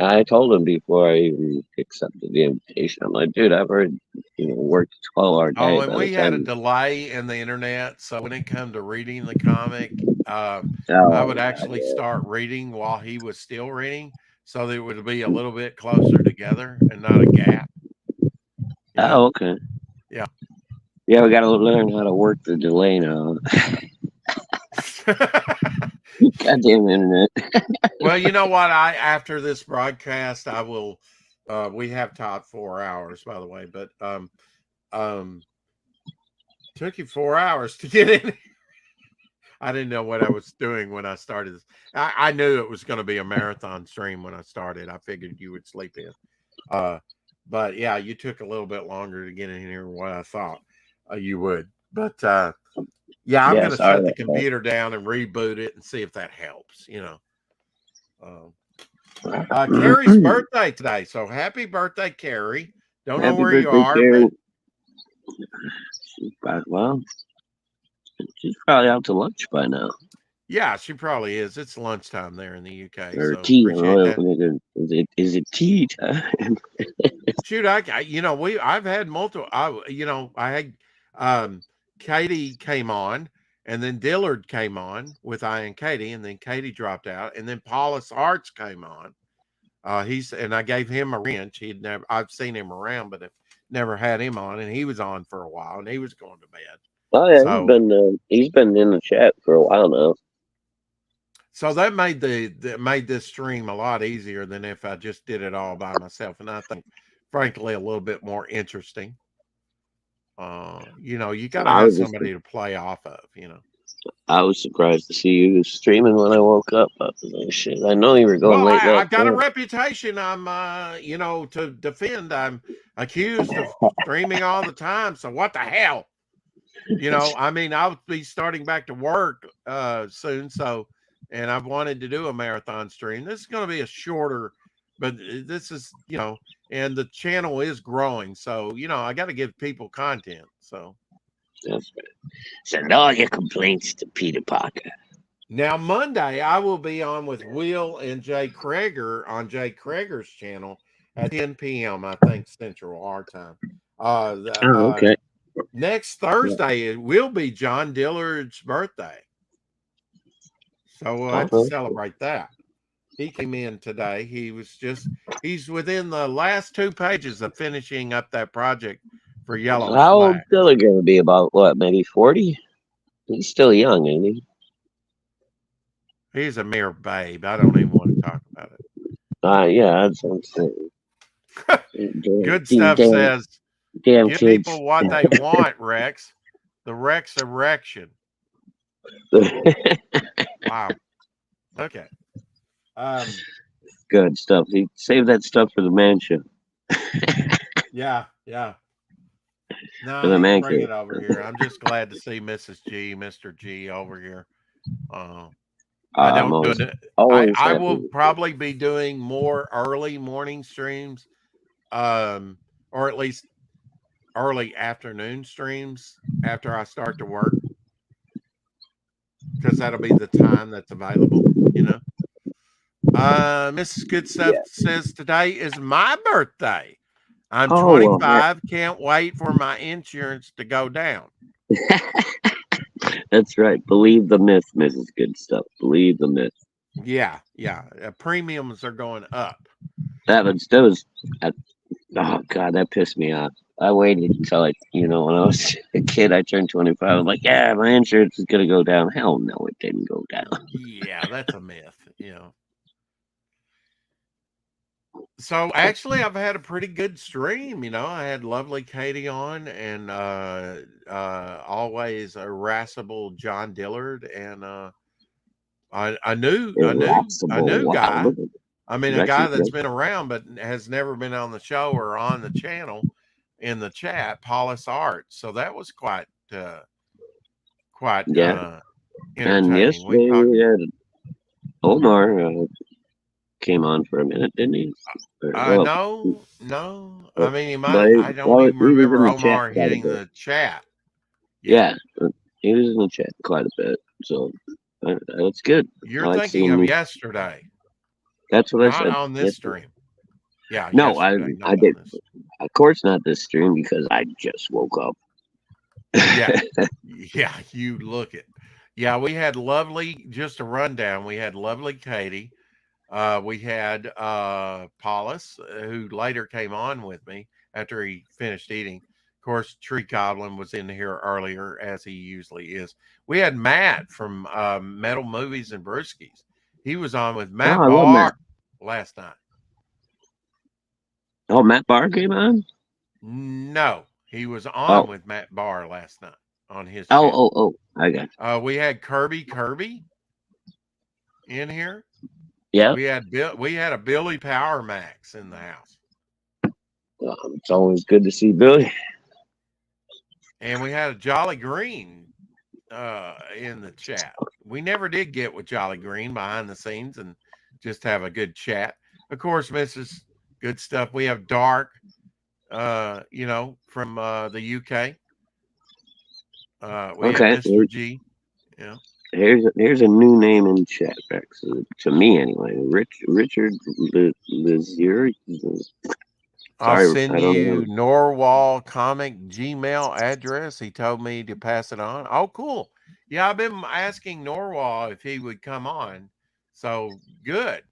Speaker 14: I told him before I even accepted the invitation. I'm like, dude, I've already worked a 12-hour day.
Speaker 2: Oh, and we had a delay in the internet, so when it came to reading the comic, I would actually start reading while he was still reading, so that it would be a little bit closer together and not a gap.
Speaker 14: Oh, okay.
Speaker 2: Yeah.
Speaker 14: Yeah, we got to learn how to work the delay now. Goddamn internet.
Speaker 2: Well, you know what? After this broadcast, I will. We have taught 4 hours, by the way, but took you 4 hours to get in. I didn't know what I was doing when I started this. I knew it was going to be a marathon stream when I started. I figured you would sleep in. But yeah, you took a little bit longer to get in here than what I thought you would. But yeah, I'm going to shut the computer down and reboot it and see if that helps. Carrie's birthday today, so happy birthday, Carrie. Don't know where you are.
Speaker 14: But... Well, she's probably out to lunch by now.
Speaker 2: Yeah, she probably is. It's lunchtime there in the UK.
Speaker 14: Or
Speaker 2: so
Speaker 14: tea. Is it tea time?
Speaker 2: Shoot, I've had multiple. I had Katie came on, and then Dillard came on with I and Katie, and then Katie dropped out, and then Paulus Arts came on. And I gave him a wrench. I've seen him around, but I've never had him on, and he was on for a while, and he was going to bed.
Speaker 14: Oh yeah, he's been in the chat for a while now.
Speaker 2: So that made made this stream a lot easier than if I just did it all by myself, and I think, frankly, a little bit more interesting. You got to have somebody to play off of.
Speaker 14: I was surprised to see you streaming when I woke up. Shit, I know you were going late.
Speaker 2: I've got a reputation. I'm, to defend. I'm accused of streaming all the time. So what the hell? I'll be starting back to work soon. So, and I've wanted to do a marathon stream. This is going to be a shorter, but this is, and the channel is growing. So, I got to give people content. So.
Speaker 14: That's right. Send all your complaints to Peter Parker.
Speaker 2: Now, Monday, I will be on with Will and Jay Krager on Jay Krager's channel at 10 p.m., I think, Central our time.
Speaker 14: Okay.
Speaker 2: Next Thursday, it will be John Dillard's birthday. So we'll have to celebrate that. He came in today. He's within the last 2 pages of finishing up that project for Yellow.
Speaker 14: How old Dillard going to be? About what, maybe 40? He's still young, isn't he?
Speaker 2: He's a mere babe. I don't even want to talk about it.
Speaker 14: Yeah, that's what I'm saying.
Speaker 2: Good stuff says,
Speaker 14: give
Speaker 2: kids. People what they want, Rex. The Rex erection. Wow. Okay.
Speaker 14: Good stuff. Save that stuff for the man show.
Speaker 2: Yeah. No,
Speaker 14: for the man
Speaker 2: bring it over here. I'm just glad to see Mrs. G, Mr. G over here. I will probably be doing more early morning streams, or at least early afternoon streams after I start to work, because that'll be the time that's available, Mrs. Good Stuff says today is my birthday. I'm
Speaker 14: Oh, well,
Speaker 2: 25. Can't wait for my insurance to go down.
Speaker 14: that's right. Believe the myth, Mrs. Good Stuff. Believe the myth.
Speaker 2: Yeah. Premiums are going up.
Speaker 14: That was oh God, that pissed me off. I waited until when I was a kid, I turned 25. I'm like, yeah, my insurance is gonna go down. Hell no, it didn't go down.
Speaker 2: Yeah, that's a myth. So actually, I've had a pretty good stream. I had lovely Katie on, and always irascible John Dillard, and a new guy. I mean, a guy that's been around but has never been on the show or on the channel in the chat, Paulus Art. So that was quite
Speaker 14: And
Speaker 2: entertaining.
Speaker 14: yesterday we had Omar came on for a minute, didn't he?
Speaker 2: No. I mean, he might. I don't even remember Omar hitting the chat.
Speaker 14: Yeah, he was in the chat quite a bit. So that's good.
Speaker 2: You're thinking of yesterday.
Speaker 14: That's what I said.
Speaker 2: Not on this stream. Yeah.
Speaker 14: No, I did. Of course not this stream because I just woke up.
Speaker 2: Yeah, you look it. Yeah, we had lovely, just a rundown. We had lovely Katie. We had Paulus, who later came on with me after he finished eating. Of course, Tree Goblin was in here earlier, as he usually is. We had Matt from Metal Movies and Brewskis. He was on with Matt Barr last night.
Speaker 14: Oh, Matt Barr came on?
Speaker 2: No, he was on with Matt Barr last night on his channel.
Speaker 14: Oh, I got you.
Speaker 2: We had Kirby in here.
Speaker 14: Yeah.
Speaker 2: We had a Billy Power Max in the house.
Speaker 14: It's always good to see Billy.
Speaker 2: And we had a Jolly Green in the chat. We never did get with Jolly Green behind the scenes and just have a good chat. Of course, Mrs. Good Stuff. We have Dark, from the UK. We have Mr. G. Yeah.
Speaker 14: Here's a new name in chat, Rex. To me, anyway. Richard Lizier.
Speaker 2: I'll send you Norwal comic Gmail address. He told me to pass it on. Oh, cool. Yeah, I've been asking Norwal if he would come on. So good.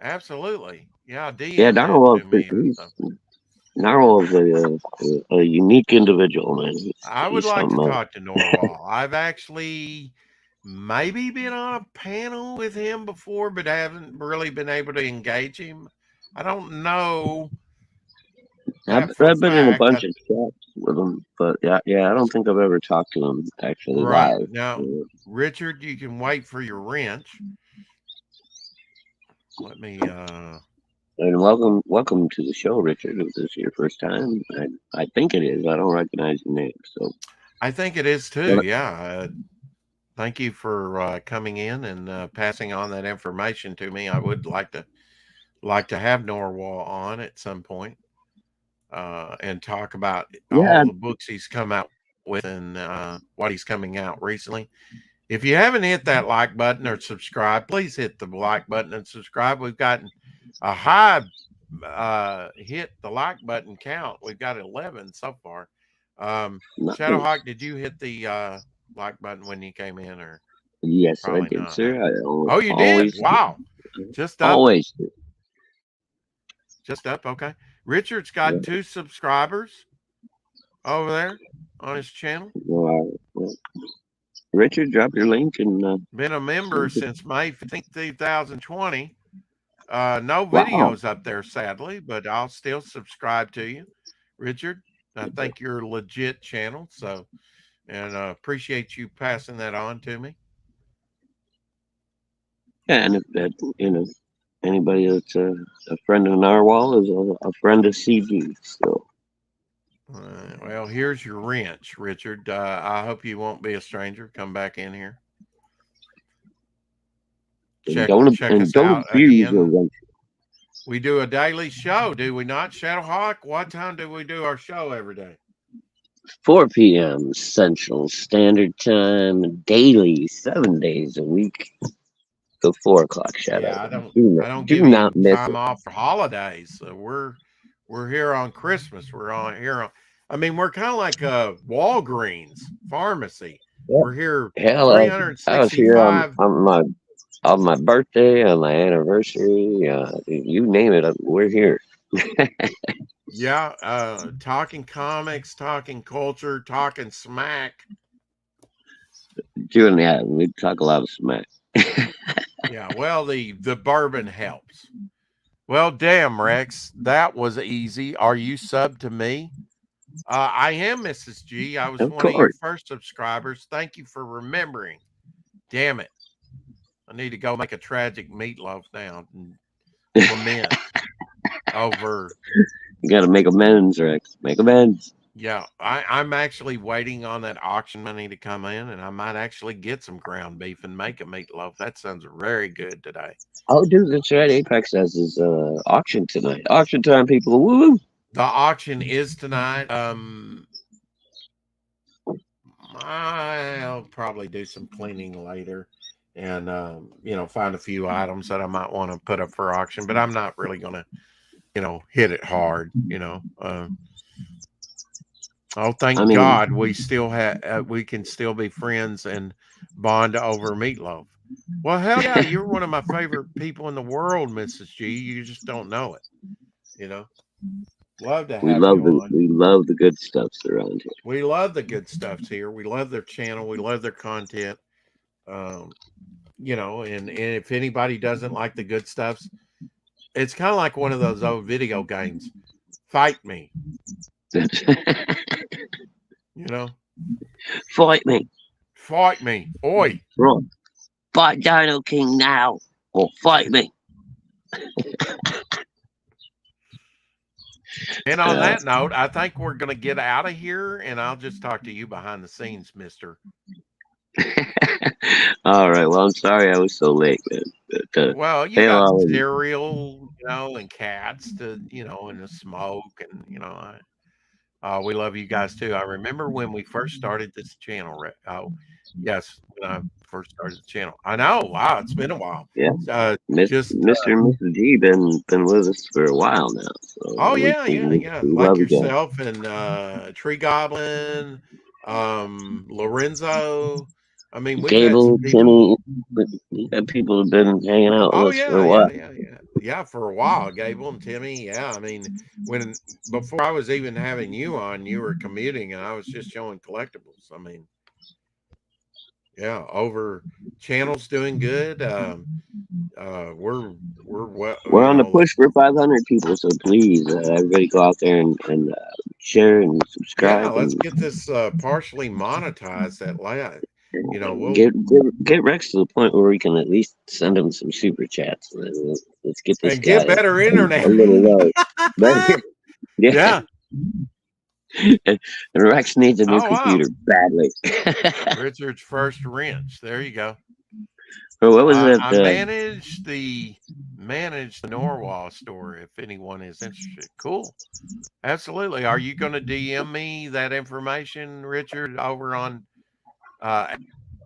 Speaker 2: Absolutely. Yeah,
Speaker 14: Narwhal's a unique individual, man.
Speaker 2: I would like to talk to Norwal. I've actually maybe been on a panel with him before, but I haven't really been able to engage him. I don't know.
Speaker 14: I've been in a bunch of chats with him, but yeah, I don't think I've ever talked to him actually live.
Speaker 2: Now, Richard, you can wait for your wrench. Let me
Speaker 14: and welcome to the show, Richard. If this is your first time, I think it is. I don't recognize your name, so
Speaker 2: I think it is too. Yeah. Thank you for coming in and passing on that information to me. I would like to have Norwal on at some point and talk about all the books he's come out with and what he's coming out recently. If you haven't hit that like button or subscribe, please hit the like button and subscribe. We've gotten a high hit the like button count. We've got 11 so far. Shadowhawk, did you hit the like button when you came in, or?
Speaker 14: Yes, I did, sir.
Speaker 2: You did? Wow. Just up.
Speaker 14: Always.
Speaker 2: Just up. Okay. Richard's got 2 subscribers over there on his channel.
Speaker 14: Well, Richard, drop your link and
Speaker 2: been a member since May 15th, 2020. No videos up there, sadly, but I'll still subscribe to you, Richard. I think you're a legit channel, so and appreciate you passing that on to me.
Speaker 14: Yeah, and if that anybody that's a friend of Narwhal is a friend of CG. So.
Speaker 2: Well, here's your wrench, Richard. I hope you won't be a stranger. Come back in here. Check us out again. We do a daily show, do we not, Shadowhawk? What time do we do our show every day?
Speaker 14: 4 p.m. Central Standard Time, daily, 7 days a week. the 4 o'clock shadow.
Speaker 2: Yeah, I don't
Speaker 14: Do
Speaker 2: give
Speaker 14: not
Speaker 2: you
Speaker 14: miss
Speaker 2: time
Speaker 14: it.
Speaker 2: off for holidays. So we're here on Christmas. We're on here on. I mean, we're kind of like a Walgreens pharmacy.
Speaker 14: Yeah.
Speaker 2: We're here
Speaker 14: Hell, I was here
Speaker 2: 365.
Speaker 14: on my birthday, on my anniversary. You name it, we're here.
Speaker 2: Yeah, talking comics, talking culture, talking smack.
Speaker 14: Doing that, we talk a lot of smack.
Speaker 2: Yeah, well, the bourbon helps. Well, damn, Rex, that was easy. Are you sub to me? I am Mrs. G. I was
Speaker 14: Of
Speaker 2: one of your
Speaker 14: course.
Speaker 2: first subscribers. Thank you for remembering. Damn it. I need to go make a tragic meatloaf now and lament over.
Speaker 14: You got to make amends, Rex. Make amends.
Speaker 2: Yeah, I'm actually waiting on that auction money to come in, and I might actually get some ground beef and make a meatloaf. That sounds very good today.
Speaker 14: Oh, dude, that's right. Apex has his auction tonight. Auction time, people. Woo!
Speaker 2: The auction is tonight. I'll probably do some cleaning later and find a few items that I might want to put up for auction, but I'm not really gonna hit it hard. Thank God we still have we can still be friends and bond over meatloaf. Well, hell yeah, you're one of my favorite people in the world, Mrs. G. You just don't know it. Love to have
Speaker 14: We
Speaker 2: you
Speaker 14: love
Speaker 2: on.
Speaker 14: we love the good stuffs around here.
Speaker 2: We love the good stuffs here. We love their channel. We love their content. And if anybody doesn't like the good stuffs, it's kind of like one of those old video games. Fight me.
Speaker 14: Fight me.
Speaker 2: Fight me. Oi.
Speaker 14: Right. Fight Dino King now or fight me.
Speaker 2: And on that note, I think we're going to get out of here, and I'll just talk to you behind the scenes, mister.
Speaker 14: All right. Well, I'm sorry I was so late, man. But,
Speaker 2: Well, you got cereal, and cats to, and the smoke, and, we love you guys too. I remember when we first started this channel. Oh, yes, when I first started the channel. I know. Wow, it's been a while.
Speaker 14: Yeah. Mr. and Mrs. G been with us for a while now. So
Speaker 2: yeah.
Speaker 14: We
Speaker 2: Like
Speaker 14: love you guys.
Speaker 2: yourself and Tree Goblin, Lorenzo. I mean, we've
Speaker 14: Gable,
Speaker 2: had some people.
Speaker 14: Timmy, we got people who've been hanging out with us for a while.
Speaker 2: Yeah, for a while, Gable and Timmy. Yeah, I mean, before I was even having you on, you were commuting, and I was just showing collectibles. I mean, yeah, over channel's doing good. We're
Speaker 14: on the push for 500 people, so please, everybody go out there and share and subscribe.
Speaker 2: Yeah, let's get this partially monetized at last. We'll
Speaker 14: get Rex to the point where we can at least send him some super chats. Let's get this
Speaker 2: and
Speaker 14: guy
Speaker 2: get better internet.
Speaker 14: a little low. Yeah. And Rex needs a new computer badly.
Speaker 2: Richard's first wrench. There you go.
Speaker 14: Well, what was it?
Speaker 2: I manage the Norwalk store if anyone is interested. Cool. Absolutely. Are you going to DM me that information, Richard, over on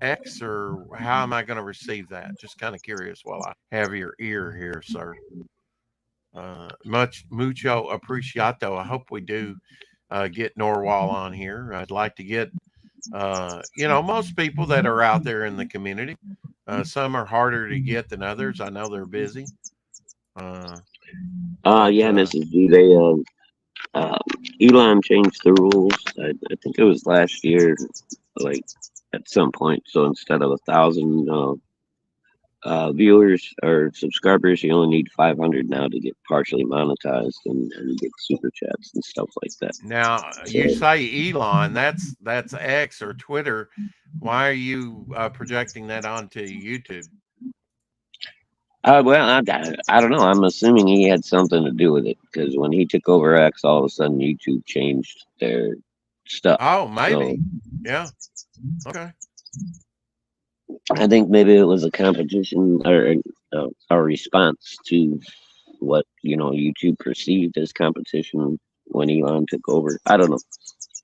Speaker 2: X, or how am I going to receive that? Just kind of curious while I have your ear here, sir. Mucho appreciato. I hope we do get Norwal on here. I'd like to get, most people that are out there in the community. Some are harder to get than others. I know they're busy.
Speaker 14: Yeah, Mrs. G. They Elon changed the rules. I think it was last year, like at some point. So instead of 1,000 viewers or subscribers, you only need 500 now to get partially monetized and get super chats and stuff like that.
Speaker 2: Now, you say Elon, that's X or Twitter. Why are you projecting that onto YouTube?
Speaker 14: Well, I don't know. I'm assuming he had something to do with it, because when he took over X, all of a sudden YouTube changed their stuff.
Speaker 2: Oh, maybe. Yeah. Okay.
Speaker 14: I think maybe it was a competition or a response to what YouTube perceived as competition when Elon took over. I don't know,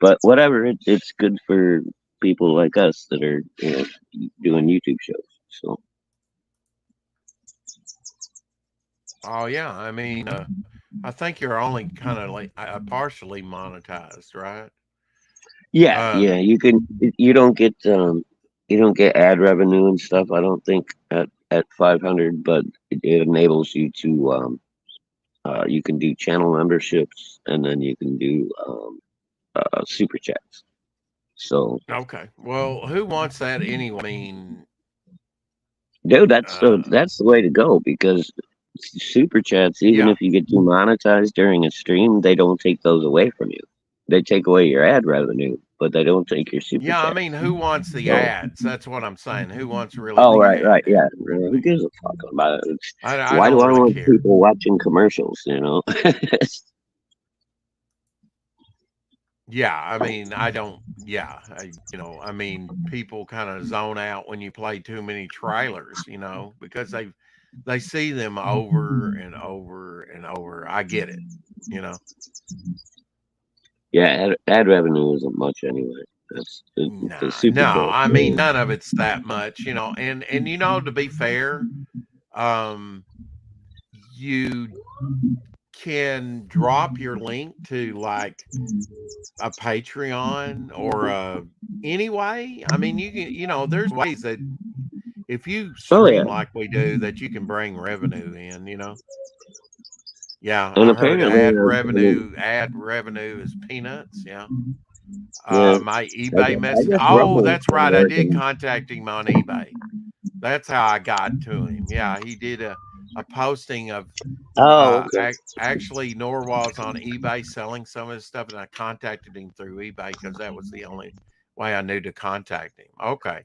Speaker 14: but whatever. It's good for people like us that are doing YouTube shows. So
Speaker 2: Oh yeah, I mean, I think you're only kind of like partially monetized, right?
Speaker 14: Yeah,
Speaker 2: Uh,
Speaker 14: yeah. You don't get ad revenue and stuff. I don't think at 500, but it enables you to you can do channel memberships and then you can do super chats. So,
Speaker 2: okay. Well, who wants that anyway? I mean,
Speaker 14: dude,
Speaker 2: uh,
Speaker 14: that's the way to go because super chats, even
Speaker 2: yeah,
Speaker 14: if you get demonetized during a stream, they don't take those away from you. They take away your ad revenue, but they don't take your super
Speaker 2: yeah. I
Speaker 14: chat.
Speaker 2: mean, who wants the
Speaker 14: So,
Speaker 2: ads? That's what I'm saying. Who wants really
Speaker 14: oh,
Speaker 2: the
Speaker 14: right, right,
Speaker 2: ad?
Speaker 14: yeah. Who gives a fuck about it?
Speaker 2: I
Speaker 14: Why
Speaker 2: don't
Speaker 14: do I
Speaker 2: really
Speaker 14: want
Speaker 2: care.
Speaker 14: people watching commercials? You know?
Speaker 2: Yeah, I mean, I don't. Yeah, I mean, people kind of zone out when you play too many trailers, because they see them over and over and over. I get it, you know.
Speaker 14: Yeah, ad revenue isn't much anyway. That's the
Speaker 2: Nah,
Speaker 14: Super
Speaker 2: no,
Speaker 14: Bowl.
Speaker 2: I mean, none of it's that much, and to be fair, um, you can drop your link to like a Patreon or anyway. I mean, you can, there's ways that if you
Speaker 14: Oh yeah,
Speaker 2: stream like we do, that you can bring revenue in. Yeah,
Speaker 14: and
Speaker 2: I heard
Speaker 14: apparently,
Speaker 2: ad revenue is peanuts. Yeah.
Speaker 14: yeah,
Speaker 2: My eBay
Speaker 14: I
Speaker 2: message.
Speaker 14: guess
Speaker 2: Oh,
Speaker 14: Rumble's
Speaker 2: that's
Speaker 14: been
Speaker 2: right. I did
Speaker 14: working.
Speaker 2: contact him on eBay. That's how I got to him. Yeah, he did a posting of
Speaker 14: Oh, okay.
Speaker 2: actually Norwal's on eBay selling some of his stuff, and I contacted him through eBay because that was the only way I knew to contact him. Okay.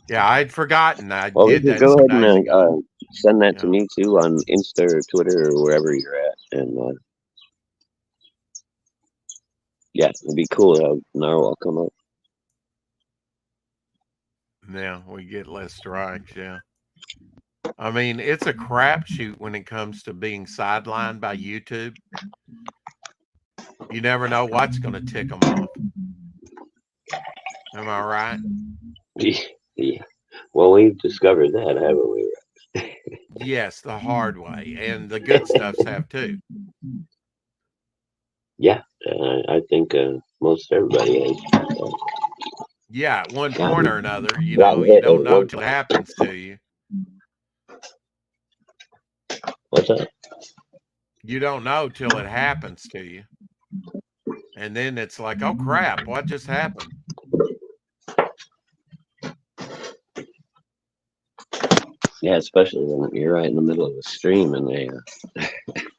Speaker 2: Yeah, I'd forgotten. I
Speaker 14: Well, you
Speaker 2: did
Speaker 14: can
Speaker 2: that
Speaker 14: go
Speaker 2: some
Speaker 14: ahead
Speaker 2: days
Speaker 14: and
Speaker 2: ago.
Speaker 14: send that to
Speaker 2: Yeah.
Speaker 14: me too on Insta or Twitter or wherever you're at, and yeah, it'd be cool to have Narwhal come up.
Speaker 2: Yeah, we get less strikes. Yeah. I mean, it's a crapshoot when it comes to being sidelined by YouTube. You never know what's going to tick them off. Am I right?
Speaker 14: Yeah. Well, we've discovered that, haven't we?
Speaker 2: Yes, the hard way, and the good stuffs have too.
Speaker 14: Yeah, I think most everybody has.
Speaker 2: Yeah, at one
Speaker 14: Gotten-
Speaker 2: point or another, you
Speaker 14: gotten
Speaker 2: don't
Speaker 14: hit at
Speaker 2: know
Speaker 14: one
Speaker 2: till it happens to you.
Speaker 14: What's that?
Speaker 2: You don't know till it happens to you. And then it's like, oh crap, what just happened?
Speaker 14: Yeah, especially when you're right in the middle of a stream and they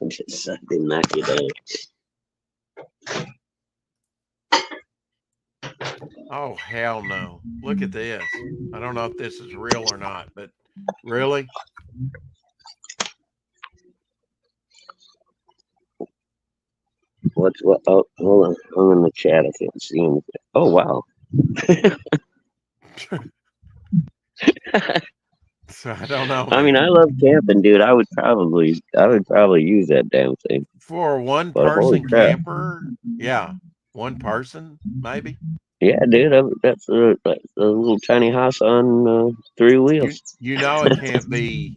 Speaker 14: just they knock you down.
Speaker 2: Oh hell no. Look at this. I don't know if this is real or not, but really?
Speaker 14: What? Oh, hold on. I'm in the chat. I can't see anything. Oh, wow.
Speaker 2: So I don't know.
Speaker 14: I mean, I love camping, dude. I would probably use that damn thing.
Speaker 2: For a one
Speaker 14: But holy
Speaker 2: person
Speaker 14: crap.
Speaker 2: camper, yeah. One person, maybe.
Speaker 14: Yeah, dude. That's a little tiny house on 3 wheels.
Speaker 2: You know it can't be.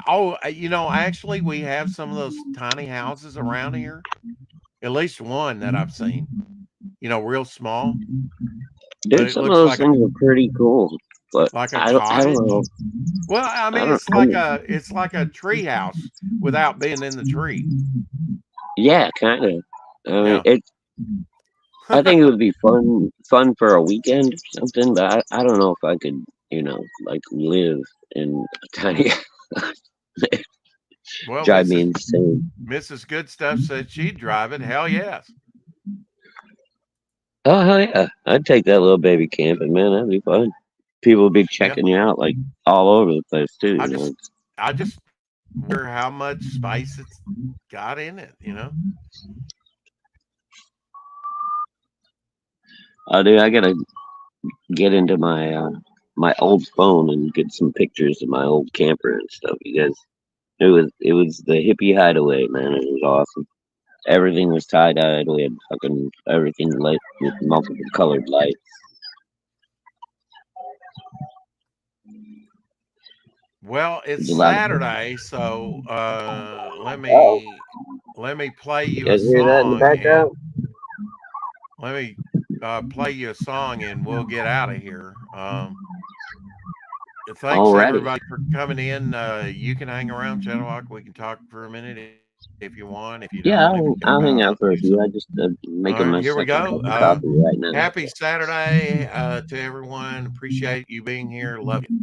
Speaker 2: Oh, actually, we have some of those tiny houses around here. At least one that I've seen. Real small.
Speaker 14: Dude, some of those things are pretty cool. But
Speaker 2: like a
Speaker 14: I don't know.
Speaker 2: Well, I mean, it's like a tree house without being in the tree.
Speaker 14: Yeah, kind of. I mean,
Speaker 2: Yeah.
Speaker 14: I think it would be fun for a weekend or something, but I don't know if I could, like live in a tiny.
Speaker 2: Well,
Speaker 14: drive me insane.
Speaker 2: Mrs. Good Stuff said she'd drive it. Hell yes.
Speaker 14: Oh hell yeah! I'd take that little baby camping, man. That'd be fun. People would be checking you out like all over the place too.
Speaker 2: I just wonder how much spice it's got in it.
Speaker 14: Oh, dude, I gotta get into my my old phone and get some pictures of my old camper and stuff. Because it was the hippie hideaway, man. It was awesome. Everything was tie-dyed. We had fucking everything lit with multiple colored lights.
Speaker 2: Well,
Speaker 14: There's
Speaker 2: it's
Speaker 14: a lot of
Speaker 2: Saturday, so let
Speaker 14: Oh,
Speaker 2: me play
Speaker 14: you
Speaker 2: you a
Speaker 14: guys hear that in the
Speaker 2: song, and
Speaker 14: background?
Speaker 2: let me play you a song, and we'll get out of here. Thanks
Speaker 14: Alrighty.
Speaker 2: everybody for coming in. You can hang around, Shadowhawk. We can talk for a minute if you want. If you
Speaker 14: Yeah,
Speaker 2: don't, if you
Speaker 14: I'll hang
Speaker 2: can
Speaker 14: out for a
Speaker 2: do
Speaker 14: few.
Speaker 2: something.
Speaker 14: I just making
Speaker 2: All
Speaker 14: my
Speaker 2: right, here we
Speaker 14: second
Speaker 2: go.
Speaker 14: cup of coffee right now.
Speaker 2: Happy Saturday to everyone. Appreciate you being here. Love you.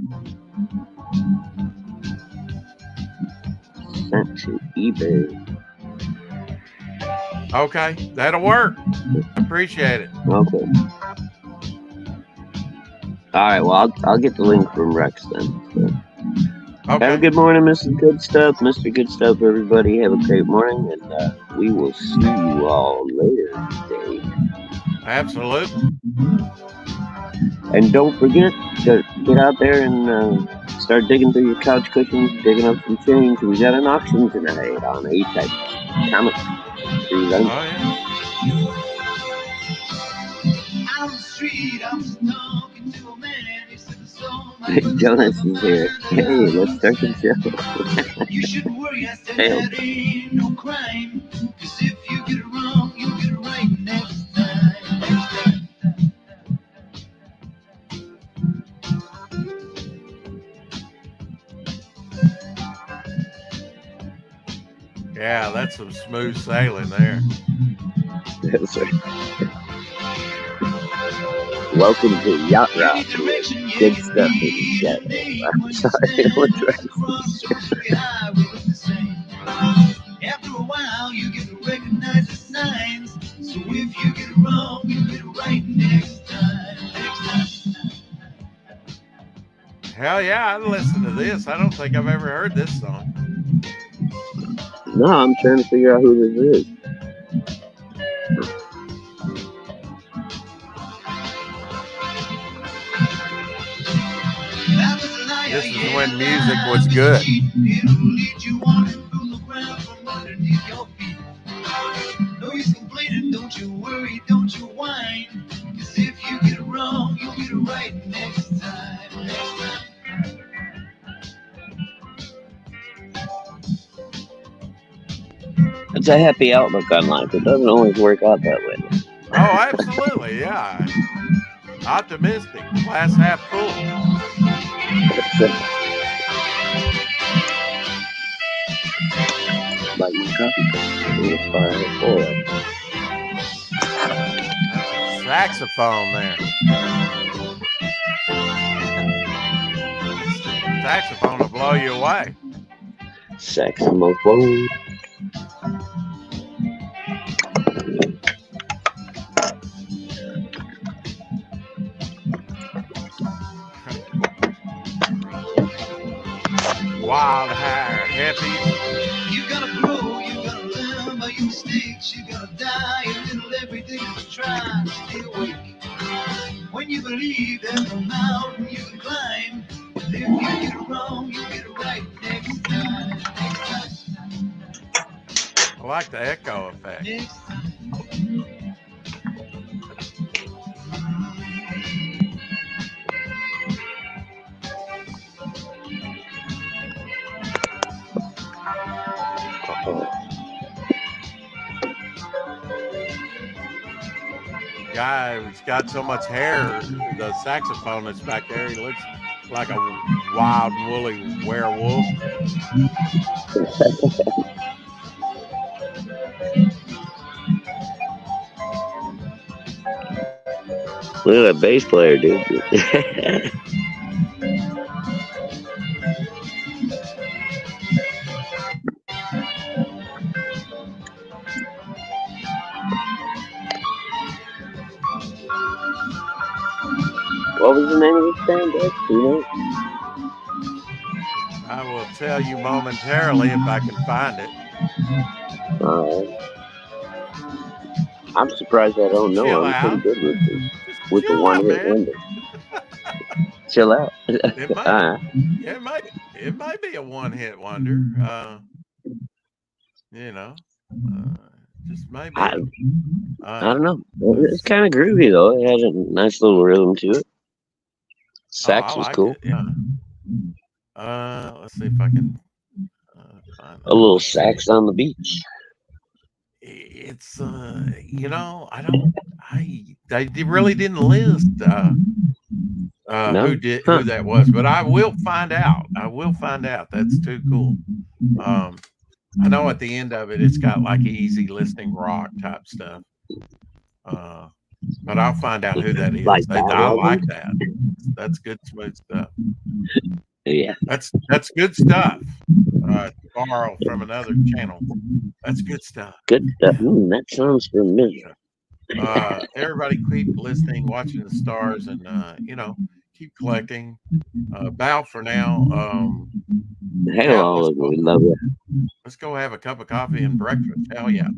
Speaker 14: Sent to eBay.
Speaker 2: Okay, that'll work. Appreciate it.
Speaker 14: Okay. All right. Well, I'll get the link from Rex then. So.
Speaker 2: Okay.
Speaker 14: Have a good morning, Mrs. Good Stuff, Mr. Good Stuff, everybody. Have a great morning, and we will see you all later today.
Speaker 2: Absolutely.
Speaker 14: And don't forget to get out there and start digging through your couch cushions, digging up some change. We got an auction tonight on A-Type Comics.
Speaker 2: Oh, yeah.
Speaker 13: Out on the street, I was talking to a man. He said the song
Speaker 14: Jonas is here. Hey, let's start the show.
Speaker 13: you shouldn't worry. I said
Speaker 14: Hey.
Speaker 13: that ain't no crime. 'Cause if you get it wrong, you'll get it right next time. Next time.
Speaker 2: Yeah, that's some smooth sailing there.
Speaker 14: That's right. Welcome to Yacht Rock. Good stuff in the chat. I'm sorry, what's right?
Speaker 13: After a while, you get to recognize the signs. So if you get it wrong, you get it right next time. Next time.
Speaker 2: Hell yeah, I listened to this. I don't think I've ever heard this song.
Speaker 14: No, I'm trying to figure out who this is.
Speaker 2: This is when music was good.
Speaker 13: It'll lead you on and pull the ground from underneath your feet. No use complaining, don't you worry, don't you whine. 'Cause if you get it wrong, you'll get it right next time. Next time.
Speaker 14: It's a happy outlook on life. It doesn't always work out that way.
Speaker 2: Oh, absolutely, yeah. Optimistic, glass half full.
Speaker 14: Like your coffee cup. It's fine.
Speaker 2: Saxophone there. Saxophone will blow you away.
Speaker 14: Saxophone.
Speaker 2: Wild hair, hippie.
Speaker 13: You gotta grow, you gotta learn by your mistakes. You gotta die a little every day to try to stay awake. When you believe there's a mountain you can climb, and if you get it wrong, you get it right next time. Next time.
Speaker 2: I like the echo effect.
Speaker 13: Next time.
Speaker 2: Guy's got so much hair, the saxophonist back there, he looks like a wild and woolly werewolf.
Speaker 14: Look at that bass player, dude. What was the name of this band, Dad? Do you know?
Speaker 2: I will tell you momentarily if I can find it.
Speaker 14: I'm surprised I don't know.
Speaker 2: Chill
Speaker 14: I'm
Speaker 2: out.
Speaker 14: pretty good with the
Speaker 2: chill
Speaker 14: one
Speaker 2: out,
Speaker 14: hit
Speaker 2: man.
Speaker 14: wonder. Chill out.
Speaker 2: It might be a one-hit wonder. Just maybe.
Speaker 14: I don't know. It's kind of groovy though. It has a nice little rhythm to it. Sax was
Speaker 2: like
Speaker 14: cool.
Speaker 2: it, yeah. Let's see if I can find
Speaker 14: A little sax on the beach.
Speaker 2: It's they really didn't list
Speaker 14: No?
Speaker 2: who that was, but I will find out. That's too cool. I know at the end of it, it's got like easy listening rock type stuff. But I'll find out who that is.
Speaker 14: Like
Speaker 2: I
Speaker 14: that
Speaker 2: like
Speaker 14: one?
Speaker 2: that. That's good, smooth stuff.
Speaker 14: Yeah.
Speaker 2: That's good stuff. To borrow from another channel. That's good stuff.
Speaker 14: Good stuff. That sounds familiar.
Speaker 2: Everybody keep listening, watching the stars, and keep collecting. Bow for now.
Speaker 14: Hell, we love it.
Speaker 2: Let's go have a cup of coffee and breakfast. Hell yeah.